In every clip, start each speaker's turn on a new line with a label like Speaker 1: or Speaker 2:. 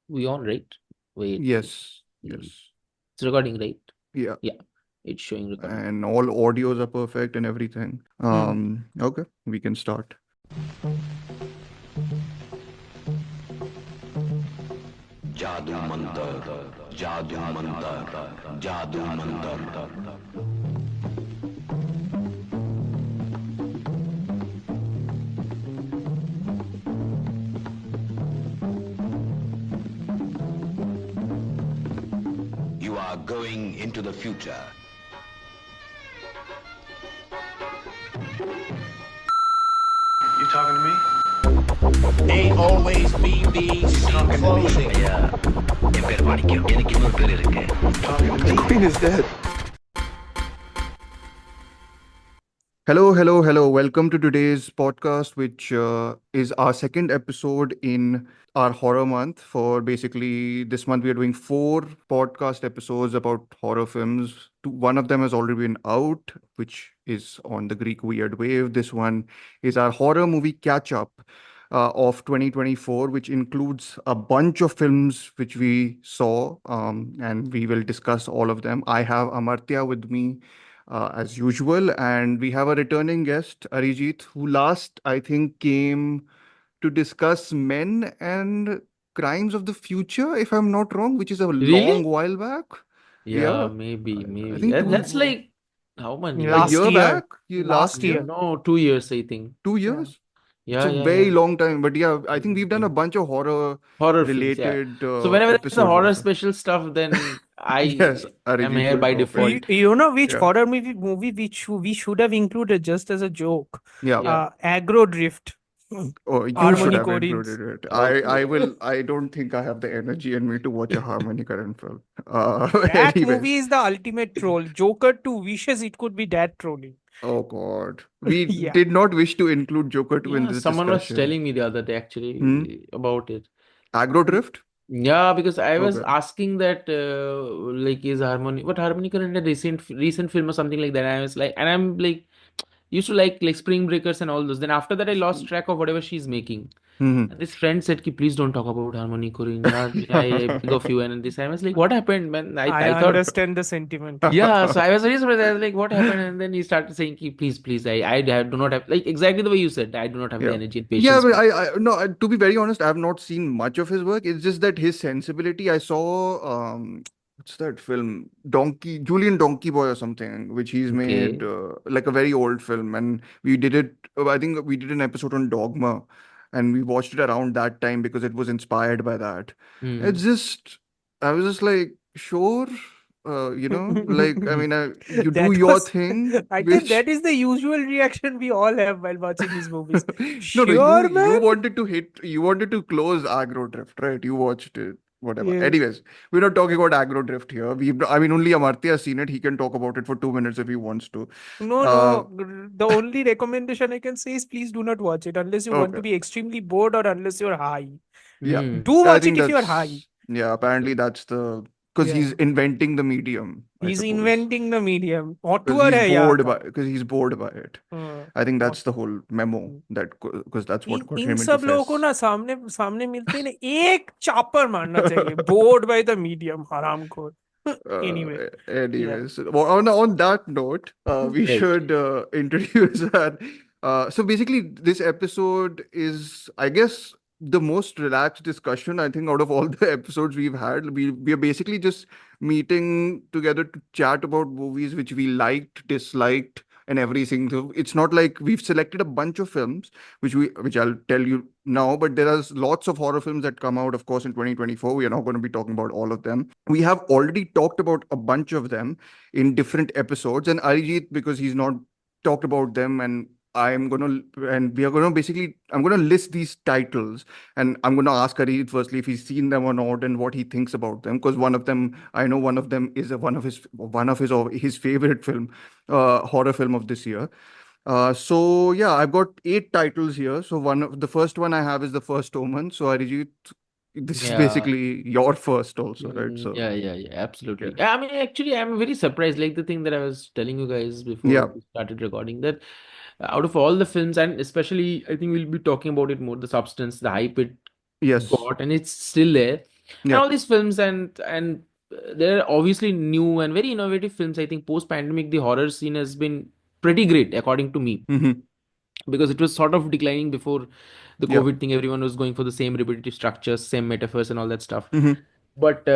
Speaker 1: We on, right? Wait.
Speaker 2: Yes,
Speaker 1: See.
Speaker 2: yes.
Speaker 1: It's recording, right?
Speaker 2: Yeah.
Speaker 1: Yeah, it's showing recording.
Speaker 2: And all audios are perfect and everything.
Speaker 1: Hmm.
Speaker 2: Okay, we can start.
Speaker 3: जादू मंतर जादू मंतर जादू Mantar You are going into the future.
Speaker 4: You talking to me?
Speaker 5: They always be these clothing.
Speaker 3: என் பேர் மாணிக்கம் எனக்கு இன்னொரு பேர் இருக்கு
Speaker 4: Talking to me?
Speaker 2: Queen is dead. Hello, hello, hello. Welcome to today's podcast, which is our second episode in our horror month. For basically this month, we are doing 4 podcast episodes about horror films. One of them has already been out, which is on the Greek Weird Wave. This one is our horror movie catch up of 2024, which includes a bunch of films which we saw, and we will discuss all of them. I have Amartya with me as usual. And we have a returning guest, Arijit, who last, I think, came to discuss Men and Crimes of the Future, if I'm not wrong, which is a long
Speaker 1: Really?
Speaker 2: while back.
Speaker 1: Yeah,
Speaker 2: Yeah,
Speaker 1: maybe,
Speaker 2: I
Speaker 1: maybe.
Speaker 2: think
Speaker 1: That's like how
Speaker 2: a
Speaker 1: many?
Speaker 5: Last
Speaker 2: year
Speaker 5: year.
Speaker 2: back, last
Speaker 5: Last
Speaker 2: year,
Speaker 5: year.
Speaker 1: No, 2 years, I think.
Speaker 5: Yeah.
Speaker 2: 2 years. It's
Speaker 1: Yeah,
Speaker 2: a
Speaker 1: yeah, yeah.
Speaker 2: very long time. But yeah, I think we've done a
Speaker 1: Yeah.
Speaker 2: bunch of horror
Speaker 1: Horror films, yeah.
Speaker 2: related
Speaker 1: So whenever there's a
Speaker 2: episodes
Speaker 1: horror
Speaker 2: also.
Speaker 1: special stuff, then I
Speaker 2: Yes,
Speaker 1: am
Speaker 2: Arijit
Speaker 1: here
Speaker 2: will
Speaker 1: by
Speaker 2: drop in.
Speaker 5: You,
Speaker 1: default.
Speaker 5: you know which
Speaker 2: Yeah.
Speaker 5: horror movie which we should have included just as a joke?
Speaker 2: Yeah.
Speaker 1: Yeah.
Speaker 5: Aggro Drift.
Speaker 2: Oh, you should
Speaker 5: Harmony
Speaker 2: have
Speaker 5: Corins.
Speaker 2: included it. I
Speaker 1: Okay.
Speaker 2: will. I don't think I have the energy in me to watch a Harmony Korine film.
Speaker 5: That movie
Speaker 2: Anyways.
Speaker 5: is the ultimate troll. Joker 2 wishes it could be that trolling.
Speaker 2: Oh God. We
Speaker 5: Yeah.
Speaker 2: did not wish to include Joker 2 in
Speaker 1: Yeah,
Speaker 2: this
Speaker 1: someone was
Speaker 2: discussion.
Speaker 1: telling me the other day
Speaker 2: Hmm?
Speaker 1: actually about it.
Speaker 2: Aggro Drift?
Speaker 1: Yeah, because I was
Speaker 2: Okay.
Speaker 1: asking that like is Harmony Korine a recent film or something like that. And I was like, and I'm like used to like Spring Breakers and all those. Then after that I lost track of whatever she's making.
Speaker 2: Hmm.
Speaker 1: And this friend said, Ki, please don't talk about Harmony Korine. Yeah, I think of you. And this I was like, what happened, man?
Speaker 5: I
Speaker 1: I thought,
Speaker 5: understand the sentiment.
Speaker 1: yeah. So I was very surprised. I was like, what happened? And then he started saying, Ki, please, do not have like exactly the way you said. I do not have the
Speaker 2: Yeah.
Speaker 1: energy and
Speaker 2: Yeah,
Speaker 1: patience
Speaker 2: but
Speaker 1: for.
Speaker 2: no, to be very honest, I have not seen much of his work. It's just that his sensibility, I saw, what's that film? Julian Donkey Boy or something, which he's made,
Speaker 1: Okay.
Speaker 2: like a very old film. And we did it, I think we did an episode on Dogma, and we watched it around that time because it was inspired by that. It's
Speaker 1: Hmm.
Speaker 2: just, I was just like, sure, like, I mean, you do
Speaker 5: That
Speaker 2: your
Speaker 5: was,
Speaker 2: thing,
Speaker 5: I think
Speaker 2: which
Speaker 5: that is the usual reaction we all have while watching his movies.
Speaker 2: No, you
Speaker 5: Sure,
Speaker 2: you
Speaker 5: man.
Speaker 2: wanted to you wanted to close Agro Drift, right? You watched it, whatever.
Speaker 5: Yes.
Speaker 2: Anyways, we're not talking about Agro Drift here. I mean, only Amartya has seen it. He can talk about it for 2 minutes if he wants to.
Speaker 5: No,
Speaker 2: Uh,
Speaker 5: no. The only recommendation I can say is please do not watch it unless you want to
Speaker 2: okay,
Speaker 5: be extremely bored or unless you're high.
Speaker 2: yeah,
Speaker 1: Hmm.
Speaker 5: Do
Speaker 2: I
Speaker 5: watch
Speaker 2: think
Speaker 5: it if you're high.
Speaker 2: that's yeah. Apparently, that's the because
Speaker 5: Yeah.
Speaker 2: he's inventing the medium, I
Speaker 5: He's
Speaker 2: suppose.
Speaker 5: inventing the medium.
Speaker 2: Because
Speaker 5: Auteur
Speaker 2: he's
Speaker 5: hai yaar
Speaker 2: bored
Speaker 5: ka.
Speaker 2: by because he's bored by it.
Speaker 5: हाँ,
Speaker 2: I think that's
Speaker 5: aut-
Speaker 2: the whole memo that because that's what got
Speaker 5: in
Speaker 2: him into
Speaker 5: सब लोगों को
Speaker 2: Fest.
Speaker 5: ना सामने सामने मिलते ही ना एक चापर मारना चाहिए बोर्ड बाय द मीडियम हराम खोर एनीवे या
Speaker 2: Anyways, well, on that note, we
Speaker 1: Right.
Speaker 2: should introduce that. So basically, this episode is, I guess, the most relaxed discussion I think out of all the episodes we've had. We are basically just meeting together to chat about movies which we liked, disliked, and everything. So it's not like we've selected a bunch of films which I'll tell you now, but there are lots of horror films that come out, of course, in 2024. We are not going to be talking about all of them. We have already talked about a bunch of them in different episodes, and Arijit, because he's not talked about them, and we are gonna basically, I'm gonna list these titles, and I'm gonna ask Arijit firstly if he's seen them or not, and what he thinks about them. Because one of them, I know one of them is or his favorite film, horror film of this year. So yeah, I've got 8 titles here. So the first one I have is The First Omen. So Arijit, this is
Speaker 1: Yeah.
Speaker 2: basically your first also, right? So
Speaker 1: Yeah,
Speaker 2: yeah,
Speaker 1: absolutely. I mean, actually, I'm very surprised. Like the thing that I was telling you guys before
Speaker 2: yeah,
Speaker 1: we started recording, that out of all the films, and especially, I think we'll be talking about it more, the substance, the hype it
Speaker 2: yes,
Speaker 1: got, and it's still there. and
Speaker 2: Yeah.
Speaker 1: all these films, and there are obviously new and very innovative films. I think post pandemic the horror scene has been pretty great according to me,
Speaker 2: Mm-hmm.
Speaker 1: because it was sort of declining before the
Speaker 2: Yeah.
Speaker 1: COVID thing. Everyone was going for the same repetitive structures, same metaphors, and all that stuff.
Speaker 2: Mm-hmm.
Speaker 1: But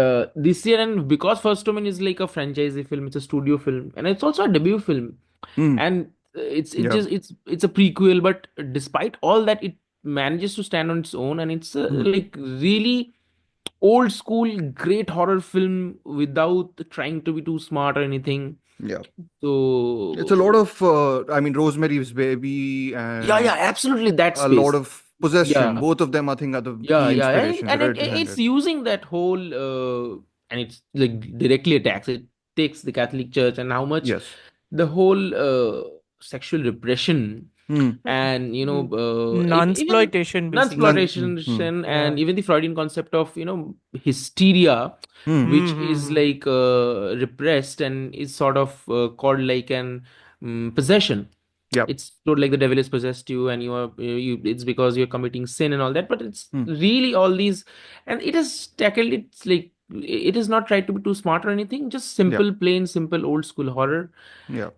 Speaker 1: this year, and because First Woman is like a franchisee film, it's a studio film, and it's also a debut film,
Speaker 2: Mm.
Speaker 1: and it's it
Speaker 2: Yeah.
Speaker 1: just it's a prequel. But despite all that, it manages to stand on its own, and it's
Speaker 2: Mm.
Speaker 1: like really old school, great horror film without trying to be too smart or anything.
Speaker 2: Yeah. It's a lot
Speaker 1: So
Speaker 2: of, I mean, Rosemary's Baby
Speaker 1: yeah,
Speaker 2: and
Speaker 1: absolutely that
Speaker 2: a lot
Speaker 1: space.
Speaker 2: of Possession.
Speaker 1: Yeah,
Speaker 2: Both of them, I think, are the
Speaker 1: yeah,
Speaker 2: key
Speaker 1: yeah,
Speaker 2: inspirations
Speaker 1: and
Speaker 2: right behind
Speaker 1: it's
Speaker 2: it.
Speaker 1: using that whole and it's like directly attacks. It takes the Catholic Church and how much
Speaker 2: Yes.
Speaker 1: the whole sexual repression,
Speaker 2: Mm.
Speaker 1: and even
Speaker 5: Nunsploitation, basically.
Speaker 2: Mm.
Speaker 1: nunsploitation,
Speaker 5: Yeah.
Speaker 1: and even the Freudian concept of hysteria,
Speaker 2: Mm.
Speaker 1: which is
Speaker 5: Mm-hmm.
Speaker 1: like repressed and is sort of called like an possession.
Speaker 2: Yeah.
Speaker 1: It's not like the devil has possessed you and it's because you're committing sin and all that, but it's
Speaker 2: Mm.
Speaker 1: really all these, and it is tackled. It's like it is not tried to be too smart or anything, just
Speaker 2: Yeah.
Speaker 1: simple, plain simple old school horror.
Speaker 2: Yeah.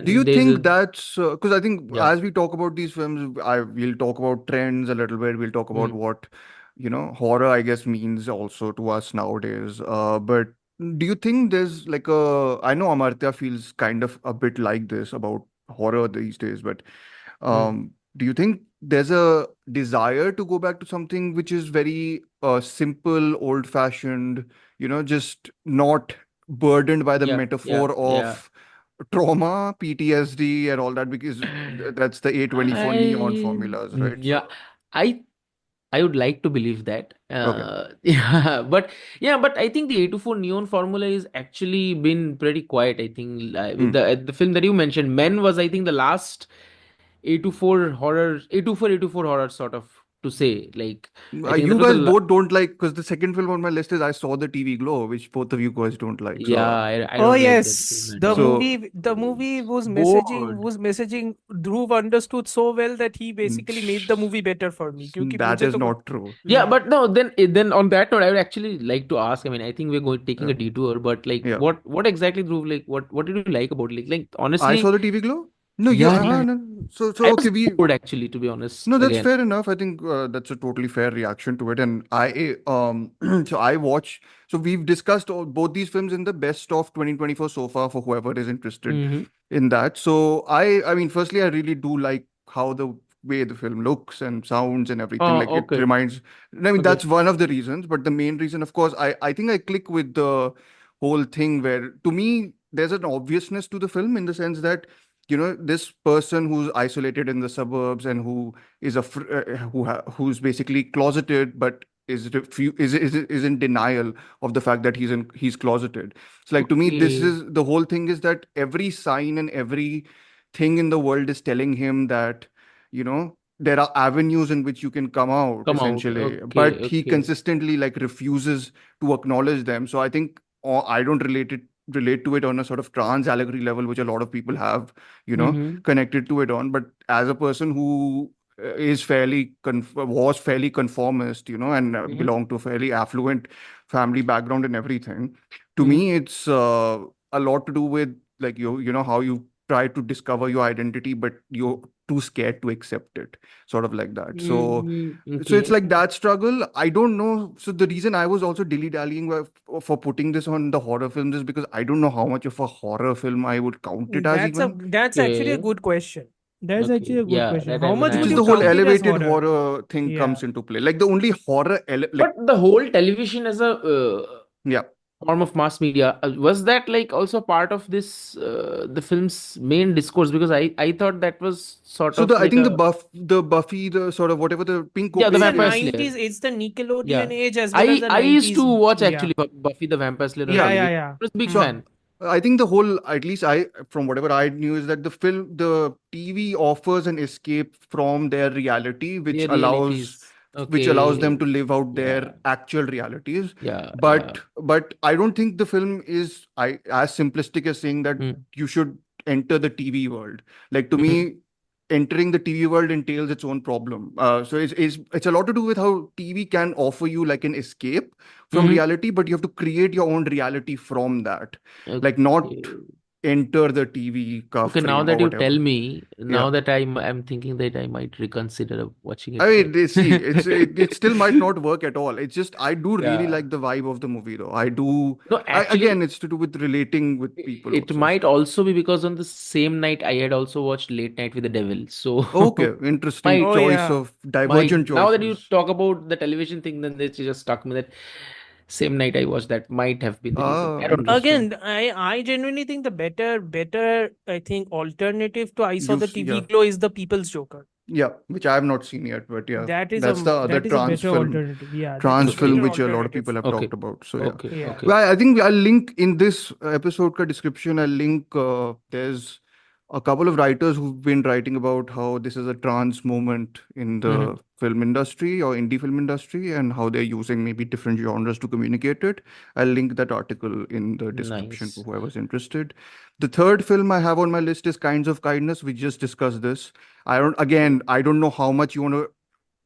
Speaker 2: Do you
Speaker 1: And there's
Speaker 2: think
Speaker 1: a
Speaker 2: that's because I think
Speaker 1: yeah.
Speaker 2: as we talk about these films, we'll talk about trends a little bit. We'll talk about
Speaker 1: Mm.
Speaker 2: what, horror, I guess, means also to us nowadays. But do you think there's like I know Amartya feels kind of a bit like this about horror these days, but
Speaker 1: Mm.
Speaker 2: do you think there's a desire to go back to something which is very simple, old-fashioned, just not burdened by the
Speaker 1: Yeah,
Speaker 2: metaphor
Speaker 1: yeah.
Speaker 2: of trauma, PTSD, and all that, because that's the A24 neon formulas, right?
Speaker 1: Yeah,
Speaker 2: So,
Speaker 1: I I would like to believe that.
Speaker 2: okay.
Speaker 1: But I think the 824 neon formula is actually been pretty quiet. I think with
Speaker 2: Hmm.
Speaker 1: the film that you mentioned, Men, was I think the last 824 horror sort of to say. Like I think that
Speaker 2: You
Speaker 1: was
Speaker 2: guys both don't like, because the second film on my list is I Saw the TV Glow, which both of you guys don't like.
Speaker 1: yeah,
Speaker 2: So,
Speaker 1: I
Speaker 5: Oh
Speaker 1: don't like that film
Speaker 5: yes,
Speaker 1: at
Speaker 5: the
Speaker 1: all.
Speaker 2: so
Speaker 5: movie, the movie was messaging,
Speaker 1: Bored.
Speaker 5: Dhruv understood so well that he basically made the movie better for me. क्योंकि
Speaker 2: that
Speaker 5: मुझे
Speaker 2: is
Speaker 5: तो
Speaker 2: not true.
Speaker 1: Yeah,
Speaker 5: yeah.
Speaker 1: but no, then on that note, I would actually like to ask. I mean, I think we're going taking
Speaker 2: Yeah.
Speaker 1: a detour, but like,
Speaker 2: Yeah.
Speaker 1: what exactly, Dhruv? Like, what did you like about it? Like
Speaker 2: I Saw
Speaker 1: honestly,
Speaker 2: the TV Glow? No,
Speaker 1: yeah.
Speaker 2: no. So
Speaker 1: I
Speaker 2: okay,
Speaker 1: was bored actually, to be honest.
Speaker 2: no, that's
Speaker 1: Again.
Speaker 2: fair enough. I think that's a totally fair reaction to it. And so I watch. So we've discussed both these films in the best of 2024 so far for whoever is interested
Speaker 1: Mm-hmm.
Speaker 2: in that. So I mean, firstly, I really do like how the way the film looks and sounds and everything.
Speaker 1: Oh,
Speaker 2: Like it
Speaker 1: okay,
Speaker 2: reminds. I mean,
Speaker 1: okay.
Speaker 2: that's one of the reasons. But the main reason, of course, I think I click with the whole thing where, to me, there's an obviousness to the film in the sense that this person who's isolated in the suburbs and who is who's basically closeted but is in denial of the fact that he's closeted. So like, to me, this
Speaker 1: Okay.
Speaker 2: is the whole thing, is that every sign and every thing in the world is telling him that there are avenues in which you can come out,
Speaker 1: Come out.
Speaker 2: essentially,
Speaker 1: Okay,
Speaker 2: but he
Speaker 1: okay.
Speaker 2: consistently like refuses to acknowledge them. So I think, I don't relate to it on a sort of trans allegory level, which a lot of people have,
Speaker 1: Mm-hmm.
Speaker 2: connected to it on. But as a person who was fairly conformist, and
Speaker 1: Mm-hmm.
Speaker 2: belonged to a fairly affluent family background and everything, to
Speaker 1: Mm-hmm.
Speaker 2: me, it's a lot to do with like how you try to discover your identity, but you're too scared to accept it, sort of like that.
Speaker 1: Mm-hmm.
Speaker 2: So it's
Speaker 1: Okay.
Speaker 2: like that struggle. I don't know. So the reason I was also dilly-dallying for putting this on the horror films is because I don't know how much of a horror film I would count it as even,
Speaker 5: That's actually a
Speaker 1: Okay.
Speaker 5: good question. That's actually
Speaker 1: Okay.
Speaker 5: a good
Speaker 1: Yeah,
Speaker 5: question.
Speaker 1: that
Speaker 5: How
Speaker 1: even
Speaker 5: much
Speaker 1: I
Speaker 2: which
Speaker 5: would
Speaker 2: is
Speaker 1: am
Speaker 5: you
Speaker 2: the whole
Speaker 1: struggling
Speaker 5: count it
Speaker 1: with.
Speaker 5: as
Speaker 2: elevated
Speaker 5: horror?
Speaker 2: horror thing
Speaker 5: Yeah.
Speaker 2: comes into play. Like the only horror, like,
Speaker 1: But the whole television as a
Speaker 2: yeah.
Speaker 1: form of mass media, was that like also part of this the film's main discourse? Because I thought that was sort
Speaker 2: So
Speaker 1: of
Speaker 2: I
Speaker 1: like
Speaker 2: think
Speaker 1: a
Speaker 2: the Buffy, the sort of whatever the pink
Speaker 1: yeah, the
Speaker 5: It's the
Speaker 2: opaque
Speaker 1: Vampire
Speaker 2: is.
Speaker 1: Slayer.
Speaker 5: 90s, it's the
Speaker 1: Yeah,
Speaker 5: Nickelodeon age as well as the
Speaker 1: I used
Speaker 5: 90s.
Speaker 1: to watch
Speaker 5: Yeah.
Speaker 1: actually Buffy the Vampire Slayer on
Speaker 2: Yeah.
Speaker 5: Yeah,
Speaker 1: television.
Speaker 5: yeah.
Speaker 1: I was a big
Speaker 2: So
Speaker 1: fan.
Speaker 2: I think the whole, at least from whatever I knew, is that the TV offers an escape from their reality,
Speaker 1: Their realities.
Speaker 2: which allows them
Speaker 1: Okay.
Speaker 2: to live out
Speaker 1: Yeah,
Speaker 2: their actual realities.
Speaker 1: yeah, yeah.
Speaker 2: But I don't think the film is as simplistic as saying that
Speaker 1: Mm.
Speaker 2: you should enter the TV world. Like, to
Speaker 1: Mhm.
Speaker 2: me, entering the TV world entails its own problem. So it's a lot to do with how TV can offer you like an escape from
Speaker 1: Mhm.
Speaker 2: reality, but you have to create your own reality from that. Like not
Speaker 1: Okay.
Speaker 2: enter the TV
Speaker 1: Okay, now
Speaker 2: frame or
Speaker 1: that you tell
Speaker 2: whatever.
Speaker 1: me,
Speaker 2: Yeah.
Speaker 1: now that I'm thinking that I might reconsider watching it
Speaker 2: I
Speaker 1: for
Speaker 2: mean, see, it still might not work at all. It's just I do really
Speaker 1: yeah.
Speaker 2: like the vibe of the movie, though. I do.
Speaker 1: No,
Speaker 2: Again,
Speaker 1: actually,
Speaker 2: it's to do with relating with people
Speaker 1: it
Speaker 2: also.
Speaker 1: might also be because on the same night I had also watched Late Night with the Devil. So
Speaker 2: Okay, interesting
Speaker 1: might
Speaker 5: Oh
Speaker 2: choice
Speaker 5: yeah.
Speaker 2: of
Speaker 1: might
Speaker 2: divergent
Speaker 1: now that you
Speaker 2: choices.
Speaker 1: talk about the television thing, then it just struck me that same night I watched that might have been the reason. I don't know.
Speaker 2: Interesting.
Speaker 5: Again, I genuinely think the better I think alternative to I Saw the TV
Speaker 2: Yeah,
Speaker 5: Glow is the People's Joker.
Speaker 2: yeah, which I have not seen yet, but yeah,
Speaker 5: That is
Speaker 2: that's the other
Speaker 5: that is a better
Speaker 2: trans
Speaker 5: alternative. Yeah, that is a
Speaker 2: film
Speaker 1: Okay.
Speaker 5: better
Speaker 2: which a lot of people
Speaker 5: alternative.
Speaker 2: have
Speaker 1: Okay.
Speaker 2: talked about. So yeah.
Speaker 1: Okay.
Speaker 5: Yeah.
Speaker 1: Okay.
Speaker 2: Well, I think I'll link in this episode ka description. I'll link. There's a couple of writers who've been writing about how this is a trans moment in the
Speaker 1: Mhm.
Speaker 2: film industry or indie film industry, and how they're using maybe different genres to communicate it. I'll link that article in the description for
Speaker 1: Nice.
Speaker 2: whoever's interested. The third film I have on my list is Kinds of Kindness. We just discussed this. I don't know how much you want to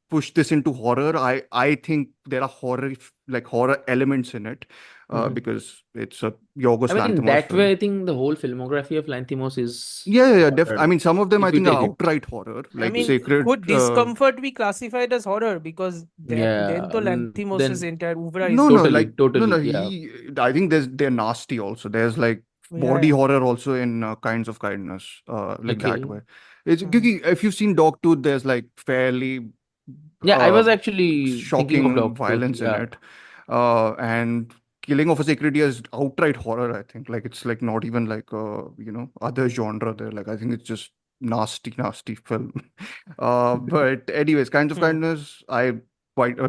Speaker 2: push this into horror. I think there are horror elements in it,
Speaker 1: Mhm.
Speaker 2: because it's a Yorgos
Speaker 1: I mean, in
Speaker 2: Lanthimos
Speaker 1: that way,
Speaker 2: film.
Speaker 1: I think the whole filmography of Lanthimos is
Speaker 2: Yeah. I
Speaker 1: horror.
Speaker 2: mean, some of them I
Speaker 1: If you
Speaker 2: think are
Speaker 1: take it,
Speaker 2: outright horror,
Speaker 5: I
Speaker 2: like
Speaker 1: okay.
Speaker 5: mean,
Speaker 2: Sacred.
Speaker 5: could discomfort be classified as horror? Because then
Speaker 1: Yeah.
Speaker 5: to Lanthimos'
Speaker 1: Then
Speaker 5: entire oeuvre
Speaker 2: No,
Speaker 5: is
Speaker 2: no,
Speaker 1: totally,
Speaker 2: like no, no.
Speaker 1: totally. Yeah.
Speaker 2: I think they're nasty also. There's like
Speaker 5: yeah,
Speaker 2: body
Speaker 5: yeah.
Speaker 2: horror also in Kinds of Kindness, like that
Speaker 1: Okay.
Speaker 2: way. It's
Speaker 5: Mm.
Speaker 2: if you've seen Dogtooth, there's like fairly
Speaker 1: Yeah, I
Speaker 2: uh,
Speaker 1: was actually thinking of
Speaker 2: shocking
Speaker 1: Dogtooth.
Speaker 2: violence in
Speaker 1: Yeah.
Speaker 2: it. And Killing of a Sacred Deer is outright horror, I think. Like it's like not even like other genre there. Like I think it's just nasty film. But anyways, Kinds of
Speaker 5: Mm.
Speaker 2: Kindness,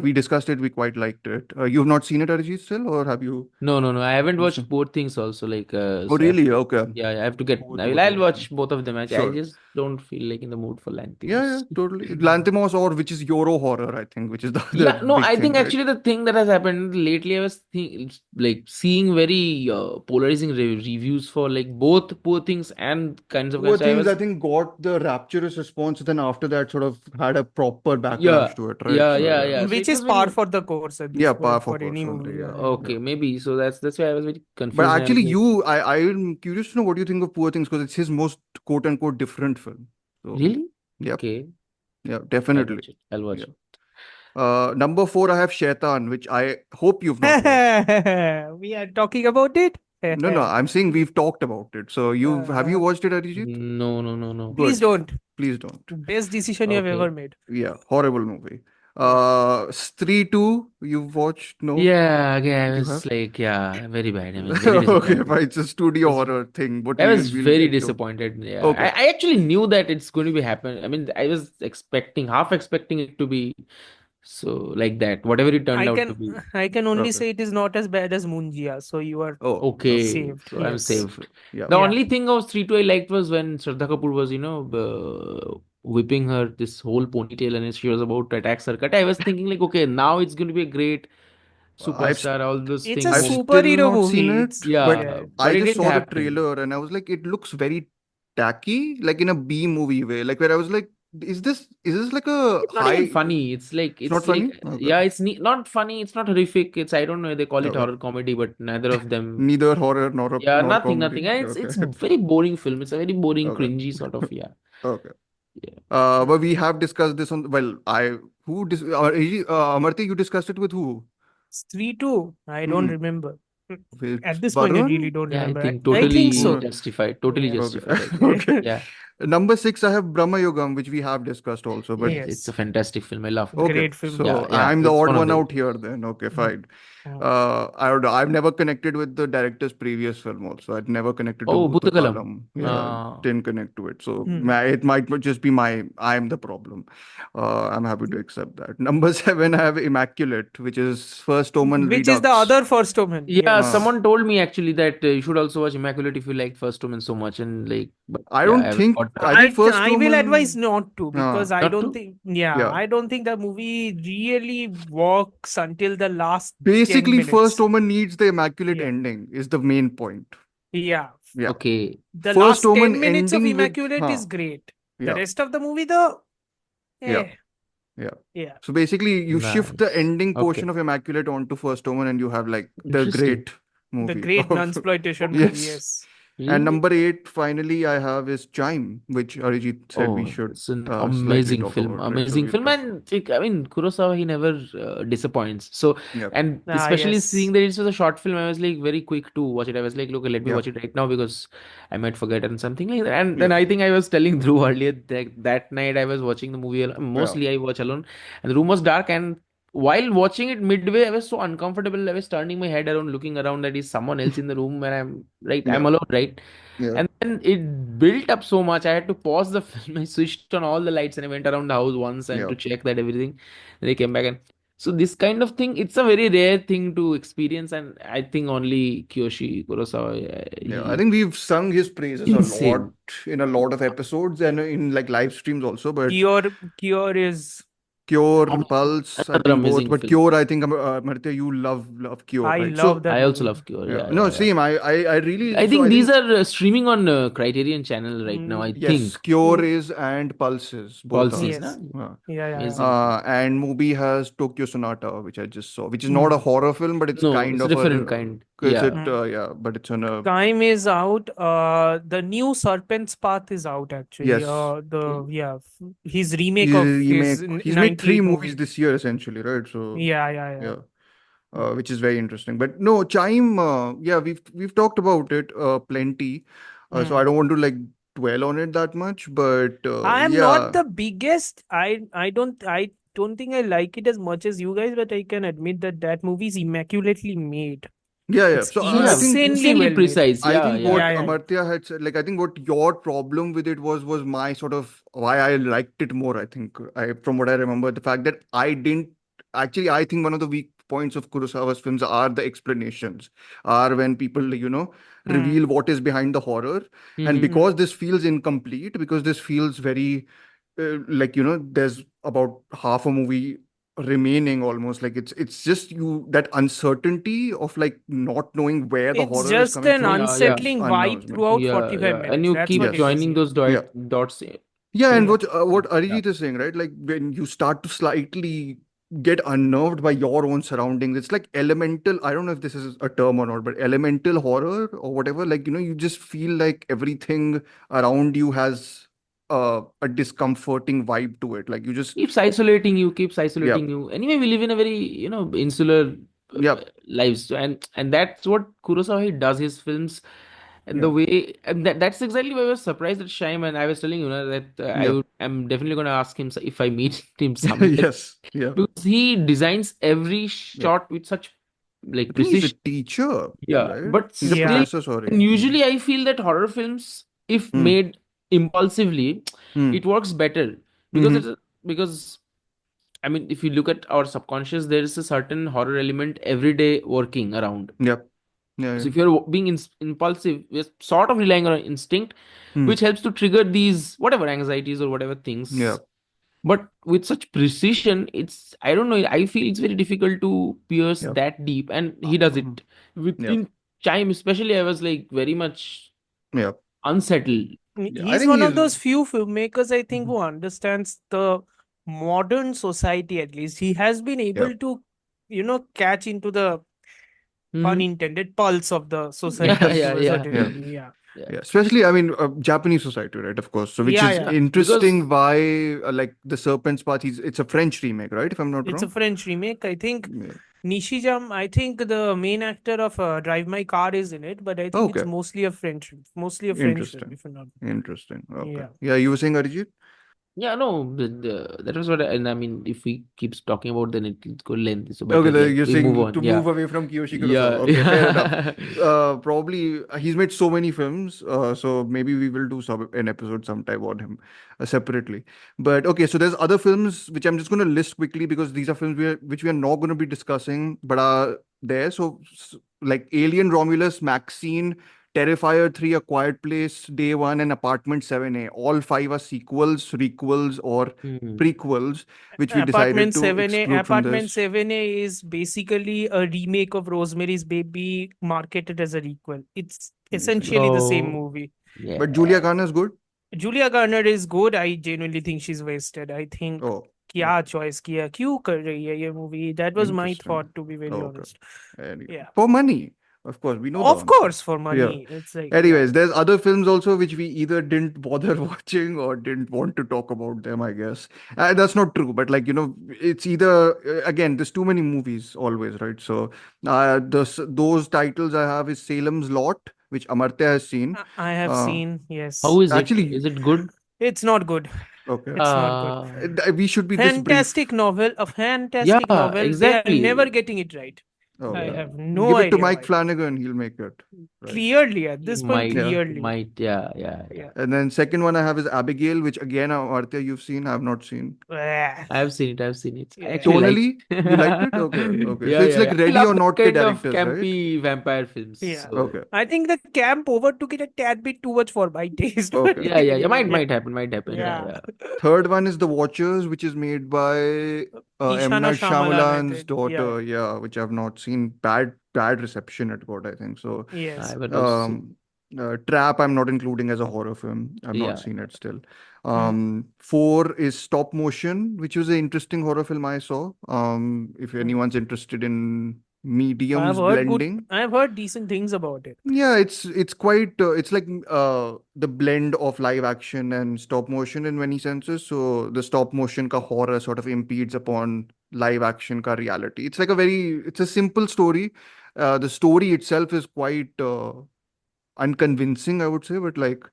Speaker 2: we discussed it, we quite liked it. You've not seen it, Arijit, still, or have you?
Speaker 1: No. I haven't
Speaker 2: You've
Speaker 1: watched
Speaker 2: seen-
Speaker 1: both things also. Like,
Speaker 2: Oh,
Speaker 1: so I have
Speaker 2: really?
Speaker 1: to,
Speaker 2: Okay.
Speaker 1: yeah, I have to get.
Speaker 2: Both
Speaker 1: I'll,
Speaker 2: worth
Speaker 1: I'll
Speaker 2: watching.
Speaker 1: watch both of them. I
Speaker 2: Sure.
Speaker 1: just don't feel like in the mood for
Speaker 2: Yeah,
Speaker 1: Lanthimos.
Speaker 2: totally. Lanthimos, or which is Euro horror, I think, which is the other
Speaker 1: Yeah, no,
Speaker 2: big
Speaker 1: I
Speaker 2: thing,
Speaker 1: think
Speaker 2: right?
Speaker 1: actually the thing that has happened lately, I was like seeing very polarizing reviews for like both Poor Things and Kinds of
Speaker 2: Poor
Speaker 1: Guns. So I
Speaker 2: Things, I
Speaker 1: was,
Speaker 2: think, got the rapturous response. Then after that, sort of had a proper backlash
Speaker 1: yeah,
Speaker 2: to it, right? So
Speaker 1: yeah. So
Speaker 5: Which
Speaker 1: it
Speaker 5: is
Speaker 1: was
Speaker 5: par
Speaker 1: very
Speaker 5: for the course at this
Speaker 2: yeah,
Speaker 5: point
Speaker 2: par for
Speaker 5: for any
Speaker 2: course only.
Speaker 5: movie.
Speaker 2: Yeah, yeah.
Speaker 1: okay, maybe. So that's why I was very
Speaker 2: But
Speaker 1: confused. And I was
Speaker 2: actually,
Speaker 1: like,
Speaker 2: I'm curious to know what you think of Poor Things, because it's his most quote unquote different film. So
Speaker 1: really?
Speaker 2: yeah,
Speaker 1: Okay,
Speaker 2: yeah,
Speaker 1: I'll
Speaker 2: definitely.
Speaker 1: watch it. I'll watch
Speaker 2: Yeah.
Speaker 1: it.
Speaker 2: Number 4, I have Shaitan, which I hope you've not watched.
Speaker 5: We are talking about it.
Speaker 2: No, I'm saying we've talked about it. So have you
Speaker 5: Uh,
Speaker 2: watched it, Arijit?
Speaker 1: No.
Speaker 5: please
Speaker 2: Good.
Speaker 5: don't.
Speaker 2: Please don't.
Speaker 5: Best decision you have
Speaker 1: Okay.
Speaker 5: ever made.
Speaker 2: Yeah, horrible movie.
Speaker 5: Yeah.
Speaker 2: Stree 2, you've watched? No?
Speaker 1: Yeah, again, I
Speaker 2: You
Speaker 1: was
Speaker 2: have?
Speaker 1: like, yeah, very bad. I mean, very
Speaker 2: Okay,
Speaker 1: disappointed.
Speaker 2: fine. It's a studio
Speaker 1: Was
Speaker 2: horror thing, but
Speaker 1: I was
Speaker 2: we'll
Speaker 1: very
Speaker 2: get to.
Speaker 1: disappointed. Yeah,
Speaker 2: Okay.
Speaker 1: I actually knew that it's going to be happen. I mean, I was half expecting it to be so like that. Whatever it turned
Speaker 5: I
Speaker 1: out to
Speaker 5: can
Speaker 1: be.
Speaker 5: I can only
Speaker 2: Okay.
Speaker 5: say it is not as bad as Munjia, so you are
Speaker 2: Oh,
Speaker 1: Okay,
Speaker 2: okay.
Speaker 5: saved.
Speaker 1: so I'm
Speaker 5: Yes.
Speaker 1: safe.
Speaker 2: Yeah.
Speaker 1: The
Speaker 5: Yeah.
Speaker 1: only thing of 3-2 I liked was when Shraddha Kapoor was, whipping her this whole ponytail and she was about to attack Sarkat. I was thinking like, okay, now it's going to be a great
Speaker 2: I've
Speaker 1: superstar, all those
Speaker 5: It's a
Speaker 2: I've
Speaker 1: things.
Speaker 2: still
Speaker 5: superhero
Speaker 2: not seen
Speaker 5: movie.
Speaker 2: it,
Speaker 5: It's
Speaker 2: but
Speaker 5: yeah.
Speaker 1: Yeah,
Speaker 2: I
Speaker 1: but it
Speaker 2: just
Speaker 1: didn't
Speaker 2: saw the
Speaker 1: happen.
Speaker 2: trailer and I was like, it looks very tacky, like in a B movie way. Like where I was like, is this like a
Speaker 1: It's not even
Speaker 2: high?
Speaker 1: funny. It's like
Speaker 2: It's not funny? Okay.
Speaker 1: yeah, it's not funny. It's not horrific. It's I don't know. They call it
Speaker 2: Okay.
Speaker 1: horror comedy, but neither of them.
Speaker 2: Neither horror
Speaker 1: Yeah,
Speaker 2: nor
Speaker 1: nothing.
Speaker 2: comedy.
Speaker 1: And it's
Speaker 2: Okay.
Speaker 1: very boring film. It's a very boring,
Speaker 2: Okay.
Speaker 1: cringy sort of yeah.
Speaker 2: Okay.
Speaker 1: Yeah.
Speaker 2: But we have discussed this on, well, Amartya, you discussed it with who?
Speaker 5: It's 3-2. I don't
Speaker 2: Hmm.
Speaker 5: remember.
Speaker 2: With
Speaker 5: At this point, I
Speaker 2: Varun?
Speaker 5: really don't
Speaker 1: Yeah, I
Speaker 5: remember.
Speaker 1: think
Speaker 5: I
Speaker 1: totally
Speaker 5: think so.
Speaker 1: justified. Totally
Speaker 5: Yeah.
Speaker 1: justified. I think.
Speaker 2: Okay.
Speaker 1: Yeah,
Speaker 2: Number 6, I have Brahma Yogam, which we have discussed also. But
Speaker 5: Yes.
Speaker 1: it's a fantastic film. I love it.
Speaker 2: okay,
Speaker 5: Great film.
Speaker 2: so
Speaker 1: Yeah,
Speaker 2: I'm the
Speaker 1: it's
Speaker 2: odd
Speaker 1: one of
Speaker 2: one
Speaker 1: the
Speaker 2: out here then. Okay, fine.
Speaker 5: Mm.
Speaker 2: I don't know. I've never connected with the director's previous film also. I'd never connected to
Speaker 1: oh, Bhutakalam.
Speaker 2: Bhutakalam. Yeah, didn't connect to it. So
Speaker 5: Hmm.
Speaker 2: it might just be I'm the problem. I'm happy to accept that. Number 7, I have Immaculate, which is First Omen
Speaker 5: Which is the
Speaker 2: Redux.
Speaker 5: other First Omen.
Speaker 1: Yeah,
Speaker 5: Yes.
Speaker 1: someone told me actually that you should also watch Immaculate if you liked First Omen so much, and like, but
Speaker 2: I
Speaker 1: yeah,
Speaker 2: don't
Speaker 1: haven't
Speaker 2: think
Speaker 1: got
Speaker 2: I think First
Speaker 5: I will
Speaker 2: Omen.
Speaker 5: advise not to because I
Speaker 1: Not
Speaker 5: don't
Speaker 1: to?
Speaker 5: think
Speaker 2: Yeah.
Speaker 5: I don't think the movie really works until the last 10
Speaker 2: Basically,
Speaker 5: minutes.
Speaker 2: First Omen needs the Immaculate
Speaker 5: Yeah.
Speaker 2: ending, is the main point.
Speaker 5: Yeah.
Speaker 2: Yeah.
Speaker 5: The
Speaker 1: Okay.
Speaker 5: last
Speaker 2: First
Speaker 5: 10
Speaker 2: Omen
Speaker 5: minutes of
Speaker 2: ending with-
Speaker 5: Immaculate is great. The
Speaker 2: Yeah.
Speaker 5: rest of the movie, though,
Speaker 2: Yeah.
Speaker 5: eh,
Speaker 2: Yeah.
Speaker 5: yeah.
Speaker 2: So basically, you shift the
Speaker 1: Nice.
Speaker 2: ending portion
Speaker 1: Okay.
Speaker 2: of Immaculate onto First Omen, and you have like the
Speaker 1: Interesting.
Speaker 2: great
Speaker 5: The
Speaker 2: movie
Speaker 5: great
Speaker 2: of
Speaker 5: nunsploitation movie,
Speaker 2: yes.
Speaker 5: yes.
Speaker 2: And
Speaker 1: Really?
Speaker 2: number 8, finally, I have is Chime, which Arijit said we
Speaker 1: Oh,
Speaker 2: should
Speaker 1: it's an
Speaker 2: slightly
Speaker 1: amazing
Speaker 2: talk
Speaker 1: film.
Speaker 2: about, right? So
Speaker 1: Amazing
Speaker 2: we'll
Speaker 1: film,
Speaker 2: talk.
Speaker 1: and I mean, Kurosawa, he never disappoints. So,
Speaker 2: Yeah.
Speaker 1: and
Speaker 5: Ah,
Speaker 1: especially seeing
Speaker 5: yes.
Speaker 1: that it was a short film, I was like very quick to watch it. I was like, look, let me
Speaker 2: Yeah.
Speaker 1: watch it right now because I might forget and something like that. And then
Speaker 2: Yeah.
Speaker 1: I think I was telling Dhruv earlier that night I was watching the movie alone.
Speaker 2: Yeah.
Speaker 1: Mostly I watch alone, and the room was dark. And while watching it midway, I was so uncomfortable. I was turning my head around, looking around that is someone else in the room, and I'm right. I'm
Speaker 2: Yeah.
Speaker 1: alone, right?
Speaker 2: Yeah.
Speaker 1: And then it built up so much. I had to pause the film. I switched on all the lights and I went around the house once and
Speaker 2: Yeah.
Speaker 1: to check that everything. Then I came back and so this kind of thing, it's a very rare thing to experience, and I think only Kiyoshi Kurosawa,
Speaker 2: Yeah. I
Speaker 1: he
Speaker 2: think we've sung his praises a lot
Speaker 1: insane.
Speaker 2: in a lot of episodes and in like live streams also. But
Speaker 5: Cure is.
Speaker 2: Cure,
Speaker 1: Um,
Speaker 2: Pulse, I
Speaker 1: Another
Speaker 2: think both.
Speaker 1: amazing
Speaker 2: But
Speaker 1: film.
Speaker 2: Cure, I think Martya, you love Cure,
Speaker 5: I
Speaker 2: right?
Speaker 5: love
Speaker 2: So
Speaker 5: that
Speaker 1: I also
Speaker 5: movie.
Speaker 1: love Cure.
Speaker 2: yeah,
Speaker 1: Yeah,
Speaker 2: no,
Speaker 1: yeah, yeah.
Speaker 2: same. I really.
Speaker 1: I
Speaker 2: So
Speaker 1: think
Speaker 2: I
Speaker 1: these
Speaker 2: think
Speaker 1: are streaming on Criterion channel right now. I
Speaker 2: yes,
Speaker 1: think
Speaker 2: Cure
Speaker 5: Mm,
Speaker 2: is and Pulses both are.
Speaker 1: Pulses, na?
Speaker 5: yes.
Speaker 2: Uh,
Speaker 5: Yeah.
Speaker 1: Amazing.
Speaker 2: and movie has Tokyo Sonata, which I just saw, which is not a
Speaker 5: Mm.
Speaker 2: horror film, but it's
Speaker 1: No,
Speaker 2: kind
Speaker 1: it's a
Speaker 2: of
Speaker 1: different
Speaker 2: a.
Speaker 1: kind.
Speaker 2: Is
Speaker 1: Yeah.
Speaker 2: it?
Speaker 5: Mm.
Speaker 2: Yeah, but it's on a.
Speaker 5: Time is out. The new Serpent's Path is out actually.
Speaker 2: Yes,
Speaker 5: His remake
Speaker 2: he
Speaker 5: of his
Speaker 2: remake. He's made 3
Speaker 5: '98
Speaker 2: movies
Speaker 5: movie.
Speaker 2: this year essentially, right? So
Speaker 5: Yeah.
Speaker 2: yeah. Which is very interesting. But no, Chime, yeah, we've talked about it plenty. So I
Speaker 5: Mm.
Speaker 2: don't want to like dwell on it that much. But
Speaker 5: I am not
Speaker 2: yeah,
Speaker 5: the biggest. I don't think I like it as much as you guys, but I can admit that that movie is immaculately made.
Speaker 2: yeah.
Speaker 5: It's
Speaker 2: So I
Speaker 1: Yeah,
Speaker 2: think
Speaker 5: insanely
Speaker 1: insanely
Speaker 5: well made.
Speaker 1: precise.
Speaker 2: I
Speaker 1: Yeah,
Speaker 2: think
Speaker 1: yeah.
Speaker 2: what
Speaker 5: Yeah.
Speaker 2: Amartya had said, like I think what your problem with it was my sort of why I liked it more. I think from what I remember, the fact that I didn't actually I think one of the weak points of Kurosawa's films are the explanations, are when people
Speaker 5: Mm.
Speaker 2: reveal what is behind the horror, and
Speaker 1: Mm-hmm.
Speaker 2: because this feels incomplete, because this feels very like there's about half a movie remaining almost like it's just you that uncertainty of like not knowing where the
Speaker 5: It's
Speaker 2: horror is
Speaker 5: just
Speaker 2: coming
Speaker 5: an
Speaker 2: from
Speaker 1: Yeah, yeah.
Speaker 2: just
Speaker 5: unsettling
Speaker 2: unnerves
Speaker 5: vibe
Speaker 2: me.
Speaker 5: throughout
Speaker 1: Yeah,
Speaker 5: 45
Speaker 1: yeah. And
Speaker 5: minutes.
Speaker 1: you
Speaker 5: That's
Speaker 1: keep
Speaker 5: what it
Speaker 2: Yes.
Speaker 5: is.
Speaker 1: joining
Speaker 5: Yeah.
Speaker 1: those
Speaker 2: Yeah.
Speaker 1: dots.
Speaker 2: Yeah, and
Speaker 5: Yeah.
Speaker 2: what
Speaker 1: Yeah.
Speaker 2: Arijit is saying, right? Like when you start to slightly get unnerved by your own surroundings, it's like elemental. I don't know if this is a term or not, but elemental horror or whatever. Like you just feel like everything around you has a discomforting vibe to it. Like you just
Speaker 1: Keeps
Speaker 2: yeah,
Speaker 1: isolating you. Anyway, we live in a very, insular
Speaker 2: yeah,
Speaker 1: lives. So, and that's what Kurosawa he does his films and the
Speaker 2: yeah,
Speaker 1: way and that's exactly why I was surprised at Shaim and I was telling you that
Speaker 2: yeah.
Speaker 1: I'm definitely going to ask him if I meet him someday
Speaker 2: Yes, yeah,
Speaker 1: because he designs every
Speaker 2: yeah.
Speaker 1: shot with such
Speaker 2: I
Speaker 1: like
Speaker 2: think he's a
Speaker 1: precision.
Speaker 2: teacher,
Speaker 1: Yeah,
Speaker 2: right?
Speaker 1: but
Speaker 2: He's a
Speaker 1: still,
Speaker 5: Yeah.
Speaker 2: professor, sorry.
Speaker 1: and usually I feel that horror films, if
Speaker 2: Hmm.
Speaker 1: made impulsively,
Speaker 2: Hmm.
Speaker 1: it works better because
Speaker 2: Hmm.
Speaker 1: it's because I mean, if you look at our subconscious, there is a certain horror element every day working around.
Speaker 2: Yep. Yeah.
Speaker 1: So if you're being impulsive, you're sort of relying on instinct,
Speaker 2: Hmm.
Speaker 1: which helps to trigger these whatever anxieties or whatever
Speaker 2: Yeah.
Speaker 1: things. But with such precision, it's I don't know. I feel it's very difficult to pierce
Speaker 2: Yep.
Speaker 1: that deep, and he does
Speaker 2: Mhm.
Speaker 1: it. With
Speaker 2: Yep.
Speaker 1: in Chime, especially, I was like very much
Speaker 2: Yep.
Speaker 1: unsettled.
Speaker 2: Yeah. I
Speaker 5: He's
Speaker 2: think
Speaker 5: one of
Speaker 2: he's.
Speaker 5: those few filmmakers, I think,
Speaker 2: Mhm.
Speaker 5: who understands the modern society at least. He has been able
Speaker 2: Yep.
Speaker 5: to, catch into the
Speaker 1: Hmm.
Speaker 5: unintended pulse of the
Speaker 1: Yeah,
Speaker 5: society
Speaker 2: Yes.
Speaker 1: yeah,
Speaker 5: to a
Speaker 1: yeah,
Speaker 5: certain
Speaker 2: Yeah.
Speaker 5: degree. Yeah.
Speaker 1: yeah,
Speaker 2: Yeah. Especially, I mean, Japanese society, right? Of course. So, which
Speaker 5: Yeah,
Speaker 2: is
Speaker 5: yeah.
Speaker 1: yeah. Because
Speaker 2: interesting. Why, like, the Serpent's Path? It's a French remake, right? If I'm not
Speaker 5: It's a
Speaker 2: wrong.
Speaker 5: French remake. I think
Speaker 2: Yeah.
Speaker 5: I think the main actor of Drive My Car is in it, but I think it's
Speaker 2: Okay.
Speaker 5: mostly a French film,
Speaker 2: Interesting.
Speaker 5: if I'm not.
Speaker 2: Interesting. Okay.
Speaker 5: Yeah.
Speaker 2: Yeah. You were saying, Arijit?
Speaker 1: yeah, no, that was what, and I mean, if we keep talking about, then it'll go lengthy. So
Speaker 2: Okay,
Speaker 1: better like
Speaker 2: you're
Speaker 1: we move
Speaker 2: saying
Speaker 1: on.
Speaker 2: to
Speaker 1: Yeah,
Speaker 2: move away from Kiyoshi
Speaker 1: yeah,
Speaker 2: Kurosawa. Okay, fair enough.
Speaker 1: yeah.
Speaker 2: Probably he's made so many films, so maybe we will do an episode sometime on him separately. But okay, so there's other films which I'm just going to list quickly because these are films which we are not going to be discussing, but are there. So like Alien, Romulus, Maxine, Terrifier 3, A Quiet Place, Day One, and Apartment 7A. All 5 are sequels, requels, or
Speaker 1: Hmm.
Speaker 2: prequels, which we decided to exclude from
Speaker 5: Apartment
Speaker 2: this.
Speaker 5: 7A is basically a remake of Rosemary's Baby marketed as a requel. It's essentially the same
Speaker 1: Oh,
Speaker 5: movie.
Speaker 2: But Julia
Speaker 1: yeah.
Speaker 2: Garner is good.
Speaker 5: Julia Garner is good. I genuinely think she's wasted. I think
Speaker 2: Oh,
Speaker 5: क्या
Speaker 2: okay.
Speaker 5: choice किया क्यों कर रही है ये movie? That was my
Speaker 2: Interesting.
Speaker 5: thought, to be very
Speaker 2: Okay.
Speaker 5: honest.
Speaker 2: Anyway,
Speaker 5: Yeah.
Speaker 2: for money, of course, we know the
Speaker 5: Of
Speaker 2: answer.
Speaker 5: course, for
Speaker 2: Yeah.
Speaker 5: money. It's like,
Speaker 2: Anyways, there's other films also which we either didn't bother watching or didn't want to talk about them, I guess. That's not true, but like, it's either, again, there's too many movies always, right? So, those titles I have is Salem's Lot, which Amartya has seen.
Speaker 5: I have
Speaker 2: Uh,
Speaker 5: seen, yes.
Speaker 1: How is it?
Speaker 2: Actually,
Speaker 1: Is it good?
Speaker 5: It's not good.
Speaker 2: okay.
Speaker 5: It's not good.
Speaker 2: We should be this brief.
Speaker 5: Fantastic novel, a fantastic
Speaker 1: Yeah,
Speaker 5: novel. They are
Speaker 1: exactly.
Speaker 5: never getting it right. I
Speaker 2: Okay.
Speaker 5: have no
Speaker 2: Give it to
Speaker 5: idea
Speaker 2: Mike
Speaker 5: why.
Speaker 2: Flanagan, he'll make it. Right.
Speaker 5: Clearly, at this point,
Speaker 1: Might,
Speaker 5: clearly.
Speaker 1: yeah.
Speaker 5: Yeah.
Speaker 2: And then second one I have is Abigail, which again, Amartya, you've seen. I have not seen.
Speaker 5: Ah,
Speaker 1: I've seen it. I
Speaker 5: Yeah.
Speaker 1: actually
Speaker 2: Tonally,
Speaker 1: liked.
Speaker 2: you liked it? Okay, okay. So
Speaker 1: Yeah,
Speaker 2: it's
Speaker 1: yeah,
Speaker 2: like
Speaker 1: yeah. I
Speaker 2: Ready
Speaker 1: love
Speaker 2: or
Speaker 1: that
Speaker 2: Not the
Speaker 1: kind of
Speaker 2: directors, right?
Speaker 1: campy vampire films.
Speaker 5: Yeah.
Speaker 1: So
Speaker 2: Okay,
Speaker 5: I think the camp overtook it a tad bit too much for my taste. but
Speaker 2: okay.
Speaker 1: yeah, yeah.
Speaker 5: anyway,
Speaker 1: Might happen. Yeah,
Speaker 5: Yeah.
Speaker 1: yeah.
Speaker 2: Third one is The Watchers, which is made by M.
Speaker 5: Ishana
Speaker 2: Night
Speaker 5: Shyamalan, I
Speaker 2: Shyamalan's
Speaker 5: think.
Speaker 2: daughter. Yeah, which I've not seen. Bad reception it got, I think. So,
Speaker 1: I
Speaker 5: Yes.
Speaker 1: haven't also seen.
Speaker 2: Trap, I'm not including as a horror film. I've not
Speaker 1: Yeah.
Speaker 2: seen it still.
Speaker 5: Hmm.
Speaker 2: Four is Stop Motion, which was an interesting horror film I saw. If anyone's interested in mediums blending.
Speaker 5: I've heard decent things about it.
Speaker 2: Yeah, it's quite it's like the blend of live action and stop motion in many senses. So the stop motion ka horror sort of impedes upon live action ka reality. It's a simple story. The story itself is quite unconvincing, I would say, but like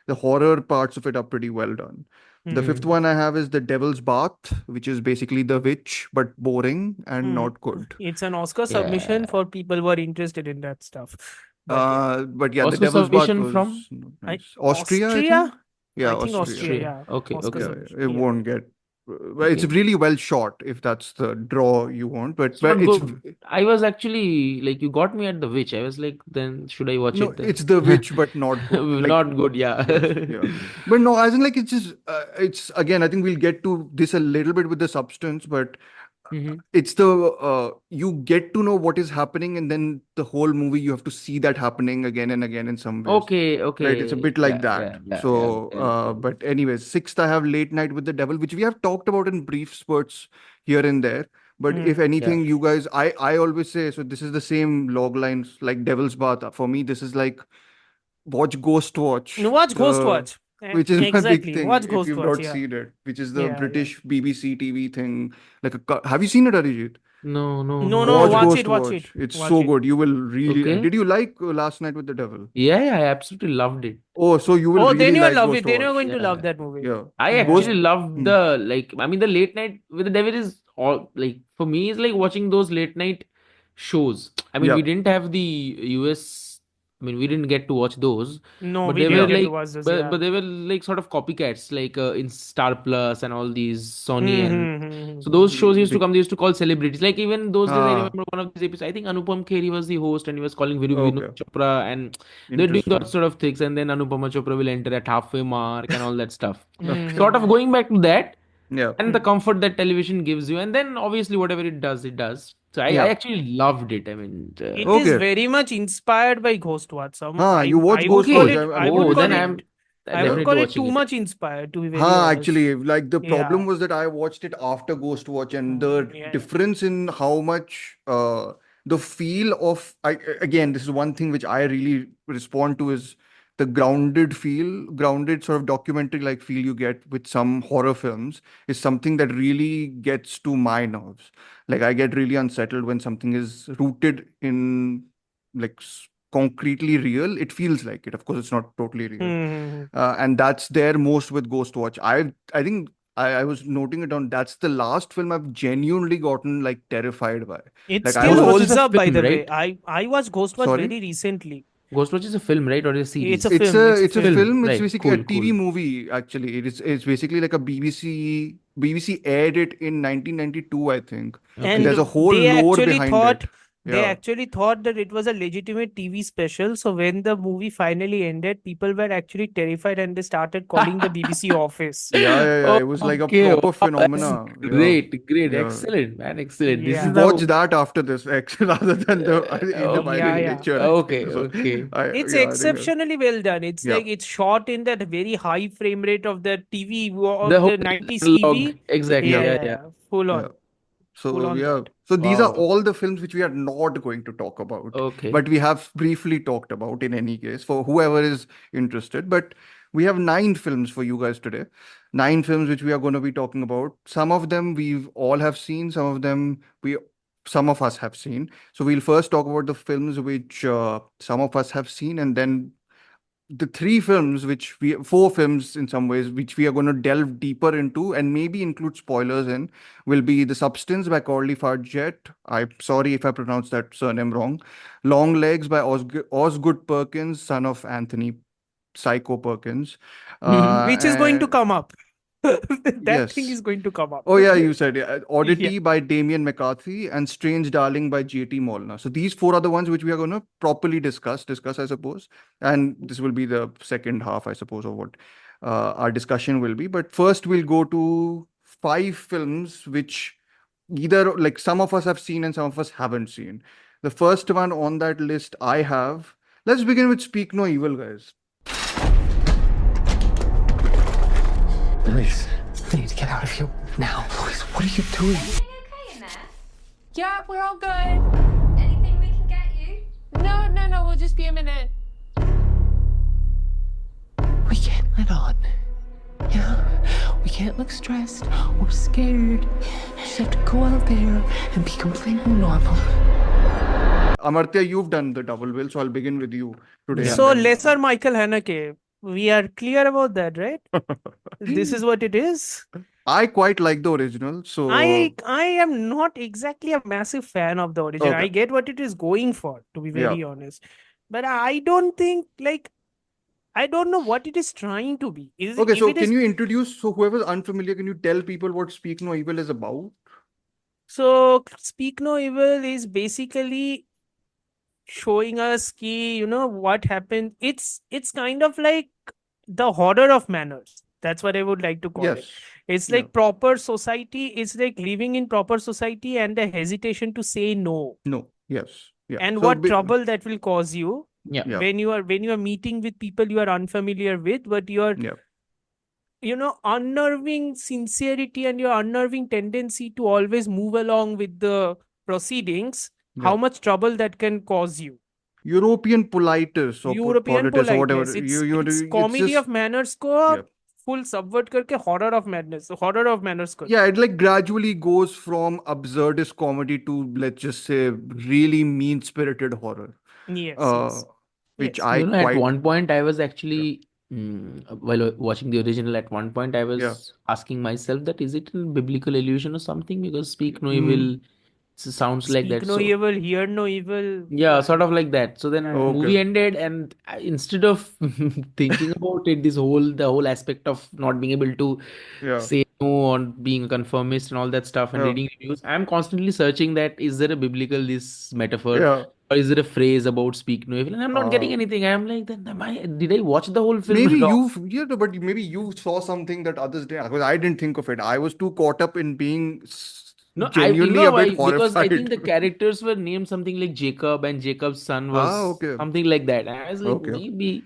Speaker 2: the horror parts of it are pretty well done. The fifth
Speaker 5: Hmm.
Speaker 2: one I have is The Devil's Bath, which is basically The Witch, but boring and
Speaker 5: Hmm.
Speaker 2: not good.
Speaker 5: It's an Oscar submission
Speaker 1: Yeah.
Speaker 5: for people who are interested in that stuff. But yeah.
Speaker 2: But yeah, The
Speaker 1: Oscar
Speaker 2: Devil's Bath
Speaker 1: submission
Speaker 2: was
Speaker 1: from
Speaker 2: not
Speaker 5: I,
Speaker 2: nice. Austria, I think.
Speaker 5: Austria?
Speaker 2: Yeah,
Speaker 5: I think Austria,
Speaker 2: Austria.
Speaker 5: yeah.
Speaker 1: Okay,
Speaker 5: Oscar
Speaker 1: okay.
Speaker 2: Yeah,
Speaker 5: submission.
Speaker 2: it
Speaker 5: Yeah.
Speaker 2: won't get. Well, it's
Speaker 1: Okay.
Speaker 2: really well shot if that's the draw you want, but
Speaker 1: It's not
Speaker 2: it's
Speaker 1: good. I was actually like, you got me at The Witch. I was like, then should I watch
Speaker 2: no,
Speaker 1: it then?
Speaker 2: it's The Witch, but not good. Like
Speaker 1: Not good, yeah.
Speaker 2: yes, yeah. But no, as in like it's just it's again. I think we'll get to this a little bit with the substance, but
Speaker 1: Mhm.
Speaker 2: it's the you get to know what is happening, and then the whole movie you have to see that happening again and again in some ways.
Speaker 1: Okay.
Speaker 2: Right, it's a bit like that. So,
Speaker 1: Yeah.
Speaker 2: but anyways, sixth, I have Late Night with the Devil, which we have talked about in brief spurts here and there. But if
Speaker 5: Hmm.
Speaker 2: anything, you guys, I always say, so this is the same log lines like Devil's Bath. For me, this is like watch Ghost Watch,
Speaker 5: No, watch Ghost Watch.
Speaker 2: which is my big
Speaker 5: Exactly.
Speaker 2: thing.
Speaker 5: Watch
Speaker 2: If
Speaker 5: Ghost
Speaker 2: you've
Speaker 5: Watch.
Speaker 2: not
Speaker 5: Yeah.
Speaker 2: seen it, which is the
Speaker 5: Yeah, yeah.
Speaker 2: British BBC TV thing. Have you seen it, Arijit?
Speaker 1: No.
Speaker 5: No,
Speaker 2: Watch
Speaker 5: watch
Speaker 2: Ghost
Speaker 5: it, watch
Speaker 2: Watch.
Speaker 5: it.
Speaker 2: It's
Speaker 5: Watch
Speaker 2: so
Speaker 5: it.
Speaker 2: good. You will really.
Speaker 1: Okay.
Speaker 2: Did you like Last Night with the Devil?
Speaker 1: Yeah, I absolutely loved it.
Speaker 2: Oh, so you will
Speaker 5: Oh,
Speaker 2: really
Speaker 5: then you will
Speaker 2: like
Speaker 5: love
Speaker 2: Ghost
Speaker 5: it. Then you're
Speaker 2: Watch.
Speaker 5: going to love
Speaker 1: Yeah.
Speaker 5: that movie.
Speaker 2: Yeah.
Speaker 1: I
Speaker 2: Ghost-
Speaker 1: actually loved
Speaker 2: Hmm.
Speaker 1: the Late Night with the Devil is all like, for me, it's like watching those late night shows. I mean,
Speaker 2: Yeah.
Speaker 1: we didn't have the US. I mean, we didn't get to watch those,
Speaker 5: No,
Speaker 1: but
Speaker 5: we
Speaker 1: they
Speaker 5: didn't
Speaker 1: were
Speaker 5: get to
Speaker 1: like,
Speaker 5: watch those.
Speaker 1: but
Speaker 5: Yeah.
Speaker 1: they were like sort of copycats, like in Star Plus and all these Sony and. So those shows used to come. They used to call celebrities. Like even those days, I
Speaker 2: Ah.
Speaker 1: remember one of these episodes. I think Anupam Kheri was the host, and he was calling Vinod
Speaker 2: Okay.
Speaker 1: Chopra, and they're doing
Speaker 2: Interesting.
Speaker 1: that sort of things. And then Anupama Chopra will enter at halfway mark and all that stuff.
Speaker 5: Mhm.
Speaker 1: Sort of going back to that
Speaker 2: Yeah.
Speaker 1: and the comfort that television gives you, and then obviously whatever it does, it does. So I
Speaker 2: Yeah.
Speaker 1: actually loved it. I mean,
Speaker 5: It is
Speaker 2: Okay.
Speaker 5: very much inspired by Ghost Watch.
Speaker 2: You watch
Speaker 5: I
Speaker 2: Ghost
Speaker 5: would call
Speaker 2: Watch.
Speaker 5: it.
Speaker 2: I'm
Speaker 5: I
Speaker 2: going
Speaker 5: would
Speaker 2: to
Speaker 5: call
Speaker 1: then
Speaker 2: see
Speaker 5: it.
Speaker 1: I'm
Speaker 5: I would
Speaker 1: definitely
Speaker 5: call it
Speaker 1: watching
Speaker 5: too
Speaker 1: it.
Speaker 5: much inspired, to be very honest.
Speaker 2: Actually, like the problem
Speaker 5: Yeah.
Speaker 2: was that I watched it after Ghost Watch, and the
Speaker 5: Yeah.
Speaker 2: difference in how much the feel of again, this is one thing which I really respond to is the grounded sort of documentary like feel you get with some horror films is something that really gets to my nerves. Like I get really unsettled when something is rooted in like concretely real. It feels like it. Of course, it's not totally real.
Speaker 5: Mhm.
Speaker 2: And that's there most with Ghost Watch. I think I was noting it down. That's the last film I've genuinely gotten like terrified by.
Speaker 5: It
Speaker 2: Like, I
Speaker 5: still
Speaker 2: was-
Speaker 1: Ghost Watch
Speaker 5: holds
Speaker 1: is a
Speaker 5: up, by
Speaker 1: film,
Speaker 5: the way.
Speaker 1: right?
Speaker 5: I watched Ghost Watch
Speaker 2: Sorry?
Speaker 5: very recently.
Speaker 1: Ghost Watch is a film, right, or a series?
Speaker 5: It's a film.
Speaker 2: It's a
Speaker 1: film.
Speaker 2: film. It's
Speaker 1: Right.
Speaker 2: basically a
Speaker 1: Cool,
Speaker 2: TV
Speaker 1: cool.
Speaker 2: movie. Actually, it's basically like a BBC aired it in 1992, I think.
Speaker 5: And
Speaker 2: there's a whole
Speaker 5: they
Speaker 2: lore
Speaker 5: actually
Speaker 2: behind
Speaker 5: thought
Speaker 2: it.
Speaker 5: They
Speaker 2: Yeah.
Speaker 5: actually thought that it was a legitimate TV special. So when the movie finally ended, people were actually terrified and they started calling the BBC office.
Speaker 2: Yeah. It was like a
Speaker 1: Okay,
Speaker 2: proper
Speaker 1: wow, that's
Speaker 2: phenomena. Yeah.
Speaker 1: great,
Speaker 2: Yeah.
Speaker 1: excellent, man, excellent. This is
Speaker 5: Yeah.
Speaker 2: Watch
Speaker 1: the
Speaker 2: that after this, rather than the in the
Speaker 5: Yeah,
Speaker 2: binary
Speaker 1: okay,
Speaker 5: yeah.
Speaker 2: nature, I
Speaker 1: okay,
Speaker 2: think so.
Speaker 1: okay.
Speaker 5: It's
Speaker 2: Yeah, I think,
Speaker 5: exceptionally well done. It's
Speaker 2: yeah.
Speaker 5: like it's shot in that very high frame rate of the TV
Speaker 1: The
Speaker 5: of
Speaker 1: whole
Speaker 5: the 90s
Speaker 1: analog,
Speaker 5: TV.
Speaker 1: exactly.
Speaker 5: Yeah,
Speaker 2: Yeah.
Speaker 1: Yeah,
Speaker 5: yeah,
Speaker 1: yeah.
Speaker 5: yeah. Full
Speaker 2: Yeah.
Speaker 5: on. Full on
Speaker 2: Yeah.
Speaker 5: that.
Speaker 2: So these are
Speaker 1: Wow.
Speaker 2: all the films which we are not going to talk about,
Speaker 1: Okay.
Speaker 2: but we have briefly talked about in any case for whoever is interested. But we have 9 films for you guys today. 9 films which we are going to be talking about. Some of them we've all have seen. Some of us have seen. So we'll first talk about the films which some of us have seen, and then the 3 films which 4 films in some ways which we are going to delve deeper into and maybe include spoilers in will be The Substance by Corley Fargett. I'm sorry if I pronounced that surname wrong. Long Legs by Osgood Perkins, son of Anthony Psycho Perkins.
Speaker 5: Which is going to
Speaker 2: And
Speaker 5: come up. That thing
Speaker 2: yes.
Speaker 5: is going to come up.
Speaker 2: Oh yeah, you said
Speaker 5: Yeah.
Speaker 2: Oddity by Damien McCarthy and Strange Darling by J.T. Molnar. So these 4 are the ones which we are going to properly discuss, I suppose. And this will be the second half, I suppose, of what our discussion will be. But first, we'll go to 5 films which either like some of us have seen and some of us haven't seen. The first one on that list I have. Let's begin with Speak No Evil, guys.
Speaker 6: Please, we need to get out of here now. Please, what are you doing?
Speaker 7: Everything okay in there?
Speaker 8: Yeah, we're all good.
Speaker 7: Anything we can get you?
Speaker 8: No, we'll just be a minute.
Speaker 6: We can't let on. Yeah, we can't look stressed or scared. We just have to go out there and be completely normal.
Speaker 2: Amartya, you've done the double bill, so I'll begin with you today. and
Speaker 5: So
Speaker 2: then-
Speaker 5: lesser Michael Haneke. We are clear about that, right? This is what it is.
Speaker 2: I quite like the original, so
Speaker 5: I am not exactly a massive fan of the original.
Speaker 2: Okay.
Speaker 5: I get what it is going for, to be
Speaker 2: Yeah.
Speaker 5: very honest. But I don't think I don't know what it is trying to be.
Speaker 2: Okay,
Speaker 5: If
Speaker 2: so
Speaker 5: it is
Speaker 2: can you introduce, so whoever's unfamiliar, can you tell people what Speak No Evil is about?
Speaker 5: So Speak No Evil is basically showing us what happened. It's kind of like the horror of manners. That's what I would like to call it.
Speaker 2: Yes.
Speaker 5: It's
Speaker 2: Yeah.
Speaker 5: like proper society. It's like living in proper society and the hesitation to say no.
Speaker 2: No. Yes. Yeah.
Speaker 5: And
Speaker 2: So
Speaker 5: what trouble that will cause you
Speaker 1: Yeah.
Speaker 2: Yeah.
Speaker 5: when you are meeting with people you are unfamiliar with, but your
Speaker 2: Yeah.
Speaker 5: unnerving sincerity and your unnerving tendency to always move along with the proceedings, how
Speaker 2: Yeah.
Speaker 5: much trouble that can cause you.
Speaker 2: European politeness or
Speaker 5: European
Speaker 2: politics or whatever.
Speaker 5: politeness.
Speaker 2: It's
Speaker 5: Comedy
Speaker 2: just,
Speaker 5: of manners को
Speaker 2: Yeah.
Speaker 5: full subvert करके horror of manners को.
Speaker 2: yeah, it like gradually goes from absurdist comedy to, let's just say, really mean-spirited horror.
Speaker 5: Yes,
Speaker 2: Uh, which
Speaker 5: yes.
Speaker 2: I
Speaker 1: You know, at
Speaker 2: quite
Speaker 1: one point, I was actually, while watching the original, at one point, I was
Speaker 2: Yeah.
Speaker 1: asking myself that is it a biblical allusion or something? Because Speak No
Speaker 2: Hmm.
Speaker 1: Evil sounds like
Speaker 5: Speak
Speaker 1: that.
Speaker 5: no
Speaker 1: So,
Speaker 5: evil, hear no evil.
Speaker 1: yeah, sort of like that. So then
Speaker 5: Yeah.
Speaker 1: movie
Speaker 2: Okay.
Speaker 1: ended, and instead of thinking about it, the whole aspect of not being able to
Speaker 2: Yeah.
Speaker 1: say no on being a conformist and all that stuff and
Speaker 2: Yeah.
Speaker 1: reading reviews, I'm constantly searching that is there a biblical this metaphor
Speaker 2: Yeah.
Speaker 1: or is there a phrase about speak no evil? And I'm not getting
Speaker 2: Uh,
Speaker 1: anything. I'm like, then did I watch the whole film
Speaker 2: Maybe
Speaker 1: wrong?
Speaker 2: but maybe you saw something that others didn't. Because I didn't think of it. I was too caught up in being
Speaker 1: No, you
Speaker 2: genuinely
Speaker 1: know
Speaker 2: a
Speaker 1: why?
Speaker 2: bit
Speaker 1: Because I think
Speaker 2: horrified.
Speaker 1: the characters were named something like Jacob, and Jacob's son was
Speaker 2: Okay.
Speaker 1: something like that. And I was like,
Speaker 2: Okay.
Speaker 1: maybe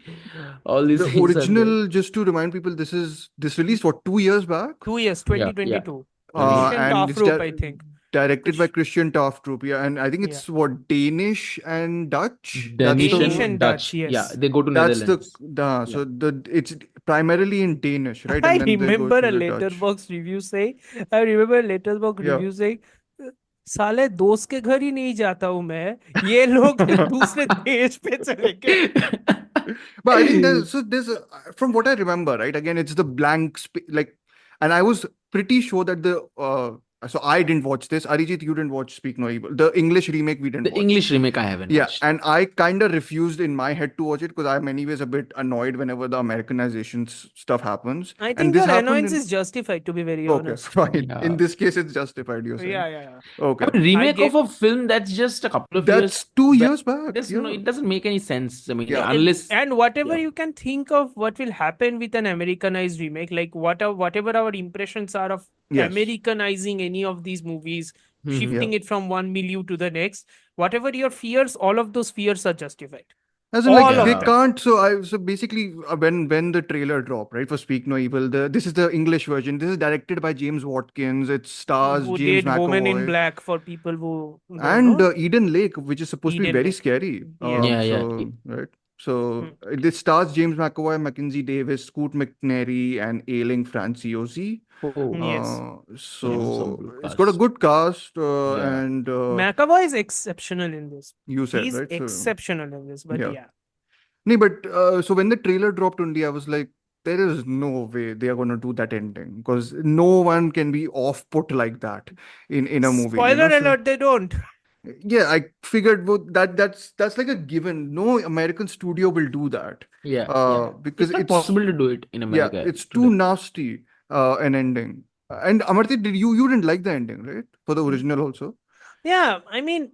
Speaker 1: all these
Speaker 2: The
Speaker 1: things are there.
Speaker 2: original, just to remind people, this released what, 2 years back?
Speaker 5: 2 years,
Speaker 1: Yeah,
Speaker 5: 2022.
Speaker 2: Uh,
Speaker 5: Christian
Speaker 2: and it's
Speaker 5: Tafroop, I think.
Speaker 2: directed by
Speaker 5: Which-
Speaker 2: Christian Taftroop, yeah, and I think it's what, Danish and Dutch.
Speaker 1: Danish
Speaker 5: Danish
Speaker 1: and
Speaker 5: and
Speaker 1: Dutch.
Speaker 5: Dutch, yes.
Speaker 1: Yeah, they go to
Speaker 2: That's
Speaker 1: Netherlands.
Speaker 2: so it's primarily in Danish, right?
Speaker 5: I
Speaker 2: And then they go
Speaker 5: remember
Speaker 2: to
Speaker 5: a
Speaker 2: the Dutch.
Speaker 5: letterbox review saying,
Speaker 2: Yeah.
Speaker 5: review saying, साले दोस्त के घर ही नहीं जाता हूँ मैं, ये लोग दूसरे देश पे चले गए.
Speaker 2: But I think there's from what I remember, right? Again, it's the blank like, and I was pretty sure that So I didn't watch this. Arijit, you didn't watch Speak No Evil. The English remake we didn't
Speaker 1: The
Speaker 2: watch.
Speaker 1: English remake I haven't
Speaker 2: Yeah,
Speaker 1: watched.
Speaker 2: and I kind of refused in my head to watch it because I'm anyways a bit annoyed whenever the Americanization stuff happens.
Speaker 5: I
Speaker 2: And
Speaker 5: think
Speaker 2: this
Speaker 5: your
Speaker 2: happened
Speaker 5: annoyance
Speaker 2: in.
Speaker 5: is justified, to be very
Speaker 2: Okay,
Speaker 5: honest.
Speaker 2: fine.
Speaker 1: Yeah.
Speaker 2: In this case, it's justified, you're saying.
Speaker 5: Yeah.
Speaker 2: Okay.
Speaker 1: I mean, remake
Speaker 5: get-
Speaker 1: of a film that's just a couple of
Speaker 2: That's
Speaker 1: years
Speaker 2: 2 years back.
Speaker 1: No,
Speaker 2: Yeah.
Speaker 1: it doesn't make any sense. I mean,
Speaker 2: Yeah.
Speaker 1: unless
Speaker 5: And whatever
Speaker 1: yeah.
Speaker 5: you can think of what will happen with an Americanized remake, like whatever our impressions are of
Speaker 2: Yes.
Speaker 5: Americanizing any of these movies,
Speaker 1: Mhm.
Speaker 5: shifting it from one milieu to the next, whatever your fears, all of those fears are justified.
Speaker 2: As in, like,
Speaker 5: All of
Speaker 2: they
Speaker 5: them.
Speaker 2: can't. So basically, when the trailer dropped, right, for Speak No Evil, this is the English version. This is directed by James Watkins. It stars
Speaker 5: Who
Speaker 2: James
Speaker 5: did Woman in
Speaker 2: McAvoy
Speaker 5: Black for people who don't
Speaker 2: and
Speaker 5: know?
Speaker 2: Eden Lake, which is supposed to be
Speaker 5: Eden
Speaker 2: very
Speaker 5: Lake.
Speaker 2: scary.
Speaker 5: Yeah.
Speaker 1: Yeah.
Speaker 2: Right. So it stars James McAvoy, Mackenzie Davis, Scoot McNairy, and Ailing Franciosi.
Speaker 1: Oh,
Speaker 5: Yes.
Speaker 2: So
Speaker 1: Good
Speaker 2: it's got a
Speaker 1: cast.
Speaker 2: good cast,
Speaker 1: Yeah.
Speaker 2: and
Speaker 5: McAvoy is exceptional in this.
Speaker 2: you said,
Speaker 5: He's
Speaker 2: right? So,
Speaker 5: exceptional in this, but
Speaker 2: yeah.
Speaker 5: yeah.
Speaker 2: no, but so when the trailer dropped only, I was like, there is no way they are going to do that ending because no one can be off put like that in a movie.
Speaker 5: Spoiler
Speaker 2: So-
Speaker 5: alert, they don't.
Speaker 2: yeah, I figured that's like a given. No American studio will do that.
Speaker 1: Yeah.
Speaker 2: Because
Speaker 1: It's not possible to do it in America.
Speaker 2: Yeah, it's
Speaker 1: today.
Speaker 2: too nasty. An ending. And Amarti, you didn't like the ending, right? For the original also.
Speaker 5: Yeah, I mean,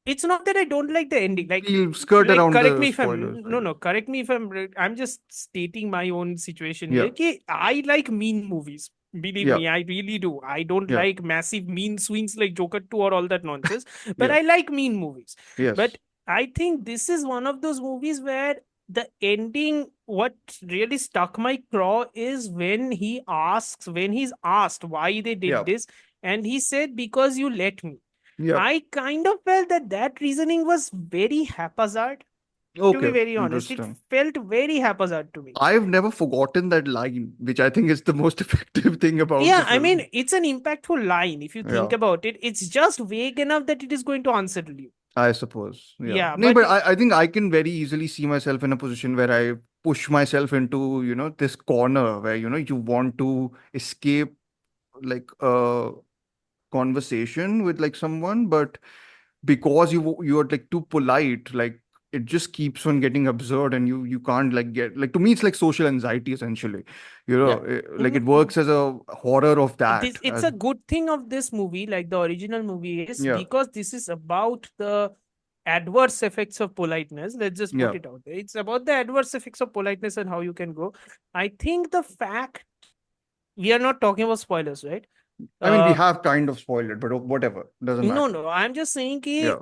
Speaker 5: it's not that I don't like the ending. Like,
Speaker 2: We'll skirt around
Speaker 5: correct
Speaker 2: the
Speaker 5: me if I'm
Speaker 2: spoilers.
Speaker 5: no, correct me if I'm just stating my own situation
Speaker 2: Yeah.
Speaker 5: here. Ki I like mean movies. Believe
Speaker 2: Yeah.
Speaker 5: me, I really do. I don't
Speaker 2: Yeah.
Speaker 5: like massive mean swings like Joker 2 or all that nonsense, but
Speaker 2: Yeah.
Speaker 5: I like mean movies.
Speaker 2: Yes.
Speaker 5: But I think this is one of those movies where the ending, what really stuck my craw is when he's asked why they did
Speaker 2: Yeah.
Speaker 5: this, and he said, because you let me.
Speaker 2: yeah.
Speaker 5: I kind of felt that reasoning was very haphazard, to
Speaker 2: Okay.
Speaker 5: be very honest. It
Speaker 2: Interesting.
Speaker 5: felt very haphazard to me.
Speaker 2: I've never forgotten that line, which I think is the most effective thing about
Speaker 5: Yeah,
Speaker 2: the
Speaker 5: I
Speaker 2: film.
Speaker 5: mean, it's an impactful line if you think
Speaker 2: Yeah.
Speaker 5: about it. It's just vague enough that it is going to unsettle you.
Speaker 2: I suppose. Yeah.
Speaker 5: Yeah,
Speaker 2: No,
Speaker 5: but
Speaker 2: but I think I can very easily see myself in a position where I push myself into, this corner where, you want to escape like a conversation with like someone, but because you're like too polite, like it just keeps on getting absurd and you can't like get like to me it's like social anxiety essentially. Like it works as a horror of that.
Speaker 5: it's a good thing of this movie, like the original movie is,
Speaker 2: Yeah.
Speaker 5: because this is about the adverse effects of politeness. Let's just put
Speaker 2: Yeah.
Speaker 5: it out there. It's about the adverse effects of politeness and how you can go. I think the fact we are not talking about spoilers, right?
Speaker 2: I mean, we
Speaker 5: Uh,
Speaker 2: have kind of spoiled it, but whatever. Doesn't matter.
Speaker 5: no, I'm just saying ki
Speaker 2: Yeah.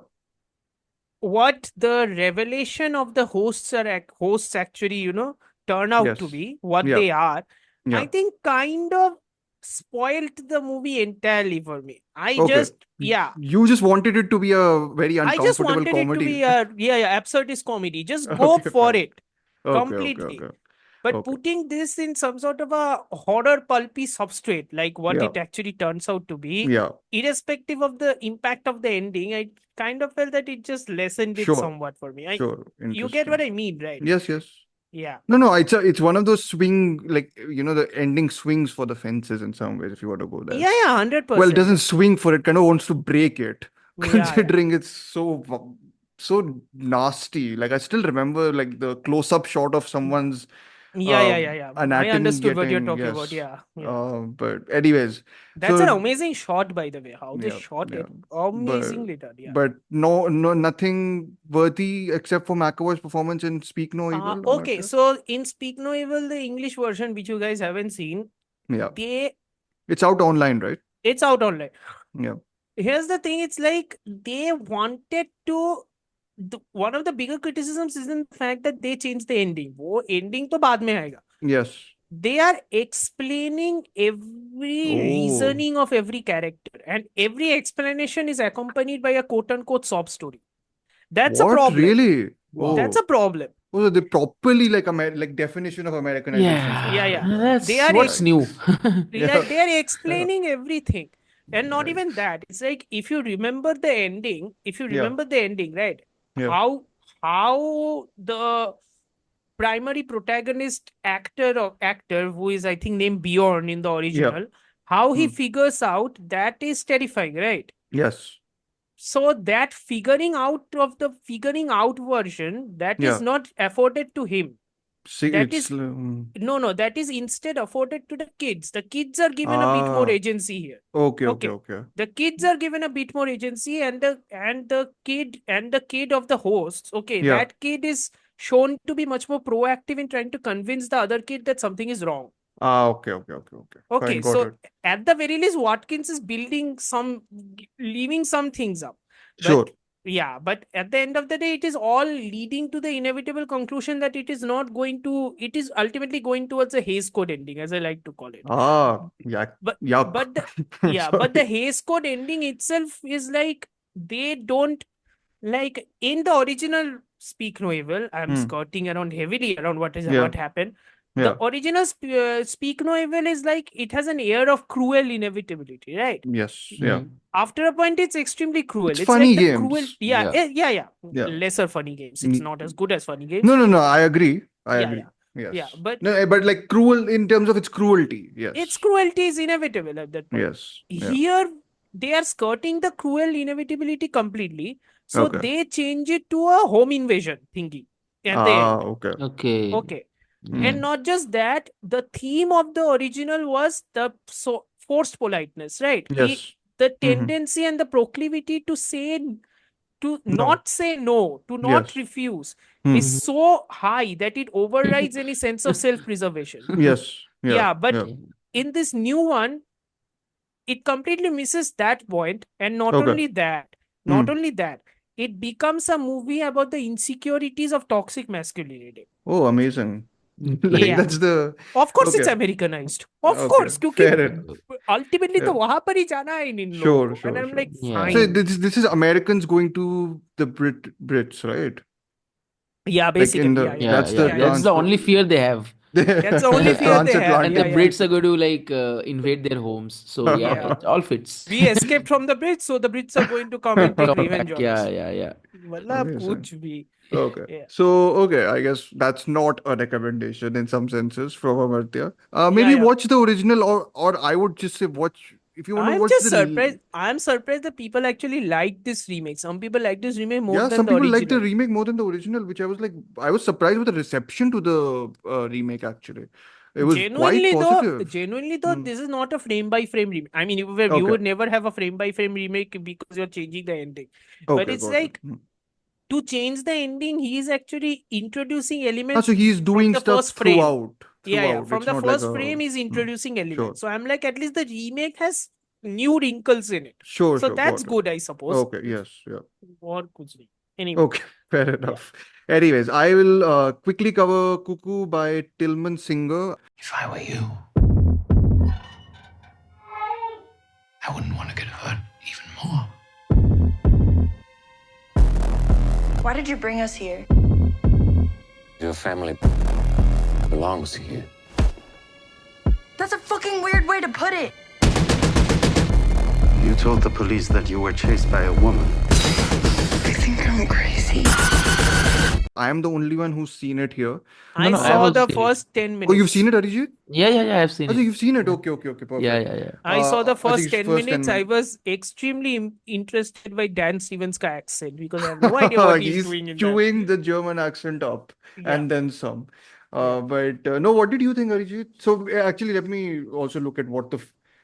Speaker 5: what the revelation of the hosts actually, turn out to
Speaker 2: Yes.
Speaker 5: be, what
Speaker 2: Yeah.
Speaker 5: they are,
Speaker 2: Yeah.
Speaker 5: I think kind of spoiled the movie entirely for me.
Speaker 2: Okay. You just wanted it to be a very
Speaker 5: I just
Speaker 2: uncomfortable
Speaker 5: wanted it to
Speaker 2: comedy.
Speaker 5: be a absurdist comedy. Just go
Speaker 2: Okay,
Speaker 5: for
Speaker 2: fine.
Speaker 5: it
Speaker 2: Okay,
Speaker 5: completely.
Speaker 2: okay.
Speaker 5: But
Speaker 2: Okay.
Speaker 5: putting this in some sort of a horror pulpy substrate, like what
Speaker 2: Yeah.
Speaker 5: it actually turns out to be,
Speaker 2: Yeah.
Speaker 5: irrespective of the impact of the ending, I kind of felt that it just lessened it
Speaker 2: Sure.
Speaker 5: somewhat for me.
Speaker 2: Sure.
Speaker 5: You get what
Speaker 2: Interesting.
Speaker 5: I mean, right?
Speaker 2: Yes, yes.
Speaker 5: Yeah.
Speaker 2: No, it's one of those swing, like, the ending swings for the fences in some ways, if you want to go there.
Speaker 5: Yeah, 100%.
Speaker 2: Well, it doesn't swing for it, kind of wants to break it,
Speaker 5: Yeah,
Speaker 2: considering it's so nasty. Like, I still remember, like, the close-up shot of someone's
Speaker 5: yeah. I
Speaker 2: anatomy
Speaker 5: understood what you're
Speaker 2: getting,
Speaker 5: talking about.
Speaker 2: yes.
Speaker 5: Yeah.
Speaker 2: But anyways,
Speaker 5: That's an
Speaker 2: so
Speaker 5: amazing shot, by the way. How they
Speaker 2: Yeah,
Speaker 5: shot it.
Speaker 2: yeah.
Speaker 5: Amazingly done. Yeah.
Speaker 2: but no, nothing worthy except for McAvoy's performance in Speak No Evil.
Speaker 5: Okay, so in Speak No Evil, the English version, which you guys haven't seen,
Speaker 2: Yeah,
Speaker 5: they
Speaker 2: it's out online, right?
Speaker 5: it's out online.
Speaker 2: Yeah.
Speaker 5: Here's the thing, it's like they wanted to. One of the bigger criticisms is in the fact that they changed the ending. वो ending तो बाद में आएगा.
Speaker 2: Yes.
Speaker 5: They are explaining every
Speaker 2: Oh.
Speaker 5: reasoning of every character, and every explanation is accompanied by a quote-unquote sob story. That's a
Speaker 2: What,
Speaker 5: problem.
Speaker 2: really?
Speaker 5: That's a problem.
Speaker 2: Oh, so they properly like definition of Americanization.
Speaker 5: Yeah.
Speaker 1: That's
Speaker 5: They are
Speaker 1: what's new.
Speaker 5: They are explaining everything, and not even that. It's like if you remember the ending, right?
Speaker 2: Yeah.
Speaker 5: How the primary protagonist actor who is, I think, named Bjorn in the original, how he figures out, that is terrifying, right?
Speaker 2: Yes.
Speaker 5: So that figuring out version, that
Speaker 2: Yeah.
Speaker 5: is not afforded to him.
Speaker 2: See,
Speaker 5: That
Speaker 2: it's
Speaker 5: is no, that is instead afforded to the kids. The kids are given a bit more
Speaker 2: Ah.
Speaker 5: agency here.
Speaker 2: okay.
Speaker 5: Okay. The kids are given a bit more agency, and the kid of the host, okay,
Speaker 2: Yeah.
Speaker 5: that kid is shown to be much more proactive in trying to convince the other kid that something is wrong.
Speaker 2: Okay. Fine,
Speaker 5: Okay,
Speaker 2: got
Speaker 5: so
Speaker 2: it.
Speaker 5: at the very least, Watkins is leaving some things up.
Speaker 2: Sure.
Speaker 5: But yeah, but at the end of the day, it is all leading to the inevitable conclusion that it is ultimately going towards a Hays Code ending, as I like to call it.
Speaker 2: Yeah.
Speaker 5: But
Speaker 2: Yuck.
Speaker 5: but the but the
Speaker 2: Sorry.
Speaker 5: Hays Code ending itself is like, they don't, like, in the original Speak No Evil, I'm
Speaker 2: Hmm.
Speaker 5: skirting around heavily around what
Speaker 2: Yeah.
Speaker 5: happened.
Speaker 2: Yeah.
Speaker 5: The original Speak No Evil is like, it has an air of cruel inevitability, right?
Speaker 2: Yes. Yeah.
Speaker 1: Mhm.
Speaker 5: After a point, it's extremely cruel.
Speaker 2: It's
Speaker 5: It's
Speaker 2: funny
Speaker 5: like the
Speaker 2: games.
Speaker 5: cruel,
Speaker 1: Yeah.
Speaker 5: yeah.
Speaker 2: Yeah.
Speaker 5: Lesser funny games. It's
Speaker 2: Mm.
Speaker 5: not as good as funny games.
Speaker 2: No. I agree. I
Speaker 5: Yeah,
Speaker 2: agree. Yes.
Speaker 5: yeah, but
Speaker 2: No, but like cruel in terms of its cruelty. Yes.
Speaker 5: its cruelty is inevitable at that point.
Speaker 2: Yes. Yeah.
Speaker 5: Here, they are skirting the cruel inevitability completely, so
Speaker 2: Okay.
Speaker 5: they change it to a home invasion thingy at the end.
Speaker 2: Okay.
Speaker 1: Okay.
Speaker 5: Okay.
Speaker 2: Mm.
Speaker 5: And not just that, the theme of the original was the forced politeness, right?
Speaker 2: Yes.
Speaker 5: The
Speaker 2: Mhm.
Speaker 5: tendency and the proclivity to
Speaker 2: No.
Speaker 5: not say no, to not
Speaker 2: Yes.
Speaker 5: refuse
Speaker 2: Hmm.
Speaker 5: is so high that it overrides any sense of self-preservation.
Speaker 2: Yes.
Speaker 5: Yeah, but
Speaker 2: Yeah.
Speaker 1: Okay.
Speaker 5: in this new one, it completely misses that point, and not
Speaker 2: Okay.
Speaker 5: only that, it becomes a movie about the insecurities of toxic masculinity.
Speaker 2: Oh, amazing. Like
Speaker 1: Okay.
Speaker 5: Yeah.
Speaker 2: that's the
Speaker 5: Of course, it's
Speaker 2: okay.
Speaker 5: Americanized. Of
Speaker 2: Okay.
Speaker 5: course, क्योंकि
Speaker 2: Fair enough.
Speaker 5: ultimately
Speaker 2: Yeah.
Speaker 5: तो वहां पर ही जाना है इन लोगों
Speaker 2: Sure,
Speaker 5: को.
Speaker 2: sure,
Speaker 5: And I'm
Speaker 2: sure.
Speaker 5: like,
Speaker 1: Yeah.
Speaker 2: So
Speaker 5: fine.
Speaker 2: this is Americans going to the Brits, right?
Speaker 5: Yeah,
Speaker 2: Like
Speaker 5: basically.
Speaker 2: in the
Speaker 5: Yeah.
Speaker 2: that's the
Speaker 1: That's the only fear they have.
Speaker 5: That's the only fear they have.
Speaker 2: transatlantic.
Speaker 1: And the
Speaker 5: Yeah.
Speaker 1: Brits are going to like invade their homes. So yeah,
Speaker 5: Yeah.
Speaker 1: it all fits.
Speaker 5: We escaped from the Brits, so the Brits are going to come and take
Speaker 1: Come
Speaker 5: revenge
Speaker 1: back.
Speaker 5: on us.
Speaker 1: Yeah.
Speaker 5: मतलब
Speaker 2: Amazing.
Speaker 5: कुछ भी.
Speaker 2: Okay.
Speaker 5: Yeah.
Speaker 2: So, okay, I guess that's not a recommendation in some senses from Amartya. Maybe
Speaker 5: Yeah.
Speaker 2: watch the original, or I would just say watch if you want to
Speaker 5: I'm
Speaker 2: watch
Speaker 5: just
Speaker 2: the.
Speaker 5: surprised. I'm surprised that people actually like this remake. Some people like this remake more
Speaker 2: Yeah,
Speaker 5: than
Speaker 2: some
Speaker 5: the
Speaker 2: people
Speaker 5: original.
Speaker 2: like the remake more than the original, which I was surprised with the reception to the remake actually. It was
Speaker 5: Genuinely
Speaker 2: quite positive.
Speaker 5: though,
Speaker 2: Hmm.
Speaker 5: this is not a frame by frame remake. I mean, you
Speaker 2: Okay.
Speaker 5: would never have a frame by frame remake because you're changing the ending. But
Speaker 2: Okay,
Speaker 5: it's
Speaker 2: got it.
Speaker 5: like, to change the ending, he is actually introducing
Speaker 2: Ah,
Speaker 5: elements
Speaker 2: so he's
Speaker 5: from
Speaker 2: doing
Speaker 5: the
Speaker 2: stuff
Speaker 5: first frame.
Speaker 2: throughout.
Speaker 5: Yeah. From
Speaker 2: It's
Speaker 5: the
Speaker 2: not like
Speaker 5: first frame, he's introducing elements.
Speaker 2: Sure.
Speaker 5: So I'm like, at least the remake has new wrinkles in it.
Speaker 2: Sure,
Speaker 5: So
Speaker 2: sure,
Speaker 5: that's
Speaker 2: got it.
Speaker 5: good, I suppose.
Speaker 2: Okay, yes, yeah.
Speaker 5: Or kuch nahi. Anyway.
Speaker 2: Okay, fair enough. Anyways, I will quickly cover Cuckoo by Tillman Singer.
Speaker 3: If I were you, I wouldn't want to get hurt even more.
Speaker 7: Why did you bring us here?
Speaker 3: Your family belongs here.
Speaker 7: That's a fucking weird way to put it.
Speaker 4: You told the police that you were chased by a woman.
Speaker 7: I think I'm crazy.
Speaker 2: I am the only one who's seen it here.
Speaker 5: I
Speaker 1: No, I
Speaker 5: saw
Speaker 1: was
Speaker 5: the
Speaker 1: there.
Speaker 5: first 10 minutes.
Speaker 2: Oh, you've seen it, Arijit?
Speaker 1: Yeah, I've seen
Speaker 2: Oh, so
Speaker 1: it.
Speaker 2: you've seen it.
Speaker 1: Yeah.
Speaker 2: Okay, perfect.
Speaker 1: Yeah.
Speaker 5: I saw the first
Speaker 2: Arijit's
Speaker 5: 10
Speaker 2: first
Speaker 5: minutes.
Speaker 2: 10
Speaker 5: I was extremely interested by Dan Stevens' accent because I have no idea what he's doing in that.
Speaker 2: chewing the German accent up
Speaker 5: Yeah.
Speaker 2: and then some. But no, what did you think, Arijit? So actually, let me also look at what the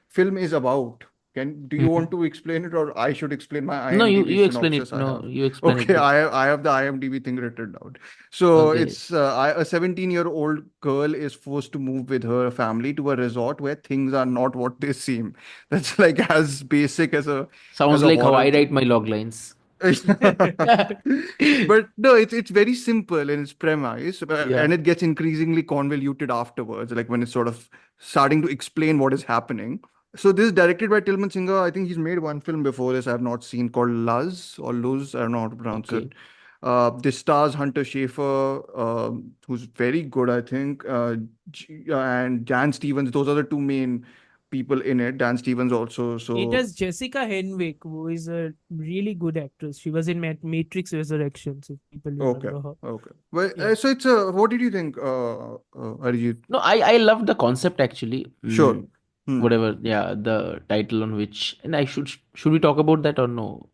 Speaker 2: film is about. Do you want to explain it, or I should explain my IMDb
Speaker 1: No, you explain
Speaker 2: synopsis
Speaker 1: it.
Speaker 2: I
Speaker 1: No,
Speaker 2: have?
Speaker 1: you explain it.
Speaker 2: Okay, I have the IMDb thing written down. So
Speaker 1: Okay.
Speaker 2: it's a 17-year-old girl is forced to move with her family to a resort where things are not what they seem. That's like as basic as a
Speaker 1: Sounds
Speaker 2: a
Speaker 1: like how
Speaker 2: horror
Speaker 1: I
Speaker 2: thing.
Speaker 1: write my log lines.
Speaker 2: But no, it's very simple in its premise,
Speaker 1: Yeah.
Speaker 2: and it gets increasingly convoluted afterwards, like when it's sort of starting to explain what is happening. So this is directed by Tillman Singer. I think he's made one film before this I have not seen called Luz or Luz. I don't know how to pronounce
Speaker 1: Okay.
Speaker 2: it. This stars Hunter Schafer, who's very good, I think, and Dan Stevens. Those are the two main people in it. Dan Stevens also. So
Speaker 5: It has Jessica Henwick, who is a really good actress. She was in Matrix Resurrections, if people
Speaker 2: okay,
Speaker 5: remember her.
Speaker 2: okay. Well,
Speaker 5: Yeah.
Speaker 2: so it's what did you think, Arijit?
Speaker 1: No, I love the concept actually.
Speaker 2: Sure.
Speaker 1: whatever, yeah, the title on which, and I should we talk about that or no?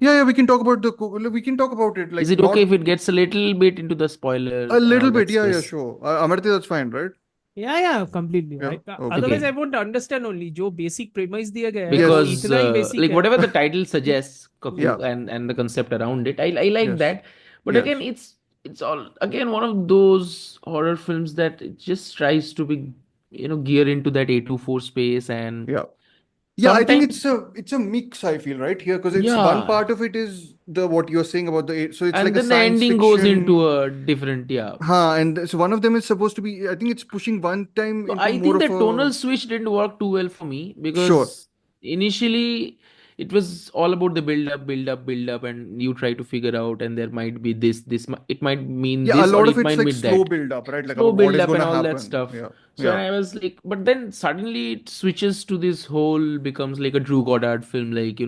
Speaker 2: Yeah, we can talk about we can talk about it.
Speaker 1: Is
Speaker 2: Like
Speaker 1: it okay
Speaker 2: not
Speaker 1: if it gets a little bit into the spoiler
Speaker 2: a
Speaker 1: and all
Speaker 2: little
Speaker 1: that
Speaker 2: bit. Yeah,
Speaker 1: space?
Speaker 2: sure. Amartya, that's fine, right?
Speaker 5: Yeah, completely.
Speaker 2: Yeah. Okay.
Speaker 5: Otherwise,
Speaker 1: Okay.
Speaker 5: I won't understand only. जो basic premise दिया गया है, वो
Speaker 1: Because
Speaker 5: इतना ही basic
Speaker 1: like
Speaker 5: है.
Speaker 1: whatever the title suggests, Kaku,
Speaker 2: Yeah.
Speaker 1: and the concept around it, I like
Speaker 2: Yes.
Speaker 1: that. But
Speaker 2: Yes.
Speaker 1: again, it's all again one of those horror films that it just tries to be gear into that A24 space, and
Speaker 2: Yeah. Yeah, I think
Speaker 1: sometimes
Speaker 2: it's a mix, I feel, right here, because it's one
Speaker 1: yeah,
Speaker 2: part of it is the what you're saying about so it's
Speaker 1: and
Speaker 2: like a
Speaker 1: then the
Speaker 2: science
Speaker 1: ending goes into
Speaker 2: fiction.
Speaker 1: a different, yeah.
Speaker 2: And so one of them is supposed to be, I think it's pushing one time
Speaker 1: So
Speaker 2: into
Speaker 1: I
Speaker 2: more
Speaker 1: think the
Speaker 2: of a
Speaker 1: tonal switch didn't work too well for me
Speaker 2: sure.
Speaker 1: because initially it was all about the build up, and you try to figure out, and there might be it might mean
Speaker 2: Yeah, a
Speaker 1: this, or
Speaker 2: lot
Speaker 1: it
Speaker 2: of it's
Speaker 1: might
Speaker 2: like
Speaker 1: mean
Speaker 2: slow
Speaker 1: that.
Speaker 2: build up, right? Like
Speaker 1: Slow
Speaker 2: about what
Speaker 1: build
Speaker 2: is
Speaker 1: up
Speaker 2: going
Speaker 1: and
Speaker 2: to
Speaker 1: all that
Speaker 2: happen.
Speaker 1: stuff.
Speaker 2: Yeah.
Speaker 1: So
Speaker 2: Yeah.
Speaker 1: I was like, but then suddenly it switches to this whole becomes like a Drew Goddard film, like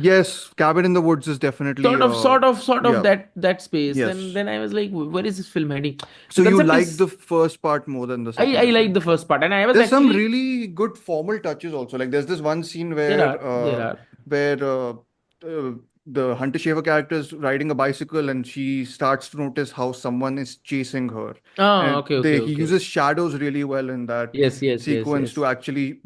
Speaker 2: Yes, Cabin in the Woods is definitely
Speaker 1: sort of
Speaker 2: yeah.
Speaker 1: that space.
Speaker 2: Yes.
Speaker 1: And then I was like, where is this film heading?
Speaker 2: So
Speaker 1: The
Speaker 2: you
Speaker 1: concept
Speaker 2: like
Speaker 1: is
Speaker 2: the first part more than the
Speaker 1: I
Speaker 2: second, you
Speaker 1: like
Speaker 2: think?
Speaker 1: the first part, and I was
Speaker 2: There's some
Speaker 1: actually
Speaker 2: really good formal touches also. Like there's this one scene
Speaker 1: there are.
Speaker 2: where the Hunter Schafer character is riding a bicycle and she starts to notice how someone is chasing her.
Speaker 1: Ah,
Speaker 2: And he
Speaker 1: okay.
Speaker 2: uses shadows really well in that
Speaker 1: Yes.
Speaker 2: sequence to actually,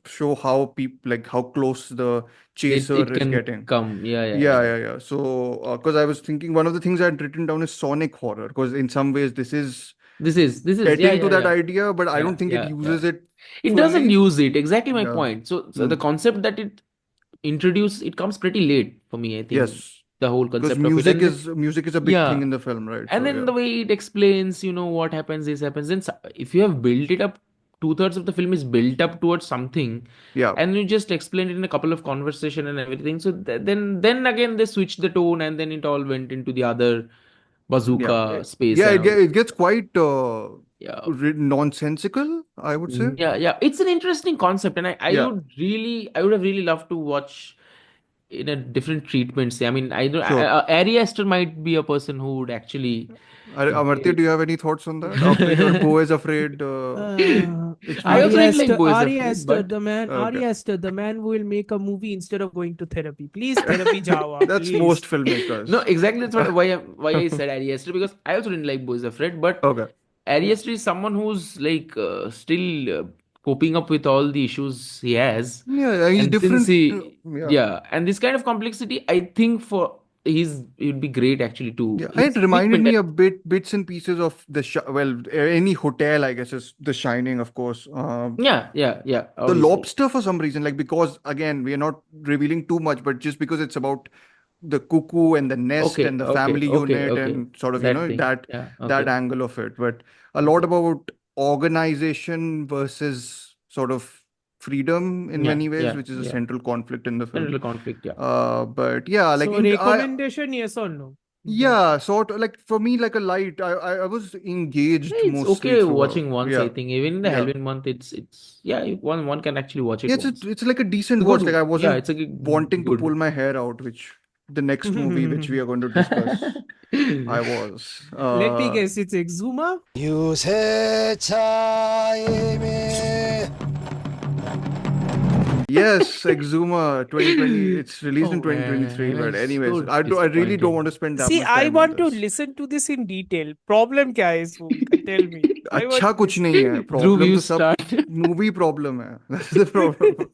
Speaker 2: show how people like how close the chaser
Speaker 1: It
Speaker 2: is
Speaker 1: can
Speaker 2: getting.
Speaker 1: come. Yeah.
Speaker 2: So, because I was thinking one of the things I had written down is sonic horror, because in some ways this is
Speaker 1: This is
Speaker 2: getting to that idea, but I don't think it
Speaker 1: yeah.
Speaker 2: uses it
Speaker 1: It doesn't
Speaker 2: fully.
Speaker 1: use it. Exactly my
Speaker 2: Yeah.
Speaker 1: point. So the
Speaker 2: Mm.
Speaker 1: concept that it introduced, it comes pretty late for me, I think.
Speaker 2: Yes,
Speaker 1: The whole
Speaker 2: because
Speaker 1: concept of it.
Speaker 2: music is a big thing
Speaker 1: Yeah.
Speaker 2: in the film, right?
Speaker 1: And
Speaker 2: So
Speaker 1: then
Speaker 2: yeah,
Speaker 1: the way it explains, what happens, this happens. Then if you have built it up, two-thirds of the film is built up towards something,
Speaker 2: yeah,
Speaker 1: and you just explained it in a couple of conversation and everything. So then again they switched the tone, and then it all went into the other bazooka space
Speaker 2: yeah.
Speaker 1: and all.
Speaker 2: It gets quite
Speaker 1: Yeah.
Speaker 2: nonsensical, I would say.
Speaker 1: Yeah. It's an interesting concept, and I
Speaker 2: Yeah,
Speaker 1: would have really loved to watch in a different treatment. Say, I mean, I don't.
Speaker 2: sure.
Speaker 1: Ari Aster might be a person who would actually.
Speaker 2: Amartya, do you have any thoughts on that after your Bo is Afraid
Speaker 1: I also
Speaker 5: Ari
Speaker 1: didn't like
Speaker 5: Aster,
Speaker 1: Bo is
Speaker 5: Ari
Speaker 1: Afraid,
Speaker 5: Aster,
Speaker 1: but
Speaker 5: the man,
Speaker 2: Okay.
Speaker 5: Ari Aster, the man who will make a movie instead of going to therapy. Please, therapy jawa,
Speaker 2: That's
Speaker 5: please.
Speaker 2: most filmmakers.
Speaker 1: no, exactly. That's why I said Ari Aster, because I also didn't like Bo is Afraid, but
Speaker 2: Okay.
Speaker 1: Ari Aster is someone who's like still coping up with all the issues he has.
Speaker 2: Yeah, he's
Speaker 1: And
Speaker 2: different.
Speaker 1: since he,
Speaker 2: Yeah.
Speaker 1: and this kind of complexity, I think it'd be great actually to
Speaker 2: Yeah,
Speaker 1: his
Speaker 2: it reminded
Speaker 1: treatment.
Speaker 2: me a bits and pieces of any hotel, I guess, is The Shining, of course.
Speaker 1: Yeah,
Speaker 2: The
Speaker 1: obviously.
Speaker 2: Lobster, for some reason, like because again, we are not revealing too much, but just because it's about the cuckoo and the nest and the family unit
Speaker 1: Okay.
Speaker 2: and sort of
Speaker 1: That thing.
Speaker 2: that
Speaker 1: Yeah,
Speaker 2: that
Speaker 1: okay.
Speaker 2: angle of it, but a lot about organization versus sort of freedom in many ways, which is a
Speaker 1: Yeah.
Speaker 2: central conflict in the film.
Speaker 1: Central conflict, yeah.
Speaker 2: But yeah, like
Speaker 5: So recommendation, yes or no?
Speaker 2: yeah, sort of like for me, like a light. I was engaged
Speaker 1: Yeah, it's
Speaker 2: mostly
Speaker 1: okay
Speaker 2: throughout.
Speaker 1: watching once, I
Speaker 2: Yeah,
Speaker 1: think. Even in the
Speaker 2: yeah.
Speaker 1: Halloween month, it's one can actually watch it
Speaker 2: Yeah,
Speaker 1: once.
Speaker 2: it's like a decent
Speaker 1: It's a
Speaker 2: watch.
Speaker 1: good
Speaker 2: Like I
Speaker 1: one. Yeah,
Speaker 2: wasn't
Speaker 1: it's a good.
Speaker 2: wanting to pull my hair out, which the next movie which we are going to discuss, I was.
Speaker 5: Let me guess, it's Exuma?
Speaker 2: Yes, Exuma 2020. It's released in
Speaker 1: Oh, man,
Speaker 2: 2023. But
Speaker 1: I'm
Speaker 2: anyways,
Speaker 1: so
Speaker 2: I really don't
Speaker 1: disappointed.
Speaker 2: want to spend that
Speaker 5: See,
Speaker 2: much
Speaker 5: I
Speaker 2: time
Speaker 5: want
Speaker 2: on
Speaker 5: to
Speaker 2: this.
Speaker 5: listen to this in detail. Problem क्या है इस movie का? Tell me. I
Speaker 2: अच्छा
Speaker 5: want
Speaker 2: कुछ
Speaker 5: this.
Speaker 2: नहीं है.
Speaker 1: Dhruv,
Speaker 2: Problem
Speaker 1: you
Speaker 2: तो सब
Speaker 1: start.
Speaker 2: movie problem है. That's the problem.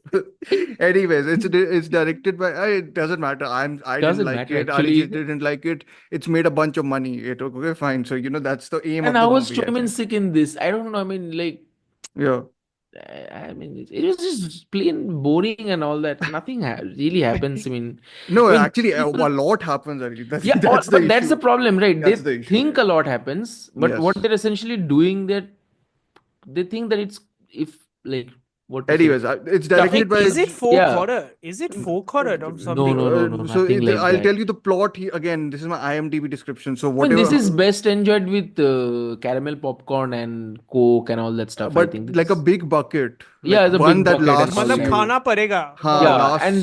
Speaker 2: Anyways, it's directed by. It doesn't matter. I didn't
Speaker 1: Doesn't
Speaker 2: like
Speaker 1: matter,
Speaker 2: it.
Speaker 1: actually.
Speaker 2: Arijit didn't like it. It's made a bunch of money. Okay, fine. So that's the aim
Speaker 1: And
Speaker 2: of
Speaker 1: how
Speaker 2: the
Speaker 1: was
Speaker 2: movie, I
Speaker 1: Choiman
Speaker 2: think.
Speaker 1: sick in this? I don't know. I mean, like,
Speaker 2: Yeah.
Speaker 1: I mean, it was just plain boring and all that. Nothing really happens. I mean,
Speaker 2: No,
Speaker 1: I mean,
Speaker 2: actually,
Speaker 1: people-
Speaker 2: a lot happens, Arijit.
Speaker 1: yeah,
Speaker 2: That's the
Speaker 1: but that's the
Speaker 2: issue.
Speaker 1: problem, right?
Speaker 2: That's
Speaker 1: They
Speaker 2: the issue,
Speaker 1: think
Speaker 2: yeah.
Speaker 1: a lot happens, but what
Speaker 2: Yes.
Speaker 1: they're essentially doing, that they think that it's if like what to say.
Speaker 2: Anyways, it's directed
Speaker 5: Like,
Speaker 2: by.
Speaker 5: is it folk
Speaker 1: Yeah.
Speaker 5: horror? Is it folk horror or
Speaker 1: No,
Speaker 5: something?
Speaker 1: no,
Speaker 2: So
Speaker 1: nothing like
Speaker 2: I'll
Speaker 1: that.
Speaker 2: tell you the plot. Again, this is my IMDb description. So
Speaker 1: I mean,
Speaker 2: whatever.
Speaker 1: this is best enjoyed with caramel popcorn and Coke and all that stuff. I
Speaker 2: but
Speaker 1: think
Speaker 2: like a
Speaker 1: this-
Speaker 2: big bucket.
Speaker 1: Yeah,
Speaker 2: like
Speaker 1: it's a
Speaker 2: one
Speaker 1: big
Speaker 2: that
Speaker 1: bucket and
Speaker 2: lasts
Speaker 1: all
Speaker 5: मतलब
Speaker 1: that.
Speaker 2: you.
Speaker 5: खाना पड़ेगा.
Speaker 2: हाँ,
Speaker 1: yeah,
Speaker 2: lasts
Speaker 1: and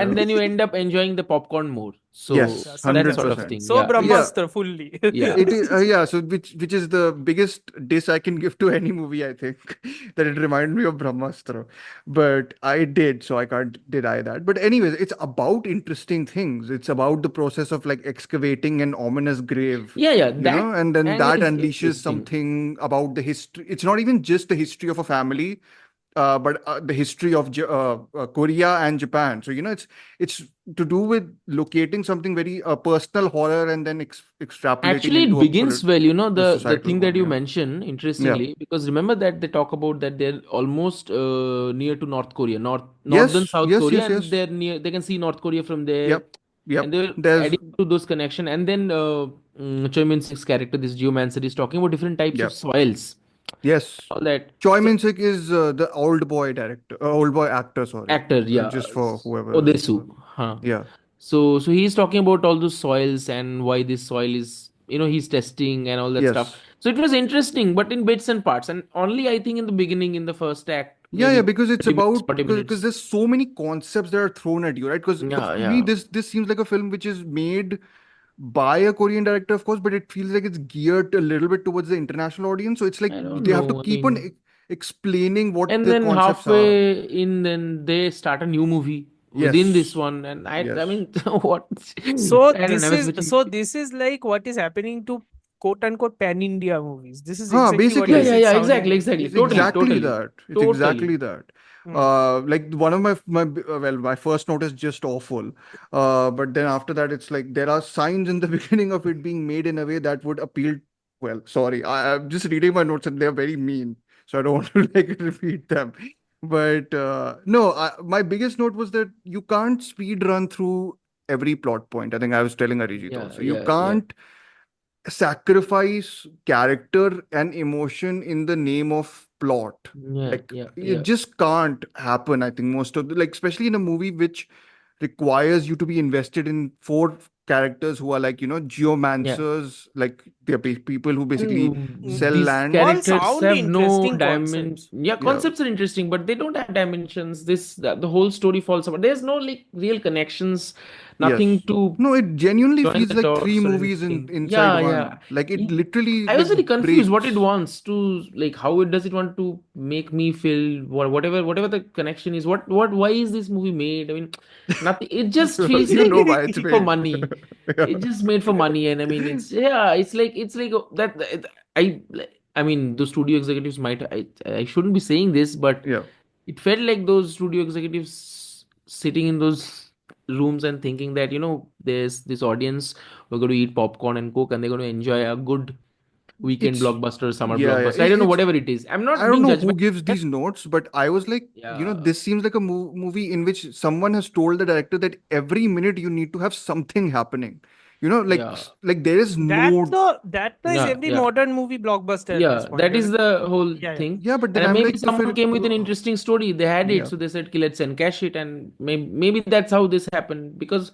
Speaker 2: you.
Speaker 1: then you end up enjoying the popcorn more. So
Speaker 2: Yes,
Speaker 5: Yeah,
Speaker 1: that
Speaker 5: Satyam.
Speaker 1: sort of
Speaker 2: 100%.
Speaker 1: thing.
Speaker 5: So
Speaker 1: Yeah.
Speaker 5: Brahmastra fully.
Speaker 1: Yeah.
Speaker 2: It is, yeah. So which is the biggest diss I can give to any movie, I think, that it reminded me of Brahmastra. But I did, so I can't deny that. But anyways, it's about interesting things. It's about the process of like excavating an ominous grave,
Speaker 1: Yeah, yeah.
Speaker 2: you know,
Speaker 1: That
Speaker 2: and then
Speaker 1: angle
Speaker 2: that
Speaker 1: is
Speaker 2: unleashes
Speaker 1: interesting.
Speaker 2: something about the history. It's not even just the history of a family, but the history of Korea and Japan. So it's to do with locating something very personal horror and then extrapolating
Speaker 1: Actually, it
Speaker 2: into a
Speaker 1: begins well, you know, the
Speaker 2: societal
Speaker 1: thing that
Speaker 2: one.
Speaker 1: you
Speaker 2: Yeah,
Speaker 1: mentioned,
Speaker 2: yeah.
Speaker 1: interestingly, because remember that they talk about that they're almost near to North Korea, northern
Speaker 2: Yes,
Speaker 1: South
Speaker 2: yes,
Speaker 1: Korea,
Speaker 2: yes,
Speaker 1: and
Speaker 2: yes.
Speaker 1: they're near. They can see North Korea from there,
Speaker 2: Yep,
Speaker 1: and
Speaker 2: yep.
Speaker 1: they're
Speaker 2: There's
Speaker 1: adding to those connection. And then Choi Min Sik's character, this Geomancer, is talking about different types of
Speaker 2: yep,
Speaker 1: soils,
Speaker 2: yes.
Speaker 1: all that.
Speaker 2: Choi
Speaker 1: So
Speaker 2: Min-sik is the old boy director, old boy actor. Sorry,
Speaker 1: actor, yeah,
Speaker 2: just for whoever.
Speaker 1: Odesu, huh?
Speaker 2: Yeah.
Speaker 1: So he's talking about all those soils and why this soil is, you know, he's testing and all that stuff.
Speaker 2: Yes.
Speaker 1: So it was interesting, but in bits and parts, and only I think in the beginning, in the first act,
Speaker 2: Yeah, yeah,
Speaker 1: maybe
Speaker 2: because it's
Speaker 1: 30 minutes,
Speaker 2: about
Speaker 1: 40
Speaker 2: because
Speaker 1: minutes.
Speaker 2: there's so many concepts that are thrown at you, right? Because
Speaker 1: Yeah,
Speaker 2: to me,
Speaker 1: yeah.
Speaker 2: this seems like a film which is made by a Korean director, of course, but it feels like it's geared a little bit towards the international audience. So it's like
Speaker 1: I don't
Speaker 2: they have to
Speaker 1: know. I
Speaker 2: keep on
Speaker 1: mean,
Speaker 2: explaining what
Speaker 1: and
Speaker 2: the
Speaker 1: then
Speaker 2: concepts are.
Speaker 1: halfway in, then they start a new movie within this
Speaker 2: Yes,
Speaker 1: one, and I
Speaker 2: yes.
Speaker 1: mean, what?
Speaker 5: So
Speaker 1: I don't
Speaker 5: this
Speaker 1: know. I was
Speaker 5: is
Speaker 1: looking.
Speaker 5: so this is like what is happening to quote unquote pan India movies. This is
Speaker 2: Huh,
Speaker 5: exactly what
Speaker 1: Yeah,
Speaker 5: is
Speaker 1: yeah,
Speaker 2: basically.
Speaker 5: it
Speaker 1: yeah.
Speaker 5: sounding
Speaker 1: Exactly,
Speaker 5: like.
Speaker 1: exactly.
Speaker 2: It's
Speaker 1: Totally,
Speaker 2: exactly
Speaker 1: totally,
Speaker 2: that. It's
Speaker 1: totally.
Speaker 2: exactly that.
Speaker 5: Hmm.
Speaker 2: Like one of well, my first note is just awful. But then after that, it's like there are signs in the beginning of it being made in a way that would appeal. Well, sorry, I'm just reading my notes and they're very mean, so I don't want to like repeat them. But no, my biggest note was that you can't speed run through every plot point. I think I was telling Arijit
Speaker 1: Yeah,
Speaker 2: also. You
Speaker 1: yeah, yeah,
Speaker 2: can't sacrifice character and emotion in the name of plot.
Speaker 1: yeah,
Speaker 2: Like
Speaker 1: yeah,
Speaker 2: it
Speaker 1: yeah.
Speaker 2: just can't happen. I think most of the, like, especially in a movie which requires you to be invested in four characters who are like,
Speaker 1: Yeah.
Speaker 2: geomancers, like they're people who basically
Speaker 5: Mm,
Speaker 2: sell
Speaker 1: These
Speaker 2: land.
Speaker 5: all
Speaker 1: characters
Speaker 5: sound
Speaker 1: have no
Speaker 5: interesting
Speaker 1: dimension.
Speaker 5: concepts.
Speaker 1: Yeah,
Speaker 2: Yeah.
Speaker 1: concepts are interesting, but they don't have dimensions. The whole story falls apart. There's no like real connections,
Speaker 2: Yes.
Speaker 1: nothing to
Speaker 2: No, it genuinely
Speaker 1: join
Speaker 2: feels
Speaker 1: the
Speaker 2: like three
Speaker 1: dots or
Speaker 2: movies in
Speaker 1: anything.
Speaker 2: inside
Speaker 1: Yeah, yeah.
Speaker 2: one. Like it
Speaker 1: It-
Speaker 2: literally
Speaker 1: I was
Speaker 2: like
Speaker 1: very confused what it
Speaker 2: breaks.
Speaker 1: wants to like. How it does it want to make me feel whatever the connection is. Why is this movie made? I mean, nothing. It just feels
Speaker 2: You
Speaker 1: like
Speaker 2: know
Speaker 1: it's
Speaker 2: why it's
Speaker 1: made for
Speaker 2: made.
Speaker 1: money.
Speaker 2: Yeah.
Speaker 1: It's just made for money, and I mean, it's like I mean, those studio executives might. I shouldn't be saying this, but
Speaker 2: Yeah.
Speaker 1: it felt like those studio executives sitting in those rooms and thinking that, there's this audience, we're going to eat popcorn and coke, and they're going to enjoy a good weekend
Speaker 2: It's
Speaker 1: blockbuster, summer
Speaker 2: yeah, yeah.
Speaker 1: blockbuster. I don't know,
Speaker 2: It's
Speaker 1: whatever it is. I'm
Speaker 2: I
Speaker 1: not
Speaker 2: don't
Speaker 1: being
Speaker 2: know who
Speaker 1: judgmental.
Speaker 2: gives these notes, but I was like,
Speaker 1: Yeah,
Speaker 2: this seems like a movie in which someone has told the director that every minute you need to have something happening. Like
Speaker 1: yeah,
Speaker 2: like there is no.
Speaker 5: That is
Speaker 1: yeah,
Speaker 5: every
Speaker 1: yeah.
Speaker 5: modern movie blockbuster at this
Speaker 1: Yeah,
Speaker 5: point.
Speaker 1: that is the whole
Speaker 5: Yeah, yeah.
Speaker 1: thing.
Speaker 2: Yeah, but then
Speaker 1: And
Speaker 2: I'm
Speaker 1: maybe
Speaker 2: like, to
Speaker 1: someone came with an interesting story. They had it,
Speaker 2: yeah,
Speaker 1: so they said, "Okay, let's encash it," and maybe that's how this happened. Because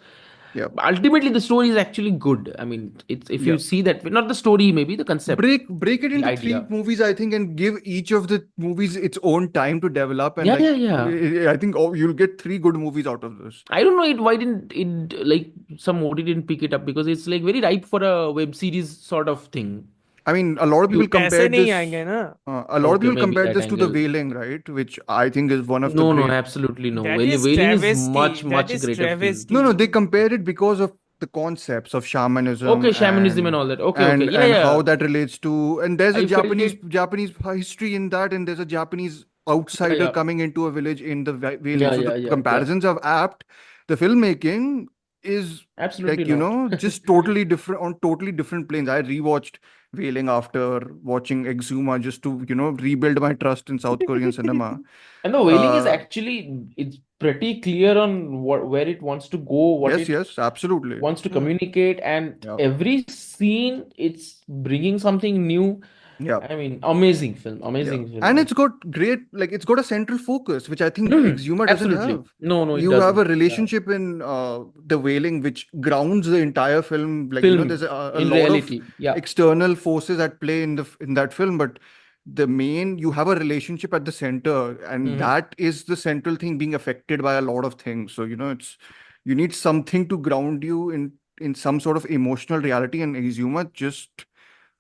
Speaker 2: yeah,
Speaker 1: ultimately, the story is actually good. I mean, it's if
Speaker 2: yeah.
Speaker 1: you see that, not the story, maybe the concept,
Speaker 2: Break it
Speaker 1: the
Speaker 2: into three
Speaker 1: idea.
Speaker 2: movies, I think, and give each of the movies its own time to develop. And
Speaker 1: Yeah,
Speaker 2: like,
Speaker 1: yeah, yeah.
Speaker 2: I think you'll get three good movies out of this.
Speaker 1: I don't know it. Why didn't it like some OT didn't pick it up? Because it's like very ripe for a web series sort of thing.
Speaker 2: I mean, a lot of people
Speaker 5: पैसे
Speaker 2: compared
Speaker 5: नहीं
Speaker 2: this.
Speaker 5: आएंगे ना.
Speaker 2: A lot of
Speaker 1: Okay,
Speaker 2: people
Speaker 1: maybe
Speaker 2: compared
Speaker 1: that
Speaker 2: this to The
Speaker 1: angle.
Speaker 2: Wailing, right? Which I think is one of the
Speaker 1: No, no,
Speaker 2: great.
Speaker 1: absolutely no.
Speaker 5: That is
Speaker 1: Wailing is
Speaker 5: travesty.
Speaker 1: much,
Speaker 5: That
Speaker 1: much
Speaker 5: is
Speaker 1: greater film.
Speaker 2: No, no,
Speaker 5: travesty.
Speaker 2: they compared it because of the concepts of shamanism
Speaker 1: Okay, shamanism and all that. Okay, okay. Yeah,
Speaker 2: and how
Speaker 1: yeah.
Speaker 2: that relates to. And there's a
Speaker 1: I felt
Speaker 2: Japanese history in that, and there's a Japanese outsider
Speaker 1: yeah.
Speaker 2: coming into a village in the Wailing.
Speaker 1: Yeah,
Speaker 2: So the
Speaker 1: yeah, yeah, yeah.
Speaker 2: comparisons are apt. The filmmaking is
Speaker 1: Absolutely
Speaker 2: like
Speaker 1: not.
Speaker 2: just totally different on totally different planes. I rewatched Wailing after watching Exuma just to rebuild my trust in South Korean cinema.
Speaker 1: And the Wailing is
Speaker 2: Uh,
Speaker 1: actually it's pretty clear on where it wants to go, what
Speaker 2: yes,
Speaker 1: it
Speaker 2: yes, absolutely.
Speaker 1: wants to
Speaker 5: Hmm.
Speaker 1: communicate, and
Speaker 2: Yeah,
Speaker 1: every scene it's bringing something new.
Speaker 2: yeah.
Speaker 1: I mean, amazing film,
Speaker 2: Yeah,
Speaker 1: amazing film.
Speaker 2: and it's got great, like it's got a central focus, which I think Exuma doesn't
Speaker 1: Absolutely.
Speaker 2: have.
Speaker 1: No, no, it
Speaker 2: You have
Speaker 1: doesn't.
Speaker 2: a
Speaker 1: Yeah.
Speaker 2: relationship in The Wailing, which grounds the entire film. Like
Speaker 1: Film
Speaker 2: there's a
Speaker 1: in
Speaker 2: lot of
Speaker 1: reality. Yeah.
Speaker 2: external forces at play in that film, but you have a relationship at the center, and
Speaker 1: Mhm.
Speaker 2: that is the central thing being affected by a lot of things. So You need something to ground you in some sort of emotional reality, and Izuma just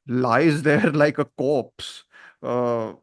Speaker 2: lies there like a corpse. Like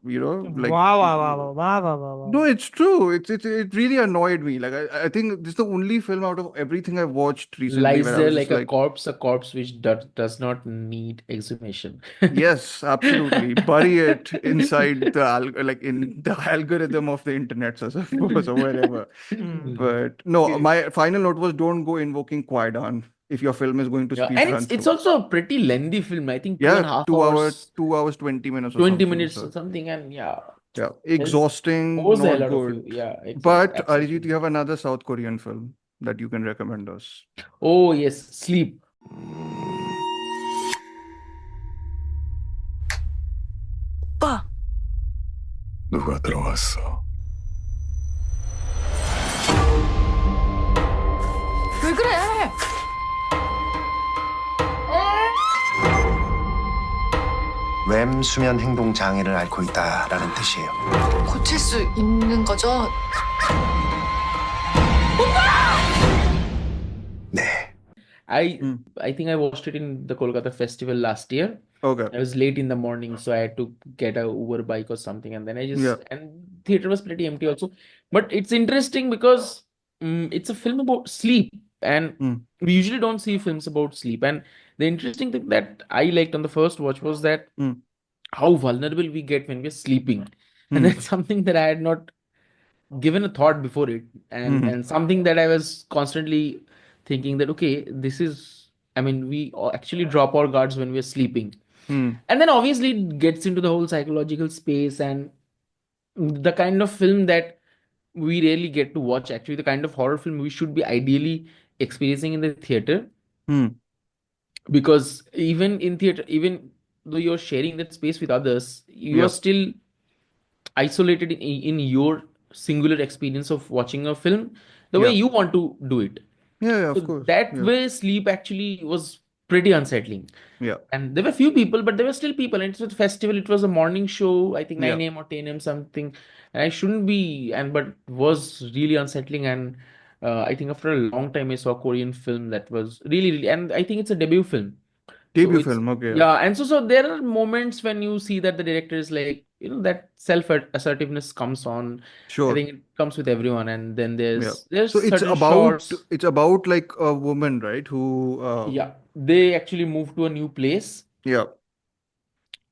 Speaker 5: Wow, wow, wow, wow, wow, wow, wow,
Speaker 2: no,
Speaker 5: wow.
Speaker 2: it's true. It really annoyed me. Like I think this is the only film out of everything I've watched recently
Speaker 1: Lies
Speaker 2: where I
Speaker 1: there
Speaker 2: was just
Speaker 1: like
Speaker 2: like,
Speaker 1: a corpse which does not need exhumation.
Speaker 2: yes, absolutely. Bury it inside like in the algorithm of the internet, I suppose, or wherever.
Speaker 5: Hmm.
Speaker 2: But no,
Speaker 1: Okay.
Speaker 2: my final note was don't go invoking Qui-Gon if your film is going to
Speaker 1: Yeah,
Speaker 2: speed
Speaker 1: and
Speaker 2: run
Speaker 1: it's
Speaker 2: through.
Speaker 1: also a pretty lengthy film. I think two
Speaker 2: Yeah,
Speaker 1: and a half
Speaker 2: 2 hours,
Speaker 1: hours,
Speaker 2: 2 hours, 20 minutes or
Speaker 1: 20
Speaker 2: something.
Speaker 1: minutes
Speaker 2: So
Speaker 1: or something, and yeah,
Speaker 2: yeah,
Speaker 1: there's
Speaker 2: exhausting,
Speaker 1: was a
Speaker 2: not
Speaker 1: lot of you.
Speaker 2: good.
Speaker 1: Yeah,
Speaker 2: But Arijit,
Speaker 1: absolutely.
Speaker 2: you have another South Korean film that you can recommend us.
Speaker 1: Oh yes, Sleep.
Speaker 7: 오빠,
Speaker 3: 누가 들어왔어?
Speaker 7: 왜 그래?
Speaker 4: 웸 수면 행동 장애를 앓고 있다라는 뜻이에요.
Speaker 7: 고칠 수 있는 거죠?
Speaker 4: 네.
Speaker 1: I
Speaker 2: Hmm.
Speaker 1: I think I watched it in the Kolkata festival last year.
Speaker 2: Okay.
Speaker 1: I was late in the morning, so I had to get a Uber bike or something, and then I
Speaker 2: Yeah.
Speaker 1: just and theater was pretty empty also. But it's interesting because it's a film about sleep, and
Speaker 2: Hmm.
Speaker 1: we usually don't see films about sleep. And the interesting thing that I liked on the first watch was that
Speaker 2: Hmm.
Speaker 1: how vulnerable we get when we're sleeping, and
Speaker 2: Hmm.
Speaker 1: that's something that I had not given a thought before it,
Speaker 2: Hmm.
Speaker 1: and something that I was constantly thinking that okay, this is. I mean, we actually drop our guards when we're sleeping.
Speaker 2: Hmm.
Speaker 1: And then obviously it gets into the whole psychological space and the kind of film that we rarely get to watch, actually, the kind of horror film we should be ideally experiencing in the theater.
Speaker 2: Hmm.
Speaker 1: Because even in theater, even though you're sharing that space with others, you are
Speaker 2: Yeah.
Speaker 1: still isolated in your singular experience of watching a film the way
Speaker 2: Yeah.
Speaker 1: you want to do it.
Speaker 2: Yeah, of
Speaker 1: So
Speaker 2: course.
Speaker 1: that
Speaker 2: Yeah.
Speaker 1: way, sleep actually was pretty unsettling.
Speaker 2: Yeah.
Speaker 1: And there were few people, but there were still people. And it was a festival. It was a morning show, I think
Speaker 2: Yeah.
Speaker 1: 9 a.m. or 10 a.m. something. And I shouldn't be, but was really unsettling. And I think after a long time, I saw a Korean film that was really, really, and I think it's a debut film. So
Speaker 2: Debut
Speaker 1: it's
Speaker 2: film. Okay.
Speaker 1: yeah, and so there are moments when you see that the director is like, that self-assertiveness comes on. I
Speaker 2: Sure.
Speaker 1: think it comes with everyone, and then
Speaker 2: Yeah.
Speaker 1: there's
Speaker 2: So
Speaker 1: certain shots.
Speaker 2: it's about like a woman, right? Who
Speaker 1: Yeah, they actually move to a new place.
Speaker 2: yeah.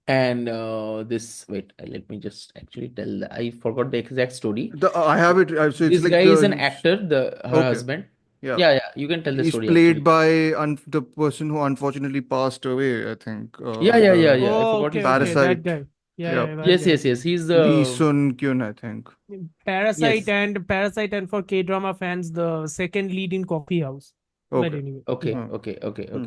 Speaker 1: And let me just actually I forgot the exact story.
Speaker 2: I have it. So it's
Speaker 1: This
Speaker 2: like
Speaker 1: guy is an
Speaker 2: the
Speaker 1: actor, her
Speaker 2: okay.
Speaker 1: husband.
Speaker 2: Yeah.
Speaker 1: Yeah, you can tell the
Speaker 2: He's
Speaker 1: story
Speaker 2: played
Speaker 1: actually.
Speaker 2: by the person who unfortunately passed away, I think.
Speaker 1: Yeah. I
Speaker 5: Oh,
Speaker 1: forgot
Speaker 5: okay,
Speaker 1: his
Speaker 5: okay,
Speaker 1: name.
Speaker 5: that
Speaker 2: Parasite.
Speaker 5: guy. Yeah,
Speaker 2: Yeah.
Speaker 5: yeah, that
Speaker 1: Yes,
Speaker 5: guy.
Speaker 1: yes. He's
Speaker 2: Lee
Speaker 1: the
Speaker 2: Sun Kyun, I think.
Speaker 5: Parasite
Speaker 1: yes.
Speaker 5: and for K-drama fans, the second lead in Coffee House. But
Speaker 2: Okay.
Speaker 5: anyway,
Speaker 1: Okay,
Speaker 5: yeah.
Speaker 2: Hmm.
Speaker 1: okay.
Speaker 2: Hmm.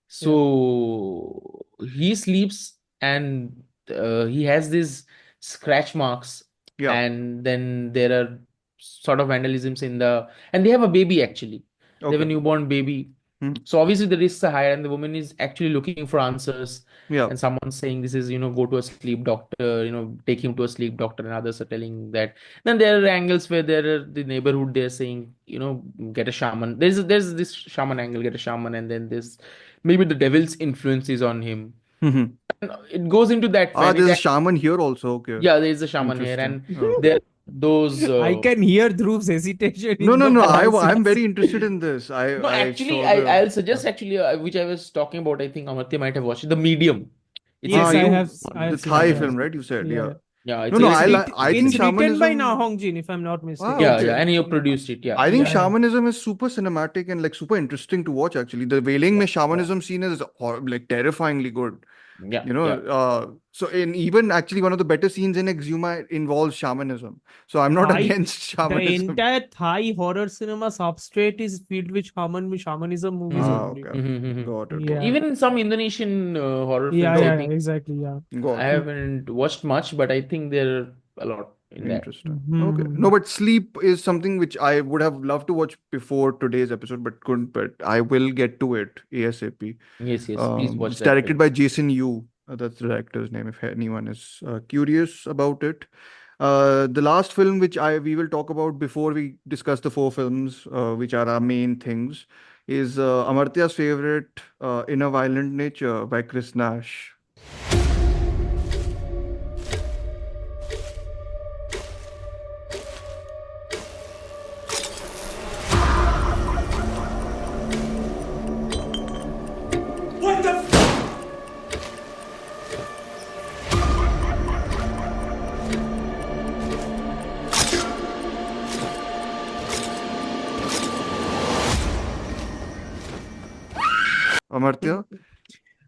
Speaker 1: So he sleeps and he has these scratch marks,
Speaker 2: Yeah.
Speaker 1: and then there are sort of vandalisms and they have a baby actually. They have a
Speaker 2: Okay.
Speaker 1: newborn baby.
Speaker 2: Hmm.
Speaker 1: So obviously the risks are higher, and the woman is actually looking for answers.
Speaker 2: Yeah.
Speaker 1: And someone's saying this is, go to a sleep doctor, take him to a sleep doctor, and others are telling that. Then there are angles where there are the neighborhood, they're saying, get a shaman. There's this shaman angle, get a shaman, and then there's maybe the devil's influence is on him.
Speaker 2: Hmm.
Speaker 1: And it goes into that
Speaker 2: Ah,
Speaker 1: when
Speaker 2: there's a shaman here also. Okay.
Speaker 1: yeah, there's a shaman here,
Speaker 2: Interesting.
Speaker 1: and
Speaker 2: Oh.
Speaker 1: there are those
Speaker 5: I can hear Dhruv's hesitation
Speaker 2: No,
Speaker 5: in
Speaker 2: no,
Speaker 5: the
Speaker 2: no.
Speaker 5: voice.
Speaker 2: I'm very interested in this.
Speaker 1: No,
Speaker 2: I
Speaker 1: actually,
Speaker 2: saw the
Speaker 1: I'll suggest actually, which I was talking about. I think Amartya might have watched it, The Medium. It's
Speaker 5: Yes,
Speaker 1: a
Speaker 5: I
Speaker 1: new
Speaker 5: have
Speaker 2: the
Speaker 5: seen
Speaker 2: Thai
Speaker 5: it.
Speaker 2: film, right? You said,
Speaker 5: Yeah,
Speaker 2: yeah.
Speaker 5: yeah.
Speaker 1: Yeah,
Speaker 2: No, no.
Speaker 1: it's
Speaker 2: I think
Speaker 5: It's written by
Speaker 2: shamanism.
Speaker 5: Na Hongjin, if I'm not mistaken.
Speaker 2: Ah,
Speaker 1: yeah,
Speaker 2: okay.
Speaker 1: and you produced it. Yeah,
Speaker 2: I think
Speaker 5: Yeah, yeah.
Speaker 2: shamanism is super cinematic and like super interesting to watch. Actually, the Wailing mein shamanism scene is like terrifyingly good.
Speaker 1: yeah.
Speaker 2: So even actually one of the better scenes in Exuma involves shamanism. So I'm not
Speaker 5: Thai-
Speaker 2: against
Speaker 5: The
Speaker 2: shamanism.
Speaker 5: entire Thai horror cinema substrate is filled with shamanism movies
Speaker 2: Ah,
Speaker 5: only.
Speaker 2: okay.
Speaker 1: Mhm.
Speaker 2: Got it.
Speaker 5: Yeah.
Speaker 1: Even in some Indonesian horror films,
Speaker 5: Yeah,
Speaker 1: I
Speaker 5: yeah,
Speaker 1: think
Speaker 5: exactly. Yeah.
Speaker 2: Got
Speaker 1: I
Speaker 2: it.
Speaker 1: haven't watched much, but I think there are a lot in that.
Speaker 2: Interesting.
Speaker 5: Mhm.
Speaker 2: Okay. No, but Sleep is something which I would have loved to watch before today's episode, but couldn't. But I will get to it ASAP.
Speaker 1: Yes, please watch
Speaker 2: It's
Speaker 1: that
Speaker 2: directed
Speaker 1: film.
Speaker 2: by Jason Yu. That's the director's name, if anyone is curious about it. The last film which we will talk about before we discuss the four films, which are our main things, is Amartya's favorite, In a Violent Nature by Chris Nash. Amartya?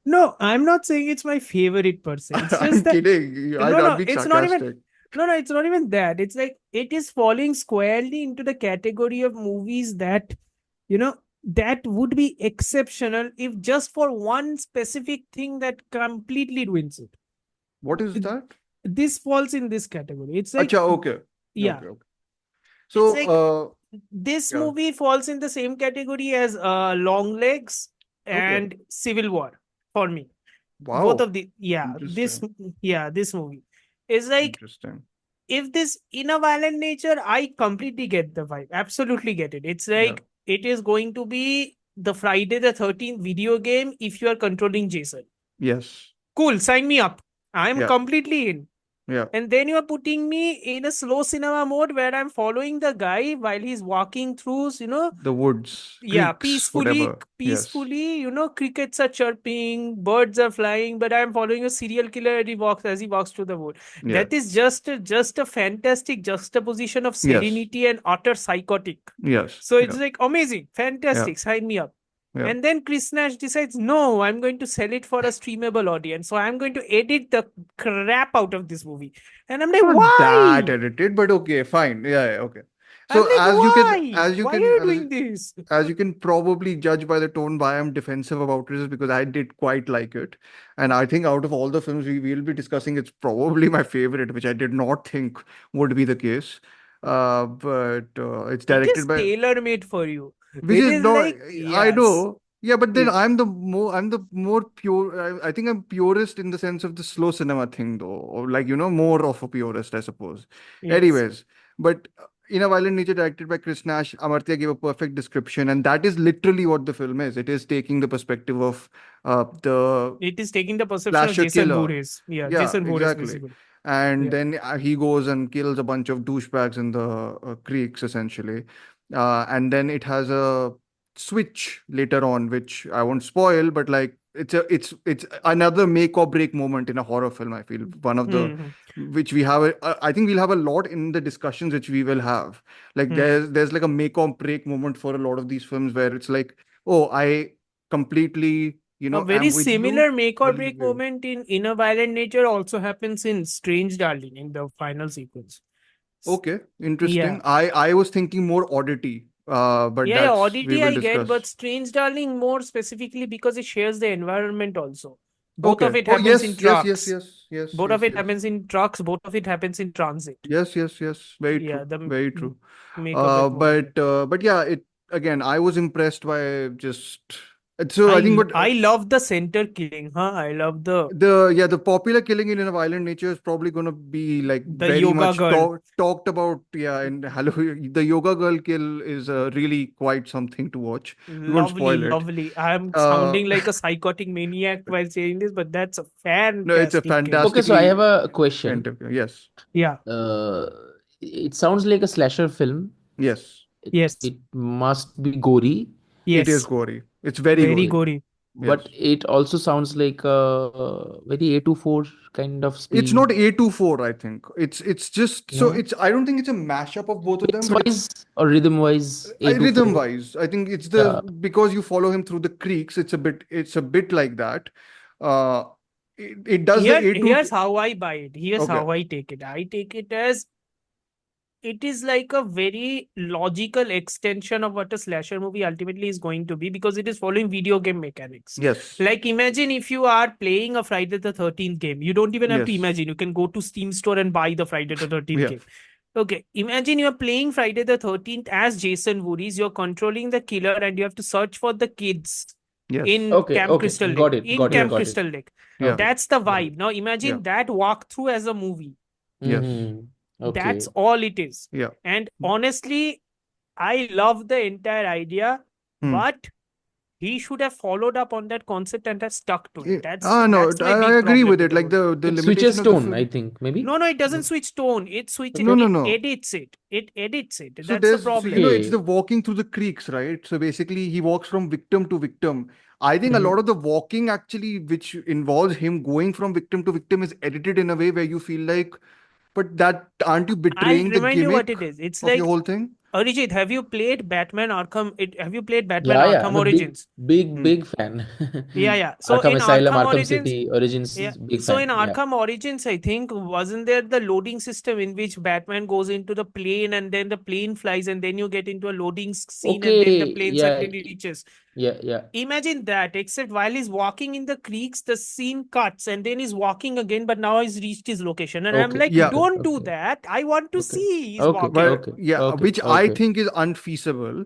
Speaker 5: No, I'm not saying it's my favorite per se. It's
Speaker 2: I'm
Speaker 5: just that
Speaker 2: kidding.
Speaker 5: no,
Speaker 2: I'd
Speaker 5: no,
Speaker 2: be
Speaker 5: it's not even
Speaker 2: sarcastic.
Speaker 5: no, it's not even that. It's like it is falling squarely into the category of movies that, that would be exceptional if just for one specific thing that completely ruins it.
Speaker 2: What is that?
Speaker 5: This falls in this category. It's like,
Speaker 2: Acha, okay.
Speaker 5: yeah,
Speaker 2: Okay, okay. So,
Speaker 5: like this
Speaker 2: yeah.
Speaker 5: movie falls in the same category as Long Legs
Speaker 2: Okay.
Speaker 5: and Civil War for me.
Speaker 2: Wow.
Speaker 5: Both of the, this movie is like,
Speaker 2: Interesting.
Speaker 5: if this In a Violent Nature, I completely get the vibe, absolutely get it. It's like it is going to be the Friday the 13th video game if you are controlling Jason.
Speaker 2: Yes.
Speaker 5: Cool, sign me up. I'm
Speaker 2: Yeah.
Speaker 5: completely in.
Speaker 2: Yeah.
Speaker 5: And then you are putting me in a slow cinema mode where I'm following the guy while he's walking through,
Speaker 2: The woods,
Speaker 5: yeah,
Speaker 2: creeks, whatever. Yes.
Speaker 5: crickets are chirping, birds are flying, but I'm following a serial killer as he walks through the wood.
Speaker 2: Yeah.
Speaker 5: That is just a fantastic juxtaposition of
Speaker 2: Yes.
Speaker 5: serenity and utter psychotic.
Speaker 2: Yes.
Speaker 5: So it's
Speaker 2: Yeah.
Speaker 5: like amazing, fantastic, sign me up.
Speaker 2: Yeah.
Speaker 5: And then Chris Nash decides, no, I'm going to sell it for a streamable audience. So I'm going to edit the crap out of this movie. And I'm like,
Speaker 2: Not
Speaker 5: why?
Speaker 2: that edited, but okay, fine. Yeah, okay.
Speaker 5: I'm
Speaker 2: So
Speaker 5: like,
Speaker 2: as
Speaker 5: why?
Speaker 2: you
Speaker 5: Why
Speaker 2: can,
Speaker 5: are you
Speaker 2: as,
Speaker 5: doing this?
Speaker 2: as you can probably judge by the tone why I'm defensive about it is because I did quite like it. And I think out of all the films we will be discussing, it's probably my favorite, which I did not think would be the case. But it's
Speaker 5: It
Speaker 2: directed
Speaker 5: is
Speaker 2: by,
Speaker 5: tailor-made for you.
Speaker 2: which
Speaker 5: It
Speaker 2: is
Speaker 5: is
Speaker 2: not,
Speaker 5: like,
Speaker 2: I
Speaker 5: yes.
Speaker 2: know. Yeah, but then
Speaker 5: Yes.
Speaker 2: I'm the more pure. I think I'm purist in the sense of the slow cinema thing, though, or like more of a purist, I suppose.
Speaker 5: Yes.
Speaker 2: Anyways, but In a Violent Nature, directed by Chris Nash, Amartya gave a perfect description, and that is literally what the film is. It is taking the perspective of the
Speaker 5: It is taking the perception of
Speaker 2: slasher
Speaker 5: Jason
Speaker 2: killer.
Speaker 5: Voorhees. Yeah,
Speaker 2: Yeah,
Speaker 5: Jason Voorhees,
Speaker 2: exactly.
Speaker 5: basically.
Speaker 2: And
Speaker 5: Yeah.
Speaker 2: then he goes and kills a bunch of douchebags in the creeks, essentially. And then it has a switch later on, which I won't spoil, but like it's another make or break moment in a horror film. I feel one of the which we have. I think we'll have a lot in the discussions which we will have. Like there's like a make or break moment for a lot of these films where it's like, oh, I completely
Speaker 5: A very
Speaker 2: am with
Speaker 5: similar
Speaker 2: you.
Speaker 5: make or
Speaker 2: believe
Speaker 5: break
Speaker 2: you.
Speaker 5: moment in a Violent Nature also happens in Strange Darling in the final sequence.
Speaker 2: Okay, interesting.
Speaker 5: Yeah.
Speaker 2: I was thinking more Oddity, but
Speaker 5: Yeah,
Speaker 2: that's we
Speaker 5: Oddity
Speaker 2: will
Speaker 5: I get,
Speaker 2: discuss.
Speaker 5: but Strange Darling more specifically because it shares the environment also. Both of
Speaker 2: Okay.
Speaker 5: it
Speaker 2: Oh,
Speaker 5: happens
Speaker 2: yes,
Speaker 5: in
Speaker 2: yes,
Speaker 5: trucks.
Speaker 2: yes,
Speaker 5: Both
Speaker 2: yes,
Speaker 5: of it
Speaker 2: yes.
Speaker 5: happens in trucks. Both of it happens in transit.
Speaker 2: Yes, yes, yes. Very
Speaker 5: Yeah,
Speaker 2: true.
Speaker 5: the
Speaker 2: Very true.
Speaker 5: make or break moment.
Speaker 2: But yeah, it again. I was impressed by just. So I think what
Speaker 5: I love the center killing, huh? I love
Speaker 2: the popular killing in a Violent Nature is probably going to be like
Speaker 5: the
Speaker 2: very
Speaker 5: yoga
Speaker 2: much
Speaker 5: girl.
Speaker 2: talked about. Yeah, and the yoga girl kill is really quite something to watch. We won't spoil it.
Speaker 5: Lovely. I'm sounding like a psychotic maniac while saying this, but that's a fantastic
Speaker 2: No, it's a
Speaker 5: kill.
Speaker 2: fantastic.
Speaker 1: Okay, so I have a question.
Speaker 2: Interview. Yes.
Speaker 5: Yeah.
Speaker 1: It sounds like a slasher film.
Speaker 2: Yes.
Speaker 5: Yes.
Speaker 1: It must be gory,
Speaker 2: It is
Speaker 5: Yes.
Speaker 2: gory. It's very
Speaker 5: Very
Speaker 2: gory.
Speaker 5: gory.
Speaker 1: but
Speaker 2: Yes.
Speaker 1: it also sounds like a very A24 kind of speed.
Speaker 2: It's not A24, I think. It's just so
Speaker 1: No?
Speaker 2: I don't think it's a mashup of both of them, but it's
Speaker 1: Pace-wise or rhythm-wise, A24.
Speaker 2: rhythm-wise. I think it's because you follow him through the creeks, it's a bit like that. It does the A2.
Speaker 5: Here's how I buy it. Here's
Speaker 2: Okay.
Speaker 5: how I take it. I take it as it is like a very logical extension of what a slasher movie ultimately is going to be because it is following video game mechanics.
Speaker 2: Yes.
Speaker 5: Like imagine if you are playing a Friday the 13th game. You don't even have to
Speaker 2: Yes.
Speaker 5: imagine. You can go to Steam store and buy the Friday the 13th
Speaker 2: Yeah.
Speaker 5: game. Okay, imagine you're playing Friday the 13th as Jason Voorhees. You're controlling the killer and you have to search for the kids
Speaker 2: Yes.
Speaker 5: in
Speaker 1: Okay,
Speaker 5: Camp
Speaker 1: okay,
Speaker 5: Crystal Lake.
Speaker 1: got it,
Speaker 5: In
Speaker 1: got it,
Speaker 5: Camp
Speaker 1: got it.
Speaker 5: Crystal Lake.
Speaker 2: Yeah.
Speaker 5: That's the
Speaker 1: Got it.
Speaker 5: vibe. Now imagine
Speaker 2: Yeah.
Speaker 5: that walkthrough as a movie.
Speaker 2: Yes.
Speaker 1: Mhm.
Speaker 5: That's
Speaker 1: Okay.
Speaker 5: all it is.
Speaker 2: Yeah.
Speaker 5: And honestly, I love the entire idea,
Speaker 2: Hmm.
Speaker 5: but he should have followed up on that concept and have stuck to
Speaker 2: Yeah.
Speaker 5: it.
Speaker 2: No,
Speaker 5: That's my
Speaker 2: I
Speaker 5: big
Speaker 2: agree
Speaker 5: problem
Speaker 2: with
Speaker 5: with
Speaker 2: it.
Speaker 5: the
Speaker 2: Like
Speaker 5: movie.
Speaker 2: the
Speaker 1: It switches
Speaker 2: limitation of the
Speaker 1: tone, I
Speaker 2: film.
Speaker 1: think, maybe.
Speaker 5: No, it doesn't switch tone. It switches.
Speaker 2: No, no,
Speaker 5: It
Speaker 2: no.
Speaker 5: edits it. It edits it.
Speaker 2: So
Speaker 5: That's the
Speaker 2: there's, so,
Speaker 5: problem.
Speaker 2: it's the
Speaker 1: Okay.
Speaker 2: walking through the creeks, right? So basically, he walks from victim to victim. I think a
Speaker 1: Mhm.
Speaker 2: lot of the walking actually, which involves him going from victim to victim, is edited in a way where you feel like, but that aren't you
Speaker 5: I'll
Speaker 2: betraying the
Speaker 5: remind you what
Speaker 2: gimmick
Speaker 5: it is. It's
Speaker 2: of the
Speaker 5: like,
Speaker 2: whole thing?
Speaker 5: Arijit, have you played Batman Arkham? Have you played Batman
Speaker 1: Yeah,
Speaker 5: Arkham
Speaker 1: I'm a
Speaker 5: Origins?
Speaker 2: Hmm.
Speaker 1: big fan.
Speaker 5: Yeah, yeah. So
Speaker 2: Hmm.
Speaker 1: Arkham
Speaker 5: in
Speaker 1: Asylum,
Speaker 5: Arkham
Speaker 1: Arkham
Speaker 5: Origins,
Speaker 1: City, Origins,
Speaker 5: yeah.
Speaker 1: big
Speaker 5: So
Speaker 1: fan.
Speaker 5: in
Speaker 1: Yeah.
Speaker 5: Arkham Origins, I think, wasn't there the loading system in which Batman goes into the plane and then the plane flies and then you get into a loading scene and then the
Speaker 1: Okay.
Speaker 5: plane
Speaker 1: Yeah.
Speaker 5: suddenly reaches.
Speaker 1: Yeah.
Speaker 5: Imagine that, except while he's walking in the creeks, the scene cuts and then he's walking again, but now he's reached his location. And I'm
Speaker 1: Okay.
Speaker 5: like,
Speaker 2: Yeah.
Speaker 5: don't do
Speaker 1: Okay.
Speaker 5: that. I want to
Speaker 1: Okay.
Speaker 5: see he's
Speaker 1: Okay.
Speaker 5: walking.
Speaker 2: But
Speaker 1: Okay.
Speaker 2: yeah,
Speaker 1: Okay.
Speaker 2: which I
Speaker 1: Okay.
Speaker 2: think is unfeasible.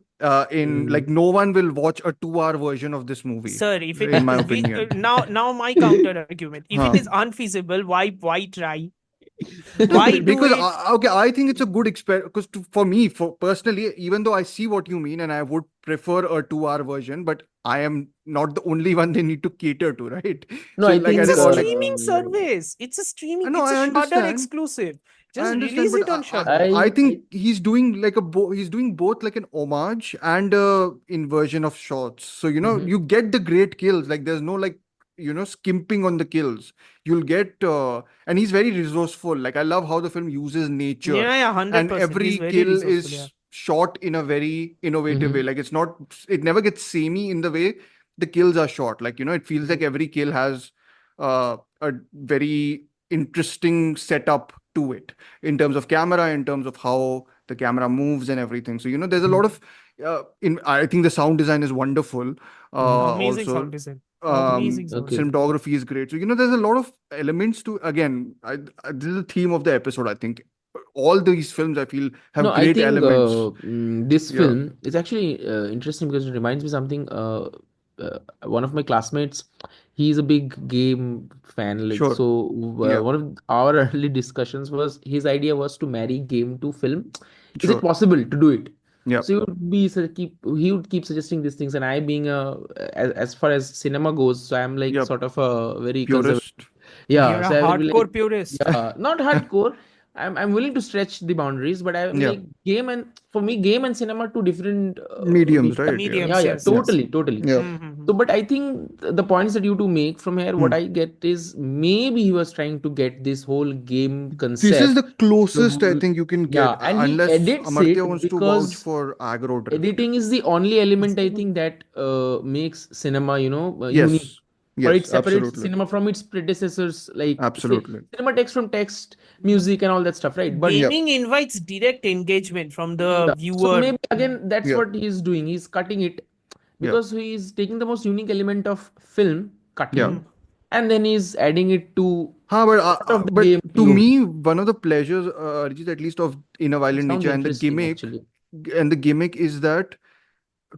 Speaker 2: In like
Speaker 1: Mm.
Speaker 2: no one will watch a 2 hour version of this movie,
Speaker 5: Sir, if it
Speaker 2: in my
Speaker 5: we,
Speaker 2: opinion.
Speaker 5: now my counter argument. If it
Speaker 2: Huh.
Speaker 5: is unfeasible, why try? Why do
Speaker 2: Because
Speaker 5: it?
Speaker 2: okay, I think it's a good experiment. Because for me, for personally, even though I see what you mean, and I would prefer a 2 hour version, but I am not the only one they need to cater to, right?
Speaker 1: No,
Speaker 2: So,
Speaker 1: I
Speaker 2: like
Speaker 5: It's
Speaker 2: as
Speaker 5: a
Speaker 2: in,
Speaker 1: think
Speaker 2: or like,
Speaker 5: streaming service. It's a streaming.
Speaker 2: no,
Speaker 5: It's a
Speaker 2: I
Speaker 5: Shudder
Speaker 2: understand.
Speaker 5: exclusive.
Speaker 2: I
Speaker 5: Just
Speaker 2: understand,
Speaker 5: release
Speaker 2: but
Speaker 5: it on
Speaker 2: I,
Speaker 5: Shudder.
Speaker 2: I
Speaker 1: I
Speaker 2: think he's doing like he's doing both like an homage and a inversion of shots. So
Speaker 1: Mhm.
Speaker 2: you get the great kills. Like there's no like skimping on the kills. You'll get and he's very resourceful. Like I love how the film uses nature,
Speaker 5: Yeah,
Speaker 2: and
Speaker 5: 100%. He's
Speaker 2: every
Speaker 5: very
Speaker 2: kill
Speaker 5: resourceful. Yeah.
Speaker 2: is shot in a very innovative way.
Speaker 1: Mhm.
Speaker 2: Like it never gets samey in the way the kills are shot. Like it feels like every kill has a very interesting setup to it in terms of camera, in terms of how the camera moves and everything. So there's a lot of in I think the sound design is wonderful.
Speaker 1: Mhm.
Speaker 5: Amazing sound
Speaker 2: Also,
Speaker 5: design.
Speaker 2: um,
Speaker 5: Amazing sound
Speaker 1: Okay.
Speaker 5: design.
Speaker 2: cinematography is great. So there's a lot of elements to again. This is the theme of the episode. I think all these films I feel have
Speaker 1: No, I
Speaker 2: great
Speaker 1: think
Speaker 2: elements.
Speaker 1: this
Speaker 2: Yeah,
Speaker 1: film is actually interesting because it reminds me something. One of my classmates, he's a big game fan. Like
Speaker 2: sure.
Speaker 1: so,
Speaker 2: Yeah,
Speaker 1: one of our early discussions was his idea was to marry game to film. Is it
Speaker 2: sure.
Speaker 1: possible to do it?
Speaker 2: Yeah,
Speaker 1: So he would keep suggesting these things, and I being as far as cinema goes, so I'm like
Speaker 2: yeah.
Speaker 1: sort of a very conservative.
Speaker 2: Purist.
Speaker 1: Yeah,
Speaker 5: You're a
Speaker 1: so I will be like,
Speaker 5: hardcore purist.
Speaker 1: yeah, not hardcore. I'm willing to stretch the boundaries, but I'm
Speaker 2: Yeah.
Speaker 1: like game and for me, game and cinema are two different
Speaker 2: Mediums,
Speaker 1: medium.
Speaker 2: right? Yeah.
Speaker 1: Yeah,
Speaker 5: Mediums,
Speaker 1: yeah,
Speaker 5: yes, yes.
Speaker 1: totally.
Speaker 2: Yeah.
Speaker 5: Mm-hmm.
Speaker 1: So, but I think the points that you two make from here, what
Speaker 2: Hmm.
Speaker 1: I get is maybe he was trying to get this whole game
Speaker 2: This is
Speaker 1: concept.
Speaker 2: the closest I
Speaker 1: The
Speaker 2: think you can get,
Speaker 1: Yeah, and he
Speaker 2: unless
Speaker 1: edits
Speaker 2: Amartya
Speaker 1: it
Speaker 2: wants to vouch
Speaker 1: because
Speaker 2: for Agro Drift.
Speaker 1: editing is the only element I think that makes cinema, unique.
Speaker 2: Yes,
Speaker 1: Or
Speaker 2: yes,
Speaker 1: it separates
Speaker 2: absolutely,
Speaker 1: cinema from its predecessors, like say
Speaker 2: absolutely.
Speaker 1: cinema text from text, music, and all that stuff, right? But
Speaker 2: Yeah,
Speaker 5: Gaming invites direct engagement from the
Speaker 1: yeah, so
Speaker 5: viewer.
Speaker 1: maybe again that's
Speaker 2: yeah,
Speaker 1: what he's doing. He's cutting it
Speaker 2: yeah,
Speaker 1: because he's taking the most unique element of film,
Speaker 2: yeah.
Speaker 5: Hmm.
Speaker 1: cutting, and then he's adding it to part of the
Speaker 2: But
Speaker 1: game
Speaker 2: to
Speaker 1: POV.
Speaker 2: me, one of the pleasures, Arjit, at least of In a
Speaker 1: It
Speaker 2: Violent
Speaker 1: sounds
Speaker 2: Nature
Speaker 1: interesting, actually.
Speaker 2: and the gimmick is that,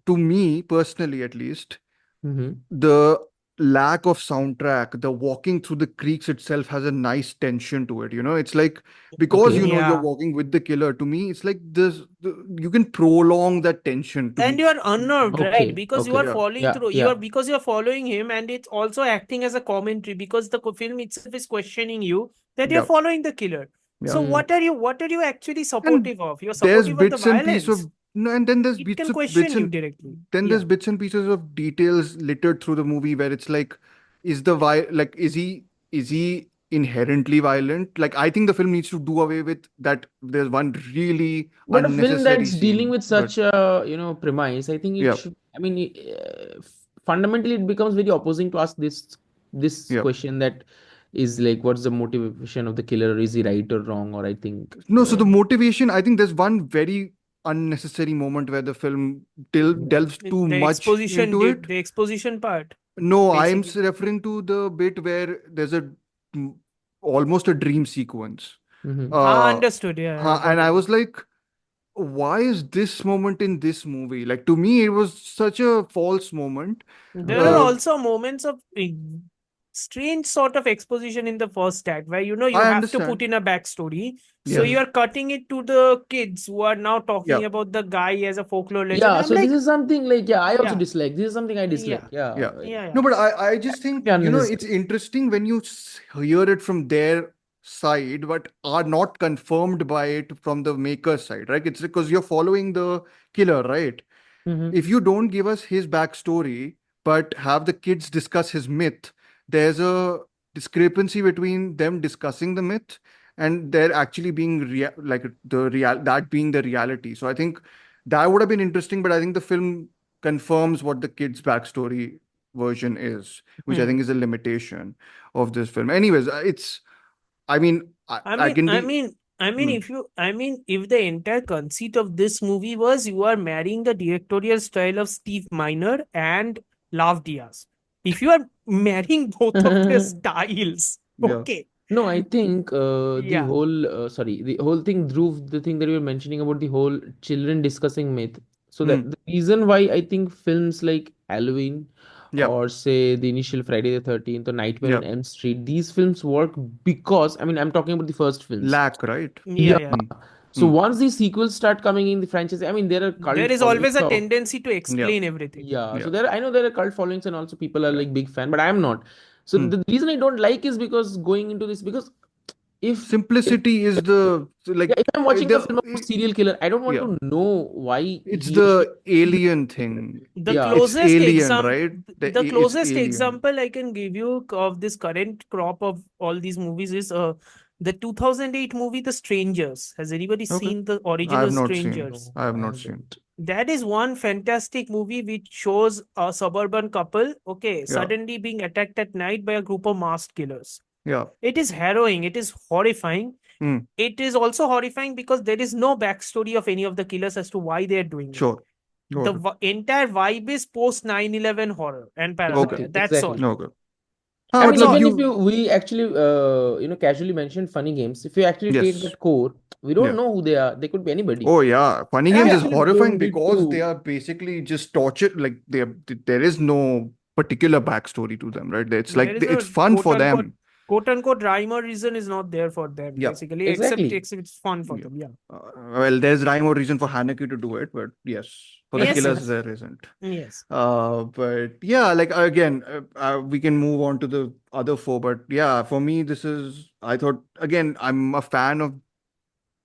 Speaker 2: to me personally at least,
Speaker 1: Mm-hmm.
Speaker 2: the lack of soundtrack, the walking through the creeks itself has a nice tension to it. It's like, because
Speaker 1: Okay.
Speaker 2: you're
Speaker 5: Yeah.
Speaker 2: walking with the killer, to me it's like you can prolong that tension to
Speaker 5: And
Speaker 2: me.
Speaker 5: you are unnerved, right?
Speaker 1: Okay.
Speaker 5: Because you
Speaker 1: Okay.
Speaker 5: are
Speaker 2: Yeah,
Speaker 5: following
Speaker 1: Yeah.
Speaker 5: through.
Speaker 1: Yeah.
Speaker 5: Because you are following him, and it's also acting as a commentary because the film itself is questioning you that you're
Speaker 2: yeah,
Speaker 5: following the killer.
Speaker 2: yeah.
Speaker 5: So
Speaker 1: Mm.
Speaker 5: what are you actually
Speaker 2: And
Speaker 5: supportive of? You're
Speaker 2: there's
Speaker 5: supportive of the
Speaker 2: bits and pieces
Speaker 5: violence.
Speaker 2: of no, and then there's
Speaker 5: It
Speaker 2: bits
Speaker 5: can
Speaker 2: of
Speaker 5: question you directly.
Speaker 2: then
Speaker 5: Yeah.
Speaker 2: there's bits and pieces of details littered through the movie where it's like, is he inherently violent? Like I think the film needs to do away with that. There's one really
Speaker 1: But a film
Speaker 2: unnecessary
Speaker 1: that's dealing
Speaker 2: scene,
Speaker 1: with
Speaker 2: but
Speaker 1: such a, premise, I think it
Speaker 2: yeah,
Speaker 1: should, I mean, fundamentally it becomes very opposing to ask this
Speaker 2: yeah.
Speaker 1: question that is like, what's the motivation of the killer? Is he right or wrong? Or I think,
Speaker 2: No, so the motivation, I think there's one very unnecessary moment where the film delves too
Speaker 5: The
Speaker 2: much
Speaker 5: exposition,
Speaker 2: into it.
Speaker 5: the exposition part,
Speaker 2: No, I'm
Speaker 5: basically.
Speaker 2: referring to the bit where there's mm, almost a dream sequence.
Speaker 1: Mhm.
Speaker 5: Understood. Yeah, I got
Speaker 2: And I
Speaker 5: it.
Speaker 2: was like, why is this moment in this movie? Like to me, it was such a false moment.
Speaker 5: There are
Speaker 2: Uh,
Speaker 5: also moments of strange sort of exposition in the first act where you
Speaker 2: I
Speaker 5: have to put
Speaker 2: understand.
Speaker 5: in a backstory. So
Speaker 2: Yes.
Speaker 5: you are cutting it to the kids who are now talking
Speaker 2: Yeah.
Speaker 5: about the guy as a folklore legend.
Speaker 1: Yeah,
Speaker 5: I'm
Speaker 1: so
Speaker 5: like,
Speaker 1: this is something like, yeah, I also
Speaker 5: Yeah.
Speaker 1: dislike. This is something I
Speaker 5: Yeah.
Speaker 1: dislike. Yeah.
Speaker 2: Yeah.
Speaker 5: yeah,
Speaker 2: No, but I just think,
Speaker 1: Yeah,
Speaker 2: it's
Speaker 1: unnecessary.
Speaker 2: interesting when you hear it from their side, but are not confirmed by it from the maker's side, right? It's because you're following the killer, right?
Speaker 1: Mhm.
Speaker 2: If you don't give us his backstory, but have the kids discuss his myth, there's a discrepancy between them discussing the myth and there actually being that being the reality. So I think that would have been interesting, but I think the film confirms what the kids' backstory version is, which I think is a limitation of this film. Anyways, I mean, I can be.
Speaker 5: If the entire conceit of this movie was you are marrying the directorial style of Steve Miner and Love Diaz. If you are marrying both of their styles,
Speaker 2: Yeah.
Speaker 5: okay.
Speaker 1: No, I think the
Speaker 5: Yeah.
Speaker 1: whole thing, Dhruv, the thing that you were mentioning about the whole children discussing myth. So
Speaker 2: Hmm.
Speaker 1: that the reason why I think films like Halloween
Speaker 2: Yeah.
Speaker 1: or say the initial Friday the 13th or Nightmare on
Speaker 2: Yeah.
Speaker 1: Elm Street, these films work because, I mean, I'm talking about the first films.
Speaker 2: Lack, right?
Speaker 5: Yeah.
Speaker 1: So
Speaker 2: Hmm.
Speaker 1: once these sequels start coming in the franchise, I mean, there are cult
Speaker 5: There is
Speaker 1: followings
Speaker 5: always a
Speaker 1: of,
Speaker 5: tendency to explain everything.
Speaker 1: yeah.
Speaker 2: Yeah.
Speaker 1: So I know there are cult followings and also people are
Speaker 2: Yeah.
Speaker 1: like big fan, but I am not. So
Speaker 2: Hmm.
Speaker 1: the reason I don't like is because going into this, because if
Speaker 2: Simplicity is the
Speaker 1: yeah, if I'm watching a film of a
Speaker 2: the
Speaker 1: serial killer, I don't want
Speaker 2: yeah.
Speaker 1: to know why
Speaker 2: It's
Speaker 1: he or she
Speaker 2: the alien thing.
Speaker 5: The
Speaker 1: Yeah.
Speaker 2: It's
Speaker 5: closest
Speaker 2: alien, right?
Speaker 5: the
Speaker 2: It's
Speaker 5: closest
Speaker 2: alien.
Speaker 5: example I can give you of this current crop of all these movies is the 2008 movie The Strangers. Has anybody
Speaker 2: Okay.
Speaker 5: seen the
Speaker 2: I
Speaker 5: original
Speaker 2: have not seen.
Speaker 5: Strangers?
Speaker 2: I have not seen.
Speaker 5: That is one fantastic movie which shows a suburban couple, suddenly being attacked at night by a group of masked killers.
Speaker 2: Yeah.
Speaker 5: It is harrowing. It is horrifying.
Speaker 2: Hmm.
Speaker 5: It is also horrifying because there is no backstory of any of the killers as to why they are doing it.
Speaker 2: Sure.
Speaker 5: The entire vibe is post 9/11 horror and paranoia.
Speaker 2: Okay.
Speaker 5: That's
Speaker 1: Exactly.
Speaker 5: all.
Speaker 2: Okay.
Speaker 1: I mean,
Speaker 2: matlab
Speaker 1: even if we actually casually mentioned funny games, if you actually take
Speaker 2: Yes.
Speaker 1: that core, we don't
Speaker 2: Yeah.
Speaker 1: know who they are. They could be anybody.
Speaker 2: Oh yeah, Funny
Speaker 1: I
Speaker 2: Games is
Speaker 1: actually
Speaker 2: horrifying
Speaker 1: don't need
Speaker 2: because
Speaker 1: to-
Speaker 2: they are basically just tortured. Like there is no particular backstory to them, right? It's like
Speaker 5: There is
Speaker 2: it's
Speaker 5: a
Speaker 2: fun for
Speaker 5: quote-unquote-
Speaker 2: them.
Speaker 5: quote unquote rhyme or reason is not there for them,
Speaker 2: Yeah.
Speaker 5: basically.
Speaker 1: Exactly.
Speaker 5: Except it's fun for
Speaker 2: Yeah.
Speaker 5: them. Yeah.
Speaker 2: Well, there's rhyme or reason for Haneke to do it, but yes, for the
Speaker 5: Yes,
Speaker 2: killers
Speaker 5: yes.
Speaker 2: there isn't.
Speaker 5: Yes.
Speaker 2: But yeah, like again, we can move on to the other four. But yeah, for me, I thought again, I'm a fan of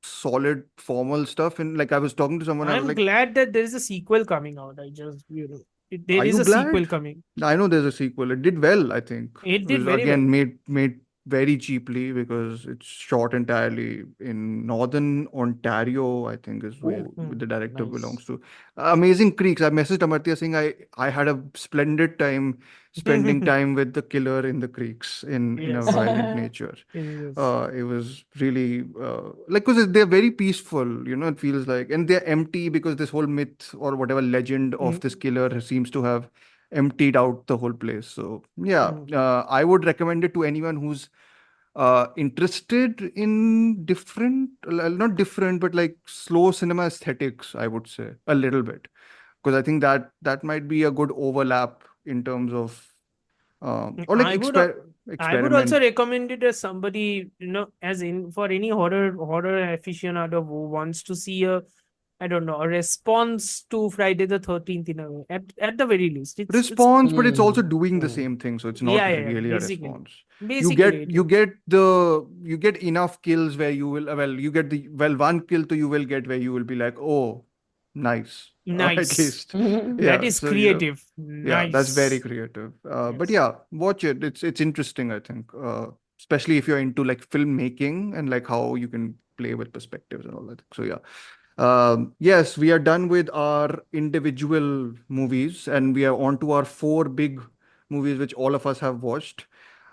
Speaker 2: solid formal stuff, and like I was talking to someone, I was
Speaker 5: I'm
Speaker 2: like,
Speaker 5: glad that there is a sequel coming out. There
Speaker 2: Are
Speaker 5: is
Speaker 2: you
Speaker 5: a sequel
Speaker 2: glad?
Speaker 5: coming.
Speaker 2: I know there's a sequel. It did well, I think.
Speaker 5: It did
Speaker 2: was
Speaker 5: very
Speaker 2: again made very cheaply because it's shot entirely in northern Ontario, I think is where the director
Speaker 1: nice.
Speaker 2: belongs to. Amazing Creeks. I messaged Amartya saying I had a splendid time spending time with the killer in the creeks in a
Speaker 5: Yes.
Speaker 2: violent nature.
Speaker 5: Yes.
Speaker 2: It was really like because they're very peaceful, it feels like, and they're empty because this whole myth or whatever legend of this killer seems to have emptied out the whole place. So yeah, I would recommend it to anyone who's interested in not different, but like slow cinema aesthetics, I would say a little bit, because I think that might be a good overlap in terms of or like
Speaker 5: I would
Speaker 2: experiment.
Speaker 5: also recommend it as somebody, as in for any horror aficionado who wants to see a response to Friday the 13th in a way. At the very least. It's
Speaker 2: Response, but it's also doing the same thing, so it's not
Speaker 5: Yeah,
Speaker 2: really a
Speaker 5: basically.
Speaker 2: response.
Speaker 5: Basically,
Speaker 2: You get enough kills where you will one kill to you will get where you will be like, oh, nice.
Speaker 5: Nice.
Speaker 2: At least.
Speaker 1: Mhm.
Speaker 2: Yeah,
Speaker 5: that is
Speaker 2: so,
Speaker 5: creative.
Speaker 2: yeah, that's very creative. But
Speaker 5: Yes.
Speaker 2: yeah, watch it. It's interesting, I think. Especially if you're into like filmmaking and like how you can play with perspectives and all that. So yeah. Yes, we are done with our individual movies and we are on to our 4 big movies which all of us have watched.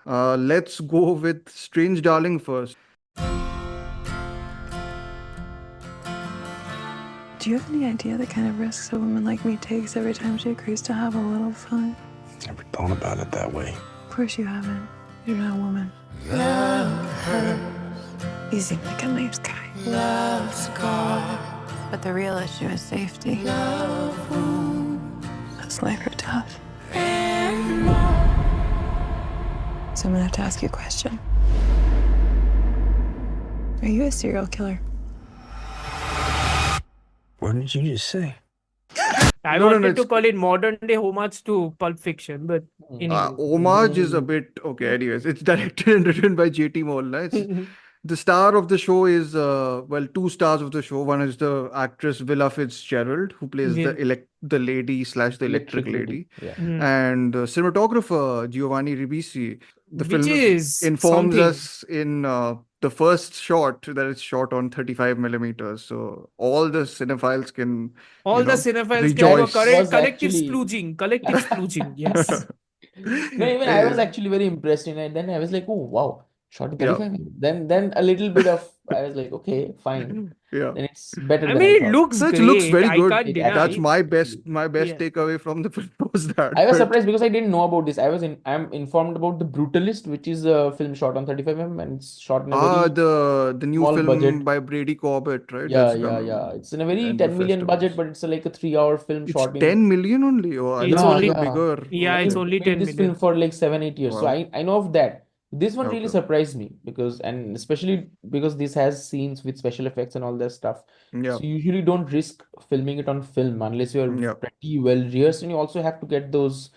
Speaker 2: Let's go with Strange Darling first.
Speaker 9: Do you have any idea the kind of risks a woman like me takes every time she agrees to have a little fun?
Speaker 3: Never thought about it that way.
Speaker 9: Of course you haven't. You're not a woman. You seem like a nice guy. But the real issue is safety. That's life or death. So I'm gonna have to ask you a question. Are you a serial killer?
Speaker 3: What did you just say?
Speaker 5: I
Speaker 2: No, no, no,
Speaker 5: wanted to
Speaker 2: it's
Speaker 5: call it modern day homage to Pulp Fiction, but anyway.
Speaker 2: homage is a bit okay. Anyways, it's directed and written by J.T. Molna. It's the star of the show is well, two stars of the show. One is the actress Willa Fitzgerald, who plays the lady slash the electric lady,
Speaker 1: Yeah.
Speaker 2: and the cinematographer Giovanni Ribisi. The
Speaker 5: Which
Speaker 2: film
Speaker 5: is
Speaker 2: informs
Speaker 5: something.
Speaker 2: us in the first shot that it's shot on 35 millimeters. So all the cinephiles can,
Speaker 5: All
Speaker 2: you
Speaker 5: the
Speaker 2: know,
Speaker 5: cinephiles can do a
Speaker 2: rejoice.
Speaker 1: Was
Speaker 5: collective
Speaker 1: actually
Speaker 5: splooging. Collective splooging. Yes.
Speaker 1: no, even I was
Speaker 2: Eh,
Speaker 1: actually very impressed in it. Then I was like, oh wow, shot in
Speaker 2: yeah,
Speaker 1: 35 minutes. Then a little bit of I was like, okay, fine.
Speaker 2: yeah.
Speaker 1: Then it's better
Speaker 5: I
Speaker 1: than I
Speaker 5: mean, it
Speaker 1: thought.
Speaker 5: looks
Speaker 2: No, it looks
Speaker 5: great.
Speaker 2: very
Speaker 5: I
Speaker 2: good.
Speaker 5: can't
Speaker 1: It
Speaker 2: That's
Speaker 5: deny.
Speaker 2: my
Speaker 1: actually,
Speaker 2: best
Speaker 5: Yeah.
Speaker 2: takeaway from the film was that.
Speaker 1: I was
Speaker 2: But
Speaker 1: surprised because I didn't know about this. I'm informed about The Brutalist, which is a film shot on 35 and it's shot in a very
Speaker 2: the new
Speaker 1: small
Speaker 2: film
Speaker 1: budget.
Speaker 2: by Brady Corbett, right?
Speaker 1: Yeah,
Speaker 2: That's
Speaker 1: yeah, yeah.
Speaker 2: come
Speaker 1: It's in a very
Speaker 2: and the
Speaker 1: 10 million budget,
Speaker 2: festivals.
Speaker 1: but it's like a 3 hour film
Speaker 2: It's
Speaker 1: shot in
Speaker 2: 10 million only. Oh, I
Speaker 5: It's
Speaker 2: thought it
Speaker 1: yeah,
Speaker 2: was
Speaker 5: only
Speaker 2: a
Speaker 1: yeah.
Speaker 2: bigger.
Speaker 5: Yeah,
Speaker 1: I
Speaker 5: it's
Speaker 2: Okay.
Speaker 1: mean,
Speaker 5: only
Speaker 1: they made
Speaker 5: 10
Speaker 1: this film
Speaker 5: million.
Speaker 1: for like 7 8 years. So
Speaker 2: Wow.
Speaker 1: I know of that. This one really
Speaker 2: Okay.
Speaker 1: surprised me because and especially because this has scenes with special effects and all that stuff.
Speaker 2: Yeah.
Speaker 1: So you usually don't risk filming it on film unless you're
Speaker 2: Yeah.
Speaker 1: pretty well rehearsed and you also have to get those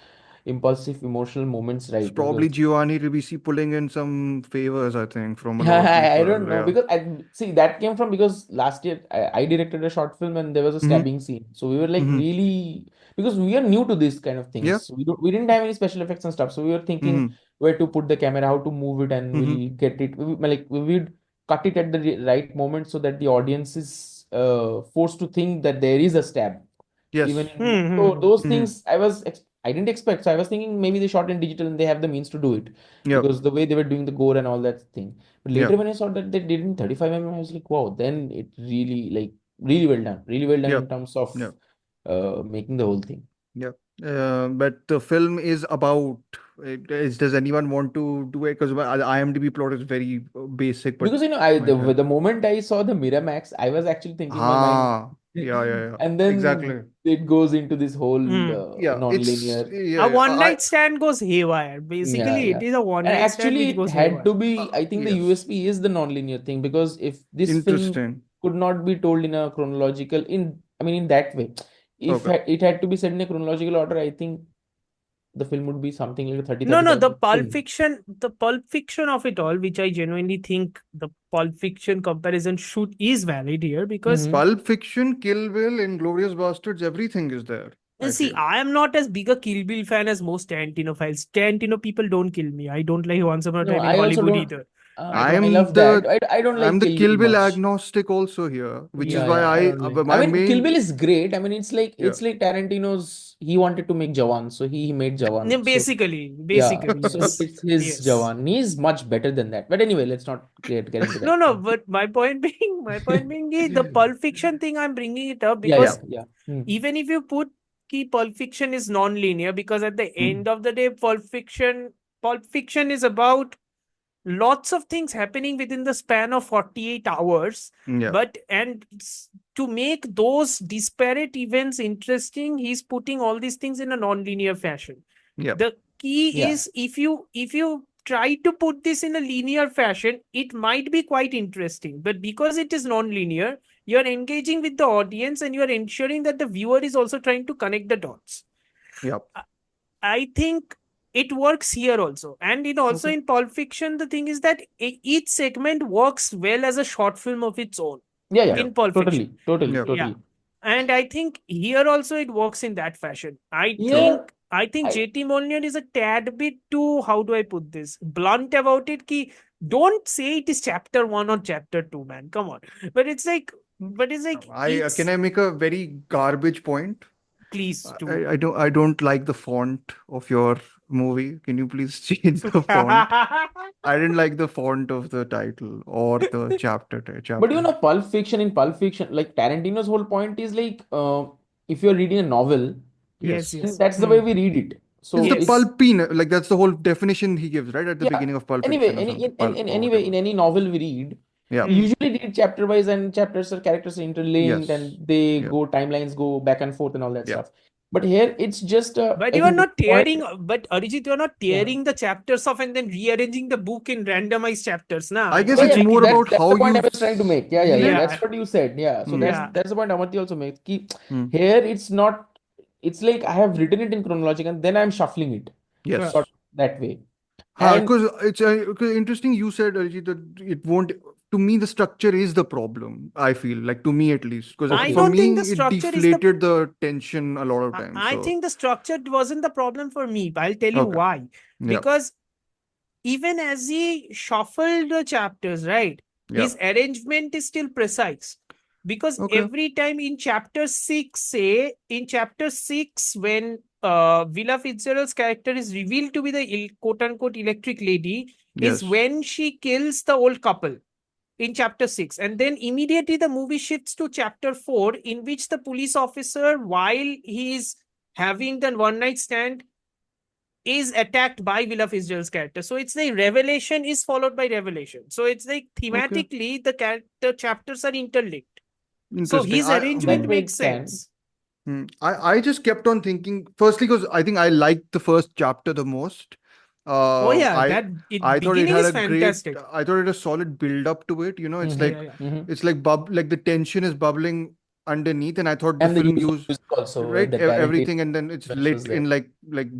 Speaker 1: impulsive emotional moments
Speaker 2: It's
Speaker 1: right
Speaker 2: probably
Speaker 1: because
Speaker 2: Giovanni Ribisi pulling in some favors, I think, from a lot of
Speaker 1: I
Speaker 2: people.
Speaker 1: don't know
Speaker 2: Yeah.
Speaker 1: because I see that came from because last year I directed a short film and there was a
Speaker 2: Mm-hmm.
Speaker 1: stabbing scene. So we were like
Speaker 2: Mm-hmm.
Speaker 1: really because we are new to this kind of
Speaker 2: Yeah.
Speaker 1: things. We didn't have any special effects and stuff. So we were thinking
Speaker 2: Mm-hmm.
Speaker 1: where to put the camera, how to move it, and
Speaker 2: Mm-hmm.
Speaker 1: we'll get it. We would cut it at the right moment so that the audience is forced to think that there is a stab.
Speaker 2: Yes.
Speaker 1: Even in,
Speaker 5: Hmm,
Speaker 1: so
Speaker 5: hmm.
Speaker 1: those
Speaker 2: Mm-hmm.
Speaker 1: things I didn't expect. So I was thinking maybe they shot in digital and they have the means to do it
Speaker 2: Yeah.
Speaker 1: because the way they were doing the gore and all that thing. But
Speaker 2: Yeah.
Speaker 1: later when I saw that they did in 35 I was like, wow, then it really like really well done. Really well done
Speaker 2: Yeah.
Speaker 1: in terms of
Speaker 2: Yeah.
Speaker 1: making the whole thing.
Speaker 2: Yeah. But the film is about. Does anyone want to do it? Because the IMDb plot is very basic, but
Speaker 1: Because
Speaker 2: yeah.
Speaker 1: the moment I saw the Miramax, I was actually thinking in my mind,
Speaker 2: Yeah.
Speaker 1: and then
Speaker 2: Exactly.
Speaker 1: it goes into this whole
Speaker 2: Yeah. It's
Speaker 1: non-linear.
Speaker 5: A one night stand goes haywire.
Speaker 1: Yeah,
Speaker 5: Basically, it
Speaker 1: yeah.
Speaker 5: is a one
Speaker 1: And
Speaker 5: night stand
Speaker 1: actually,
Speaker 5: which
Speaker 1: it
Speaker 5: goes
Speaker 1: had
Speaker 5: haywire.
Speaker 1: to be, I think the
Speaker 2: yes.
Speaker 1: USP is the non-linear thing because if this film
Speaker 2: Interesting.
Speaker 1: could not be told in a chronological, in that way, if
Speaker 2: Okay.
Speaker 1: it had to be said in a chronological order, I think the film would be something like a 30
Speaker 5: No,
Speaker 1: 35
Speaker 5: the
Speaker 1: minute
Speaker 5: Pulp
Speaker 1: film.
Speaker 5: Fiction, the Pulp Fiction of it all, which I genuinely think the Pulp Fiction comparison is valid here because
Speaker 1: Mhm.
Speaker 2: Pulp Fiction, Kill Bill, Inglourious Bastards, everything is there. I
Speaker 5: see,
Speaker 2: feel.
Speaker 5: I am not as big a Kill Bill fan as most Tarantino files. Tarantino people don't kill me. I don't like Once Upon a
Speaker 1: No,
Speaker 5: Time in
Speaker 1: I also
Speaker 5: Hollywood
Speaker 1: don't.
Speaker 5: either.
Speaker 1: I
Speaker 2: I'm
Speaker 1: love
Speaker 2: the
Speaker 1: that. I don't
Speaker 2: I'm
Speaker 1: like
Speaker 2: the
Speaker 1: Kill
Speaker 2: Kill
Speaker 1: Bill
Speaker 2: Bill
Speaker 1: much.
Speaker 2: agnostic also here, which is
Speaker 1: Yeah,
Speaker 2: why
Speaker 1: yeah, I
Speaker 2: I
Speaker 1: don't like.
Speaker 2: my
Speaker 1: I mean, Kill Bill
Speaker 2: main
Speaker 1: is great. I mean,
Speaker 2: yeah.
Speaker 1: it's like Tarantino's. He wanted to make Jawan, so he made Jawan. So
Speaker 5: Basically,
Speaker 1: yeah, so
Speaker 5: yes.
Speaker 1: it's his
Speaker 5: Yes.
Speaker 1: Jawan. He's much better than that. But anyway, let's not get into that.
Speaker 5: No, but my point being is the Pulp Fiction thing I'm bringing it up
Speaker 1: Yeah,
Speaker 5: because
Speaker 1: yeah.
Speaker 5: even if you put Pulp Fiction is non-linear because at the end of the day, Pulp Fiction is about lots of things happening within the span of 48 hours.
Speaker 2: Yeah.
Speaker 5: But to make those disparate events interesting, he's putting all these things in a non-linear fashion.
Speaker 2: Yeah.
Speaker 5: The key
Speaker 1: Yeah.
Speaker 5: is if you try to put this in a linear fashion, it might be quite interesting. But because it is non-linear, you're engaging with the audience and you're ensuring that the viewer is also trying to connect the dots.
Speaker 2: Yeah.
Speaker 5: I think it works here also. And also in Pulp Fiction, the thing is that each segment works well as a short film of its own.
Speaker 1: Yeah.
Speaker 5: In Pulp Fiction.
Speaker 1: Totally.
Speaker 5: Yeah. And I think here also it works in that fashion. I think JT Molyneux is a tad bit too, how do I put this, blunt about it. Don't say it is chapter 1 or chapter 2, man. Come on. But it's like
Speaker 2: Can I make a very garbage point?
Speaker 5: Please do.
Speaker 2: I don't like the font of your movie. Can you please change the font? I didn't like the font of the title or the chapter.
Speaker 1: But Pulp Fiction, like Tarantino's whole point is like, if you're reading a novel,
Speaker 5: yes.
Speaker 1: that's the way we read it. So
Speaker 2: it's the pulpy, like that's the whole definition he gives, right? At the
Speaker 1: Yeah.
Speaker 2: beginning of Pulp
Speaker 1: Anyway,
Speaker 2: Fiction.
Speaker 1: in any novel we read,
Speaker 2: Yeah.
Speaker 1: we usually read chapter wise and chapters or characters are interlinked
Speaker 2: Yes.
Speaker 1: and they go timelines go back and forth and all that
Speaker 2: Yeah.
Speaker 1: stuff. But here it's just
Speaker 5: But
Speaker 1: I
Speaker 5: you are
Speaker 1: think the
Speaker 5: not
Speaker 1: point.
Speaker 5: tearing, but Arijit, you are not
Speaker 1: Yeah.
Speaker 5: tearing the chapters off and then rearranging the book in randomized chapters. Nah,
Speaker 2: I guess
Speaker 1: Yeah,
Speaker 2: it's
Speaker 1: yeah,
Speaker 2: more
Speaker 1: that's
Speaker 2: about
Speaker 1: that's
Speaker 2: how
Speaker 1: the point I
Speaker 2: you.
Speaker 1: was trying to make. Yeah, yeah, yeah.
Speaker 2: Yeah.
Speaker 1: That's what you said. Yeah. So
Speaker 2: Hmm.
Speaker 5: Yeah.
Speaker 1: that's the point Amartya also makes. Ki,
Speaker 2: Hmm.
Speaker 1: here it's not. It's like I have written it in chronological and then I'm shuffling it
Speaker 2: Yes.
Speaker 1: sort of that way. And
Speaker 2: Because it's interesting you said, Arijit, that it won't. To me, the structure is the problem. I feel like, to me at least, because
Speaker 5: I
Speaker 1: okay,
Speaker 2: for
Speaker 5: don't think the
Speaker 2: me it
Speaker 5: structure is the.
Speaker 2: deflated the tension a lot of times.
Speaker 5: I
Speaker 2: So
Speaker 5: think the structure wasn't the problem for me. I'll tell you
Speaker 2: okay,
Speaker 5: why.
Speaker 2: yeah,
Speaker 5: Because even as he shuffled the chapters, right,
Speaker 2: yeah,
Speaker 5: his arrangement is still precise. Because
Speaker 2: okay,
Speaker 5: every time in chapter 6, say, in chapter 6, when Villa Fitzgerald's character is revealed to be the quote unquote electric lady, is
Speaker 2: yes,
Speaker 5: when she kills the old couple in chapter 6. And then immediately the movie shifts to chapter 4, in which the police officer, while he is having the one night stand, is attacked by Villa Fitzgerald's character. So it's like revelation is followed by revelation. So it's like
Speaker 2: okay,
Speaker 5: thematically the character chapters are interlinked. So
Speaker 2: interesting.
Speaker 5: his arrangement
Speaker 1: that way
Speaker 5: makes
Speaker 1: it can.
Speaker 5: sense.
Speaker 2: I just kept on thinking, firstly, because I think I liked the first chapter the most.
Speaker 5: Oh yeah,
Speaker 2: I
Speaker 5: that
Speaker 2: thought it
Speaker 5: beginning
Speaker 2: had
Speaker 5: is
Speaker 2: a great.
Speaker 5: fantastic.
Speaker 2: I thought it had a solid build up to it. It's
Speaker 1: Mhm,
Speaker 2: like
Speaker 5: Yeah, yeah.
Speaker 1: mhm.
Speaker 2: it's like like the tension is bubbling underneath, and I thought the
Speaker 1: And the
Speaker 2: film
Speaker 1: use of
Speaker 2: used
Speaker 1: music also,
Speaker 2: right
Speaker 1: the Tarantino
Speaker 2: everything, and then it's
Speaker 1: influence was
Speaker 2: lit
Speaker 1: there.
Speaker 2: in like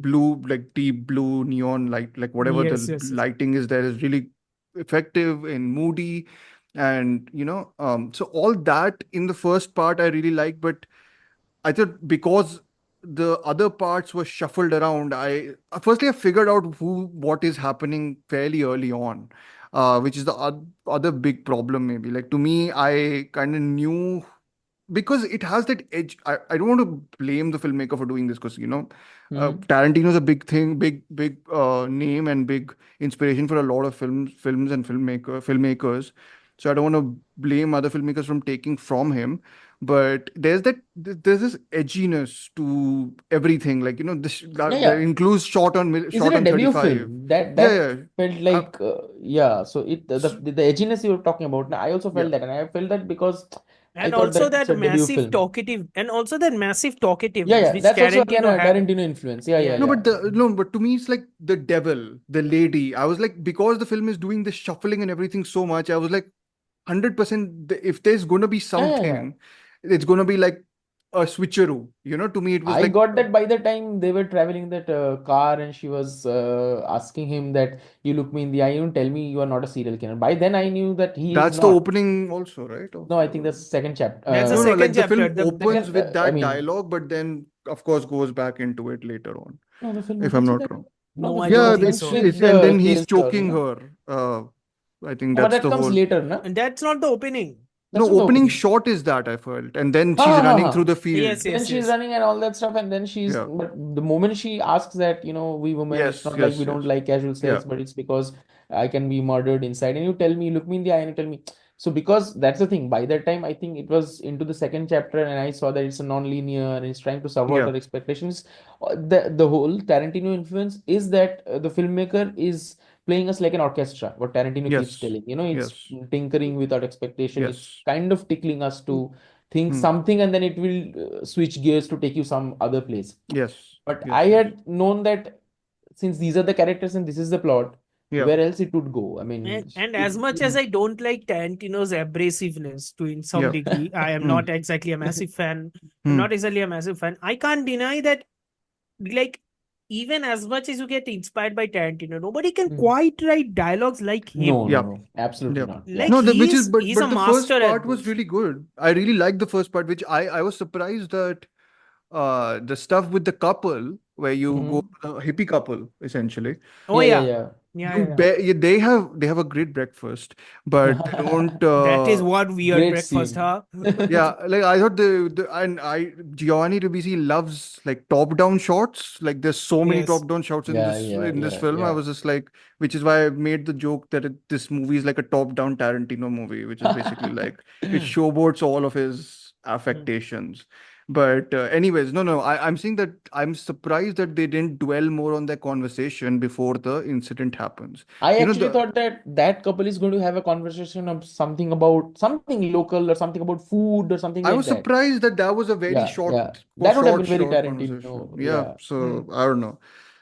Speaker 2: blue, like deep blue neon light, like whatever the
Speaker 5: Yes, yes, yes.
Speaker 2: lighting is there is really effective and moody, and so all that in the first part I really like, but I thought because the other parts were shuffled around, firstly I figured out what is happening fairly early on, which is the other big problem maybe. Like to me, I kind of knew because it has that edge. I don't want to blame the filmmaker for doing this because
Speaker 1: Mhm.
Speaker 2: Tarantino is a big thing, big name and big inspiration for a lot of films and filmmakers. So I don't want to blame other filmmakers from taking from him, but there's this edginess to everything. Like this
Speaker 1: Yeah,
Speaker 2: that
Speaker 1: yeah.
Speaker 2: includes
Speaker 1: Is it a
Speaker 2: shot on
Speaker 1: debut
Speaker 2: 35.
Speaker 1: film? That
Speaker 2: Yeah,
Speaker 1: that
Speaker 2: yeah,
Speaker 1: felt
Speaker 2: uh,
Speaker 1: like yeah. So it
Speaker 2: s-
Speaker 1: the edginess you were talking about. I also
Speaker 2: yeah.
Speaker 1: felt that, and I felt that because I
Speaker 5: And
Speaker 1: thought
Speaker 5: also
Speaker 1: that it's
Speaker 5: that
Speaker 1: a debut
Speaker 5: massive
Speaker 1: film.
Speaker 5: talkative, and also that massive
Speaker 1: Yeah,
Speaker 5: talkativeness
Speaker 1: yeah.
Speaker 5: which
Speaker 1: That's also again
Speaker 5: Tarantino
Speaker 1: a
Speaker 5: had.
Speaker 1: Tarantino influence. Yeah, yeah,
Speaker 5: Yeah,
Speaker 2: No,
Speaker 1: yeah.
Speaker 2: but to me it's like the devil, the lady. I was like, because the film is doing this shuffling and everything so much, I was like, 100%. If there's gonna be
Speaker 1: Yeah, yeah, yeah.
Speaker 2: something, it's gonna be like a switcheroo. To me it was
Speaker 1: I
Speaker 2: like
Speaker 1: got that by the time they were traveling that car and she was asking him that you look me in the eye, you tell me you are not a serial killer. By then I knew that he is
Speaker 2: that's the
Speaker 1: not.
Speaker 2: opening also, right?
Speaker 1: No, I think that's the second chapter.
Speaker 5: that's the
Speaker 2: No, no,
Speaker 5: second
Speaker 2: like the
Speaker 5: chapter.
Speaker 2: film
Speaker 5: The
Speaker 2: opens
Speaker 1: Second,
Speaker 2: with
Speaker 1: I
Speaker 2: that
Speaker 1: mean,
Speaker 2: dialogue, but then of course goes back into it later on,
Speaker 1: no, the film
Speaker 2: if I'm
Speaker 1: opens with
Speaker 2: not
Speaker 1: that.
Speaker 2: wrong.
Speaker 1: No,
Speaker 5: no,
Speaker 1: the
Speaker 5: I
Speaker 1: film
Speaker 5: don't
Speaker 2: Yeah,
Speaker 5: think
Speaker 1: opens
Speaker 5: so.
Speaker 1: with
Speaker 2: and then
Speaker 1: the
Speaker 2: he's
Speaker 1: jail story,
Speaker 2: choking
Speaker 1: no?
Speaker 2: her. I think
Speaker 1: No, but
Speaker 2: that's
Speaker 1: that
Speaker 2: the
Speaker 1: comes
Speaker 2: whole.
Speaker 1: later, no?
Speaker 5: And that's not the opening.
Speaker 2: No,
Speaker 1: That's not the
Speaker 2: opening
Speaker 1: opening.
Speaker 2: shot is that I felt, and then
Speaker 1: Ha
Speaker 2: she's
Speaker 1: ha ha
Speaker 2: running through
Speaker 1: ha.
Speaker 2: the field.
Speaker 5: Yes,
Speaker 1: Then
Speaker 5: yes,
Speaker 1: she's
Speaker 5: yes.
Speaker 1: running and all that stuff, and then she's.
Speaker 2: Yeah.
Speaker 1: But the moment she asks that, we women, it's
Speaker 2: Yes.
Speaker 1: not like
Speaker 2: Yes.
Speaker 1: we don't
Speaker 2: Yes.
Speaker 1: like casual
Speaker 2: Yeah.
Speaker 1: sex, but it's because I can be murdered inside. And you tell me, look me in the eye, and you tell me. So because that's the thing. By that time, I think it was into the second chapter, and I saw that it's a non-linear and it's trying to subvert
Speaker 2: Yeah.
Speaker 1: our expectations. The whole Tarantino influence is that the filmmaker is playing us like an orchestra. What Tarantino keeps
Speaker 2: Yes.
Speaker 1: telling, it's
Speaker 2: Yes.
Speaker 1: tinkering with our expectation. It's
Speaker 2: Yes.
Speaker 1: kind of tickling us to think
Speaker 2: Hmm.
Speaker 1: something and then it will switch gears to take you some other place.
Speaker 2: Yes.
Speaker 1: But
Speaker 2: Yes.
Speaker 1: I
Speaker 2: Yes.
Speaker 1: had known that since these are the characters and this is the plot,
Speaker 2: Yeah.
Speaker 1: where else it would go? I mean,
Speaker 5: And as much as I don't like Tarantino's abrasiveness to in some
Speaker 2: Yeah.
Speaker 5: degree, I am
Speaker 2: Hmm.
Speaker 5: not exactly a massive fan. I'm
Speaker 2: Hmm.
Speaker 5: not exactly a massive fan. I can't deny that, like, even as much as you get inspired by Tarantino, nobody can
Speaker 1: Mhm.
Speaker 5: quite write dialogues like him.
Speaker 1: no,
Speaker 2: Yeah.
Speaker 1: absolutely
Speaker 2: Yeah.
Speaker 1: not.
Speaker 5: Like
Speaker 2: No, which is
Speaker 5: he's a
Speaker 2: but the first
Speaker 5: master at
Speaker 2: part was
Speaker 5: this.
Speaker 2: really good. I really liked the first part, which I was surprised that the stuff with the couple where you go
Speaker 1: Mhm.
Speaker 2: to the hippie couple essentially.
Speaker 5: Oh
Speaker 1: Yeah, yeah,
Speaker 5: yeah.
Speaker 1: yeah.
Speaker 5: Yeah, yeah, yeah.
Speaker 2: Yeah, they have a great breakfast, but they don't.
Speaker 5: That is what weird
Speaker 1: Great
Speaker 5: breakfast,
Speaker 1: scene.
Speaker 5: huh?
Speaker 2: Yeah, like I thought Giovanni Ribisi loves like top-down shots. Like there's so many
Speaker 5: Yes.
Speaker 2: top-down shots
Speaker 1: Yeah,
Speaker 2: in this
Speaker 1: yeah,
Speaker 2: film. I
Speaker 1: yeah.
Speaker 2: was just like, which is why I made the joke that this movie is like a top-down Tarantino movie, which is basically like it showboats all of his affectations. But anyways, no, I'm saying that I'm surprised that they didn't dwell more on their conversation before the incident happens.
Speaker 1: I
Speaker 2: You know,
Speaker 1: actually thought that that couple is going to have a conversation of something about something local or something about food or something
Speaker 2: I
Speaker 1: like
Speaker 2: was
Speaker 1: that.
Speaker 2: surprised that that was a very
Speaker 1: Yeah, yeah.
Speaker 2: short,
Speaker 1: That would have been very
Speaker 2: short conversation.
Speaker 1: Tarantino.
Speaker 2: Yeah,
Speaker 1: Yeah.
Speaker 2: so I don't know.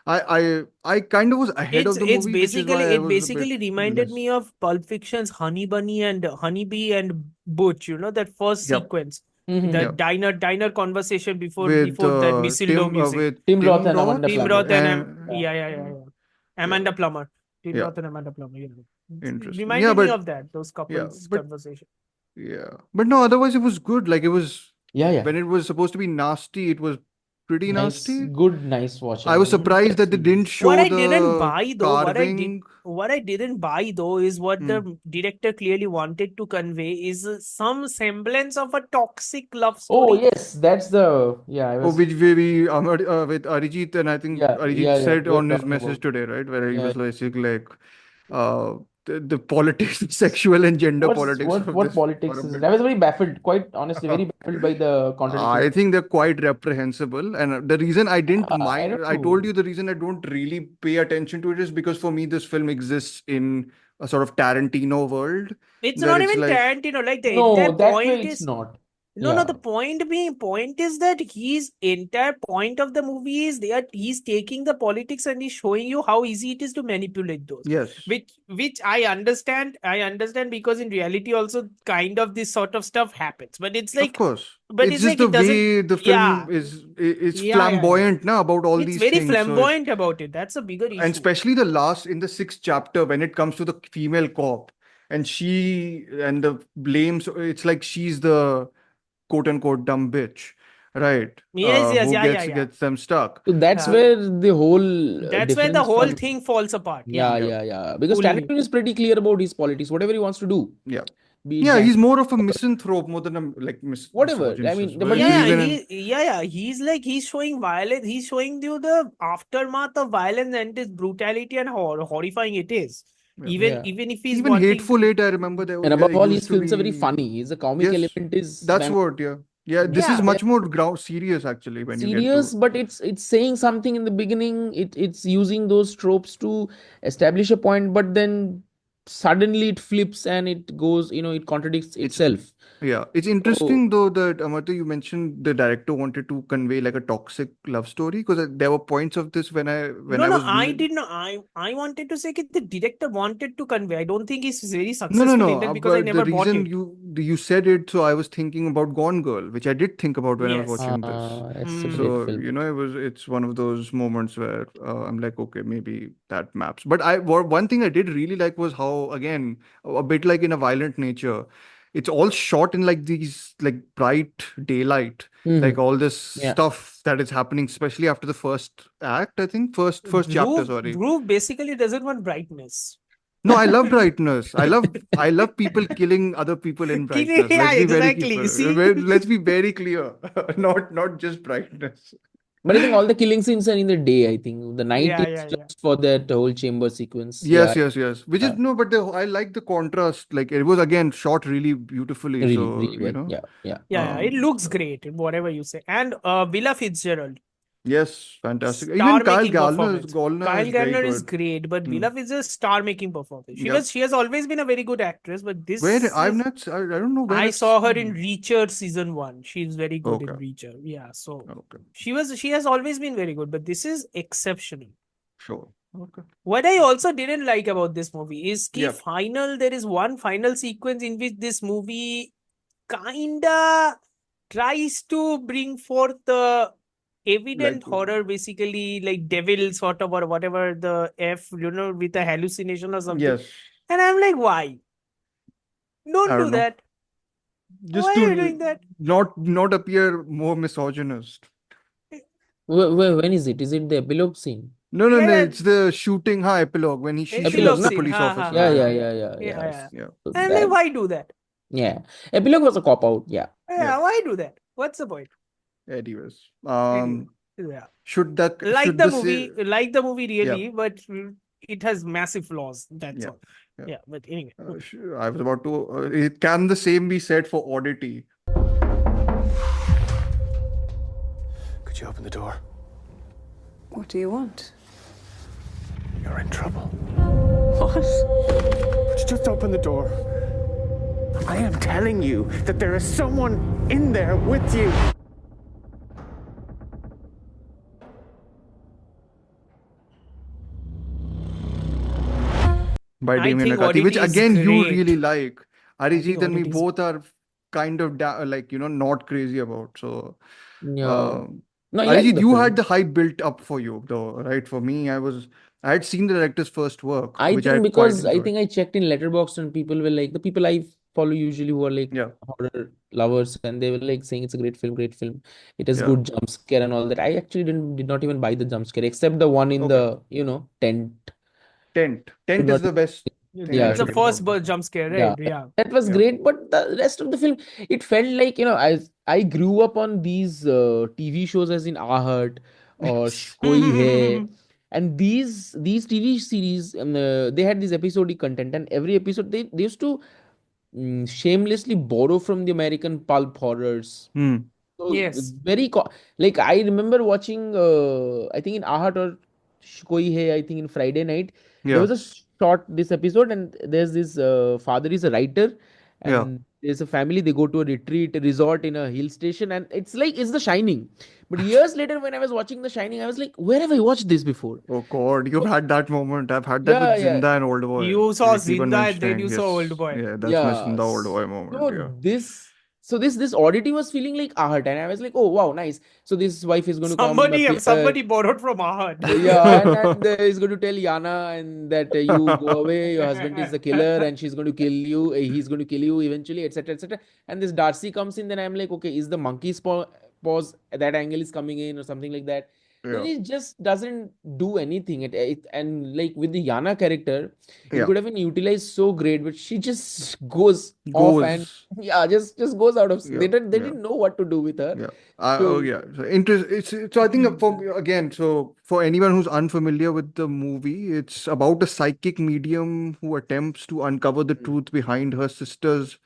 Speaker 2: I kind of was ahead of the
Speaker 5: It's
Speaker 2: movie, which is why I
Speaker 5: it
Speaker 2: was a bit
Speaker 5: basically reminded
Speaker 2: less.
Speaker 5: me of Pulp Fiction's Honey Bunny and Honeybee and Butch, you know, that first
Speaker 2: Yep,
Speaker 5: sequence.
Speaker 1: Mhm.
Speaker 5: The
Speaker 2: yep.
Speaker 5: diner conversation before
Speaker 2: With
Speaker 5: that Mistletoe music.
Speaker 1: Tim Roth
Speaker 2: Tim
Speaker 1: and
Speaker 2: Roth
Speaker 1: Amanda
Speaker 5: Tim
Speaker 1: Plummer.
Speaker 5: Roth and
Speaker 1: Yeah.
Speaker 5: yeah.
Speaker 2: Yeah,
Speaker 5: Amanda Plummer. Tim
Speaker 2: yeah,
Speaker 5: Roth and Amanda Plummer. Yeah. It
Speaker 2: interesting. Yeah,
Speaker 5: reminded me
Speaker 2: but
Speaker 5: of that, those
Speaker 2: yeah,
Speaker 5: couples
Speaker 2: but
Speaker 5: conversation.
Speaker 2: yeah, but no, otherwise it was good. Like it was
Speaker 1: Yeah,
Speaker 2: when it was supposed to be nasty, it was pretty
Speaker 1: nice,
Speaker 2: nasty.
Speaker 1: good, nice watching.
Speaker 2: I was
Speaker 1: You know,
Speaker 2: surprised that they didn't
Speaker 5: What
Speaker 2: show
Speaker 5: I didn't
Speaker 2: the
Speaker 5: buy though,
Speaker 2: carving.
Speaker 5: what I didn't buy though is what
Speaker 2: Hmm.
Speaker 5: the director clearly wanted to convey is some semblance of a toxic love
Speaker 1: Oh
Speaker 5: story.
Speaker 1: yes, that's the yeah. I
Speaker 2: Oh,
Speaker 1: was
Speaker 2: which we with Arijit, and I think
Speaker 1: yeah,
Speaker 2: Arijit
Speaker 1: yeah.
Speaker 2: said
Speaker 1: We were
Speaker 2: on his
Speaker 1: talking
Speaker 2: message
Speaker 1: about
Speaker 2: today, right, where he
Speaker 1: yeah.
Speaker 2: was basically like, the politics, sexual and gender politics of
Speaker 1: What
Speaker 2: this
Speaker 1: politics
Speaker 2: are a
Speaker 1: is it?
Speaker 2: bit.
Speaker 1: I was very baffled, quite honestly, very baffled by the contradicting.
Speaker 2: I think they're quite reprehensible, and the reason I didn't
Speaker 1: I
Speaker 2: mind,
Speaker 1: don't
Speaker 2: I told
Speaker 1: know.
Speaker 2: you the reason I don't really pay attention to it is because for me this film exists in a sort of Tarantino world,
Speaker 5: It's
Speaker 2: that
Speaker 5: not
Speaker 2: it's
Speaker 5: even
Speaker 2: like,
Speaker 5: Tarantino. Like the
Speaker 1: No,
Speaker 5: entire
Speaker 1: that way
Speaker 5: point
Speaker 1: it's
Speaker 5: is
Speaker 1: not.
Speaker 5: no,
Speaker 1: Yeah.
Speaker 5: the point is that his entire point of the movie is he's taking the politics and he's showing you how easy it is to manipulate those.
Speaker 2: yes,
Speaker 5: Which I understand because in reality also kind of this sort of stuff happens. But it's
Speaker 2: of
Speaker 5: like
Speaker 2: course.
Speaker 5: but
Speaker 2: It's
Speaker 5: it's
Speaker 2: just
Speaker 5: like
Speaker 2: the
Speaker 5: it doesn't
Speaker 2: way the
Speaker 5: yeah.
Speaker 2: film is, it's
Speaker 5: Yeah.
Speaker 2: flamboyant now about all
Speaker 5: It's
Speaker 2: these
Speaker 5: very
Speaker 2: things. So it's,
Speaker 5: flamboyant about it. That's a bigger
Speaker 2: and
Speaker 5: issue.
Speaker 2: especially the last in the sixth chapter when it comes to the female cop, and she and the blames, it's like she's the quote unquote dumb bitch, right?
Speaker 5: Yes,
Speaker 2: Who
Speaker 5: yeah.
Speaker 2: gets them stuck.
Speaker 1: So that's
Speaker 5: Uh,
Speaker 1: where the whole
Speaker 5: that's where the
Speaker 1: difference
Speaker 5: whole
Speaker 1: from
Speaker 5: thing falls apart.
Speaker 1: yeah,
Speaker 5: Yeah.
Speaker 1: yeah. Because
Speaker 5: Fully.
Speaker 1: Tarantino is pretty clear about his politics, whatever he wants to do,
Speaker 2: Yeah.
Speaker 1: be it
Speaker 2: Yeah, he's
Speaker 1: gangster,
Speaker 2: more of a misanthrope more than a like
Speaker 1: whatever. I
Speaker 2: misogynist.
Speaker 1: mean,
Speaker 2: Well,
Speaker 1: but
Speaker 2: he's
Speaker 5: Yeah,
Speaker 2: even an,
Speaker 5: he's like he's showing violence. He's showing you the aftermath of violence and its brutality and how horrifying it is.
Speaker 2: yeah.
Speaker 1: yeah.
Speaker 5: Even if he's
Speaker 2: Even
Speaker 5: wanting
Speaker 2: Hateful
Speaker 5: to,
Speaker 2: Eight, I remember there
Speaker 1: And above all,
Speaker 2: used
Speaker 1: his
Speaker 2: to
Speaker 1: films are very
Speaker 2: be,
Speaker 1: funny. His comic
Speaker 2: yes,
Speaker 1: element is
Speaker 2: that's
Speaker 1: fantastic.
Speaker 2: what, yeah. Yeah, this is
Speaker 5: yeah,
Speaker 2: much more ground serious actually when you get
Speaker 1: Serious,
Speaker 2: to,
Speaker 1: but it's saying something in the beginning. It's using those tropes to establish a point, but then suddenly it flips and it goes, it contradicts
Speaker 2: it's
Speaker 1: itself.
Speaker 2: yeah, it's
Speaker 1: So
Speaker 2: interesting though that Amartya, you mentioned the director wanted to convey like a toxic love story, because there were points of this when I
Speaker 5: no,
Speaker 2: was
Speaker 5: I did not. I wanted to say that the director wanted to convey. I don't think he's very
Speaker 2: no,
Speaker 5: successful in that because I
Speaker 2: but the
Speaker 5: never bought
Speaker 2: reason
Speaker 5: it.
Speaker 2: you said it, so I was thinking about Gone Girl, which I did think about when I was
Speaker 5: Yes.
Speaker 2: watching this.
Speaker 1: it's a
Speaker 5: Hmm.
Speaker 1: great
Speaker 2: So,
Speaker 1: film.
Speaker 2: it's one of those moments where I'm like, okay, maybe that maps. But one thing I did really like was how, again, a bit like in A Violent Nature, it's all shot in like these like bright daylight, like
Speaker 1: Mhm.
Speaker 2: all this
Speaker 1: Yeah.
Speaker 2: stuff that is happening, especially after the first act, I think, first chapter, sorry.
Speaker 5: Dhruv basically doesn't want brightness.
Speaker 2: No, I love brightness. I love people killing other people in brightness.
Speaker 5: Yeah,
Speaker 2: Let's be very
Speaker 5: exactly. See?
Speaker 2: let's be very clear. Not just brightness.
Speaker 1: But I think all the killing scenes are in the day. I think the night
Speaker 5: Yeah,
Speaker 1: is
Speaker 5: yeah.
Speaker 1: just for that whole chamber sequence.
Speaker 2: Yes,
Speaker 1: Yeah,
Speaker 2: yes. Which is
Speaker 1: yeah.
Speaker 2: no, but I like the contrast. Like it was again shot really beautifully.
Speaker 1: Really,
Speaker 2: So,
Speaker 1: really well. Yeah, yeah.
Speaker 5: Yeah, it
Speaker 2: um,
Speaker 5: looks great, whatever you say. And Villa Fitzgerald,
Speaker 2: yes, fantastic. Even Kyle
Speaker 5: star-making performance.
Speaker 2: Gallner
Speaker 5: Kyle
Speaker 2: is very
Speaker 5: Gardner is
Speaker 2: good.
Speaker 5: great, but
Speaker 2: Hmm.
Speaker 5: Villa Fitzgerald star-making performance.
Speaker 2: Yep.
Speaker 5: She has always been a very good actress, but this
Speaker 2: Where
Speaker 5: is
Speaker 2: I don't know where
Speaker 5: I
Speaker 2: I've
Speaker 5: saw her in
Speaker 2: seen.
Speaker 5: Reacher season 1. She's very good in
Speaker 2: Okay.
Speaker 5: Reacher. Yeah, so
Speaker 2: Okay.
Speaker 5: she has always been very good, but this is exceptional.
Speaker 2: Sure. Okay.
Speaker 5: What I also didn't like about this movie is
Speaker 2: Yep.
Speaker 5: there is one final sequence in which this movie kinda tries to bring forth the evident
Speaker 2: Like
Speaker 5: horror, basically like devil sort of or whatever the F, with a hallucination or something.
Speaker 2: yes.
Speaker 5: And I'm like, why? Don't
Speaker 2: I
Speaker 5: do
Speaker 2: don't know.
Speaker 5: that.
Speaker 2: Just
Speaker 5: Why are you
Speaker 2: to
Speaker 5: doing that?
Speaker 2: not appear more misogynist.
Speaker 1: When is it? Is it the epilogue scene?
Speaker 2: No,
Speaker 5: Yeah,
Speaker 2: it's the shooting epilogue when she
Speaker 5: Epilogue
Speaker 2: shoots the
Speaker 5: scene.
Speaker 2: police
Speaker 5: Ha,
Speaker 2: officer.
Speaker 5: ha,
Speaker 1: Yeah,
Speaker 5: ha,
Speaker 1: yeah,
Speaker 5: ha,
Speaker 1: yeah,
Speaker 5: yeah.
Speaker 1: yeah,
Speaker 5: Yeah.
Speaker 2: Yeah.
Speaker 1: So
Speaker 5: And I'm like,
Speaker 1: that,
Speaker 5: why do that?
Speaker 1: yeah. Epilogue was a cop out. Yeah.
Speaker 5: Yeah, why do that? What's the point?
Speaker 2: Anyways,
Speaker 5: Anyway, yeah.
Speaker 2: should that
Speaker 5: Like
Speaker 2: should
Speaker 5: the
Speaker 2: the
Speaker 5: movie,
Speaker 2: say,
Speaker 5: really, but it has massive flaws. That's
Speaker 2: yeah,
Speaker 5: all.
Speaker 2: yeah.
Speaker 5: Yeah, but anyway.
Speaker 2: I was about to. Can the same be said for Oddity?
Speaker 4: Would you open the door?
Speaker 9: What do you want?
Speaker 4: You're in trouble.
Speaker 9: What?
Speaker 4: Would you just open the door? I am telling you that there is someone in there with you.
Speaker 2: By
Speaker 5: I
Speaker 2: Damien
Speaker 5: think
Speaker 2: Nakati, which
Speaker 5: Oddity is
Speaker 2: again you
Speaker 5: great.
Speaker 2: really like.
Speaker 5: I think
Speaker 2: Arijit and me
Speaker 5: Oddity is
Speaker 2: both are kind of like not crazy about. So
Speaker 1: Yeah.
Speaker 2: um,
Speaker 1: No, I like
Speaker 2: Arijit,
Speaker 1: the
Speaker 2: you
Speaker 1: film.
Speaker 2: had the hype built up for you though, right? For me, I had seen the director's first work,
Speaker 1: I
Speaker 2: which I
Speaker 1: think
Speaker 2: had quite
Speaker 1: because I
Speaker 2: enjoyed.
Speaker 1: think I checked in Letterboxd and people were like the people I follow usually who are like
Speaker 2: Yeah,
Speaker 1: horror lovers and they were like saying it's a great film, great film. It has
Speaker 2: yeah.
Speaker 1: good jump scare and all that. I actually did not even buy the jump scare except the one in
Speaker 2: Okay.
Speaker 1: the tent.
Speaker 2: Tent
Speaker 1: Could
Speaker 2: is
Speaker 1: not
Speaker 2: the best thing
Speaker 1: yeah
Speaker 2: I
Speaker 5: That's the
Speaker 2: think
Speaker 5: first
Speaker 2: about this.
Speaker 5: jump scare,
Speaker 1: yeah
Speaker 5: right? Yeah.
Speaker 1: that was
Speaker 2: Yeah.
Speaker 1: great, but the rest of the film it felt like I grew up on these TV shows as in Ahart or Koi Hai, and these TV series they had this episodic content and every episode they used to shamelessly borrow from the American pulp horrors.
Speaker 2: Hmm.
Speaker 1: So
Speaker 5: Yes.
Speaker 1: very like I remember watching I think in Ahat or Koi Hai, I think in Friday night there
Speaker 2: Yeah.
Speaker 1: was a short this episode and there's this father is a writer
Speaker 2: Yeah.
Speaker 1: and there's a family they go to a retreat a resort in a hill station and it's like it's The Shining. But years later when I was watching The Shining I was like where have I watched this before?
Speaker 2: Oh God, you've
Speaker 1: So,
Speaker 2: had that moment. I've had that with
Speaker 1: yeah, yeah.
Speaker 2: Zinda and Old Boy.
Speaker 5: You saw
Speaker 2: You keep on
Speaker 5: Zinda and then you
Speaker 2: mentioning.
Speaker 5: saw
Speaker 2: Yes.
Speaker 5: Old Boy.
Speaker 2: Yeah, that's my
Speaker 1: Yeah.
Speaker 2: Zinda Old Boy moment.
Speaker 1: So
Speaker 2: Yeah.
Speaker 1: this oddity was feeling like art, and I was like, oh wow, nice. So this wife is going to come.
Speaker 5: Somebody borrowed from Ahad.
Speaker 1: Yeah, and he's going to tell Yana and that you go away, your husband is the killer, and she's going to kill you. He's going to kill you eventually, etc., etc. And this Darcy comes in, then I'm like, okay, is the monkey's paws that angle is coming in or something like that? Then
Speaker 2: Yeah.
Speaker 1: it just doesn't do anything. And like with the Yana character, it
Speaker 2: Yeah.
Speaker 1: could have been utilized so great, but she just goes off and
Speaker 2: Goes.
Speaker 1: yeah, just goes out of.
Speaker 2: Yeah.
Speaker 1: They
Speaker 2: Yeah.
Speaker 1: didn't know what to do with her.
Speaker 2: Yeah.
Speaker 1: So
Speaker 2: Yeah. So I think for anyone who's unfamiliar with the movie, it's about a psychic medium who attempts to uncover the truth behind her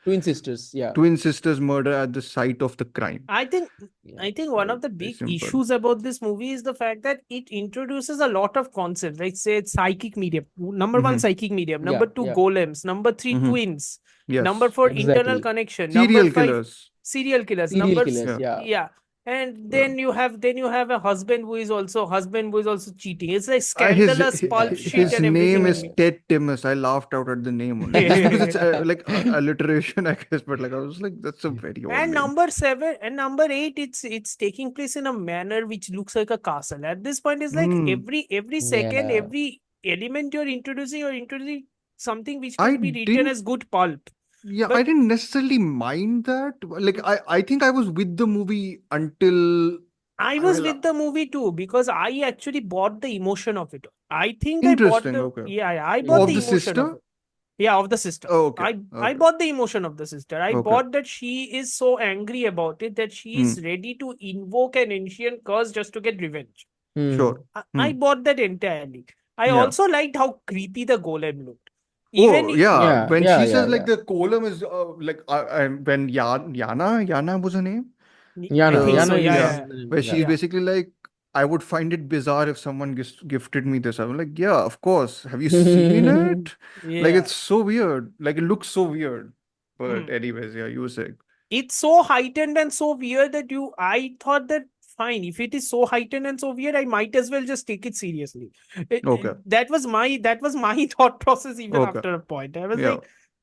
Speaker 1: twin sisters, yeah.
Speaker 2: twin sister's murder at the site of the crime.
Speaker 5: I think
Speaker 1: Yeah.
Speaker 5: one of the
Speaker 2: Very
Speaker 5: big
Speaker 2: simple.
Speaker 5: issues about this movie is the fact that it introduces a lot of concepts. Like say it's psychic medium. Number one,
Speaker 2: Mhm.
Speaker 5: psychic medium.
Speaker 1: Yeah,
Speaker 5: Number two,
Speaker 1: yeah.
Speaker 5: golems. Number three,
Speaker 2: Mhm.
Speaker 5: twins.
Speaker 2: Yes.
Speaker 5: Number four, internal
Speaker 1: Exactly.
Speaker 5: connection.
Speaker 2: Serial
Speaker 5: Number five,
Speaker 2: killers.
Speaker 5: serial killers.
Speaker 1: Serial
Speaker 5: Number
Speaker 1: killers,
Speaker 2: Yeah.
Speaker 1: yeah.
Speaker 5: yeah. And then you have a husband who is also cheating. It's like scandalous pulp shit
Speaker 2: his
Speaker 5: and
Speaker 2: name
Speaker 5: everything.
Speaker 2: is Ted Timus. I laughed out at the name only. Just because it's like alliteration, I guess. But like I was like, that's a very odd
Speaker 5: And
Speaker 2: name.
Speaker 5: number 7 and number 8, it's taking place in a manner which looks like a castle. At this point, it's like
Speaker 2: Hmm.
Speaker 5: every second,
Speaker 1: Yeah.
Speaker 5: every element you're introducing something which
Speaker 2: I
Speaker 5: can be written
Speaker 2: didn't-
Speaker 5: as good pulp.
Speaker 2: Yeah, I
Speaker 5: But-
Speaker 2: didn't necessarily mind that. Like I think I was with the movie until
Speaker 5: I was
Speaker 2: Well,
Speaker 5: with the movie too because I actually bought the emotion of it. I think I bought
Speaker 2: Interesting,
Speaker 5: the
Speaker 2: okay.
Speaker 5: yeah, I bought
Speaker 2: Of
Speaker 5: the
Speaker 2: the
Speaker 5: emotion of
Speaker 2: sister?
Speaker 5: it. Yeah, of the sister.
Speaker 2: Oh, okay.
Speaker 5: I
Speaker 2: Okay.
Speaker 5: bought the emotion of the sister. I
Speaker 2: Okay.
Speaker 5: bought that she is so angry about it that she is ready to invoke an ancient curse just to get revenge.
Speaker 2: Sure.
Speaker 5: I bought that entirely. I
Speaker 2: Yeah.
Speaker 5: also liked how creepy the golem looked. Even
Speaker 2: Oh yeah,
Speaker 1: Yeah,
Speaker 2: when
Speaker 1: yeah,
Speaker 2: she
Speaker 1: yeah,
Speaker 2: says like
Speaker 1: yeah.
Speaker 2: the column is when Yana was her name,
Speaker 1: Yana,
Speaker 5: I think so.
Speaker 1: Yana
Speaker 5: Yeah,
Speaker 1: is
Speaker 5: yeah.
Speaker 1: the name,
Speaker 2: where
Speaker 1: yeah.
Speaker 2: she's basically like, I would find it bizarre if someone gifted me this. I'm like, yeah, of course. Have you seen it? Like
Speaker 5: Yeah.
Speaker 2: it's so weird. Like it looks so weird. But
Speaker 5: Hmm.
Speaker 2: anyways, yeah, you were saying.
Speaker 5: It's so heightened and so weird that I thought that fine, if it is so heightened and so weird, I might as well just take it seriously.
Speaker 2: Okay.
Speaker 5: That was my thought process even
Speaker 2: Okay.
Speaker 5: after a point. I was
Speaker 2: Yeah.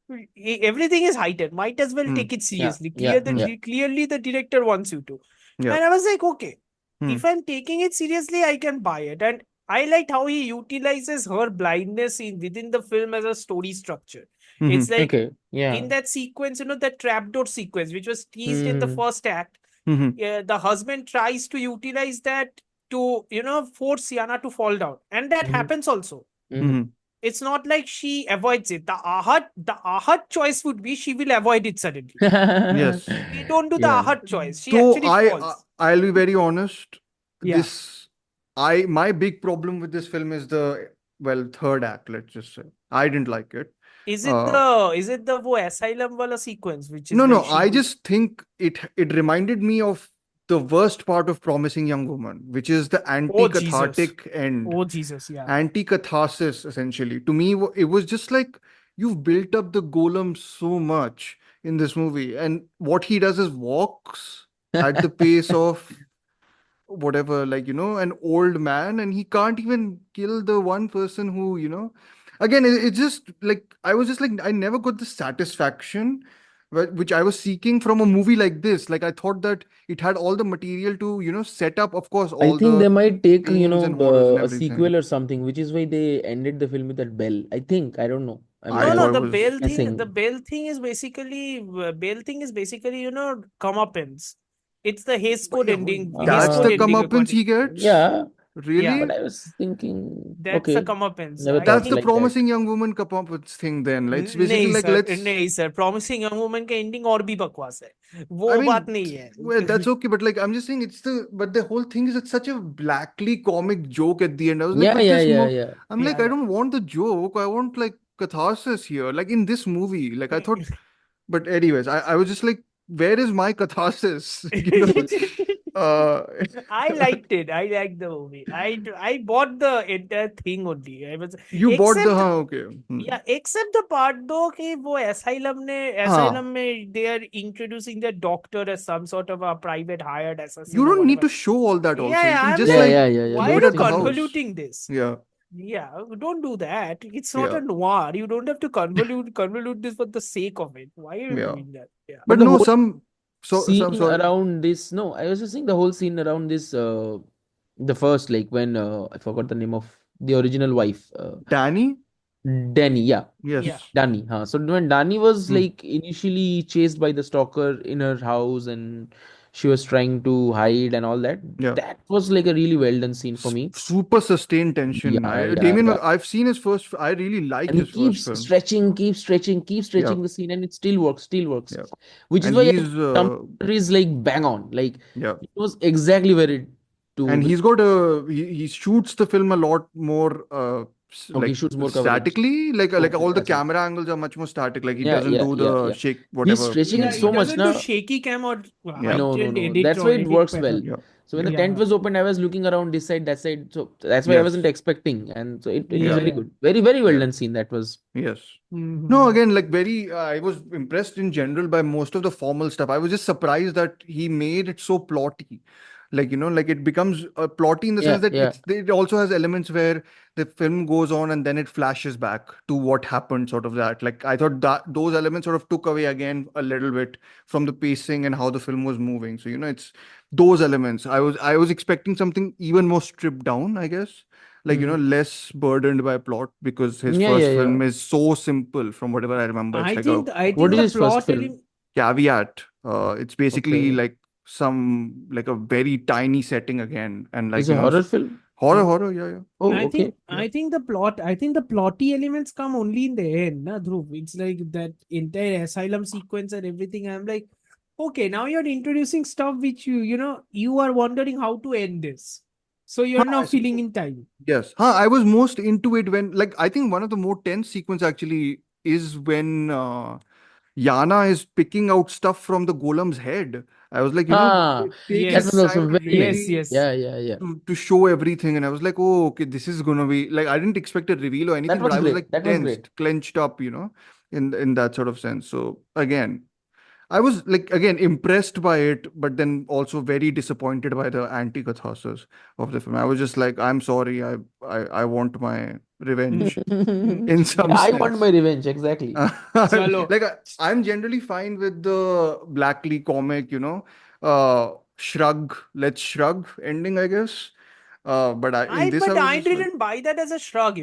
Speaker 5: like, everything is heightened. Might as well
Speaker 2: Hmm.
Speaker 5: take it seriously.
Speaker 1: yeah,
Speaker 5: Clearly the director wants you to.
Speaker 2: Yeah.
Speaker 5: And I was like, okay,
Speaker 2: Hmm.
Speaker 5: if I'm taking it seriously, I can buy it. And I liked how he utilizes her blindness within the film as a story structure. It's like
Speaker 1: Okay, yeah.
Speaker 5: in that sequence, that trapdoor sequence, which was teased in the
Speaker 1: Hmm.
Speaker 5: first act,
Speaker 2: Mhm.
Speaker 5: the husband tries to utilize that to, force Yana to fall down. And that
Speaker 1: Mhm.
Speaker 5: happens also.
Speaker 2: Mhm.
Speaker 5: It's not like she avoids it. The Ahad choice would be she will avoid it suddenly.
Speaker 2: Yes.
Speaker 5: They don't do the
Speaker 1: Yeah.
Speaker 5: Ahad choice. She
Speaker 2: So
Speaker 5: actually falls.
Speaker 2: I'll be very honest.
Speaker 5: Yeah.
Speaker 2: My big problem with this film is the third act, let's just say. I didn't like it.
Speaker 5: Is it the wo asylum wala sequence, which is
Speaker 2: No,
Speaker 5: when
Speaker 2: no,
Speaker 5: she
Speaker 2: I
Speaker 5: goes-
Speaker 2: just think it reminded me of the worst part of Promising Young Woman, which is the
Speaker 5: Oh Jesus.
Speaker 2: anti-cathartic end,
Speaker 5: Oh Jesus. Yeah.
Speaker 2: anti-catharsis essentially. To me, it was just like you've built up the golem so much in this movie, and what he does is walks at the pace of whatever, like, an old man, and he can't even kill the one person who, again, it's just like I was just like, I never got the satisfaction which I was seeking from a movie like this. Like, I thought that it had all the material to, set up, of course,
Speaker 1: I
Speaker 2: all
Speaker 1: think
Speaker 2: the
Speaker 1: they might take,
Speaker 2: themes and models and
Speaker 1: a
Speaker 2: everything.
Speaker 1: sequel or something, which is why they ended the film with that bell. I think. I don't know. I'm
Speaker 2: I
Speaker 5: No, no,
Speaker 2: thought
Speaker 5: the
Speaker 2: it was
Speaker 5: bail thing,
Speaker 1: guessing.
Speaker 5: the bail thing is basically comeuppance. It's the Hays Code ending. Hays
Speaker 2: that's
Speaker 5: Code
Speaker 2: the
Speaker 5: ending
Speaker 2: comeuppance he
Speaker 5: according.
Speaker 2: gets.
Speaker 1: Yeah,
Speaker 5: Yeah,
Speaker 2: Really?
Speaker 1: but I was thinking,
Speaker 5: that's the
Speaker 1: okay,
Speaker 5: comeuppance.
Speaker 1: never
Speaker 5: I
Speaker 1: thought
Speaker 2: That's the
Speaker 5: think
Speaker 1: like that.
Speaker 2: Promising Young Woman comeuppance thing. Then, like, it's basically
Speaker 5: नहीं
Speaker 2: like,
Speaker 5: sir,
Speaker 2: let's.
Speaker 5: नहीं sir, promising young woman का ending और भी बकवास है,
Speaker 2: I
Speaker 5: वो बात
Speaker 2: mean,
Speaker 5: नहीं है.
Speaker 2: well, that's okay, but like I'm just saying, but the whole thing is it's such a blackly comic joke at the end. I was like,
Speaker 1: Yeah,
Speaker 2: but
Speaker 1: yeah,
Speaker 2: this
Speaker 1: yeah,
Speaker 2: movie,
Speaker 1: yeah.
Speaker 2: I'm like,
Speaker 5: Yeah,
Speaker 2: I don't want the joke. I want like catharsis here, like in this movie. Like I thought, but anyways, I was just like, where is my catharsis? Uh,
Speaker 5: I liked it. I liked the movie. I bought the entire thing only. I was
Speaker 2: you bought the
Speaker 5: except
Speaker 2: okay.
Speaker 5: yeah, except the part though कि वो asylum में they are introducing the doctor as some sort of a private hired assassin
Speaker 2: You
Speaker 5: or
Speaker 2: don't need
Speaker 5: whatever.
Speaker 2: to show all that.
Speaker 5: Yeah,
Speaker 2: Also, you
Speaker 5: yeah,
Speaker 2: can
Speaker 5: I'm
Speaker 2: just
Speaker 1: Yeah,
Speaker 5: like,
Speaker 1: yeah, yeah, yeah.
Speaker 5: why
Speaker 2: do
Speaker 5: are
Speaker 2: it
Speaker 5: you
Speaker 2: at the house.
Speaker 5: convoluting this?
Speaker 2: Yeah,
Speaker 5: Yeah, don't do that. It's not
Speaker 2: yeah,
Speaker 5: a noir. You don't have to convolute this for the sake of it. Why are you
Speaker 2: yeah.
Speaker 5: doing that? Yeah.
Speaker 2: But
Speaker 1: the
Speaker 2: no,
Speaker 1: whole
Speaker 2: some
Speaker 1: scene
Speaker 2: sorry.
Speaker 1: around this, no, I was just saying the whole scene around this, the first, like when I forgot the name of the original wife,
Speaker 2: Danny.
Speaker 1: Danny, yeah,
Speaker 2: Yes.
Speaker 5: Yeah.
Speaker 1: Danny. Huh? So when Danny was
Speaker 2: Hmm.
Speaker 1: like initially chased by the stalker in her house and she was trying to hide and all that,
Speaker 2: Yeah.
Speaker 1: that was like a really well done scene for me.
Speaker 2: Super sustained tension.
Speaker 1: Yeah, yeah,
Speaker 2: Damien,
Speaker 1: yeah.
Speaker 2: I've seen his first. I really like
Speaker 1: And he
Speaker 2: his first
Speaker 1: keeps
Speaker 2: film.
Speaker 1: stretching, keeps stretching, keeps
Speaker 2: Yeah,
Speaker 1: stretching the scene, and it still works, still works.
Speaker 2: yeah.
Speaker 1: Which is
Speaker 2: And
Speaker 1: why
Speaker 2: he's
Speaker 1: Tumblr is like bang on. Like
Speaker 2: yeah,
Speaker 1: he knows exactly where it to.
Speaker 2: and he's got he shoots the film a lot more
Speaker 1: Okay, he
Speaker 2: like
Speaker 1: shoots more coverage.
Speaker 2: statically. Like
Speaker 1: Okay,
Speaker 2: all the
Speaker 1: that's it.
Speaker 2: camera angles are much more static. Like he
Speaker 1: Yeah,
Speaker 2: doesn't
Speaker 1: yeah,
Speaker 2: do
Speaker 1: yeah,
Speaker 2: the
Speaker 1: yeah.
Speaker 2: shake
Speaker 1: He's
Speaker 2: whatever.
Speaker 1: stretching
Speaker 5: Yeah,
Speaker 1: it
Speaker 5: he
Speaker 1: so much
Speaker 5: doesn't
Speaker 1: now.
Speaker 5: do shaky cam or
Speaker 2: Yeah.
Speaker 1: No, no,
Speaker 5: heightened
Speaker 1: no.
Speaker 5: edit
Speaker 1: That's
Speaker 5: or
Speaker 1: why it
Speaker 5: edit
Speaker 1: works
Speaker 5: pattern.
Speaker 1: well.
Speaker 2: Yeah.
Speaker 1: So when the
Speaker 5: Yeah.
Speaker 1: tent was opened, I was looking around this side, that side. So that's why I wasn't
Speaker 2: Yes.
Speaker 1: expecting. And so it was
Speaker 2: Yeah.
Speaker 1: really
Speaker 5: Yeah.
Speaker 1: good. Very, very well
Speaker 2: Yeah.
Speaker 1: done scene. That was.
Speaker 2: Yes.
Speaker 5: Mhm.
Speaker 2: No, again, like very, I was impressed in general by most of the formal stuff. I was just surprised that he made it so plotty. Like, like it becomes plotty in the
Speaker 1: Yeah,
Speaker 2: sense that
Speaker 1: yeah.
Speaker 2: it also has elements where the film goes on and then it flashes back to what happened, sort of that. Like, I thought that those elements sort of took away again a little bit from the pacing and how the film was moving. So, it's those elements. I was expecting something even more stripped down, I guess. Like, less burdened by plot because his
Speaker 1: Yeah,
Speaker 2: first
Speaker 1: yeah,
Speaker 2: film
Speaker 1: yeah.
Speaker 2: is so simple from whatever I remember. It's
Speaker 5: I
Speaker 2: like
Speaker 5: think I
Speaker 1: What
Speaker 5: think
Speaker 1: is
Speaker 5: the
Speaker 1: his first
Speaker 5: plot
Speaker 1: film?
Speaker 2: caveat. It's basically
Speaker 1: Okay.
Speaker 2: like like a very tiny setting again, and like
Speaker 1: It's a horror film?
Speaker 2: horror, yeah.
Speaker 1: Oh,
Speaker 5: I
Speaker 1: okay.
Speaker 5: think the plotty elements come only in the end, na Dhruv. It's like that entire asylum sequence and everything. I'm like, okay, now you're introducing stuff which you are wondering how to end this. So you're now filling in time.
Speaker 2: Yes. I was most into it when, like, I think one of the more tense sequence actually is when Yana is picking out stuff from the golem's head. I was like,
Speaker 1: Ah,
Speaker 2: they take
Speaker 1: that
Speaker 2: his
Speaker 1: was also
Speaker 2: time
Speaker 1: very
Speaker 2: really
Speaker 1: nice.
Speaker 5: Yes.
Speaker 1: Yeah, yeah, yeah.
Speaker 2: to show everything, and I was like, oh, okay, this is gonna be like, I didn't expect a reveal or anything,
Speaker 1: That
Speaker 2: but
Speaker 1: was
Speaker 2: I was
Speaker 1: great.
Speaker 2: like
Speaker 1: That was great.
Speaker 2: tensed, clenched up, in that sort of sense. So again, I was like, again, impressed by it, but then also very disappointed by the anti-catharsis of the film. I was just like, I'm sorry, I want my revenge in some
Speaker 1: I
Speaker 2: sense.
Speaker 1: want my revenge, exactly.
Speaker 5: Chalo.
Speaker 2: Like I'm generally fine with the Blackly comic, let's shrug ending, I guess. But I was
Speaker 5: I
Speaker 2: just like,
Speaker 5: didn't buy that as a shrug,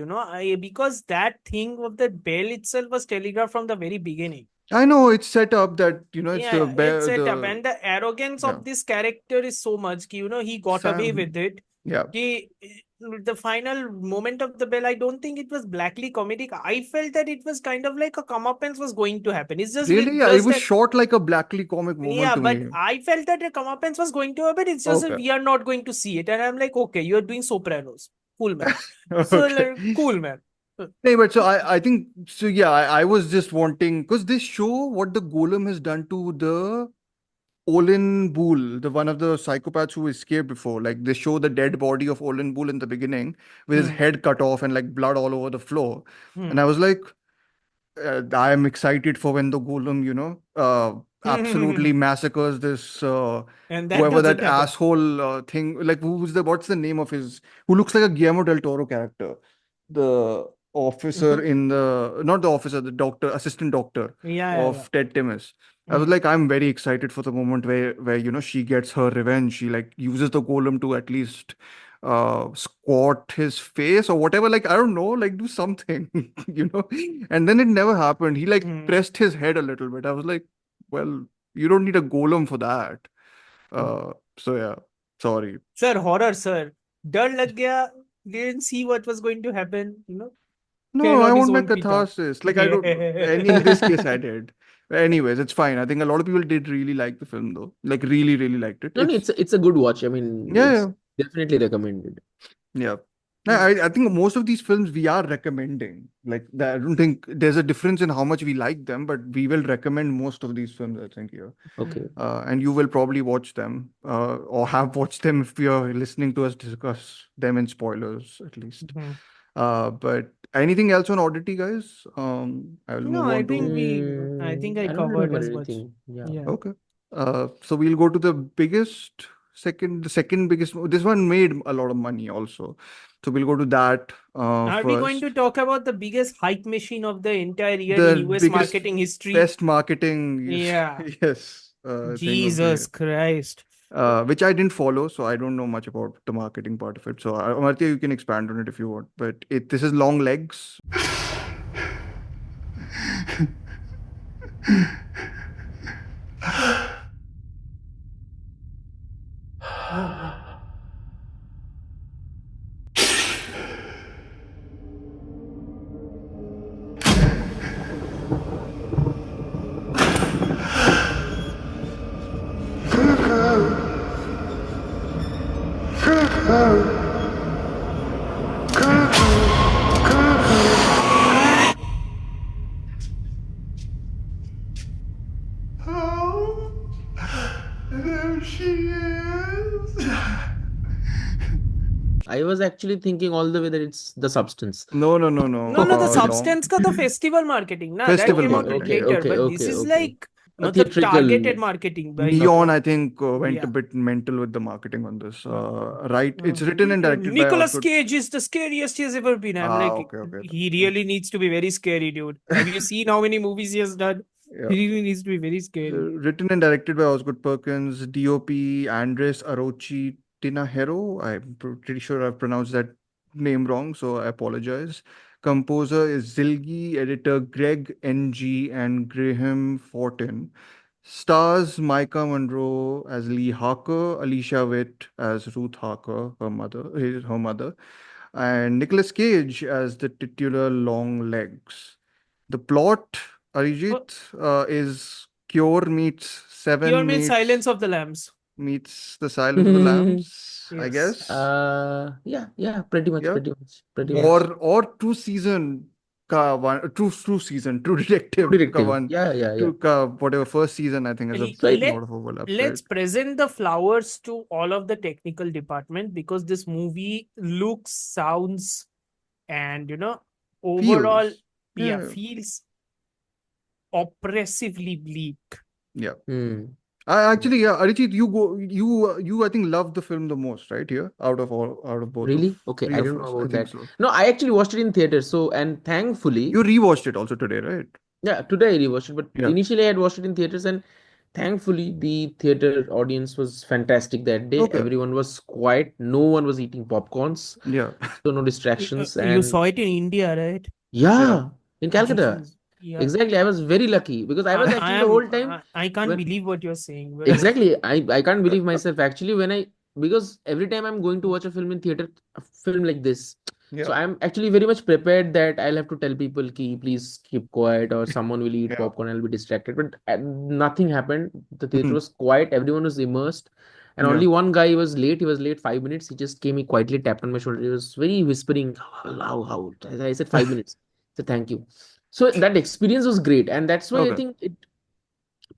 Speaker 5: because that thing of the bell itself was telegraphed from the very beginning.
Speaker 2: I know it's set up that it's the
Speaker 5: It's set up, and the arrogance
Speaker 2: yeah.
Speaker 5: of this character is so much, he got away
Speaker 2: Sam.
Speaker 5: with it.
Speaker 2: Yeah.
Speaker 5: The final moment of the bell, I don't think it was blackly comedic. I felt that it was kind of like a comeuppance was going to happen. It's just
Speaker 2: Really? Yeah, it
Speaker 5: just
Speaker 2: was
Speaker 5: that,
Speaker 2: short like a Blackly comic moment
Speaker 5: yeah,
Speaker 2: to
Speaker 5: but
Speaker 2: me.
Speaker 5: I felt that a comeuppance was going to happen. It's just that
Speaker 2: Okay.
Speaker 5: we are not going to see it, and I'm like, okay, you're doing Sopranos, cool man. So
Speaker 2: Okay.
Speaker 5: like, cool man.
Speaker 2: No, but so I think so. Yeah, I was just wanting because this show what the golem has done to the Olin Bool, the one of the psychopaths who escaped before. Like they show the dead body of Olin Bool in the beginning with his
Speaker 5: Hmm.
Speaker 2: head cut off and like blood all over the floor. And I
Speaker 5: Hmm.
Speaker 2: was like, I am excited for when the golem, absolutely massacres this
Speaker 5: And that
Speaker 2: whoever that
Speaker 5: doesn't happen.
Speaker 2: asshole thing. Like what's the name of his? Who looks like a Guillermo del Toro character? The officer in the not the officer, the doctor, assistant doctor
Speaker 5: Yeah.
Speaker 2: of Ted Timmons. I was like, I'm very excited for the moment where she gets her revenge. She like uses the golem to at least squat his face or whatever. Like I don't know, like do something, And then it never happened. He like
Speaker 5: Hmm.
Speaker 2: pressed his head a little bit. I was like, well, you don't need a golem for that. So yeah, sorry.
Speaker 5: Sir, horror, sir. डर लग गया. Didn't see what was going to happen.
Speaker 2: No,
Speaker 5: Fell
Speaker 2: I
Speaker 5: on his
Speaker 2: want my
Speaker 5: own pita.
Speaker 2: catharsis. Like I don't, and in this case, I did. Anyways, it's fine. I think a lot of people did really like the film, though. Like really, really liked it.
Speaker 1: No, it's a good watch. I mean,
Speaker 2: Yeah,
Speaker 1: it's
Speaker 2: yeah,
Speaker 1: definitely recommended.
Speaker 2: yeah. I think most of these films we are recommending. Like I don't think there's a difference in how much we like them, but we will recommend most of these films. I think here,
Speaker 1: Okay.
Speaker 2: and you will probably watch them, or have watched them if you're listening to us discuss them in spoilers at least.
Speaker 5: Hmm.
Speaker 2: But anything else on Oddity, guys? I will
Speaker 5: No,
Speaker 2: move
Speaker 5: I
Speaker 2: on
Speaker 5: think
Speaker 2: to.
Speaker 5: I think I
Speaker 1: I don't
Speaker 5: covered
Speaker 1: remember
Speaker 5: as much.
Speaker 1: anything. Yeah.
Speaker 5: Yeah.
Speaker 2: Okay. So we'll go to the second biggest. This one made a lot of money also. So we'll go to that
Speaker 5: Are we going
Speaker 2: first.
Speaker 5: to talk about the biggest hype machine of the entire year
Speaker 2: The
Speaker 5: in US
Speaker 2: biggest,
Speaker 5: marketing history?
Speaker 2: best marketing,
Speaker 5: Yeah.
Speaker 2: yes, thing of the
Speaker 5: Jesus
Speaker 2: year.
Speaker 5: Christ.
Speaker 2: Which I didn't follow, so I don't know much about the marketing part of it. So Amartya, you can expand on it if you want. But this is Long Legs.
Speaker 3: There she is.
Speaker 1: I was actually thinking all the way that it's The Substance.
Speaker 2: No.
Speaker 5: No, the
Speaker 2: Long
Speaker 5: substance ka the festival marketing, na? That
Speaker 2: festival
Speaker 5: came out
Speaker 2: marketing.
Speaker 5: later,
Speaker 1: Okay,
Speaker 5: but
Speaker 1: okay,
Speaker 5: this is
Speaker 1: okay.
Speaker 5: like
Speaker 1: A
Speaker 5: the targeted
Speaker 1: theatrical.
Speaker 5: marketing by
Speaker 2: Neon, I think, went
Speaker 5: Yeah.
Speaker 2: a bit mental with the marketing on this. Right? It's written and directed by
Speaker 5: Nicolas
Speaker 2: Oscar.
Speaker 5: Cage is the scariest he has ever been. I'm like,
Speaker 2: Okay.
Speaker 5: he really needs to be very scary, dude. Have you seen how many movies he has done?
Speaker 2: Yeah.
Speaker 5: He really needs to be very scary.
Speaker 2: Written and directed by Osgood Perkins, DOP Andres Arochi Tinajero. I'm pretty sure I've pronounced that name wrong, so I apologize. Composer is Zilgi, editor Greg NG and Graham Fortin. Stars Micah Monroe as Lee Harker, Alicia Witt as Ruth Harker, her mother, and Nicolas Cage as the titular Long Legs. The plot, Arijit, is Cure meets Seven
Speaker 5: Pure means
Speaker 2: meets
Speaker 5: Silence of the Lambs.
Speaker 2: meets the Silence of the Lambs, I
Speaker 5: Yes.
Speaker 2: guess.
Speaker 1: Yeah, pretty much.
Speaker 2: Or True Season ka one, True Season, True Detective
Speaker 1: True
Speaker 2: ka
Speaker 1: Detective.
Speaker 2: one,
Speaker 1: Yeah.
Speaker 2: True ka whatever first season I think has a
Speaker 5: Let-
Speaker 2: lot of overlap.
Speaker 5: Let's present the flowers to all of the technical department because this movie looks, sounds, and overall, feels oppressively bleak.
Speaker 2: Yeah.
Speaker 1: Hmm.
Speaker 2: Arijit, you I think loved the film the most, right? Here, out of both.
Speaker 1: Really? Okay,
Speaker 2: three
Speaker 1: I
Speaker 2: of
Speaker 1: don't know
Speaker 2: us,
Speaker 1: about
Speaker 2: think
Speaker 1: that.
Speaker 2: so.
Speaker 1: No, I actually watched it in theater. So, and thankfully,
Speaker 2: You rewatched it also today, right?
Speaker 1: yeah, today I rewatched it. But
Speaker 2: Yeah.
Speaker 1: initially, I had watched it in theaters, and thankfully, the theater audience was fantastic that day.
Speaker 2: Okay.
Speaker 1: Everyone was quiet. No one was eating popcorns.
Speaker 2: Yeah.
Speaker 1: So no distractions.
Speaker 5: You
Speaker 1: And
Speaker 5: saw it in India, right?
Speaker 1: yeah, in Calcutta.
Speaker 5: Jesus. Yeah.
Speaker 1: Exactly. I was very lucky because I was actually the whole time.
Speaker 5: I can't
Speaker 1: when-
Speaker 5: believe what you're saying. but-
Speaker 1: Exactly. I can't believe myself actually because every time I'm going to watch a film in theater, a film like this.
Speaker 2: Yeah.
Speaker 1: So I'm actually very much prepared that I'll have to tell people ki please keep quiet or someone will eat
Speaker 2: Yeah.
Speaker 1: popcorn, I'll be distracted. But nothing happened. The theater
Speaker 2: Mhm.
Speaker 1: was quiet, everyone was immersed. And
Speaker 2: Yeah.
Speaker 1: only one guy was late. He was late 5 minutes. He just came, he quietly tapped on my shoulder. He was very whispering, how? I said 5 minutes. So thank you. So that experience was great. And that's why I
Speaker 2: Okay.
Speaker 1: think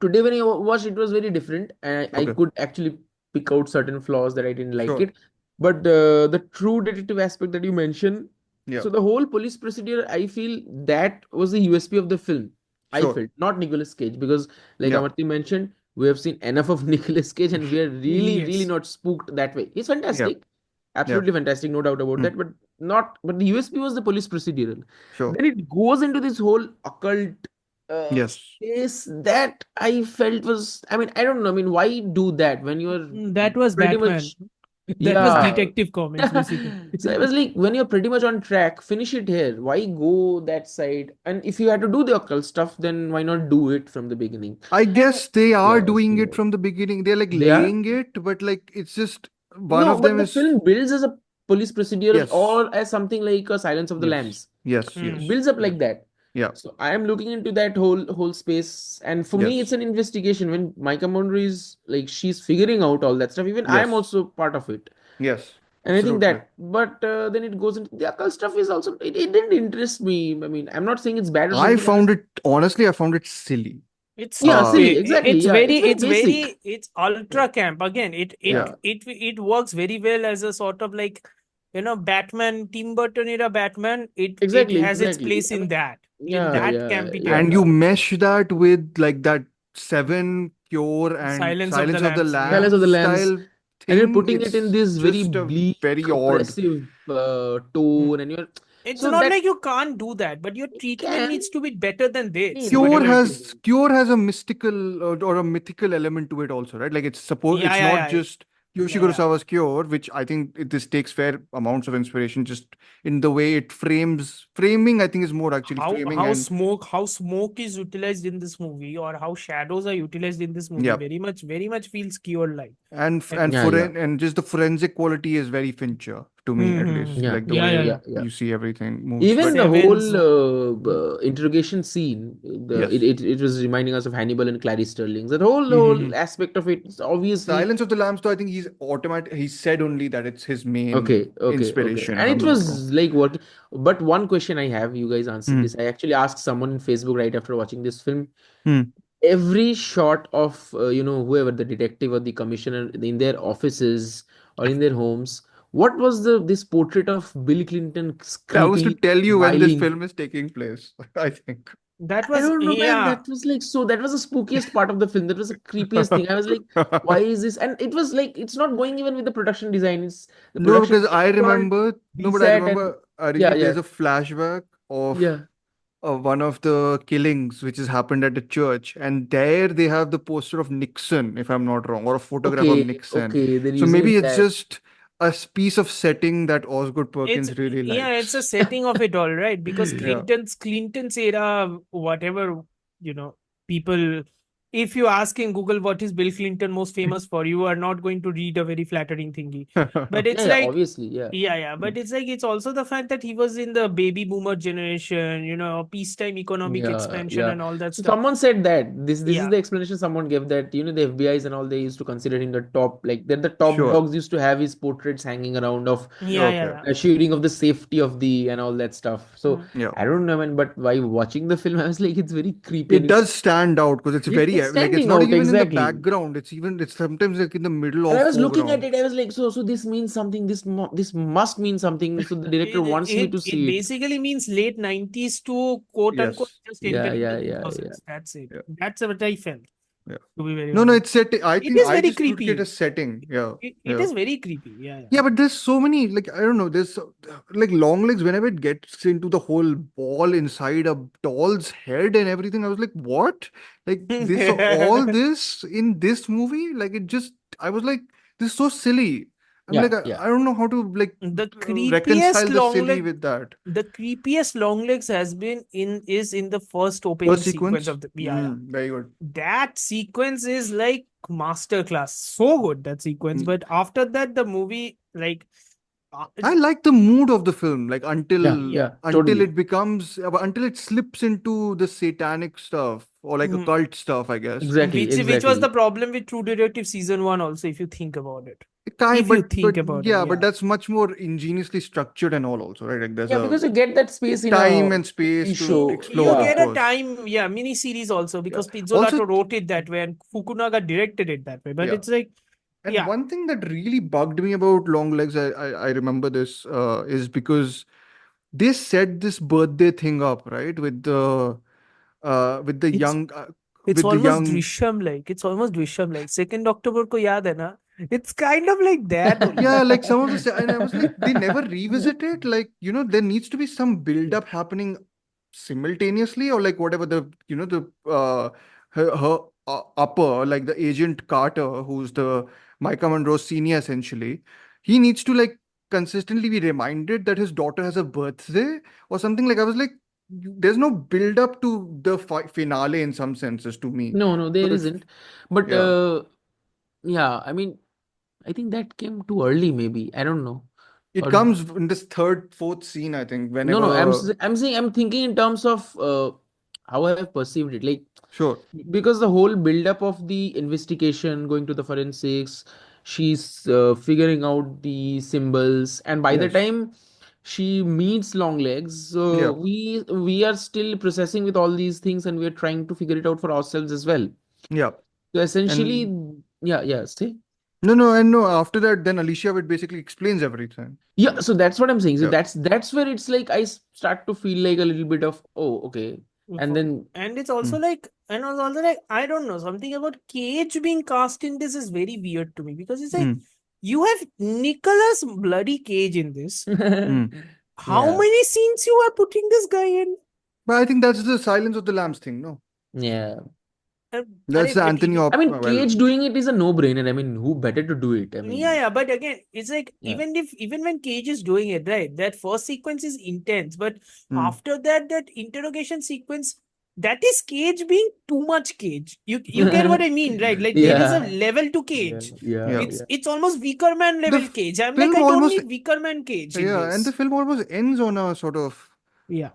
Speaker 1: Today when I watched, it was very different, and I
Speaker 2: Okay.
Speaker 1: could actually pick out certain flaws that I didn't like
Speaker 2: Sure.
Speaker 1: it. But the true detective aspect that you mentioned,
Speaker 2: Yeah.
Speaker 1: so the whole police procedure, I feel that was the USP of the film. I
Speaker 2: Sure.
Speaker 1: felt, not Nicolas Cage, because like
Speaker 2: Yeah.
Speaker 1: Amartya mentioned, we have seen enough of Nicolas Cage, and we are really
Speaker 5: Yes.
Speaker 1: not spooked that way. He's
Speaker 2: Yeah.
Speaker 1: fantastic,
Speaker 2: Yeah.
Speaker 1: absolutely fantastic, no doubt about
Speaker 2: Hmm.
Speaker 1: that. But not, but the USP was the police procedural.
Speaker 2: Sure.
Speaker 1: Then it goes into this whole occult
Speaker 2: Yes.
Speaker 1: space that I felt was, I mean, I don't know. I mean, why do that when you're
Speaker 5: That was
Speaker 1: pretty
Speaker 5: Batman.
Speaker 1: much,
Speaker 5: That was
Speaker 1: yeah.
Speaker 5: Detective Comics, basically.
Speaker 1: So I was like, when you're pretty much on track, finish it here. Why go that side? And if you had to do the occult stuff, then why not do it from the beginning?
Speaker 2: I guess they are
Speaker 1: Yeah,
Speaker 2: doing it
Speaker 1: so
Speaker 2: from the beginning. They're like
Speaker 1: they are.
Speaker 2: laying it, but like it's just one
Speaker 1: No,
Speaker 2: of
Speaker 1: but
Speaker 2: them
Speaker 1: the
Speaker 2: is
Speaker 1: film builds as a police procedural
Speaker 2: yes,
Speaker 1: or as something like a Silence of the
Speaker 2: yes,
Speaker 1: Lambs.
Speaker 2: yes,
Speaker 5: Hmm.
Speaker 2: yes,
Speaker 1: Builds up
Speaker 2: yeah,
Speaker 1: like that.
Speaker 2: yeah,
Speaker 1: So I am looking into that whole space, and for me, it's
Speaker 2: yes,
Speaker 1: an investigation. When Micah Monroe is like she's figuring out all that stuff. Even I am
Speaker 2: yes,
Speaker 1: also part of it,
Speaker 2: yes,
Speaker 1: and I think
Speaker 2: absolutely.
Speaker 1: that. But then it goes into the occult stuff is also it didn't interest me. I mean, I'm not saying it's bad or
Speaker 2: I
Speaker 1: something.
Speaker 2: found it honestly, I found it silly.
Speaker 5: It's
Speaker 1: Yeah,
Speaker 5: stupid.
Speaker 1: silly, exactly.
Speaker 5: It's
Speaker 1: Yeah,
Speaker 5: very,
Speaker 1: it's very basic.
Speaker 5: it's ultra camp. Again,
Speaker 1: Yeah,
Speaker 5: it works very well as a sort of like, Batman, Tim Burton era Batman. It
Speaker 1: exactly,
Speaker 5: has its
Speaker 1: exactly.
Speaker 5: place
Speaker 1: I
Speaker 5: in
Speaker 1: mean,
Speaker 5: that
Speaker 1: yeah, yeah,
Speaker 5: campy
Speaker 1: yeah.
Speaker 2: And
Speaker 5: territory.
Speaker 2: you mesh that with like that Seven Cure and
Speaker 5: Silence of the
Speaker 2: Silence of the
Speaker 5: Lambs. Yeah.
Speaker 1: Silence
Speaker 2: Lambs
Speaker 1: of the Lambs,
Speaker 2: style
Speaker 1: and you're
Speaker 2: thing.
Speaker 1: putting it in
Speaker 2: It's
Speaker 1: this very
Speaker 2: just a
Speaker 1: bleak,
Speaker 2: very odd.
Speaker 1: oppressive
Speaker 5: Hmm.
Speaker 1: tone, and you're
Speaker 5: It's
Speaker 1: so
Speaker 5: not
Speaker 1: that
Speaker 5: like you can't do that, but your
Speaker 1: you
Speaker 5: treatment
Speaker 1: can
Speaker 5: needs to be better than this.
Speaker 1: need
Speaker 2: Cure
Speaker 1: better
Speaker 5: Whatever it
Speaker 1: than
Speaker 5: is.
Speaker 1: this.
Speaker 2: Cure has a mystical or a mythical element to it also, right? Like it's
Speaker 5: Yeah,
Speaker 2: it's not
Speaker 5: yeah.
Speaker 2: just Yoshi
Speaker 5: Yeah, yeah.
Speaker 2: Kurosawa's Cure, which I think this takes fair amounts of inspiration just in the way it framing. I think is more actually framing and
Speaker 5: How smoke is utilized in this movie, or how shadows are utilized in this movie,
Speaker 2: yeah,
Speaker 5: very much feels Cure like.
Speaker 2: and
Speaker 1: Yeah, yeah,
Speaker 2: and just the forensic quality is very Fincher to me at least,
Speaker 1: yeah,
Speaker 2: like the
Speaker 1: yeah,
Speaker 5: Yeah,
Speaker 2: way
Speaker 1: yeah, yeah.
Speaker 2: you see everything moves.
Speaker 1: Even
Speaker 2: But
Speaker 1: the
Speaker 5: Sevens.
Speaker 1: whole interrogation scene,
Speaker 2: yes,
Speaker 1: it was reminding us of Hannibal and Clarice Sterling. That whole
Speaker 2: Mhm.
Speaker 1: aspect of it is obviously
Speaker 2: Silence of the Lambs, though, I think he said only that it's his main
Speaker 1: okay.
Speaker 2: inspiration, if
Speaker 1: And
Speaker 2: I'm
Speaker 1: it
Speaker 2: not wrong.
Speaker 1: was like working. But one question I have, you guys answered
Speaker 2: Hmm.
Speaker 1: this. I actually asked someone in Facebook right after watching this film.
Speaker 2: Hmm.
Speaker 1: Every shot of whoever the detective or the commissioner in their offices or in their homes, what was this portrait of Bill Clinton
Speaker 2: That was to
Speaker 1: creepily
Speaker 2: tell you when this
Speaker 1: smiling?
Speaker 2: film is taking place, I think.
Speaker 5: That
Speaker 1: I
Speaker 5: was,
Speaker 1: don't know, man.
Speaker 5: yeah.
Speaker 1: That was like so. That was the spookiest part of the film. That was the creepiest thing. I was like, why is this? And it was like, it's not going even with the production design. It's the
Speaker 2: No,
Speaker 1: production
Speaker 2: because I
Speaker 1: design is all
Speaker 2: remember, no, but I
Speaker 1: desat and
Speaker 2: remember,
Speaker 1: yeah,
Speaker 2: Arijit, there's a flashback of
Speaker 1: yeah.
Speaker 2: one of the killings which has happened at a church, and there they have the poster of Nixon, if I'm not wrong, or a photograph of Nixon.
Speaker 1: Okay. They're
Speaker 2: So
Speaker 1: using
Speaker 2: maybe
Speaker 1: it
Speaker 2: it's
Speaker 1: that.
Speaker 2: just a piece of setting that Osgood Perkins really
Speaker 5: It's a
Speaker 2: likes.
Speaker 5: setting of it all, right? Because
Speaker 2: Yeah.
Speaker 5: Clinton's era, whatever, people, if you ask in Google what is Bill Clinton most famous for, you are not going to read a very flattering thingy. But it's
Speaker 1: Yeah,
Speaker 5: like,
Speaker 1: obviously, yeah.
Speaker 5: yeah, but it's like, it's also the fact that he was in the baby boomer generation, peacetime economic
Speaker 1: Yeah,
Speaker 5: expansion
Speaker 1: yeah.
Speaker 5: and all that
Speaker 1: So
Speaker 5: stuff.
Speaker 1: someone said that this is
Speaker 5: Yeah.
Speaker 1: the explanation someone gave, that the FBI's and all, they used to consider him the top, like they're the top
Speaker 2: Sure.
Speaker 1: dogs, used to have his portraits hanging around of
Speaker 5: Yeah.
Speaker 1: assuring of the safety of the and all that stuff. So
Speaker 2: Yeah.
Speaker 1: I don't know, man, but while watching the film, I was like, it's very creepy.
Speaker 2: It
Speaker 1: And
Speaker 2: does stand out because it's very
Speaker 1: it's
Speaker 2: like it's
Speaker 1: standing
Speaker 2: not
Speaker 1: out,
Speaker 2: even in the
Speaker 1: exactly.
Speaker 2: background. It's sometimes like in the middle
Speaker 1: And
Speaker 2: of
Speaker 1: I was looking at
Speaker 2: foreground.
Speaker 1: it, I was like, so this means something. This must mean something. So the director wants me to
Speaker 5: It
Speaker 1: see it.
Speaker 5: basically means late 90s to quote unquote
Speaker 2: Yes.
Speaker 5: just
Speaker 1: Yeah,
Speaker 5: entering
Speaker 1: yeah,
Speaker 5: the
Speaker 1: yeah,
Speaker 5: 2000s. That's it.
Speaker 2: Yeah.
Speaker 5: That's what I felt.
Speaker 2: Yeah.
Speaker 5: To be very
Speaker 2: No,
Speaker 5: honest.
Speaker 2: it's set. I
Speaker 5: It
Speaker 2: think
Speaker 5: is
Speaker 2: I
Speaker 5: very
Speaker 2: just looked
Speaker 5: creepy.
Speaker 2: at a setting. Yeah.
Speaker 5: It
Speaker 2: Yeah.
Speaker 5: is very creepy. Yeah.
Speaker 2: Yeah, but there's so many, like, I don't know, there's like Longlegs, whenever it gets into the whole ball inside a doll's head and everything, I was like, what? Like, all this in this movie? Like, I was like, this is so silly. I'm like,
Speaker 1: Yeah.
Speaker 2: I don't know how to, like,
Speaker 5: The
Speaker 2: reconcile
Speaker 5: creepiest
Speaker 2: the silly
Speaker 5: Longlegs,
Speaker 2: with that.
Speaker 5: the creepiest Longlegs is in the first opening
Speaker 2: First
Speaker 5: sequence
Speaker 2: sequence?
Speaker 5: of the
Speaker 2: Very good.
Speaker 5: That sequence is like masterclass. So good, that sequence.
Speaker 2: Mm.
Speaker 5: But after that, the movie, like,
Speaker 2: I like the mood of the film, like
Speaker 1: Yeah, totally.
Speaker 2: it becomes until it slips into the satanic stuff or like
Speaker 5: Mhm.
Speaker 2: occult stuff, I guess.
Speaker 1: Exactly,
Speaker 5: which was
Speaker 1: exactly.
Speaker 5: the problem with True Detective season 1 also, if you think about it. if you think about it.
Speaker 2: But
Speaker 5: Yeah.
Speaker 2: that's much more ingeniously structured and all also, right? Like there's
Speaker 1: Yeah,
Speaker 2: a
Speaker 1: because you get that space in
Speaker 2: time
Speaker 1: a
Speaker 2: and space
Speaker 1: TV
Speaker 2: to
Speaker 1: show.
Speaker 2: explore,
Speaker 5: You
Speaker 2: of
Speaker 5: get a
Speaker 2: course.
Speaker 5: time, yeah, mini series also, because
Speaker 2: Also,
Speaker 5: Pizzolato wrote it that way and Fukunaga directed it that way. But
Speaker 2: yeah.
Speaker 5: it's like,
Speaker 2: And
Speaker 5: yeah,
Speaker 2: one thing that really bugged me about Long Legs, I remember this, is because they set this birthday thing up, right? With the
Speaker 5: it's
Speaker 2: young,
Speaker 5: it's
Speaker 2: with the
Speaker 5: almost
Speaker 2: young,
Speaker 5: Drishyam like. It's almost Drishyam like. 2nd October ko yaad hai na? It's kind of like that only.
Speaker 2: yeah, like some of the, and I was like, they never revisit it. Like, there needs to be some build up happening simultaneously, or like whatever her upper, like the Agent Carter, who's the Micah Monroe senior essentially, he needs to like consistently be reminded that his daughter has a birthday or something. Like, I was like, there's no build up to the finale in some senses to me.
Speaker 1: No, there
Speaker 2: So
Speaker 1: isn't. But
Speaker 2: yeah,
Speaker 1: yeah, I mean, I think that came too early, maybe. I don't know.
Speaker 2: it
Speaker 1: Or
Speaker 2: comes in this third, fourth scene, I think,
Speaker 1: no,
Speaker 2: whenever.
Speaker 1: I'm saying I'm thinking in terms of how I have perceived it. Like
Speaker 2: Sure.
Speaker 1: because the whole build-up of the investigation, going to the forensics, she's figuring out the symbols, and by the
Speaker 2: Yes.
Speaker 1: time she meets Longlegs,
Speaker 2: Yeah.
Speaker 1: we are still processing with all these things, and we are trying to figure it out for ourselves as well.
Speaker 2: Yeah.
Speaker 1: So essentially,
Speaker 2: And
Speaker 1: yeah, say.
Speaker 2: no. After that, then Alicia would basically explains everything.
Speaker 1: Yeah, so that's what I'm saying. So
Speaker 2: Yeah.
Speaker 1: that's where it's like start to feel like a little bit of, oh, okay. And then
Speaker 5: And it's also like, and I was also like, I don't know, something about Cage being cast in this is very weird to me, because it's like, you have Nicolas bloody Cage in this. How
Speaker 1: yeah.
Speaker 5: many scenes you are putting this guy in?
Speaker 2: But I think that's the Silence of the Lambs thing, no?
Speaker 1: Yeah.
Speaker 2: That's the
Speaker 5: Arey,
Speaker 2: Anthony
Speaker 1: I mean,
Speaker 2: well,
Speaker 1: Cage doing it is a no-brainer. I mean, who better to do it? I mean,
Speaker 5: yeah, but again, it's like
Speaker 1: Yeah.
Speaker 5: even when Cage is doing it, right? That first sequence is intense, but
Speaker 2: Hmm.
Speaker 5: after that interrogation sequence, that is Cage being too much Cage. You get what I mean, right? Like there is a
Speaker 1: Yeah.
Speaker 5: level to Cage.
Speaker 2: Yeah.
Speaker 5: It's almost Weaker Man
Speaker 2: The
Speaker 5: level Cage. I'm like,
Speaker 2: film
Speaker 5: I don't
Speaker 2: almost
Speaker 5: need Weaker Man Cage in
Speaker 2: and the
Speaker 5: this.
Speaker 2: film almost ends on a sort of
Speaker 5: Yeah.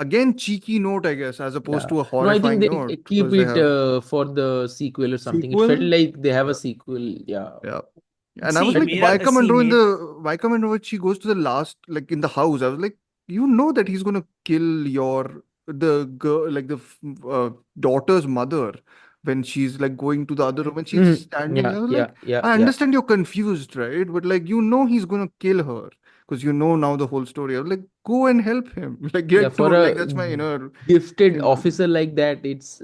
Speaker 2: again cheeky note, I guess, as opposed
Speaker 1: Yeah.
Speaker 2: to a
Speaker 1: No, I
Speaker 2: horrifying
Speaker 1: think they
Speaker 2: note,
Speaker 1: keep
Speaker 2: because they
Speaker 1: it
Speaker 2: have
Speaker 1: for the sequel or something. It felt
Speaker 2: sequel.
Speaker 1: like they have a sequel. Yeah.
Speaker 2: Yeah. And I
Speaker 5: See,
Speaker 2: was like,
Speaker 5: Mira,
Speaker 2: Micah
Speaker 5: see,
Speaker 2: Monroe
Speaker 5: mate.
Speaker 2: Micah Monroe, when she goes to the last, like in the house, I was like, you know that he's gonna kill the girl, like the daughter's mother, when she's like going to the other room and she's standing. I was like, I
Speaker 1: Yeah.
Speaker 2: understand you're confused, right? But like, he's gonna kill her because now the whole story. I was like, go and help him. Like,
Speaker 1: Yeah,
Speaker 2: get to,
Speaker 1: for
Speaker 2: like,
Speaker 1: a
Speaker 2: that's my inner
Speaker 1: gifted
Speaker 2: thing.
Speaker 1: officer like that,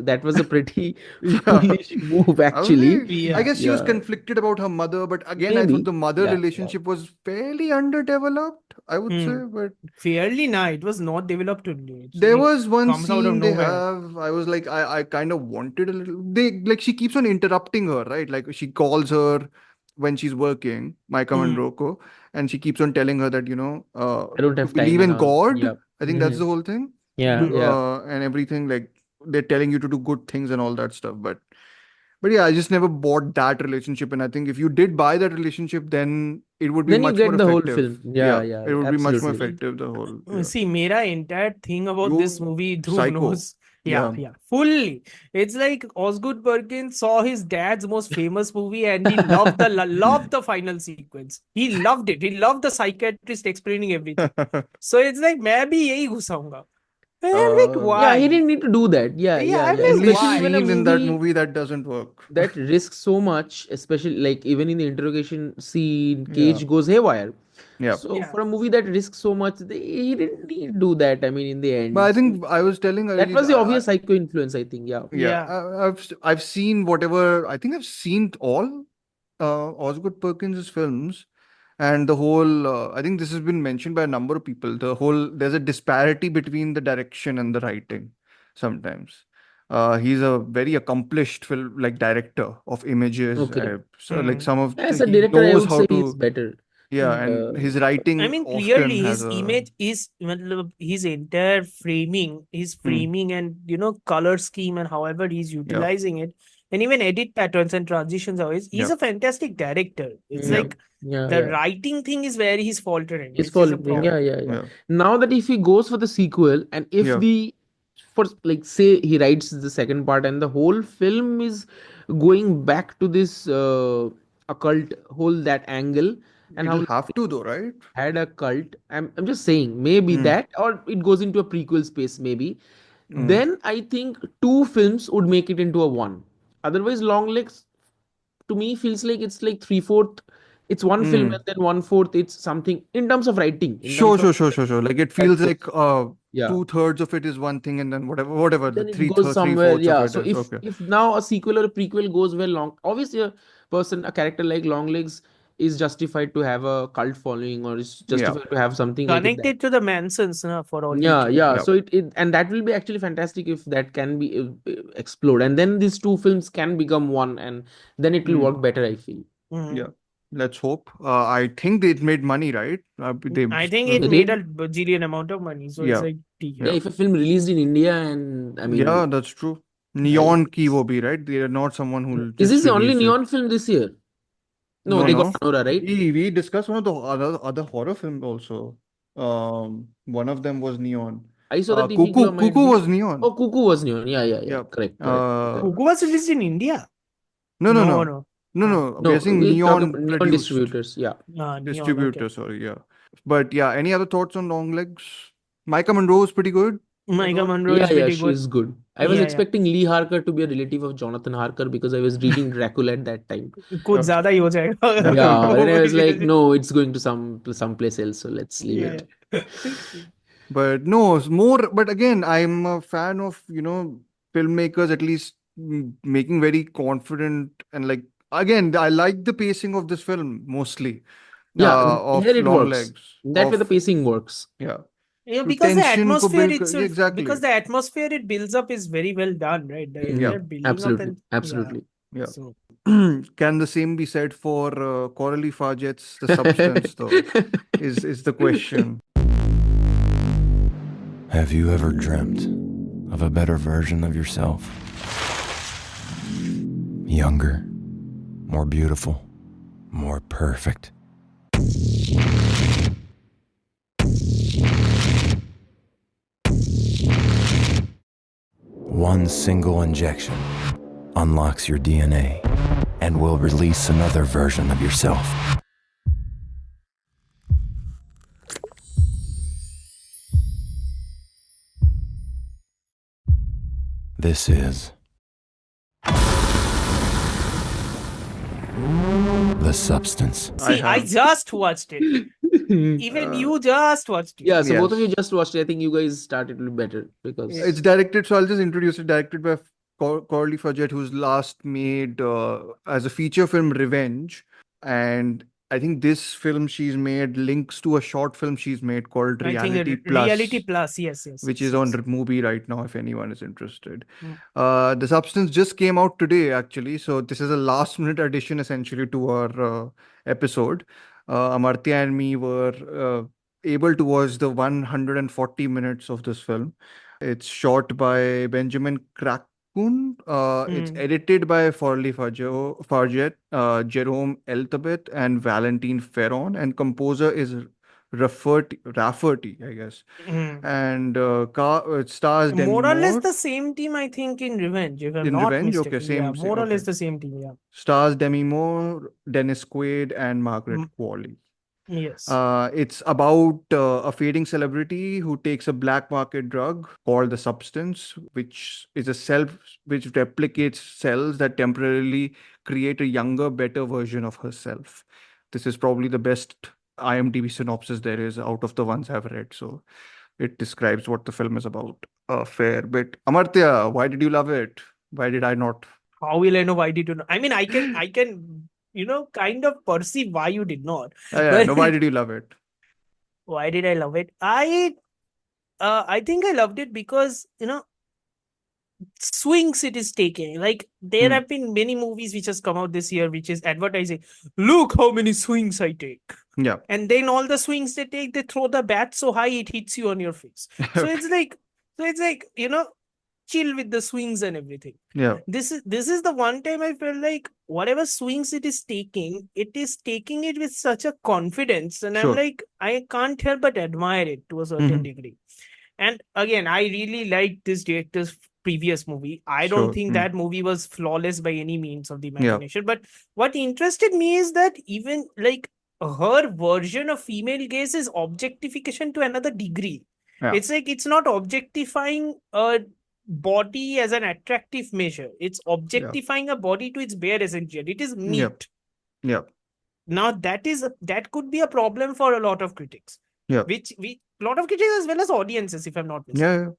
Speaker 1: that was a pretty
Speaker 2: Yeah.
Speaker 1: foolish move,
Speaker 2: I was
Speaker 1: actually.
Speaker 2: like, I
Speaker 5: Yeah.
Speaker 2: guess she was
Speaker 1: Yeah.
Speaker 2: conflicted about her mother, but again, I thought
Speaker 1: Maybe.
Speaker 2: the mother
Speaker 1: Yeah.
Speaker 2: relationship was fairly underdeveloped, I would say. But
Speaker 5: Fairly nah, it was not developed only.
Speaker 2: there was one
Speaker 5: comes out of
Speaker 2: scene they
Speaker 5: nowhere.
Speaker 2: have. I was like, I kind of wanted a little. She keeps on interrupting her, right? Like she calls her when she's working, Micah Monroe, and she keeps on telling her that
Speaker 1: I don't
Speaker 2: to
Speaker 1: have time
Speaker 2: believe
Speaker 1: and
Speaker 2: in
Speaker 1: all.
Speaker 2: God.
Speaker 1: Yeah.
Speaker 2: I think that's the whole thing.
Speaker 1: Yeah.
Speaker 2: And everything, like they're telling you to do good things and all that stuff, but yeah, I just never bought that relationship. And I think if you did buy that relationship, then it would be
Speaker 1: Then you
Speaker 2: much more
Speaker 1: get the whole
Speaker 2: effective.
Speaker 1: film. Yeah,
Speaker 2: It would be much more
Speaker 1: absolutely.
Speaker 2: effective, the whole. Yeah.
Speaker 5: See, mera entire thing about this
Speaker 2: You
Speaker 5: movie, Dhruv
Speaker 2: psycho.
Speaker 5: knows. Yeah, fully. It's like Osgood Perkins saw his dad's most famous movie and he loved the final sequence. He loved it. He loved the psychiatrist explaining everything. So it's like, मैं भी यही घुसाऊंगा. And I'm like, why?
Speaker 1: Yeah, he didn't need to do that. Yeah.
Speaker 5: I'm like,
Speaker 2: Only
Speaker 5: why?
Speaker 1: When a
Speaker 2: scene in that
Speaker 1: movie
Speaker 2: movie that doesn't work.
Speaker 1: that risks so much, especially like even in the interrogation scene,
Speaker 2: Yeah.
Speaker 1: Cage goes haywire.
Speaker 2: Yeah.
Speaker 1: So for a movie that risks so much, he didn't need to do that. I mean, in the end,
Speaker 2: But I think I was telling
Speaker 1: that
Speaker 2: Ali,
Speaker 1: was the obvious psycho influence, I think. Yeah.
Speaker 2: I've seen whatever. I think I've seen all Osgood Perkins' films, and the whole. I think this has been mentioned by a number of people. There's a disparity between the direction and the writing. Sometimes, he's a very accomplished film like director of images.
Speaker 1: Okay.
Speaker 2: So like some of
Speaker 1: As a
Speaker 2: he
Speaker 1: director, I
Speaker 2: knows
Speaker 1: would
Speaker 2: how
Speaker 1: say
Speaker 2: to.
Speaker 1: he's better.
Speaker 2: Yeah, and his writing
Speaker 5: I mean,
Speaker 2: often
Speaker 5: clearly
Speaker 2: has
Speaker 5: his
Speaker 2: a.
Speaker 5: image is his entire framing, his framing and color scheme and however he's utilizing it, and even edit patterns and transitions. He's a fantastic director. It's like the writing thing is where he's faltering.
Speaker 1: He's faltering. Yeah. Now that if he goes for the sequel and if for like say he writes the second part and the whole film is going back to this occult whole that angle, and how
Speaker 2: It'll have to though, right?
Speaker 1: had a cult. I'm just saying maybe
Speaker 2: Hmm.
Speaker 1: that, or it goes into a prequel space maybe.
Speaker 2: Hmm.
Speaker 1: Then I think two films would make it into a one. Otherwise, Long Legs to me feels like it's like three-fourth. It's one film
Speaker 2: Hmm.
Speaker 1: and then one-fourth. It's something in terms of writing. In
Speaker 2: Sure,
Speaker 1: terms
Speaker 2: sure,
Speaker 1: of
Speaker 2: sure, sure, sure. Like it
Speaker 1: that
Speaker 2: feels
Speaker 1: goes.
Speaker 2: like
Speaker 1: Yeah.
Speaker 2: 2/3 of it is one thing, and then whatever the
Speaker 1: Then it goes somewhere.
Speaker 2: 3/4 of
Speaker 1: Yeah.
Speaker 2: it
Speaker 1: So
Speaker 2: is.
Speaker 1: if
Speaker 2: Okay.
Speaker 1: if now a sequel or a prequel goes well, obviously a character like Longlegs is justified to have a cult following, or is
Speaker 2: Yeah.
Speaker 1: justified to have something like that.
Speaker 5: Connected to the Mansons, for all we
Speaker 1: Yeah,
Speaker 5: care.
Speaker 1: yeah.
Speaker 2: Yeah.
Speaker 1: So it and that will be actually fantastic if that can be explored, and then these two films can become one, and then it will
Speaker 2: Hmm.
Speaker 1: work better, I feel.
Speaker 5: Mm.
Speaker 2: Yeah. Let's hope. I think it made money, right?
Speaker 5: I think it
Speaker 1: They
Speaker 5: made
Speaker 1: did.
Speaker 5: a bajillion amount of money, so
Speaker 2: Yeah.
Speaker 5: it's like ठीक
Speaker 1: Yeah,
Speaker 5: है.
Speaker 1: if a film released in India, and I mean,
Speaker 2: Yeah, that's true. Neon Ki will be, right? They are not someone who'll
Speaker 1: is
Speaker 2: just
Speaker 1: this the only
Speaker 2: release it.
Speaker 1: Neon film this year? No,
Speaker 2: No,
Speaker 1: they got
Speaker 2: no.
Speaker 1: Anora, right?
Speaker 2: We discussed one of the other horror film also. One of them was Neon.
Speaker 1: I saw that Tifikula might
Speaker 2: Cuckoo
Speaker 1: be.
Speaker 2: was Neon.
Speaker 1: Oh, Cuckoo was Neon. Yeah, yeah, yeah.
Speaker 2: Yeah.
Speaker 1: Correct.
Speaker 5: Cuckoo was released in India.
Speaker 2: No.
Speaker 5: No.
Speaker 2: No. We
Speaker 1: No,
Speaker 2: are saying
Speaker 1: we're talking
Speaker 2: Neon
Speaker 1: about Neon
Speaker 2: produced.
Speaker 1: distributors. Yeah.
Speaker 5: Neon,
Speaker 2: Distributor,
Speaker 5: okay.
Speaker 2: sorry, yeah. But yeah, any other thoughts on Long Legs? Micah Monroe is pretty good.
Speaker 5: Micah Monroe
Speaker 1: Yeah,
Speaker 5: is
Speaker 1: yeah,
Speaker 5: pretty
Speaker 1: she
Speaker 5: good.
Speaker 1: is good. I was
Speaker 5: Yeah,
Speaker 1: expecting Lee Harker to be a relative of Jonathan Harker because I was reading Dracula at that time.
Speaker 5: कुछ ज्यादा ही हो जाएगा.
Speaker 1: Yeah, and I was like, no, it's going to some place else, so let's leave
Speaker 5: Yeah.
Speaker 2: it. But no, it's more. But again, I'm a fan of filmmakers at least making very confident and like again, I like the pacing of this film mostly.
Speaker 1: Yeah,
Speaker 2: Of
Speaker 1: here it
Speaker 2: Long
Speaker 1: works.
Speaker 2: Legs.
Speaker 1: That way the
Speaker 2: Of
Speaker 1: pacing works.
Speaker 2: yeah.
Speaker 5: Yeah,
Speaker 2: So
Speaker 5: because the
Speaker 2: tension को
Speaker 5: atmosphere
Speaker 2: build
Speaker 5: itself,
Speaker 2: exactly.
Speaker 5: because the atmosphere it builds up is very well done, right?
Speaker 2: Yeah,
Speaker 5: They're building
Speaker 1: Absolutely,
Speaker 5: up and
Speaker 1: absolutely.
Speaker 2: Yeah.
Speaker 5: So
Speaker 2: Can the same be said for Coralie Fargett's The Substance, though? Is the question.
Speaker 3: Have you ever dreamt of a better version of yourself? Younger, more beautiful, more perfect. One single injection unlocks your DNA and will release another version of yourself. This is The Substance.
Speaker 5: see, I just watched it. Even you just watched it.
Speaker 1: Yeah, so both of you
Speaker 2: Yes.
Speaker 1: just watched it. I think you guys started a little better because
Speaker 2: It's directed, so I'll just introduce it. Directed by Coralie Fargett, who's last made as a feature film Revenge, and I think this film she's made links to a short film she's made called
Speaker 5: I think
Speaker 2: Reality Plus,
Speaker 5: Reality Plus, yes.
Speaker 2: which
Speaker 5: yes,
Speaker 2: is on
Speaker 5: yes.
Speaker 2: Movie right now if anyone is interested.
Speaker 5: Mm.
Speaker 2: The Substance just came out today actually, so this is a last minute addition essentially to our episode. Amartya and me were able to watch the 140 minutes of this film. It's shot by Benjamin Crackun. It's edited by Coralie Fargett, Jerome Eltabeth, and Valentine Ferron, and composer is Rafferty, I guess.
Speaker 5: Mm.
Speaker 2: And it stars Demi
Speaker 5: More or less
Speaker 2: Moore.
Speaker 5: the same team, I think, in Revenge, if I'm
Speaker 2: In
Speaker 5: not
Speaker 2: Revenge?
Speaker 5: mistaken.
Speaker 2: Okay, same-
Speaker 5: yeah,
Speaker 2: same-
Speaker 5: more or less
Speaker 2: okay.
Speaker 5: the same team, yeah.
Speaker 2: Stars Demi Moore, Dennis Quaid, and Margaret Qualley.
Speaker 5: Yes.
Speaker 2: It's about a fading celebrity who takes a black market drug called the Substance, which is which replicates cells that temporarily create a younger, better version of herself. This is probably the best IMDb synopsis there is out of the ones I've read. So it describes what the film is about a fair bit. Amartya, why did you love it? Why did I not?
Speaker 5: How will I know why did you know? I mean, I can, kind of perceive why you did not.
Speaker 2: Yeah, no, why did you love it?
Speaker 5: Why did I love it? I think I loved it because, swings it is taking. Like there have been many movies which has come out this year, which is advertising, look how many swings I take.
Speaker 2: Yeah.
Speaker 5: And then all the swings they take, they throw the bat so high it hits you on your face. So it's like, chill with the swings and everything.
Speaker 2: Yeah.
Speaker 5: This is the one time I felt like whatever swings it is taking it with such a confidence, and
Speaker 2: Sure.
Speaker 5: I'm like, I can't help but admire it to a certain degree. And again, I really like this director's previous movie. I don't
Speaker 2: Sure.
Speaker 5: think that movie was flawless by any means of the
Speaker 2: Yeah.
Speaker 5: imagination. But what interested me is that even like her version of female gaze is objectification to another degree.
Speaker 2: Yeah.
Speaker 5: It's like it's not objectifying a body as an attractive measure. It's objectifying a body to its bare essential. It is meat.
Speaker 2: Yep. Yeah.
Speaker 5: Now that could be a problem for a lot of critics.
Speaker 2: Yeah.
Speaker 5: Which we lot of critics as well as audiences, if I'm not mistaken.
Speaker 2: Yeah.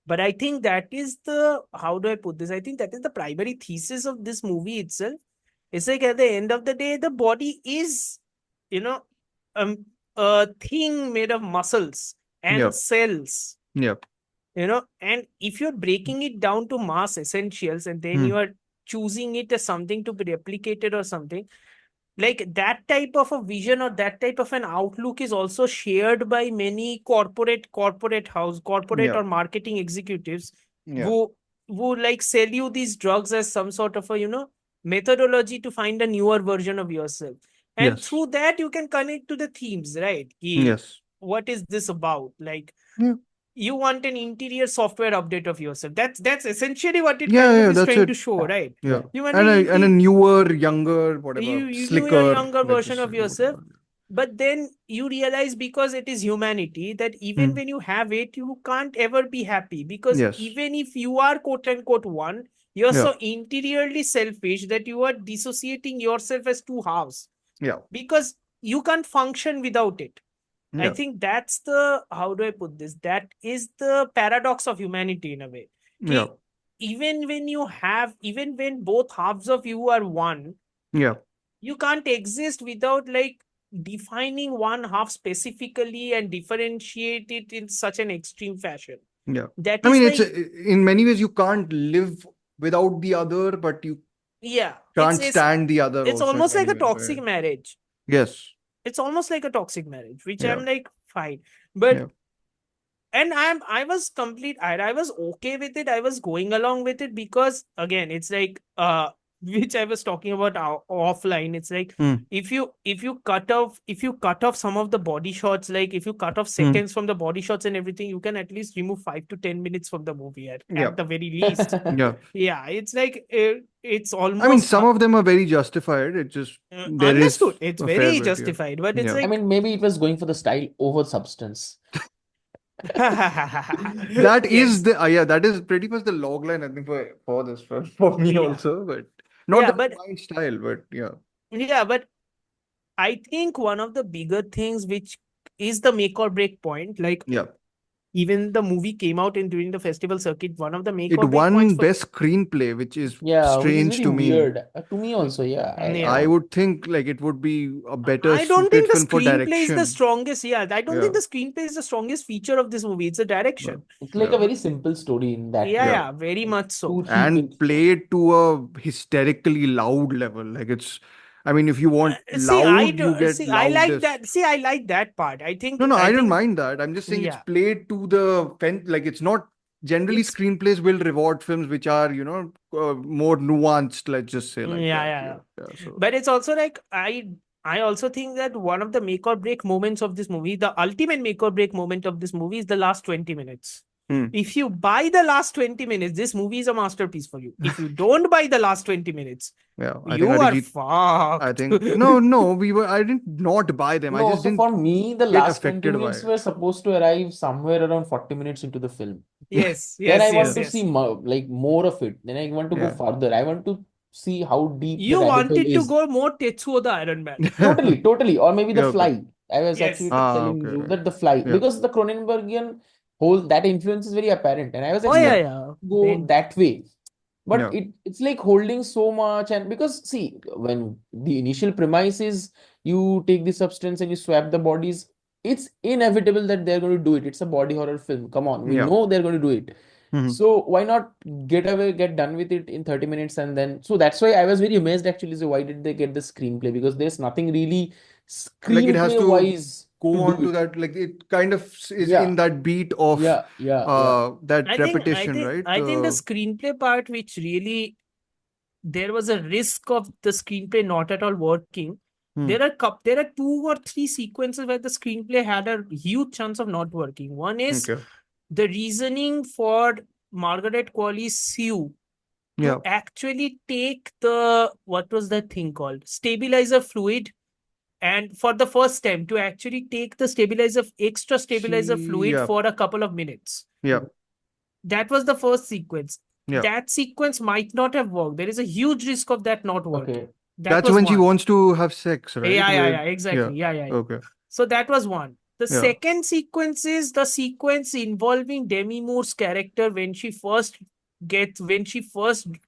Speaker 5: But I think that is the, how do I put this? I think that is the primary thesis of this movie itself. It's like at the end of the day, the body is, a thing made of muscles and
Speaker 2: Yep.
Speaker 5: cells,
Speaker 2: Yep.
Speaker 5: and if you're breaking it down to mass essentials and then you are choosing it as something to be replicated or something, like that type of a vision or that type of an outlook is also shared by many corporate
Speaker 2: Yeah.
Speaker 5: or marketing executives
Speaker 2: Yeah.
Speaker 5: who like sell you these drugs as some sort of a methodology to find a newer version of yourself, and
Speaker 2: Yes.
Speaker 5: through that you can connect to the themes, right?
Speaker 2: Yes.
Speaker 5: What is this about? Like
Speaker 2: Yeah.
Speaker 5: you want an interior software update of yourself. That's essentially what it
Speaker 2: Yeah,
Speaker 5: kind
Speaker 2: yeah,
Speaker 5: of is
Speaker 2: that's
Speaker 5: trying
Speaker 2: it.
Speaker 5: to show, right?
Speaker 2: Yeah.
Speaker 5: You want
Speaker 2: And
Speaker 5: an
Speaker 2: a newer, younger, whatever,
Speaker 5: you know
Speaker 2: slicker,
Speaker 5: a younger
Speaker 2: like
Speaker 5: version
Speaker 2: this,
Speaker 5: of yourself,
Speaker 2: whatever.
Speaker 5: but then you realize because it is humanity that even when you have it, you can't ever be happy, because
Speaker 2: Yes.
Speaker 5: even if you are quote unquote one, you're
Speaker 2: Yeah.
Speaker 5: so interiorly selfish that you are dissociating yourself as two halves,
Speaker 2: Yeah.
Speaker 5: because you can't function without it. I
Speaker 2: Yeah.
Speaker 5: think that's the, how do I put this? That is the paradox of humanity in a way. Ki
Speaker 2: Yeah.
Speaker 5: even when both halves of you are one,
Speaker 2: Yeah.
Speaker 5: you can't exist without like defining one half specifically and differentiate it in such an extreme fashion.
Speaker 2: Yeah.
Speaker 5: That
Speaker 2: I
Speaker 5: is
Speaker 2: mean,
Speaker 5: like,
Speaker 2: in many ways you can't live without the other, but you
Speaker 5: yeah,
Speaker 2: can't stand the other
Speaker 5: it's
Speaker 2: also in
Speaker 5: almost like
Speaker 2: many
Speaker 5: a
Speaker 2: ways,
Speaker 5: toxic
Speaker 2: right?
Speaker 5: marriage.
Speaker 2: Yes.
Speaker 5: It's almost like a toxic marriage, which
Speaker 2: Yeah.
Speaker 5: I'm like, fine. But
Speaker 2: Yeah.
Speaker 5: and I was okay with it. I was going along with it because again, it's like which I was talking about offline. It's like if you cut off some of the body shots, like if you cut off seconds from the body shots and everything, you can at least remove 5 to 10 minutes from the movie at the very least.
Speaker 2: Yeah.
Speaker 5: Yeah, it's like it's almost
Speaker 2: I mean, some of them are very justified. It just there is
Speaker 5: understood. It's
Speaker 2: a fair
Speaker 5: very
Speaker 2: bit, yeah.
Speaker 5: justified, but it's
Speaker 2: Yeah.
Speaker 5: like
Speaker 1: I mean, maybe it was going for the style over substance.
Speaker 2: That is the that is pretty much the log line, I think, for this for me
Speaker 5: Yeah.
Speaker 2: also, but not
Speaker 5: Yeah,
Speaker 2: the
Speaker 5: but
Speaker 2: my style, but yeah.
Speaker 5: yeah, but I think one of the bigger things which is the make or break point, like
Speaker 2: Yeah.
Speaker 5: even the movie came out during the festival circuit, one of the make
Speaker 2: It
Speaker 5: or break
Speaker 2: won
Speaker 5: points for
Speaker 2: best screenplay, which is
Speaker 1: Yeah, which is
Speaker 2: strange
Speaker 1: very
Speaker 2: to me.
Speaker 1: weird. To me also, yeah.
Speaker 5: Yeah.
Speaker 2: I would think like it would be a better
Speaker 5: I don't
Speaker 2: suited
Speaker 5: think the
Speaker 2: film for
Speaker 5: screenplay is the
Speaker 2: direction.
Speaker 5: strongest. Yeah, I don't think
Speaker 2: Yeah.
Speaker 5: the screenplay is the strongest feature of this movie. It's a direction.
Speaker 1: It's like
Speaker 2: Yeah.
Speaker 1: a very simple story in that
Speaker 5: Yeah,
Speaker 1: way.
Speaker 5: yeah, very much so.
Speaker 1: To keep
Speaker 2: And
Speaker 1: it.
Speaker 2: played to a hysterically loud level. Like it's, I mean, if you want
Speaker 5: See, I
Speaker 2: loud, you
Speaker 5: do,
Speaker 2: get
Speaker 5: see, I like
Speaker 2: loudest.
Speaker 5: that. See, I like that part. I think
Speaker 2: No, I don't
Speaker 5: think
Speaker 2: mind that. I'm just saying it's
Speaker 5: Yeah.
Speaker 2: played to the like it's not generally
Speaker 5: It's-
Speaker 2: screenplays will reward films which are more nuanced. Let's just say like
Speaker 5: Yeah,
Speaker 2: that.
Speaker 5: yeah.
Speaker 2: So
Speaker 5: But it's also like I also think that one of the make or break moments of this movie, the ultimate make or break moment of this movie is the last 20 minutes. If you buy the last 20 minutes, this movie is a masterpiece for you. If you don't buy the last 20 minutes,
Speaker 2: yeah, I
Speaker 5: you
Speaker 2: think
Speaker 5: are
Speaker 2: Arijit,
Speaker 5: fucked.
Speaker 2: I think no, I didn't not buy them. I
Speaker 1: No,
Speaker 2: just
Speaker 1: so
Speaker 2: didn't
Speaker 1: for me, the
Speaker 2: get
Speaker 1: last 20
Speaker 2: affected by
Speaker 1: minutes
Speaker 2: it.
Speaker 1: were supposed to arrive somewhere around 40 minutes into the film.
Speaker 5: Yes,
Speaker 1: Then I
Speaker 5: yes,
Speaker 1: want
Speaker 5: yes,
Speaker 1: to
Speaker 5: yes.
Speaker 1: see more of it. Then I want to go
Speaker 2: Yeah.
Speaker 1: further. I want to see how deep the
Speaker 5: You
Speaker 1: rabbit
Speaker 5: wanted
Speaker 1: hole
Speaker 5: to
Speaker 1: is.
Speaker 5: go more Tetsuo the Iron Man.
Speaker 1: Totally. Or maybe The
Speaker 2: Yeah, okay.
Speaker 1: Fly. I was
Speaker 5: Yes.
Speaker 1: actually telling
Speaker 2: Okay,
Speaker 1: you
Speaker 2: right.
Speaker 1: that The Fly,
Speaker 2: Yeah.
Speaker 1: because the Cronenbergian whole that influence is very apparent, and I was
Speaker 5: Oh, yeah,
Speaker 1: expecting
Speaker 5: yeah.
Speaker 1: to go
Speaker 5: Then-
Speaker 1: that way. But
Speaker 2: Yeah.
Speaker 1: it's like holding so much, and because see, when the initial premise is you take the substance and you swap the bodies, it's inevitable that they're going to do it. It's a body horror film. Come on, we
Speaker 2: Yeah.
Speaker 1: know they're going to do it.
Speaker 2: Mhm.
Speaker 1: So why not get done with it in 30 minutes, and then so that's why I was very amazed actually. So why did they get the screenplay? Because there's nothing really
Speaker 2: Like it has
Speaker 1: screenplay
Speaker 2: to
Speaker 1: wise
Speaker 2: go
Speaker 1: to
Speaker 2: on
Speaker 1: do
Speaker 2: to
Speaker 1: it.
Speaker 2: that, like it kind of is
Speaker 1: Yeah.
Speaker 2: in that beat of
Speaker 1: Yeah.
Speaker 2: that
Speaker 5: I
Speaker 2: repetition,
Speaker 5: think,
Speaker 2: right?
Speaker 5: I think the screenplay part, which really there was a risk of the screenplay not at all working. There are 2 or 3 sequences where the screenplay had a huge chance of not working. One is
Speaker 2: Okay.
Speaker 5: the reasoning for Margaret Qualley sue to
Speaker 2: Yeah.
Speaker 5: actually take the, what was that thing called? Stabilizer fluid. And for the first time, to actually take the extra stabilizer fluid
Speaker 2: Yeah.
Speaker 5: for a couple of minutes.
Speaker 2: Yeah.
Speaker 5: That was the first sequence.
Speaker 2: Yeah.
Speaker 5: That sequence might not have worked. There is a huge risk of that not working.
Speaker 1: Okay.
Speaker 5: That
Speaker 2: That's
Speaker 5: was
Speaker 2: when she
Speaker 5: one.
Speaker 2: wants to have sex, right?
Speaker 5: Yeah,
Speaker 2: With-
Speaker 5: exactly. Yeah.
Speaker 2: Okay.
Speaker 5: So that was one. The
Speaker 2: Yeah.
Speaker 5: second sequence is the sequence involving Demi Moore's character when she first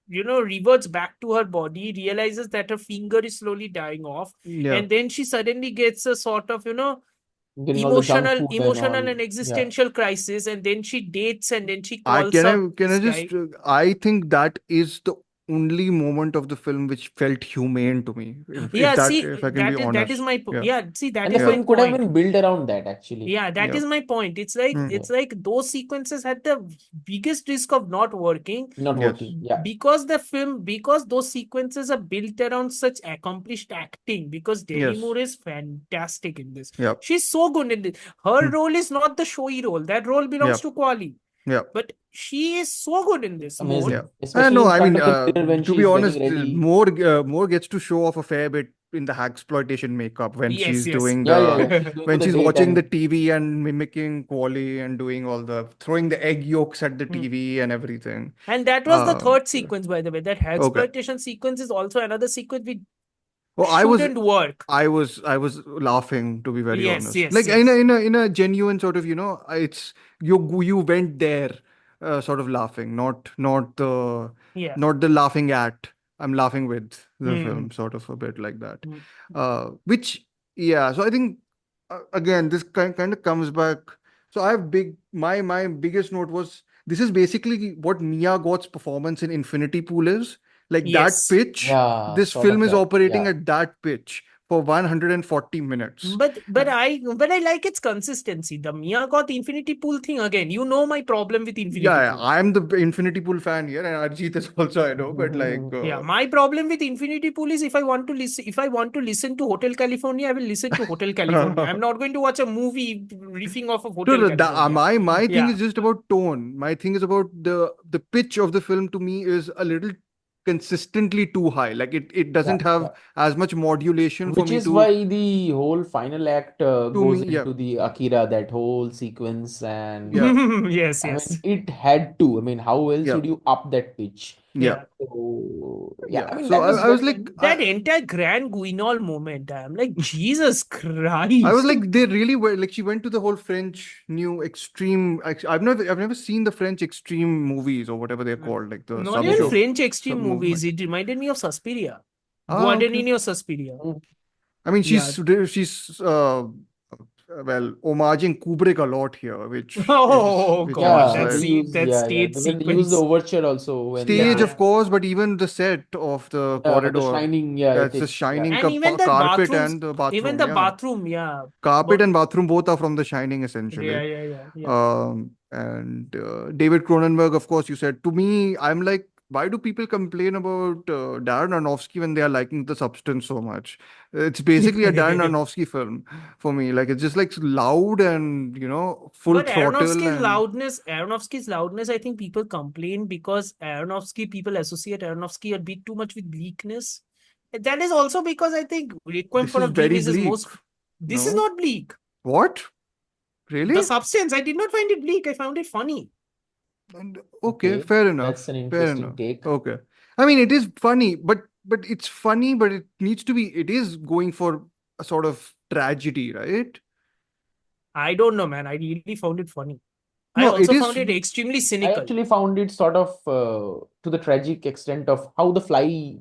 Speaker 5: reverts back to her body, realizes that her finger is slowly dying off,
Speaker 2: Yeah.
Speaker 5: and then she suddenly gets a sort of,
Speaker 1: Getting all the junk food and
Speaker 5: emotional
Speaker 1: all.
Speaker 5: and
Speaker 1: Yeah.
Speaker 5: existential crisis, and then she dates, and then she
Speaker 2: I
Speaker 5: calls
Speaker 2: can
Speaker 5: up
Speaker 2: I
Speaker 5: this
Speaker 2: just
Speaker 5: guy.
Speaker 2: I think that is the only moment of the film which felt humane to me.
Speaker 5: Yeah, see,
Speaker 2: If I can be
Speaker 5: that is
Speaker 2: honest.
Speaker 5: my point.
Speaker 2: Yeah.
Speaker 5: Yeah, see, that
Speaker 1: And
Speaker 5: is
Speaker 1: the
Speaker 5: my
Speaker 1: film could have
Speaker 5: point.
Speaker 1: been built around that actually.
Speaker 5: Yeah, that
Speaker 2: Yeah.
Speaker 5: is my point. It's
Speaker 2: Mhm.
Speaker 5: like those sequences had the biggest risk of not working
Speaker 1: Not
Speaker 2: Yes.
Speaker 1: working. Yeah.
Speaker 5: because those sequences are built around such accomplished acting, because Demi
Speaker 2: Yes.
Speaker 5: Moore is fantastic in this.
Speaker 2: Yeah.
Speaker 5: She's so good in this. Her
Speaker 2: Hmm.
Speaker 5: role is not the showy role. That role belongs
Speaker 2: Yeah.
Speaker 5: to Quali.
Speaker 2: Yeah.
Speaker 5: But she is so good in this
Speaker 1: Amazing.
Speaker 5: role.
Speaker 2: Yeah.
Speaker 1: Especially
Speaker 2: No,
Speaker 1: in
Speaker 2: I
Speaker 1: front
Speaker 2: mean,
Speaker 1: of the mirror when
Speaker 2: to be
Speaker 1: she's
Speaker 2: honest,
Speaker 1: getting ready.
Speaker 2: more gets to show off a fair bit in the exploitation makeup when
Speaker 5: Yes,
Speaker 2: she's
Speaker 5: yes.
Speaker 2: doing
Speaker 1: Yeah,
Speaker 2: the
Speaker 1: yeah, yeah. She's going
Speaker 2: when
Speaker 1: to the
Speaker 2: she's
Speaker 1: date
Speaker 2: watching the
Speaker 1: and
Speaker 2: TV and mimicking Quali and doing all the throwing the egg yolks at the
Speaker 5: Hmm.
Speaker 2: TV and everything.
Speaker 5: And that was the
Speaker 2: Uh,
Speaker 5: third sequence, by the way. That
Speaker 2: okay.
Speaker 5: exploitation sequence is also another sequence which
Speaker 2: Oh, I was
Speaker 5: shouldn't work.
Speaker 2: I was laughing, to be very
Speaker 5: Yes,
Speaker 2: honest.
Speaker 5: yes,
Speaker 2: Like
Speaker 5: yes.
Speaker 2: in a genuine sort of, it's you went there, sort of laughing, not
Speaker 5: Yeah.
Speaker 2: the laughing at. I'm laughing with the
Speaker 5: Hmm.
Speaker 2: film, sort of a bit like that.
Speaker 5: Hmm.
Speaker 2: Which yeah. So I think again this kind of comes back. So I have my biggest note was this is basically what Mia Goth's performance in Infinity Pool is. Like that
Speaker 5: Yes.
Speaker 2: pitch,
Speaker 1: yeah,
Speaker 2: this
Speaker 1: sort
Speaker 2: film
Speaker 1: of
Speaker 2: is
Speaker 1: that.
Speaker 2: operating
Speaker 1: Yeah.
Speaker 2: at that pitch for 140 minutes.
Speaker 5: But I like its consistency. The Mia Goth Infinity Pool thing again. You know my problem with Infinity
Speaker 2: Yeah,
Speaker 5: Pool.
Speaker 2: I'm the Infinity Pool fan here, and Arjit is also, I know, but like,
Speaker 5: Yeah, my problem with Infinity Pool is if I want to listen to Hotel California, I will listen to Hotel California. I'm not going to watch a movie riffing off of Hotel
Speaker 2: no,
Speaker 5: California.
Speaker 2: my thing
Speaker 5: Yeah.
Speaker 2: is just about tone. My thing is about the pitch of the film. To me, is a little consistently too high. Like it doesn't
Speaker 1: Yeah,
Speaker 2: have
Speaker 1: yeah.
Speaker 2: as much modulation for
Speaker 1: Which
Speaker 2: me
Speaker 1: is
Speaker 2: to
Speaker 1: why the whole final act goes
Speaker 2: me. Yeah,
Speaker 1: into the Akira, that whole sequence, and
Speaker 2: yeah,
Speaker 5: Yes,
Speaker 1: I
Speaker 5: yes.
Speaker 1: mean, it had to. I mean, how else
Speaker 2: yeah,
Speaker 1: would you up that pitch?
Speaker 2: yeah,
Speaker 1: So, yeah,
Speaker 2: yeah.
Speaker 1: I mean,
Speaker 2: So
Speaker 1: that was
Speaker 2: I was
Speaker 1: well
Speaker 2: like,
Speaker 1: done.
Speaker 5: That entire Grand Guignol moment, I'm like, Jesus
Speaker 2: I was
Speaker 5: Christ.
Speaker 2: like, they really were like. She went to the whole French new extreme. I've never seen the French extreme movies or whatever they're called, like the
Speaker 5: Not even
Speaker 2: sub
Speaker 5: French extreme
Speaker 2: sub
Speaker 5: movies.
Speaker 2: movement.
Speaker 5: It reminded me of Suspiria.
Speaker 2: Ah, okay.
Speaker 5: Guadagnino Suspiria.
Speaker 1: Mm.
Speaker 2: I mean,
Speaker 5: Yeah.
Speaker 2: she's well homaging Kubrick a lot here, which
Speaker 5: Oh
Speaker 2: which
Speaker 5: God,
Speaker 2: is
Speaker 1: Yeah,
Speaker 5: that
Speaker 1: they
Speaker 2: like
Speaker 5: scene,
Speaker 1: use
Speaker 5: that
Speaker 1: yeah,
Speaker 5: stage
Speaker 1: They use the
Speaker 5: sequence.
Speaker 1: overture also when
Speaker 2: stage,
Speaker 5: Yeah.
Speaker 2: of course, but even the set of the
Speaker 1: the
Speaker 2: corridor.
Speaker 1: shining, yeah,
Speaker 2: That's the
Speaker 1: yeah.
Speaker 2: shining
Speaker 5: And even the
Speaker 2: carpet
Speaker 5: bathrooms,
Speaker 2: and the bathroom.
Speaker 5: even the
Speaker 2: Yeah,
Speaker 5: bathroom, yeah.
Speaker 2: carpet
Speaker 5: But
Speaker 2: and bathroom both are from The Shining, essentially.
Speaker 5: yeah.
Speaker 2: And David Cronenberg, of course, you said. To me, I'm like, why do people complain about Darren Aronofsky when they are liking The Substance so much? It's basically a Darren Aronofsky film for me. Like, it's just like loud and, full
Speaker 5: But
Speaker 2: throttle and
Speaker 5: Aronofsky's loudness, I think people complain because people associate Aronofsky a bit too much with bleakness. That is also because I think Requiem
Speaker 2: this
Speaker 5: for a
Speaker 2: is
Speaker 5: Dream
Speaker 2: very
Speaker 5: is his
Speaker 2: bleak.
Speaker 5: most. This is
Speaker 2: No?
Speaker 5: not bleak.
Speaker 2: What? Really?
Speaker 5: The Substance, I did not find it bleak. I found it funny.
Speaker 2: And,
Speaker 1: Okay,
Speaker 2: fair enough.
Speaker 1: that's an
Speaker 2: Fair
Speaker 1: interesting
Speaker 2: enough.
Speaker 1: take.
Speaker 2: Okay. I mean, it is funny, but it's funny, but it needs to be. It is going for a sort of tragedy, right?
Speaker 5: I don't know, man. I really found it funny. I
Speaker 2: No, it
Speaker 5: also
Speaker 2: is.
Speaker 5: found it extremely
Speaker 1: I
Speaker 5: cynical.
Speaker 1: actually found it sort of to the tragic extent of how the fly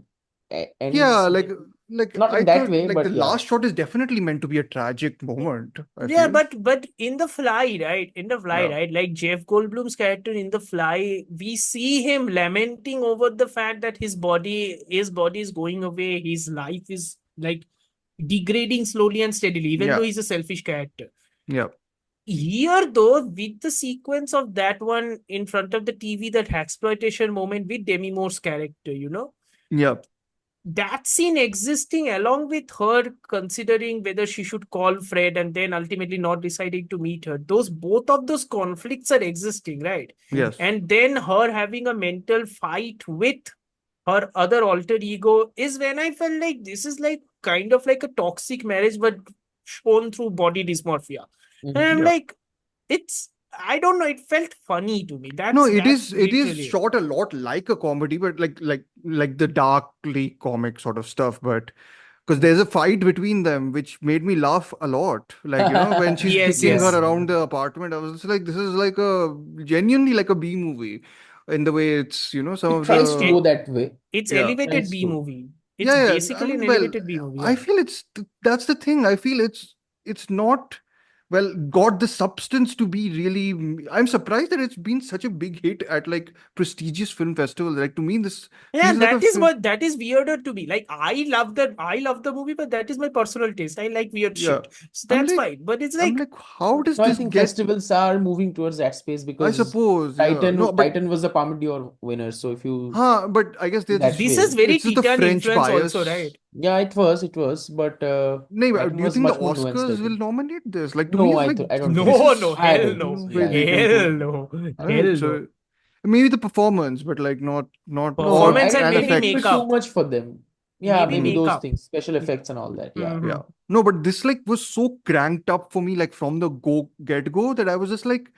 Speaker 1: ends.
Speaker 2: Yeah, like
Speaker 1: Not
Speaker 2: I
Speaker 1: in that
Speaker 2: thought
Speaker 1: way,
Speaker 2: like
Speaker 1: but
Speaker 2: the
Speaker 1: yeah.
Speaker 2: last shot is definitely meant to be a tragic moment. I
Speaker 5: Yeah,
Speaker 2: feel.
Speaker 5: but in The Fly, right? In The Fly,
Speaker 2: Yeah.
Speaker 5: right? Like Jeff Goldblum's character in The Fly, we see him lamenting over the fact that his body is going away. His life is like degrading slowly and steadily, even
Speaker 2: Yeah.
Speaker 5: though he's a selfish character.
Speaker 2: Yeah.
Speaker 5: Here, though, with the sequence of that one in front of the TV, that exploitation moment with Demi Moore's character,
Speaker 2: Yeah.
Speaker 5: that scene existing along with her considering whether she should call Fred and then ultimately not deciding to meet her, both of those conflicts are existing, right?
Speaker 2: Yes.
Speaker 5: And then her having a mental fight with her other alter ego is when I felt like this is like kind of like a toxic marriage, but shown through body dysmorphia. And I'm
Speaker 2: Yeah.
Speaker 5: like, I don't know, it felt funny to me.
Speaker 2: No,
Speaker 5: That's
Speaker 2: it is
Speaker 5: literally it.
Speaker 2: shot a lot like a comedy, but like the darkly comic sort of stuff. But because there's a fight between them, which made me laugh a lot. Like, when she's
Speaker 5: Yes,
Speaker 2: kicking her
Speaker 5: yes.
Speaker 2: around the apartment, I was just like, this is like a genuinely like a B movie in the way it's, some
Speaker 1: It
Speaker 2: of
Speaker 1: tries to
Speaker 2: the
Speaker 1: go that way.
Speaker 5: It's
Speaker 2: yeah.
Speaker 5: elevated
Speaker 1: Tries
Speaker 5: B
Speaker 1: to.
Speaker 5: movie. It's
Speaker 2: Yeah, I
Speaker 5: basically an
Speaker 2: mean, well,
Speaker 5: elevated B movie.
Speaker 2: I
Speaker 5: Yeah.
Speaker 2: feel that's the thing. I feel it's not got the substance to be really. I'm surprised that it's been such a big hit at like prestigious film festivals. Like to me, this
Speaker 5: Yeah,
Speaker 2: feels like a
Speaker 5: that is weirder to me. Like I love the movie, but that is my personal taste. I like weird
Speaker 2: yeah.
Speaker 5: shit. So
Speaker 2: I'm
Speaker 5: that's
Speaker 2: like
Speaker 5: fine. But it's
Speaker 2: I'm
Speaker 5: like
Speaker 2: like, how does
Speaker 1: No, I
Speaker 2: this
Speaker 1: think
Speaker 2: get?
Speaker 1: festivals are moving towards that space
Speaker 2: I
Speaker 1: because
Speaker 2: suppose, yeah. No, but
Speaker 1: Titan was the Palme d'Or winner. So if you
Speaker 2: but I guess there's
Speaker 1: that
Speaker 5: this
Speaker 1: way,
Speaker 5: is very
Speaker 2: it's just the
Speaker 5: Titan
Speaker 2: French
Speaker 5: influence also,
Speaker 2: bias.
Speaker 5: right?
Speaker 1: yeah, it was, but
Speaker 2: No,
Speaker 1: Titan
Speaker 2: do you
Speaker 1: was
Speaker 2: think the
Speaker 1: much more nuanced, I
Speaker 2: Oscars will
Speaker 1: think.
Speaker 2: nominate this? Like to me,
Speaker 1: No,
Speaker 2: it's like
Speaker 1: I don't think
Speaker 2: this
Speaker 1: so.
Speaker 5: No,
Speaker 2: is
Speaker 5: no,
Speaker 1: I
Speaker 5: hell
Speaker 1: don't
Speaker 5: no.
Speaker 1: think
Speaker 2: no
Speaker 1: so.
Speaker 2: way
Speaker 1: Yeah,
Speaker 2: they
Speaker 1: yeah.
Speaker 2: can
Speaker 5: Hell
Speaker 2: put.
Speaker 5: no.
Speaker 2: All
Speaker 5: Hell
Speaker 2: right,
Speaker 5: no.
Speaker 2: so maybe the performance, but like not
Speaker 1: No,
Speaker 2: or
Speaker 5: Performance and
Speaker 2: and
Speaker 5: maybe
Speaker 1: a bit
Speaker 2: effects.
Speaker 1: too
Speaker 5: makeup.
Speaker 1: much for them. Yeah,
Speaker 5: Maybe
Speaker 1: maybe
Speaker 2: Mm,
Speaker 1: those
Speaker 5: makeup.
Speaker 1: things, special effects and all that. Yeah.
Speaker 2: yeah.
Speaker 5: Mhm.
Speaker 2: No, but this like was so cranked up for me, like from the get go, that I was just like,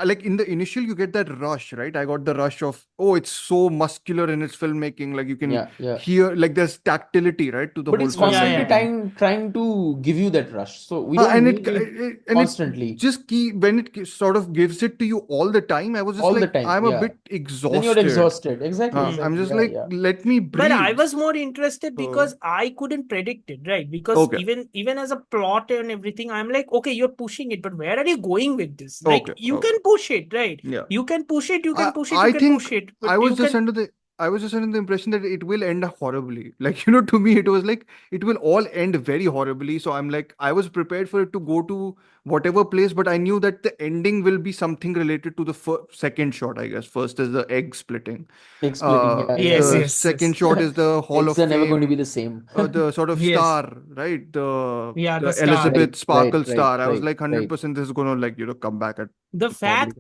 Speaker 2: like in the initial, you get that rush, right? I got the rush of, oh, it's so muscular in its filmmaking, like you can
Speaker 1: Yeah, yeah.
Speaker 2: hear, like there's tactility, right, to the
Speaker 1: But
Speaker 2: whole
Speaker 1: it's
Speaker 5: Yeah,
Speaker 1: constantly
Speaker 5: yeah.
Speaker 2: filmmaking.
Speaker 1: trying to give you that rush. So we don't
Speaker 2: And
Speaker 1: need it
Speaker 2: and it
Speaker 1: constantly,
Speaker 2: just when it sort of gives it to you all the time, I was just
Speaker 1: all the
Speaker 2: like,
Speaker 1: time.
Speaker 2: I'm a
Speaker 1: Yeah.
Speaker 2: bit
Speaker 1: Then you're
Speaker 2: exhausted.
Speaker 1: exhausted. Exactly,
Speaker 5: Mm.
Speaker 2: I'm
Speaker 1: exactly.
Speaker 2: just
Speaker 1: Yeah,
Speaker 2: like,
Speaker 1: yeah.
Speaker 2: let me
Speaker 5: But I
Speaker 2: breathe.
Speaker 5: was more interested
Speaker 2: So,
Speaker 5: because I couldn't predict it, right? Because
Speaker 2: okay,
Speaker 5: even as a plot and everything, I'm like, okay, you're pushing it, but where are you going with this? Like you
Speaker 2: okay,
Speaker 5: can push it, right?
Speaker 2: yeah.
Speaker 5: You can push it, you can push it, you
Speaker 2: I
Speaker 5: can
Speaker 2: think
Speaker 5: push it, but
Speaker 2: I was
Speaker 5: you
Speaker 2: just
Speaker 5: can
Speaker 2: under the I was just under the impression that it will end horribly. Like, to me, it was like it will all end very horribly. So I'm like, I was prepared for it to go to whatever place, but I knew that the ending will be something related to the second shot, I guess. First is the egg splitting.
Speaker 1: Egg splitting. Yeah, yeah,
Speaker 5: yes,
Speaker 2: The
Speaker 1: yeah.
Speaker 5: yes,
Speaker 2: second
Speaker 5: yes.
Speaker 2: shot is the Hall of
Speaker 1: Eggs are never going to be
Speaker 2: Fame,
Speaker 1: the same.
Speaker 2: the sort of
Speaker 5: Yes.
Speaker 2: star, right? The
Speaker 5: Yeah, the
Speaker 2: the
Speaker 5: star.
Speaker 1: Right,
Speaker 2: Elizabeth Sparkle
Speaker 1: right,
Speaker 2: star. I was like
Speaker 1: right.
Speaker 2: 100% this is gonna like come back at
Speaker 5: The
Speaker 2: probably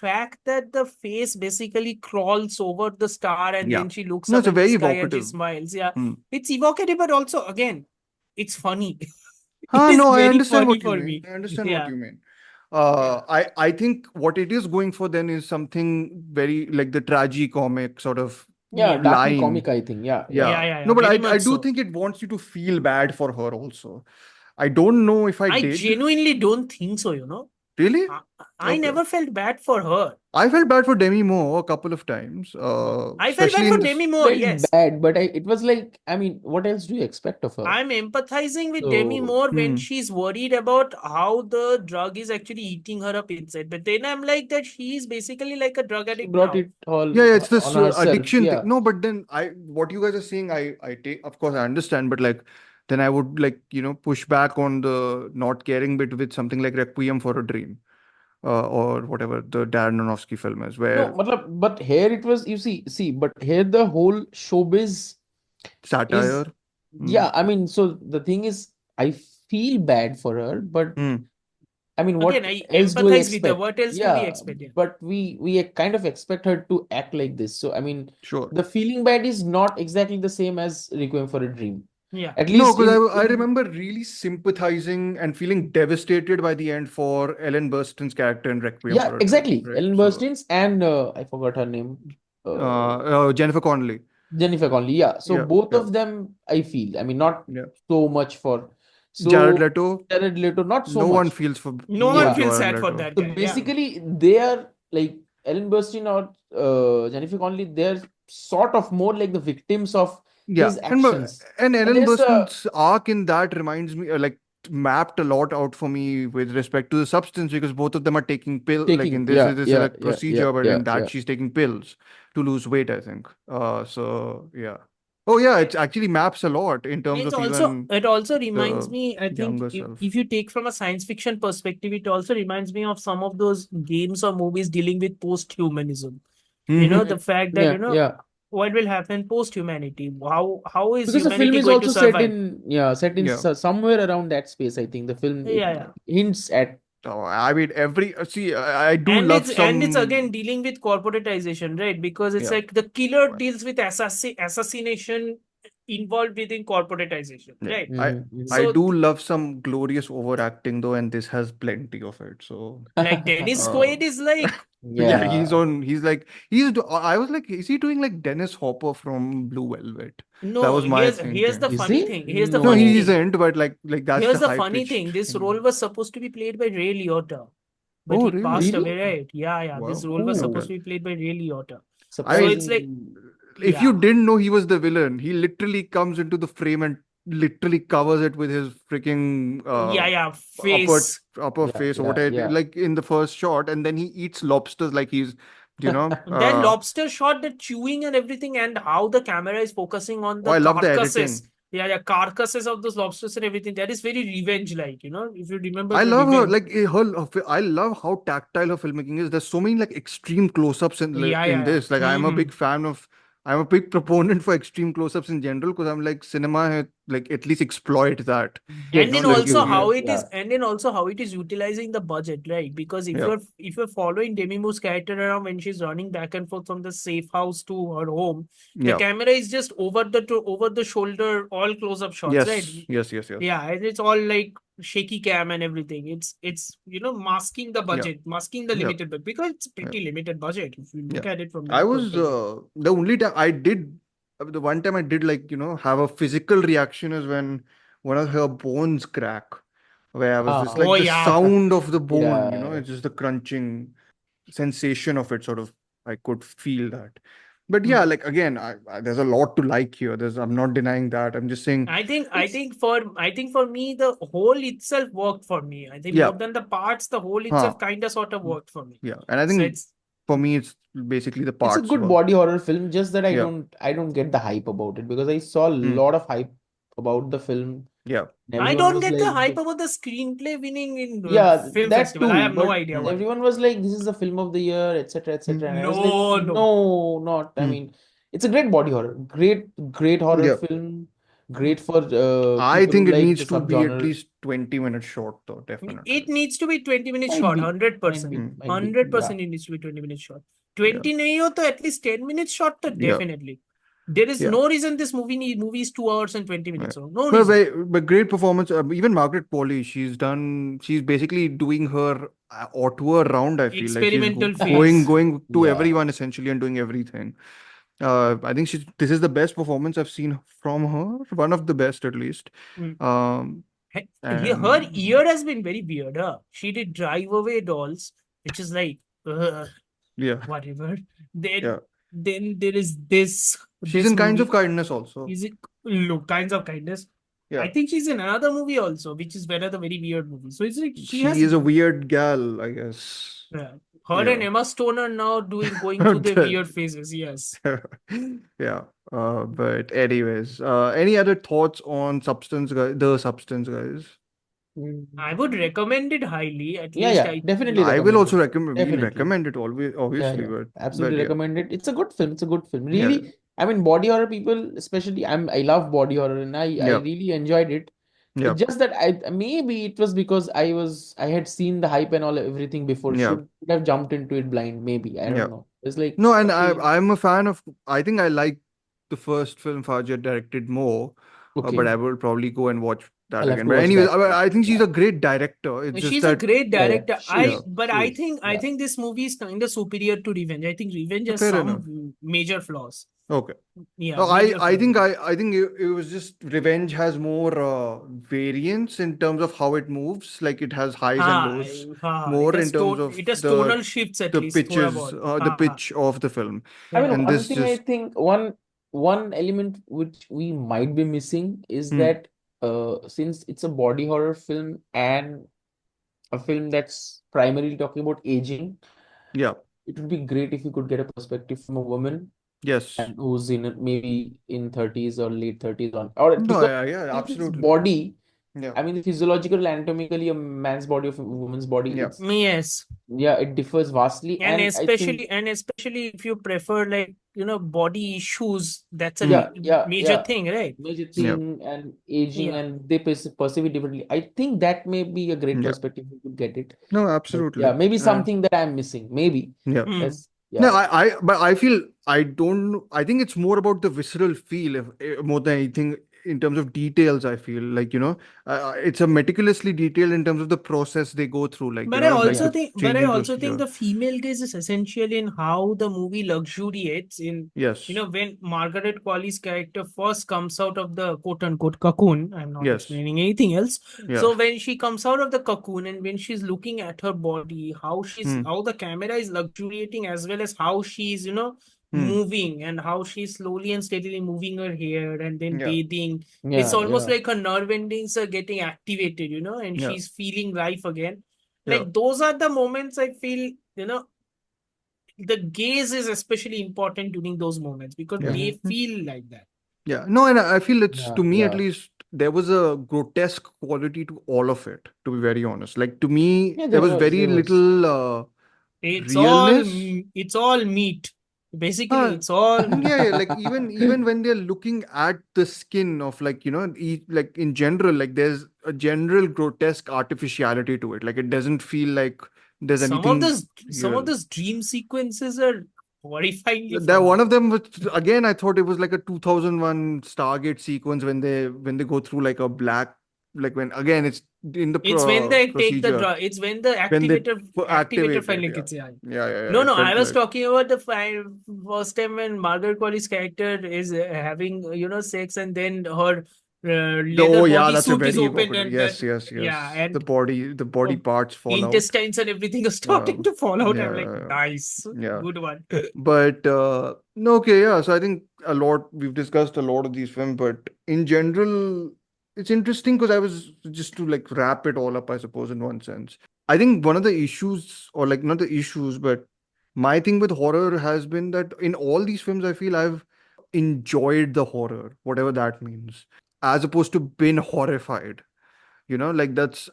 Speaker 5: fact that the face basically crawls over the star and
Speaker 2: yeah.
Speaker 5: then she looks
Speaker 2: No,
Speaker 5: up
Speaker 2: it's a
Speaker 5: in the
Speaker 2: very
Speaker 5: sky and she
Speaker 2: evocative.
Speaker 5: smiles. Yeah.
Speaker 2: Hmm.
Speaker 5: It's evocative, but also again, it's funny. It is
Speaker 2: No, I
Speaker 5: very
Speaker 2: understand
Speaker 5: funny
Speaker 2: what you
Speaker 5: for
Speaker 2: mean.
Speaker 5: me.
Speaker 2: I understand what
Speaker 5: Yeah.
Speaker 2: you mean.
Speaker 5: Yeah.
Speaker 2: I think what it is going for then is something very like the tragicomic sort of
Speaker 1: Yeah,
Speaker 5: Yeah.
Speaker 1: darkly
Speaker 2: line.
Speaker 1: comic, I think. Yeah, yeah.
Speaker 5: Yeah,
Speaker 2: Yeah.
Speaker 5: yeah, yeah.
Speaker 2: No, but
Speaker 5: Very
Speaker 2: I
Speaker 5: much
Speaker 2: do
Speaker 5: so.
Speaker 2: think it wants you to feel bad for her also. I don't know if I
Speaker 5: I
Speaker 2: did.
Speaker 5: genuinely don't think so, you know.
Speaker 2: Really?
Speaker 5: I
Speaker 2: Okay.
Speaker 5: never felt bad for her.
Speaker 2: I felt bad for Demi Moore a couple of times,
Speaker 5: I felt bad
Speaker 2: especially
Speaker 5: for
Speaker 2: in this.
Speaker 5: Demi Moore,
Speaker 1: Felt
Speaker 5: yes.
Speaker 1: bad, but it was like, I mean, what else do you expect of her?
Speaker 5: I'm empathizing with Demi
Speaker 1: So
Speaker 5: Moore when
Speaker 2: Hmm.
Speaker 5: she's worried about how the drug is actually eating her up inside. But then I'm like that she's basically like a drug
Speaker 1: she
Speaker 5: addict
Speaker 1: brought
Speaker 5: now.
Speaker 1: it all
Speaker 2: Yeah, it's this
Speaker 1: on herself.
Speaker 2: addiction thing.
Speaker 1: Yeah.
Speaker 2: No, but then what you guys are saying, I take, of course, I understand, but like, then I would like, push back on the not caring bit with something like Requiem for a Dream, or whatever the Darren Aronofsky film is,
Speaker 1: No,
Speaker 2: where
Speaker 1: but here it was, you see, but here the whole showbiz is,
Speaker 2: satire.
Speaker 1: yeah, I mean, so the thing is, I feel bad for her, but
Speaker 2: Mm.
Speaker 1: I mean,
Speaker 5: Again,
Speaker 1: what
Speaker 5: I
Speaker 1: else do I
Speaker 5: empathize with her.
Speaker 1: expect?
Speaker 5: What else do we
Speaker 1: Yeah,
Speaker 5: expect? Yeah.
Speaker 1: but we kind of expect her to act like this. So I mean,
Speaker 2: Sure.
Speaker 1: the feeling bad is not exactly the same as Requiem for a Dream.
Speaker 5: Yeah.
Speaker 1: At
Speaker 2: No,
Speaker 1: least
Speaker 2: because I
Speaker 1: in
Speaker 2: remember really sympathizing and feeling devastated by the end for Ellen Burstyn's character in Requiem
Speaker 1: yeah,
Speaker 2: for a Dream,
Speaker 1: exactly.
Speaker 2: right?
Speaker 1: Ellen
Speaker 2: So,
Speaker 1: Burstyn's and I forgot her name.
Speaker 2: Jennifer Connelly.
Speaker 1: Jennifer Connelly. Yeah. So
Speaker 2: Yeah,
Speaker 1: both
Speaker 2: yeah,
Speaker 1: of them, I feel. I mean, not
Speaker 2: yeah.
Speaker 1: so much for.
Speaker 2: Jared
Speaker 1: So
Speaker 2: Leto.
Speaker 1: Jared Leto, not so
Speaker 2: No one
Speaker 1: much.
Speaker 2: feels for
Speaker 5: No one
Speaker 1: Yeah.
Speaker 5: feels
Speaker 2: Jared
Speaker 5: sad for
Speaker 2: Leto.
Speaker 5: that
Speaker 1: So
Speaker 5: guy. Yeah.
Speaker 1: basically, they are like Ellen Burstyn or Jennifer Connelly. They're sort of more like the victims of
Speaker 2: Yeah,
Speaker 1: his actions.
Speaker 2: and
Speaker 1: And
Speaker 2: Ellen
Speaker 1: there's a
Speaker 2: Burstyn's arc in that reminds me, like mapped a lot out for me with respect to the substance, because both of them are taking pill. Like
Speaker 1: taking.
Speaker 2: in this,
Speaker 1: Yeah,
Speaker 2: this is
Speaker 1: yeah,
Speaker 2: a
Speaker 1: yeah, yeah,
Speaker 2: procedure, but
Speaker 1: yeah,
Speaker 2: in that
Speaker 1: yeah.
Speaker 2: she's taking pills to lose weight, I think. So yeah. Oh yeah, it actually maps a lot in terms
Speaker 5: It
Speaker 2: of
Speaker 5: also
Speaker 2: even
Speaker 5: it also reminds
Speaker 2: the
Speaker 5: me, I think,
Speaker 2: younger self.
Speaker 5: if you take from a science fiction perspective, it also reminds me of some of those games or movies dealing with post-humanism. You know,
Speaker 2: Mhm.
Speaker 5: the fact that,
Speaker 1: Yeah, yeah.
Speaker 5: what will happen post humanity? How is
Speaker 1: Because the film
Speaker 5: humanity
Speaker 1: is
Speaker 5: going to
Speaker 1: also set
Speaker 5: survive?
Speaker 1: in
Speaker 2: Yeah.
Speaker 1: somewhere around that space. I think the film it
Speaker 5: Yeah, yeah.
Speaker 1: hints at.
Speaker 2: Oh, I mean, see, I do
Speaker 5: And
Speaker 2: love
Speaker 5: it's again
Speaker 2: some.
Speaker 5: dealing with corporatization, right? Because it's
Speaker 2: Yeah.
Speaker 5: like the killer deals with assassination involved within corporatization,
Speaker 2: Yeah.
Speaker 5: right?
Speaker 2: I
Speaker 5: So
Speaker 2: do love some glorious overacting though, and this has plenty of it. So,
Speaker 5: like Dennis
Speaker 2: uh,
Speaker 5: Quaid is like,
Speaker 2: yeah,
Speaker 1: Yeah.
Speaker 2: he's like, I was like, is he doing like Dennis Hopper from Blue Velvet? That
Speaker 5: no,
Speaker 2: was my
Speaker 5: here's the
Speaker 2: thinking.
Speaker 1: Is
Speaker 5: funny
Speaker 1: he?
Speaker 5: thing. Here's the
Speaker 2: No,
Speaker 5: funny
Speaker 1: No.
Speaker 2: he
Speaker 5: thing.
Speaker 2: isn't, but like that's
Speaker 5: Here's
Speaker 2: the
Speaker 5: the
Speaker 2: high
Speaker 5: funny
Speaker 2: pitched
Speaker 5: thing. This role
Speaker 2: thing.
Speaker 5: was supposed to be played by Ray Liotta, but
Speaker 2: Oh,
Speaker 5: he
Speaker 2: really?
Speaker 5: passed
Speaker 1: Really?
Speaker 5: away, right? Yeah, yeah. This
Speaker 2: Wow.
Speaker 5: role was
Speaker 2: Okay.
Speaker 5: supposed to be played by Ray Liotta. So
Speaker 2: I
Speaker 5: it's like,
Speaker 1: Surprising.
Speaker 2: if you
Speaker 5: yeah,
Speaker 2: didn't know he was the villain, he literally comes into the frame and literally covers it with his freaking
Speaker 5: yeah,
Speaker 2: upper
Speaker 5: face.
Speaker 1: Yeah,
Speaker 2: face or
Speaker 1: yeah,
Speaker 2: whatever,
Speaker 1: yeah.
Speaker 2: like in the first shot, and then he eats lobsters like he's, you know,
Speaker 5: That lobster shot, the chewing and everything, and how the camera is focusing on
Speaker 2: oh,
Speaker 5: the
Speaker 2: I love the
Speaker 5: carcasses.
Speaker 2: editing.
Speaker 5: Yeah, carcasses of those lobsters and everything. That is very revenge-like, if you remember
Speaker 2: I
Speaker 5: the
Speaker 2: love her,
Speaker 5: revenge.
Speaker 2: like I love how tactile her filmmaking is. There's so many like extreme close-ups
Speaker 5: Yeah,
Speaker 2: in
Speaker 5: yeah,
Speaker 2: this. Like
Speaker 5: yeah.
Speaker 2: I'm a big proponent for extreme close-ups in general because I'm like cinema like at least exploit that.
Speaker 5: And
Speaker 2: You know,
Speaker 5: then
Speaker 1: Gets
Speaker 2: like
Speaker 5: also
Speaker 1: you.
Speaker 5: how
Speaker 2: you
Speaker 5: it
Speaker 1: Yeah.
Speaker 5: is, and then also how it is utilizing the budget, right? Because if
Speaker 2: yeah
Speaker 5: you're following Demi Moore's character around when she's running back and forth from the safe house to her home, the
Speaker 2: yeah
Speaker 5: camera is just over the shoulder, all close-up shots, right?
Speaker 2: yes
Speaker 5: Yeah, and it's all like shaky cam and everything. It's masking the
Speaker 2: yeah
Speaker 5: budget, masking the
Speaker 2: yeah
Speaker 5: limited budget because it's
Speaker 2: yeah
Speaker 5: pretty limited budget if you
Speaker 2: yeah.
Speaker 5: look at it from
Speaker 2: I
Speaker 5: that
Speaker 2: was
Speaker 5: perspective.
Speaker 2: the only time I did the one time I did like have a physical reaction is when one of her bones crack, where I was just
Speaker 1: Ah.
Speaker 5: Oh
Speaker 2: like the
Speaker 5: yeah.
Speaker 2: sound of the bone,
Speaker 1: Yeah.
Speaker 2: it's just the crunching sensation of it, sort of. I could feel that. But yeah, like again, there's a lot to like here. I'm not denying that. I'm just saying it's
Speaker 5: I think for me the whole itself worked for me. I think
Speaker 2: yeah,
Speaker 5: more than the parts, the whole
Speaker 2: huh,
Speaker 5: itself kind of sort of worked for me.
Speaker 2: yeah. And I
Speaker 5: So
Speaker 2: think
Speaker 5: it's
Speaker 2: for me, it's basically the
Speaker 1: It's a
Speaker 2: parts
Speaker 1: good
Speaker 2: work.
Speaker 1: body horror film, just that
Speaker 2: Yeah,
Speaker 1: I don't get the hype about it because I saw a
Speaker 2: hmm,
Speaker 1: lot of hype about the film.
Speaker 2: yeah,
Speaker 1: And
Speaker 5: I
Speaker 1: everyone
Speaker 5: don't
Speaker 1: was
Speaker 5: get the
Speaker 1: like,
Speaker 5: hype about the screenplay winning in
Speaker 1: yeah,
Speaker 5: film
Speaker 1: that
Speaker 5: festival. I
Speaker 1: too.
Speaker 5: have no
Speaker 1: But
Speaker 5: idea
Speaker 2: hmm,
Speaker 5: why.
Speaker 1: everyone was like, this is the film of the year, etc., etc. And I was like,
Speaker 5: No, no.
Speaker 1: no, not. I
Speaker 2: hmm,
Speaker 1: mean, it's a great body horror, great horror
Speaker 2: yeah.
Speaker 1: film, great for
Speaker 2: I
Speaker 1: people who
Speaker 2: think it
Speaker 1: like the
Speaker 2: needs to be at
Speaker 1: subgenre.
Speaker 2: least 20 minutes short, though,
Speaker 5: It
Speaker 2: definitely.
Speaker 5: needs to be 20 minutes
Speaker 1: Might
Speaker 5: short,
Speaker 1: be, might
Speaker 5: 100%.
Speaker 1: be,
Speaker 2: Hmm,
Speaker 1: might be. Yeah,
Speaker 5: 100% it needs to be 20 minutes short.
Speaker 2: yeah,
Speaker 5: 20 nahi ho to at least 10 minutes short, to
Speaker 2: yeah,
Speaker 5: definitely. There is
Speaker 2: yeah.
Speaker 5: no reason this movie is 2 hours and 20
Speaker 2: Yeah.
Speaker 5: minutes. No
Speaker 2: But,
Speaker 5: reason.
Speaker 2: but great performance. Even Margaret Qualley, she's basically doing her auteur round. I feel like she's
Speaker 5: Experimental phase.
Speaker 2: going to
Speaker 1: yeah.
Speaker 2: everyone essentially and doing everything. I think this is the best performance I've seen from her. One of the best, at least.
Speaker 5: Mm.
Speaker 2: Um,
Speaker 5: Her
Speaker 2: and
Speaker 5: year has been very weird. She did Drive Away Dolls, which is like,
Speaker 2: yeah,
Speaker 5: whatever. Then,
Speaker 2: yeah.
Speaker 5: then there is this
Speaker 2: She's in Kinds of
Speaker 5: movie.
Speaker 2: Kindness also.
Speaker 5: Is it look Kinds of Kindness?
Speaker 2: Yeah.
Speaker 5: I think she's in another movie also, which is another very weird movie. So it's like she
Speaker 2: She
Speaker 5: has
Speaker 2: is a weird gal, I guess.
Speaker 5: her
Speaker 2: Yeah.
Speaker 5: and Emma Stone are now going through their weird phases. Yes.
Speaker 2: Yeah. But anyways, any other thoughts on Substance, guys? The Substance, guys?
Speaker 5: I would recommend it highly. At
Speaker 1: Yeah,
Speaker 5: least
Speaker 1: yeah, definitely
Speaker 2: I will
Speaker 1: recommend
Speaker 2: also
Speaker 1: it.
Speaker 2: recommend. We'll
Speaker 1: Definitely.
Speaker 2: recommend it always,
Speaker 1: Yeah,
Speaker 2: obviously,
Speaker 1: yeah,
Speaker 2: but
Speaker 1: absolutely
Speaker 2: yeah,
Speaker 1: recommend it. It's a good film. It's a good film.
Speaker 2: yeah,
Speaker 1: Really, I mean, body horror people, especially, I love body horror, and I
Speaker 2: yeah,
Speaker 1: really enjoyed it.
Speaker 2: yeah,
Speaker 1: It's just that maybe it was because I had seen the hype and everything before.
Speaker 2: yeah,
Speaker 1: Should have jumped into it blind. Maybe I
Speaker 2: yeah.
Speaker 1: don't know. It's like,
Speaker 2: No, and
Speaker 1: okay,
Speaker 2: I'm a fan of. I think I like the first film Fajr directed more, but
Speaker 1: okay,
Speaker 2: I will probably go and watch that
Speaker 1: I'll have
Speaker 2: again.
Speaker 1: to
Speaker 2: But
Speaker 1: watch
Speaker 2: anyways,
Speaker 1: that.
Speaker 2: I think she's
Speaker 1: Yeah,
Speaker 2: a great director. It's just
Speaker 5: She's a
Speaker 2: that
Speaker 5: great
Speaker 1: yeah, yeah.
Speaker 5: director.
Speaker 1: She is.
Speaker 5: But
Speaker 1: She
Speaker 5: I
Speaker 1: is.
Speaker 5: think
Speaker 1: Yeah.
Speaker 5: this movie is kind of superior to Revenge. I think Revenge has
Speaker 2: fair enough.
Speaker 5: some major flaws.
Speaker 2: Okay.
Speaker 5: Yeah,
Speaker 2: No,
Speaker 5: major
Speaker 2: I
Speaker 5: flaws.
Speaker 2: think it was just Revenge has more variance in terms of how it moves. Like it has highs and lows more in terms of
Speaker 5: It has tonal shifts at
Speaker 2: the
Speaker 5: least. Thoda
Speaker 2: pitches,
Speaker 5: bahut.
Speaker 2: the pitch of the film,
Speaker 1: I mean,
Speaker 5: Yeah.
Speaker 2: and
Speaker 1: one
Speaker 2: this
Speaker 1: thing I
Speaker 2: just
Speaker 1: think one element which we might be missing is
Speaker 2: hmm,
Speaker 1: that since it's a body horror film and a film that's primarily talking about aging,
Speaker 2: yeah,
Speaker 1: it would be great if you could get a perspective from a woman
Speaker 2: yes,
Speaker 1: and who's maybe in 30s or late 30s or
Speaker 2: no,
Speaker 1: because
Speaker 2: yeah,
Speaker 1: since its
Speaker 2: absolutely,
Speaker 1: body,
Speaker 2: yeah,
Speaker 1: I mean, physiological anatomically, a man's body of a woman's body,
Speaker 5: Yes.
Speaker 1: it differs vastly,
Speaker 5: And
Speaker 1: and I think
Speaker 5: especially if you prefer like body issues, that's a major
Speaker 1: Yeah.
Speaker 5: thing, right?
Speaker 1: Major
Speaker 2: Yeah.
Speaker 1: thing and aging,
Speaker 5: Yeah.
Speaker 1: and they perceive it differently. I think that may be a great
Speaker 2: Yeah.
Speaker 1: perspective if you could get it.
Speaker 2: No,
Speaker 1: But
Speaker 2: absolutely.
Speaker 1: yeah, maybe something that I'm missing. Maybe.
Speaker 2: Yeah.
Speaker 5: Hmm.
Speaker 2: No,
Speaker 1: Yeah.
Speaker 2: but I feel I don't. I think it's more about the visceral feel, more than anything in terms of details. I feel like it's a meticulously detailed in terms of the process they go through, like
Speaker 5: But I
Speaker 2: like
Speaker 5: also
Speaker 2: the
Speaker 5: think,
Speaker 2: changing procedure.
Speaker 5: the female gaze is essential in how the movie luxuriates in,
Speaker 2: Yes.
Speaker 5: when Margaret Qualley's character first comes out of the quote unquote cocoon. I'm not
Speaker 2: Yes.
Speaker 5: explaining anything else.
Speaker 2: Yeah.
Speaker 5: So when she comes out of the cocoon and when she's looking at her body, how the camera is luxuriating, as well as how she's, moving, and how she's slowly and steadily moving her hair and then
Speaker 2: Yeah.
Speaker 5: bathing. It's
Speaker 1: Yeah.
Speaker 5: almost
Speaker 1: Yeah.
Speaker 5: like her nerve endings are getting activated, and
Speaker 2: Yeah.
Speaker 5: she's feeling life again.
Speaker 2: Yeah.
Speaker 5: Like those are the moments I feel, the gaze is especially important during those moments because
Speaker 2: Yeah.
Speaker 5: they feel like that.
Speaker 2: Yeah. No, and I feel it's,
Speaker 1: Yeah.
Speaker 2: to me at
Speaker 1: Yeah.
Speaker 2: least, there was a grotesque quality to all of it, to be very honest. Like, to me,
Speaker 1: Yeah,
Speaker 2: there was very
Speaker 1: there was.
Speaker 2: little
Speaker 5: It's
Speaker 2: realness.
Speaker 5: it's all meat. Basically,
Speaker 2: Uh,
Speaker 5: it's all
Speaker 2: yeah, like even when they're looking at the skin of, like, like in general, like there's a general grotesque artificiality to it. Like, it doesn't feel like there's
Speaker 5: some of
Speaker 2: anything
Speaker 5: those
Speaker 2: real.
Speaker 5: dream sequences are horrifyingly
Speaker 2: That one
Speaker 5: funny.
Speaker 2: of them was, again, I thought it was like a 2001 Stargate sequence when they go through like a black, like, when again it's in the
Speaker 5: It's when they take the
Speaker 2: procedure
Speaker 5: drug. It's when the
Speaker 2: when they
Speaker 5: activator
Speaker 2: activate it.
Speaker 5: finally
Speaker 2: Yeah,
Speaker 5: gets. Yeah.
Speaker 2: yeah.
Speaker 5: No,
Speaker 2: It
Speaker 5: I
Speaker 2: felt
Speaker 5: was
Speaker 2: like,
Speaker 5: talking about the first time when Margaret Qualley's character is having, sex, and then her leather
Speaker 2: oh yeah, that's a
Speaker 5: bodysuit is
Speaker 2: very
Speaker 5: open,
Speaker 2: evocative.
Speaker 5: and then,
Speaker 2: Yes.
Speaker 5: yeah,
Speaker 2: The
Speaker 5: and
Speaker 2: body
Speaker 5: oh,
Speaker 2: parts fall out.
Speaker 5: intestines and everything are starting to fall out. I'm like,
Speaker 2: Yeah.
Speaker 5: nice,
Speaker 2: Yeah.
Speaker 5: good one.
Speaker 2: But no, okay, yeah. So I think we've discussed a lot of these films, but in general, it's interesting because I was just to like wrap it all up, I suppose, in one sense. I think one of the issues, or like not the issues, but my thing with horror has been that in all these films, I feel I've enjoyed the horror, whatever that means, as opposed to been horrified. Like that's,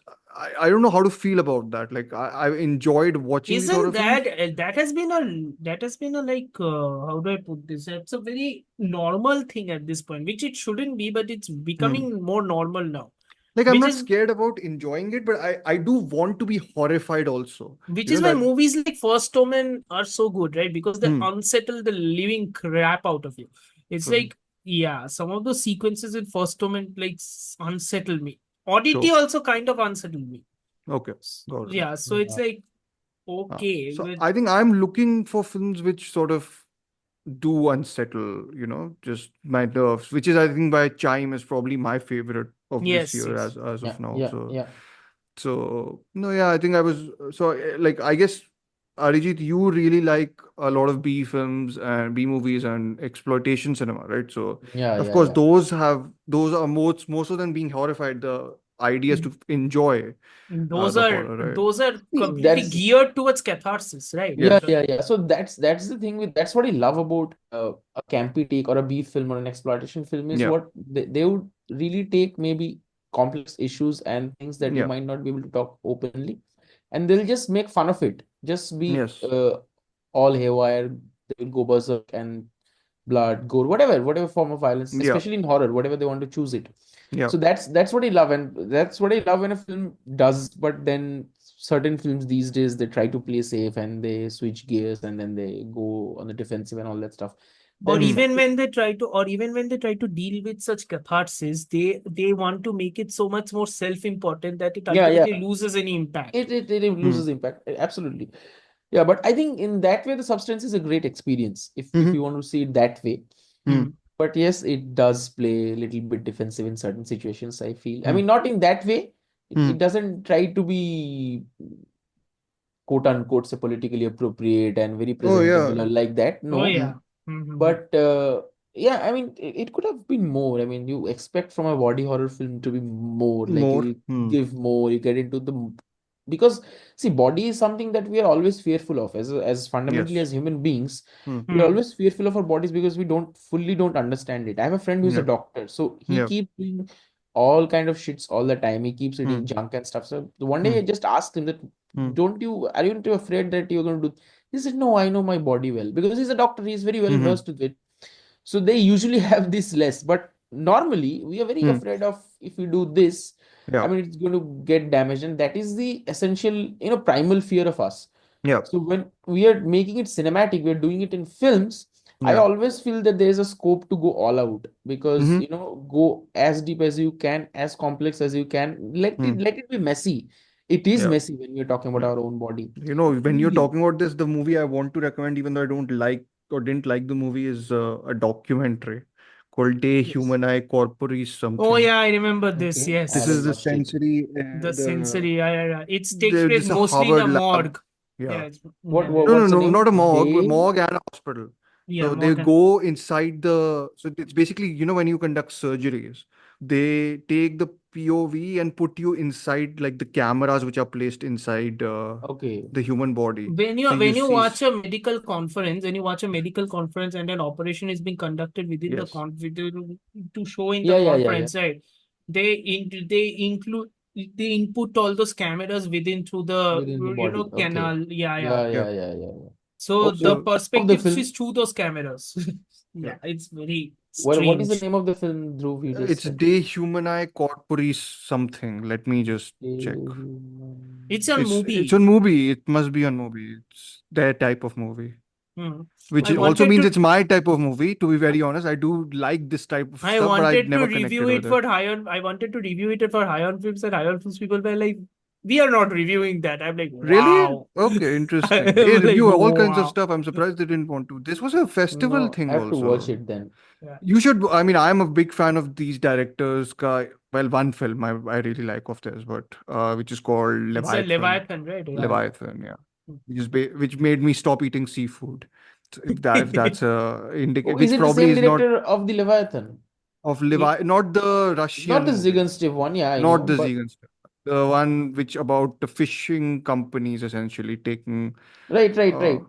Speaker 2: I don't know how to feel about that. Like I've enjoyed watching these horror
Speaker 5: Isn't
Speaker 2: films.
Speaker 5: that has been a like, how do I put this? That's a very normal thing at this point, which it shouldn't be, but it's becoming more normal now.
Speaker 2: Like, I'm
Speaker 5: Which
Speaker 2: not
Speaker 5: is
Speaker 2: scared about enjoying it, but I do want to be horrified also.
Speaker 5: which
Speaker 2: You
Speaker 5: is
Speaker 2: know
Speaker 5: why
Speaker 2: that.
Speaker 5: movies like First Omen are so good, right? Because they
Speaker 2: Hmm.
Speaker 5: unsettle the living crap out of you. It's
Speaker 2: So,
Speaker 5: like, yeah, some of those sequences in First Omen like unsettle me. Oddity
Speaker 2: so
Speaker 5: also kind of unsettled me.
Speaker 2: okay, got it.
Speaker 5: Yeah, so it's like,
Speaker 2: Ah,
Speaker 5: okay,
Speaker 2: so
Speaker 5: but
Speaker 2: I think I'm looking for films which sort of do unsettle, just my nerves, which is, I think, why Chime is probably my favorite of this
Speaker 5: yes,
Speaker 2: year
Speaker 5: yes.
Speaker 2: as
Speaker 1: Yeah.
Speaker 2: of now.
Speaker 1: Yeah.
Speaker 2: So
Speaker 1: Yeah.
Speaker 2: no, yeah, I think I was so like, I guess, Arijit, you really like a lot of B films and B movies and exploitation cinema, right? So
Speaker 1: Yeah.
Speaker 2: of
Speaker 1: Yeah.
Speaker 2: course
Speaker 1: Yeah.
Speaker 2: those are more so than being horrified. The idea is to enjoy
Speaker 5: Those
Speaker 2: the
Speaker 5: are
Speaker 2: horror, right?
Speaker 5: those are
Speaker 1: See,
Speaker 5: completely
Speaker 1: that's
Speaker 5: geared towards catharsis, right?
Speaker 1: yeah,
Speaker 2: Yes.
Speaker 1: yeah. So that's the thing with that's what I love about a campy take or a B film or an exploitation film is
Speaker 2: Yeah.
Speaker 1: what they would really take maybe complex issues and things that you
Speaker 2: Yeah.
Speaker 1: might not be able to talk openly, and they'll just make fun of it. Just be
Speaker 2: Yes.
Speaker 1: all haywire. They will go berserk and blood, gore, whatever form of violence,
Speaker 2: Yeah.
Speaker 1: especially in horror, whatever they want to choose it.
Speaker 2: Yeah.
Speaker 1: So that's what I love, and that's what I love when a film does. But then certain films these days they try to play safe and they switch gears and then they go on the defensive and all that stuff.
Speaker 5: Or
Speaker 1: Then
Speaker 5: even when they try to deal with such catharsis, they want to make it so much more self-important that it
Speaker 1: yeah,
Speaker 5: ultimately loses any impact.
Speaker 1: it
Speaker 2: Hmm.
Speaker 1: loses impact. Absolutely. Yeah, but I think in that way the substance is a great experience if you want to see it that way.
Speaker 2: Hmm.
Speaker 1: But yes, it does play a little bit defensive in certain situations, I feel. I
Speaker 2: Hmm.
Speaker 1: mean, not in that way.
Speaker 2: Hmm.
Speaker 1: It doesn't try to be quote unquote so politically appropriate and very
Speaker 2: Oh yeah.
Speaker 1: presentable or like that.
Speaker 5: Oh
Speaker 1: No.
Speaker 5: yeah. Mhm.
Speaker 1: But yeah, I mean, it could have been more. I mean, you expect from a body horror film to be more, like
Speaker 2: More.
Speaker 1: you
Speaker 2: Hmm.
Speaker 1: give more, you get into because see, body is something that we are always fearful of as fundamentally
Speaker 2: Yes.
Speaker 1: as human beings.
Speaker 2: Hmm.
Speaker 1: We're always fearful of our bodies because we don't understand it. I have a friend who's a
Speaker 2: Yeah.
Speaker 1: doctor, so he
Speaker 2: Yeah.
Speaker 1: keeps doing all kind of shits all the time. He keeps eating
Speaker 2: Hmm.
Speaker 1: junk and stuff. So the one day I just asked him that,
Speaker 2: Hmm.
Speaker 1: aren't you afraid that you're going to do? He said, no, I know my body well, because he's a doctor. He's very well
Speaker 2: Mhm.
Speaker 1: versed with it. So they usually have this less, but normally we are very
Speaker 2: Hmm.
Speaker 1: afraid of, if we do this, I
Speaker 2: Yeah.
Speaker 1: mean, it's going to get damaged, and that is the essential, primal fear of us.
Speaker 2: Yeah.
Speaker 1: So when we are making it cinematic, we're doing it in films. I
Speaker 2: Yeah.
Speaker 1: always feel that there is a scope to go all out, because
Speaker 2: Hmm.
Speaker 1: go as deep as you can, as complex as you can.
Speaker 2: Hmm.
Speaker 1: Let it be messy. It is
Speaker 2: Yeah.
Speaker 1: messy when we're talking about
Speaker 2: Yeah.
Speaker 1: our own body.
Speaker 2: When you're
Speaker 1: Really.
Speaker 2: talking about this, the movie I want to recommend, even though I don't like or didn't like the movie, is a documentary called De
Speaker 1: Yes.
Speaker 2: Humanae Corporis
Speaker 5: Oh
Speaker 2: something.
Speaker 5: yeah, I remember this.
Speaker 1: Okay. I
Speaker 2: This
Speaker 5: Yes,
Speaker 2: is
Speaker 1: haven't
Speaker 2: the
Speaker 1: watched it.
Speaker 2: sensory,
Speaker 5: the sensory. Yeah. It takes
Speaker 2: this
Speaker 5: place
Speaker 2: is a
Speaker 5: mostly in a
Speaker 2: Harvard lab.
Speaker 5: morgue.
Speaker 2: Yeah.
Speaker 5: Yeah, it's
Speaker 1: What,
Speaker 5: yeah,
Speaker 1: what
Speaker 2: No, no,
Speaker 1: what's the
Speaker 2: no,
Speaker 1: name?
Speaker 2: not a morgue, but
Speaker 1: Day.
Speaker 2: morgue and a hospital.
Speaker 5: yeah,
Speaker 2: So they
Speaker 5: morgue.
Speaker 2: go inside so it's basically, when you conduct surgeries, they take the POV and put you inside like the cameras which are placed inside
Speaker 1: Okay.
Speaker 2: the human body.
Speaker 5: When you
Speaker 2: So you
Speaker 5: when you
Speaker 2: see,
Speaker 5: watch a medical conference, and an operation is being conducted within the
Speaker 2: yes,
Speaker 5: to show in the
Speaker 1: Yeah.
Speaker 5: conference, right? They include they input all those cameras within through the
Speaker 1: Within the body. Okay.
Speaker 5: canal. Yeah.
Speaker 2: yeah.
Speaker 5: So
Speaker 1: Okay.
Speaker 5: the
Speaker 2: So
Speaker 1: Of the
Speaker 5: perspective
Speaker 1: film.
Speaker 5: is through those cameras.
Speaker 2: yeah,
Speaker 5: Yeah, it's very
Speaker 1: What is the
Speaker 5: strange.
Speaker 1: name of the film, Dhruv, you just
Speaker 2: it's
Speaker 1: said?
Speaker 2: De Humanae Corporis something. Let me just check.
Speaker 5: It's a
Speaker 2: It's
Speaker 5: movie.
Speaker 2: on movie. It must be on movie. It's their type of movie.
Speaker 5: Hmm.
Speaker 2: Which
Speaker 5: I
Speaker 2: also
Speaker 5: wanted
Speaker 2: means
Speaker 5: to
Speaker 2: it's my type of movie. To be very honest, I do like this type of
Speaker 5: I
Speaker 2: stuff, but I
Speaker 5: wanted to
Speaker 2: never
Speaker 5: review
Speaker 2: connected
Speaker 5: it
Speaker 2: with it.
Speaker 5: for High I wanted to review it for High on Films, and High on Films people were like, "We are not reviewing that." I'm like,
Speaker 2: Really?
Speaker 5: "Wow!"
Speaker 2: Okay, interesting. They
Speaker 5: I'm like,
Speaker 2: review all kinds of
Speaker 5: "Wow!"
Speaker 2: stuff. I'm surprised they didn't want to. This was a festival
Speaker 1: No, I
Speaker 2: thing
Speaker 1: have to watch
Speaker 2: also.
Speaker 1: it then.
Speaker 5: Yeah.
Speaker 2: You should. I mean, I'm a big fan of these directors. Well, one film I really like of theirs, but which is called
Speaker 5: It's a
Speaker 2: Leviathan.
Speaker 5: Leviathan, right? Yeah.
Speaker 2: Leviathan, yeah. Which made me stop eating seafood. So if that's a
Speaker 1: Oh, is
Speaker 2: which
Speaker 1: it the
Speaker 2: probably
Speaker 1: same
Speaker 2: is not
Speaker 1: director of the Leviathan?
Speaker 2: of
Speaker 5: Ye-
Speaker 2: Not the
Speaker 1: Not
Speaker 2: Russian
Speaker 1: the
Speaker 2: movie,
Speaker 1: Zigan Steve one, yeah, I know,
Speaker 2: not the
Speaker 1: but
Speaker 2: Zegan stuff. The one which about the fishing companies essentially taking.
Speaker 1: right. Is it the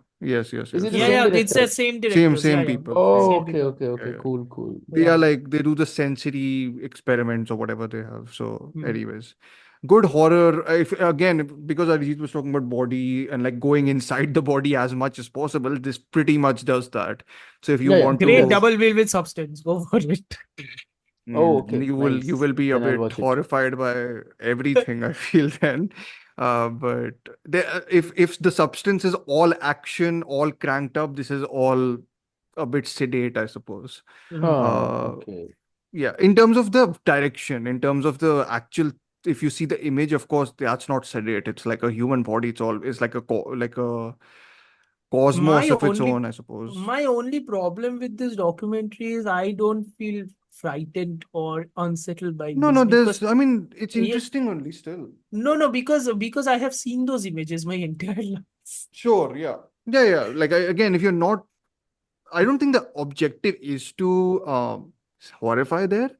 Speaker 2: So
Speaker 1: same
Speaker 5: Yeah. It's the
Speaker 1: director?
Speaker 5: same
Speaker 2: same
Speaker 5: directors.
Speaker 2: same
Speaker 5: Yeah.
Speaker 2: people, same
Speaker 1: Oh,
Speaker 5: Same
Speaker 1: okay,
Speaker 2: people.
Speaker 5: director.
Speaker 1: okay,
Speaker 2: Yeah.
Speaker 1: cool.
Speaker 2: They
Speaker 5: Yeah.
Speaker 2: are like they do the sensory experiments or whatever they have. So,
Speaker 5: Hmm.
Speaker 2: anyways, good horror. If again, because Arijit was talking about body and like going inside the body as much as possible, this pretty much does that. So if you
Speaker 1: Yeah,
Speaker 2: want
Speaker 5: Great
Speaker 2: to,
Speaker 1: there's.
Speaker 5: double bill with substance. Go for it.
Speaker 1: Oh, okay,
Speaker 2: you will
Speaker 1: nice.
Speaker 2: be a
Speaker 1: Then I'll
Speaker 2: bit
Speaker 1: watch it.
Speaker 2: horrified by everything, I feel then. But if the substance is all action, all cranked up, this is all a bit sedate, I suppose. Uh,
Speaker 1: Okay.
Speaker 2: yeah, in terms of the direction, in terms of the actual, if you see the image, of course, that's not sedate. It's like a human body. It's like like a
Speaker 5: My
Speaker 2: cosmos of its
Speaker 5: only
Speaker 2: own, I suppose.
Speaker 5: my only problem with this documentary is I don't feel frightened or unsettled by
Speaker 2: No,
Speaker 5: this
Speaker 2: no,
Speaker 5: because
Speaker 2: I mean, it's
Speaker 5: yeah,
Speaker 2: interesting only still.
Speaker 5: no, because I have seen those images my entire life.
Speaker 2: Sure, yeah. Yeah. Like, again, if you're not, I don't think the objective is to horrify there,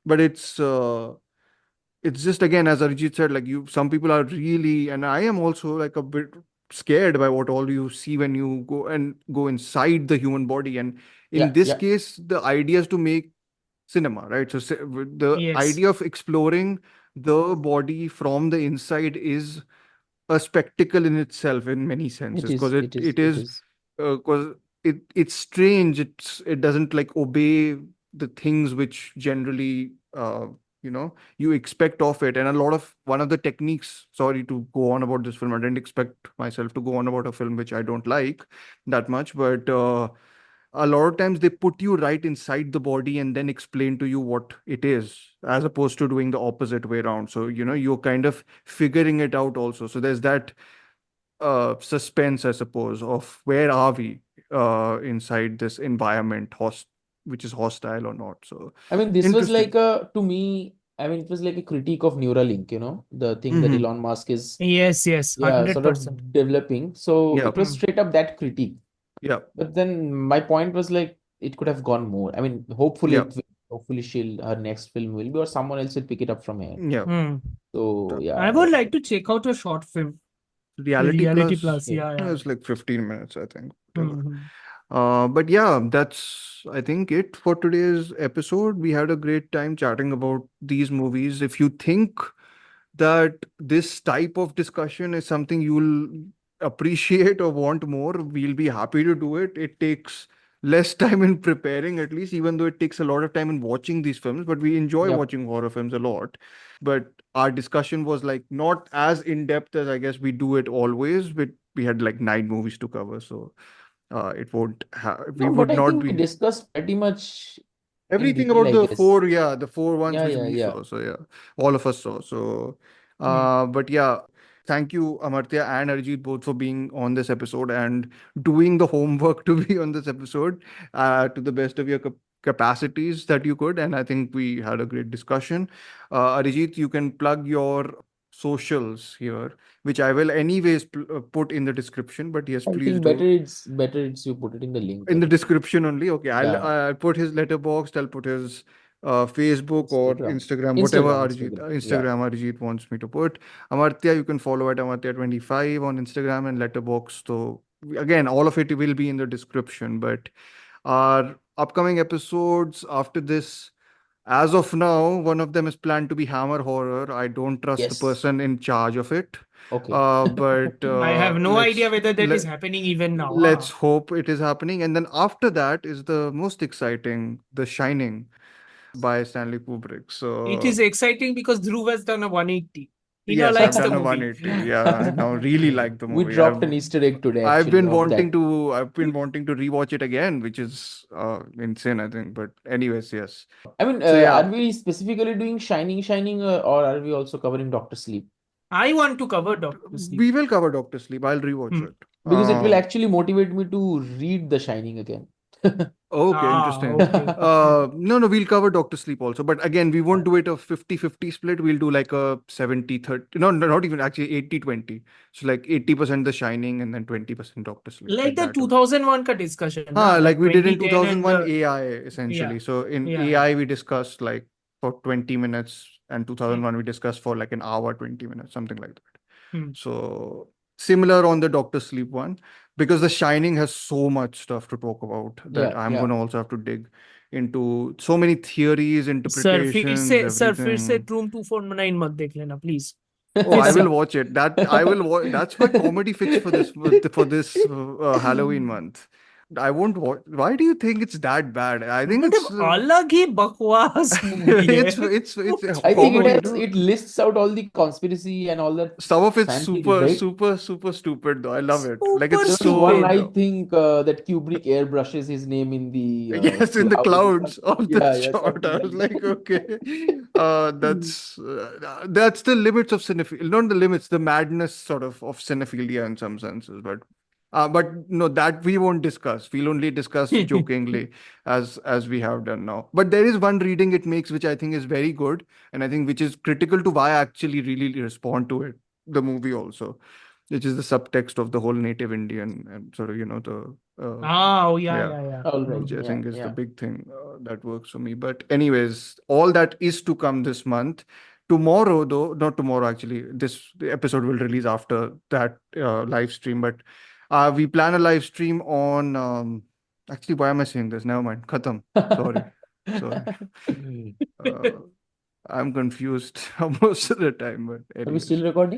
Speaker 2: but it's just, again, as Arijit said, like, some people are really, and I am also like a bit scared by what all you see when you go inside the human body. And in this
Speaker 1: Yeah.
Speaker 2: case, the idea is to make cinema, right? So the
Speaker 5: Yes.
Speaker 2: idea of exploring the body from the inside is a spectacle in itself in many
Speaker 1: It
Speaker 2: senses, because
Speaker 1: is.
Speaker 2: it
Speaker 1: It
Speaker 2: is
Speaker 1: is.
Speaker 2: because it's strange. It doesn't like obey the things which generally you expect of it. And one of the techniques, sorry to go on about this film, I didn't expect myself to go on about a film which I don't like that much, but a lot of times they put you right inside the body and then explain to you what it is, as opposed to doing the opposite way around. So you're kind of figuring it out also. So there's that suspense, I suppose, of where are we inside this environment, which is hostile or not. So
Speaker 1: I mean, this was
Speaker 2: interesting.
Speaker 1: like to me, I mean, it was like a critique of Neuralink, the thing that
Speaker 2: Hmm.
Speaker 1: Elon Musk is,
Speaker 5: Yes,
Speaker 1: yeah, sort
Speaker 5: 100%.
Speaker 1: of developing. So
Speaker 2: Yeah,
Speaker 1: it was straight up that critique.
Speaker 2: yeah,
Speaker 1: But then my point was like, it could have gone more. I mean, hopefully
Speaker 2: yeah,
Speaker 1: it will, hopefully her next film will be, or someone else will pick it up from here.
Speaker 2: yeah.
Speaker 5: Hmm.
Speaker 1: So
Speaker 5: I
Speaker 1: yeah,
Speaker 5: would like to check out a short film.
Speaker 2: Reality
Speaker 5: Reality
Speaker 2: Plus.
Speaker 5: Plus.
Speaker 1: okay.
Speaker 5: Yeah.
Speaker 2: It's like 15 minutes, I think. Whatever.
Speaker 5: Hmm.
Speaker 2: But yeah, that's, I think, it for today's episode. We had a great time chatting about these movies. If you think that this type of discussion is something you'll appreciate or want more, we'll be happy to do it. It takes less time in preparing, at least, even though it takes a lot of time in watching these films, but we enjoy
Speaker 1: Yep.
Speaker 2: watching horror films a lot. But our discussion was like not as in depth as I guess we do it always, but we had like 9 movies to cover, so it won't we
Speaker 1: No,
Speaker 2: would
Speaker 1: but I
Speaker 2: not
Speaker 1: think we
Speaker 2: be
Speaker 1: discussed pretty much in
Speaker 2: everything
Speaker 1: detail,
Speaker 2: about
Speaker 1: I
Speaker 2: the
Speaker 1: guess.
Speaker 2: the four ones
Speaker 1: Yeah,
Speaker 2: which
Speaker 1: yeah,
Speaker 2: we
Speaker 1: yeah.
Speaker 2: saw. So yeah, all of us saw. So,
Speaker 5: Hmm.
Speaker 2: but yeah, thank you, Amartya and Arijit, both for being on this episode and doing the homework to be on this episode to the best of your capacities that you could. And I think we had a great discussion. Arijit, you can plug your socials here, which I will anyways put in the description. But yes,
Speaker 1: I
Speaker 2: please
Speaker 1: think
Speaker 2: do
Speaker 1: better it's you put it in the link,
Speaker 2: in
Speaker 1: I
Speaker 2: the
Speaker 1: think.
Speaker 2: description only. Okay,
Speaker 1: Yeah.
Speaker 2: I'll put his letterboxd. I'll put his Facebook or
Speaker 1: Instagram.
Speaker 2: Instagram, whatever
Speaker 1: Instagram. Yeah.
Speaker 2: Instagram Arijit wants me to put. Amartya, you can follow at Amartya25 on Instagram and Letterboxd. So again, all of it will be in the description. But our upcoming episodes after this, as of now, one of them is planned to be Hammer Horror. I don't trust the
Speaker 1: Yes.
Speaker 2: person in charge of it.
Speaker 1: Okay.
Speaker 2: But
Speaker 5: I have no idea whether that is
Speaker 2: let,
Speaker 5: happening even now.
Speaker 2: let's hope it is happening. And then after that is the most exciting, The Shining by Stanley Kubrick.
Speaker 5: It
Speaker 2: So
Speaker 5: is exciting because Dhruv has done a 180. He now
Speaker 2: yes,
Speaker 5: likes
Speaker 2: I've
Speaker 5: the
Speaker 2: done a
Speaker 5: movie.
Speaker 2: 180. Yeah, I now really like the
Speaker 1: We
Speaker 2: movie.
Speaker 1: dropped an Easter egg today,
Speaker 2: I've
Speaker 1: actually,
Speaker 2: been
Speaker 1: of
Speaker 2: wanting
Speaker 1: that.
Speaker 2: to rewatch it again, which is insane, I think. But anyways, yes.
Speaker 1: I mean,
Speaker 2: So yeah,
Speaker 1: are we specifically doing Shining, or are we also covering Doctor Sleep?
Speaker 5: I want to cover Doctor Sleep.
Speaker 2: we will cover Doctor Sleep. I'll rewatch
Speaker 5: Hmm.
Speaker 2: it.
Speaker 1: Because it will actually motivate me to read The Shining again.
Speaker 2: Okay, interesting.
Speaker 5: Okay.
Speaker 2: No, we'll cover Doctor Sleep also. But again, we won't do it a 50-50 split. We'll do like a 70-30. No, not even actually 80-20. So like 80% The Shining and then 20% Doctor Sleep.
Speaker 5: Like the
Speaker 2: that way.
Speaker 5: 2001 ka discussion. na,
Speaker 2: Like we did in
Speaker 5: 2010 and
Speaker 2: 2001
Speaker 5: the-
Speaker 2: AI essentially.
Speaker 5: Yeah.
Speaker 2: So in
Speaker 5: Yeah.
Speaker 2: AI, we discussed like for 20 minutes, and 2001 we discussed for like an hour, 20 minutes, something like that.
Speaker 5: Hmm.
Speaker 2: So similar on the Doctor Sleep one, because The Shining has so much stuff to talk about that
Speaker 1: Yeah,
Speaker 2: I'm
Speaker 1: yeah.
Speaker 2: gonna also have to dig into so many theories,
Speaker 5: Sir,
Speaker 2: interpretations,
Speaker 5: फिर से
Speaker 2: everything.
Speaker 5: room 249 मत देख लेना, please.
Speaker 2: Oh, I will watch it. I will watch. That's my comedy fix for this Halloween month. I won't watch. Why do you think it's that bad? I think it's
Speaker 5: अलग ही बकवास movie है.
Speaker 2: it's
Speaker 1: I think
Speaker 2: comedy,
Speaker 1: it
Speaker 2: no?
Speaker 1: it lists out all the conspiracy and all that
Speaker 2: Some of it's
Speaker 1: fancy,
Speaker 2: super
Speaker 1: right?
Speaker 2: super stupid though. I love it. Like
Speaker 5: Super
Speaker 2: it's
Speaker 1: There was one,
Speaker 2: so
Speaker 1: I think, that Kubrick airbrushes his name in the
Speaker 2: yes, in the clouds of the
Speaker 1: Yeah,
Speaker 2: shot.
Speaker 1: something
Speaker 2: I was
Speaker 1: like
Speaker 2: like, okay, that's the limits of cinephilia, not the limits, the madness sort of cinephilia in some senses. But no, that we won't discuss. We'll only discuss jokingly as we have done now. But there is one reading it makes which I think is very good, and I think which is critical to why I actually really respond to it, the movie also, which is the subtext of the whole native Indian and sort of the
Speaker 5: Oh yeah.
Speaker 1: All right.
Speaker 2: which I
Speaker 1: Yeah,
Speaker 2: think is the
Speaker 1: yeah.
Speaker 2: big thing that works for me. But anyways, all that is to come this month. Tomorrow, though, not tomorrow actually. The episode will release after that live stream. But we plan a live stream on. Actually, why am I saying this? Never mind. Khatam. Sorry. I'm confused most of the time. But
Speaker 1: Are we
Speaker 2: anyways.
Speaker 1: still recording?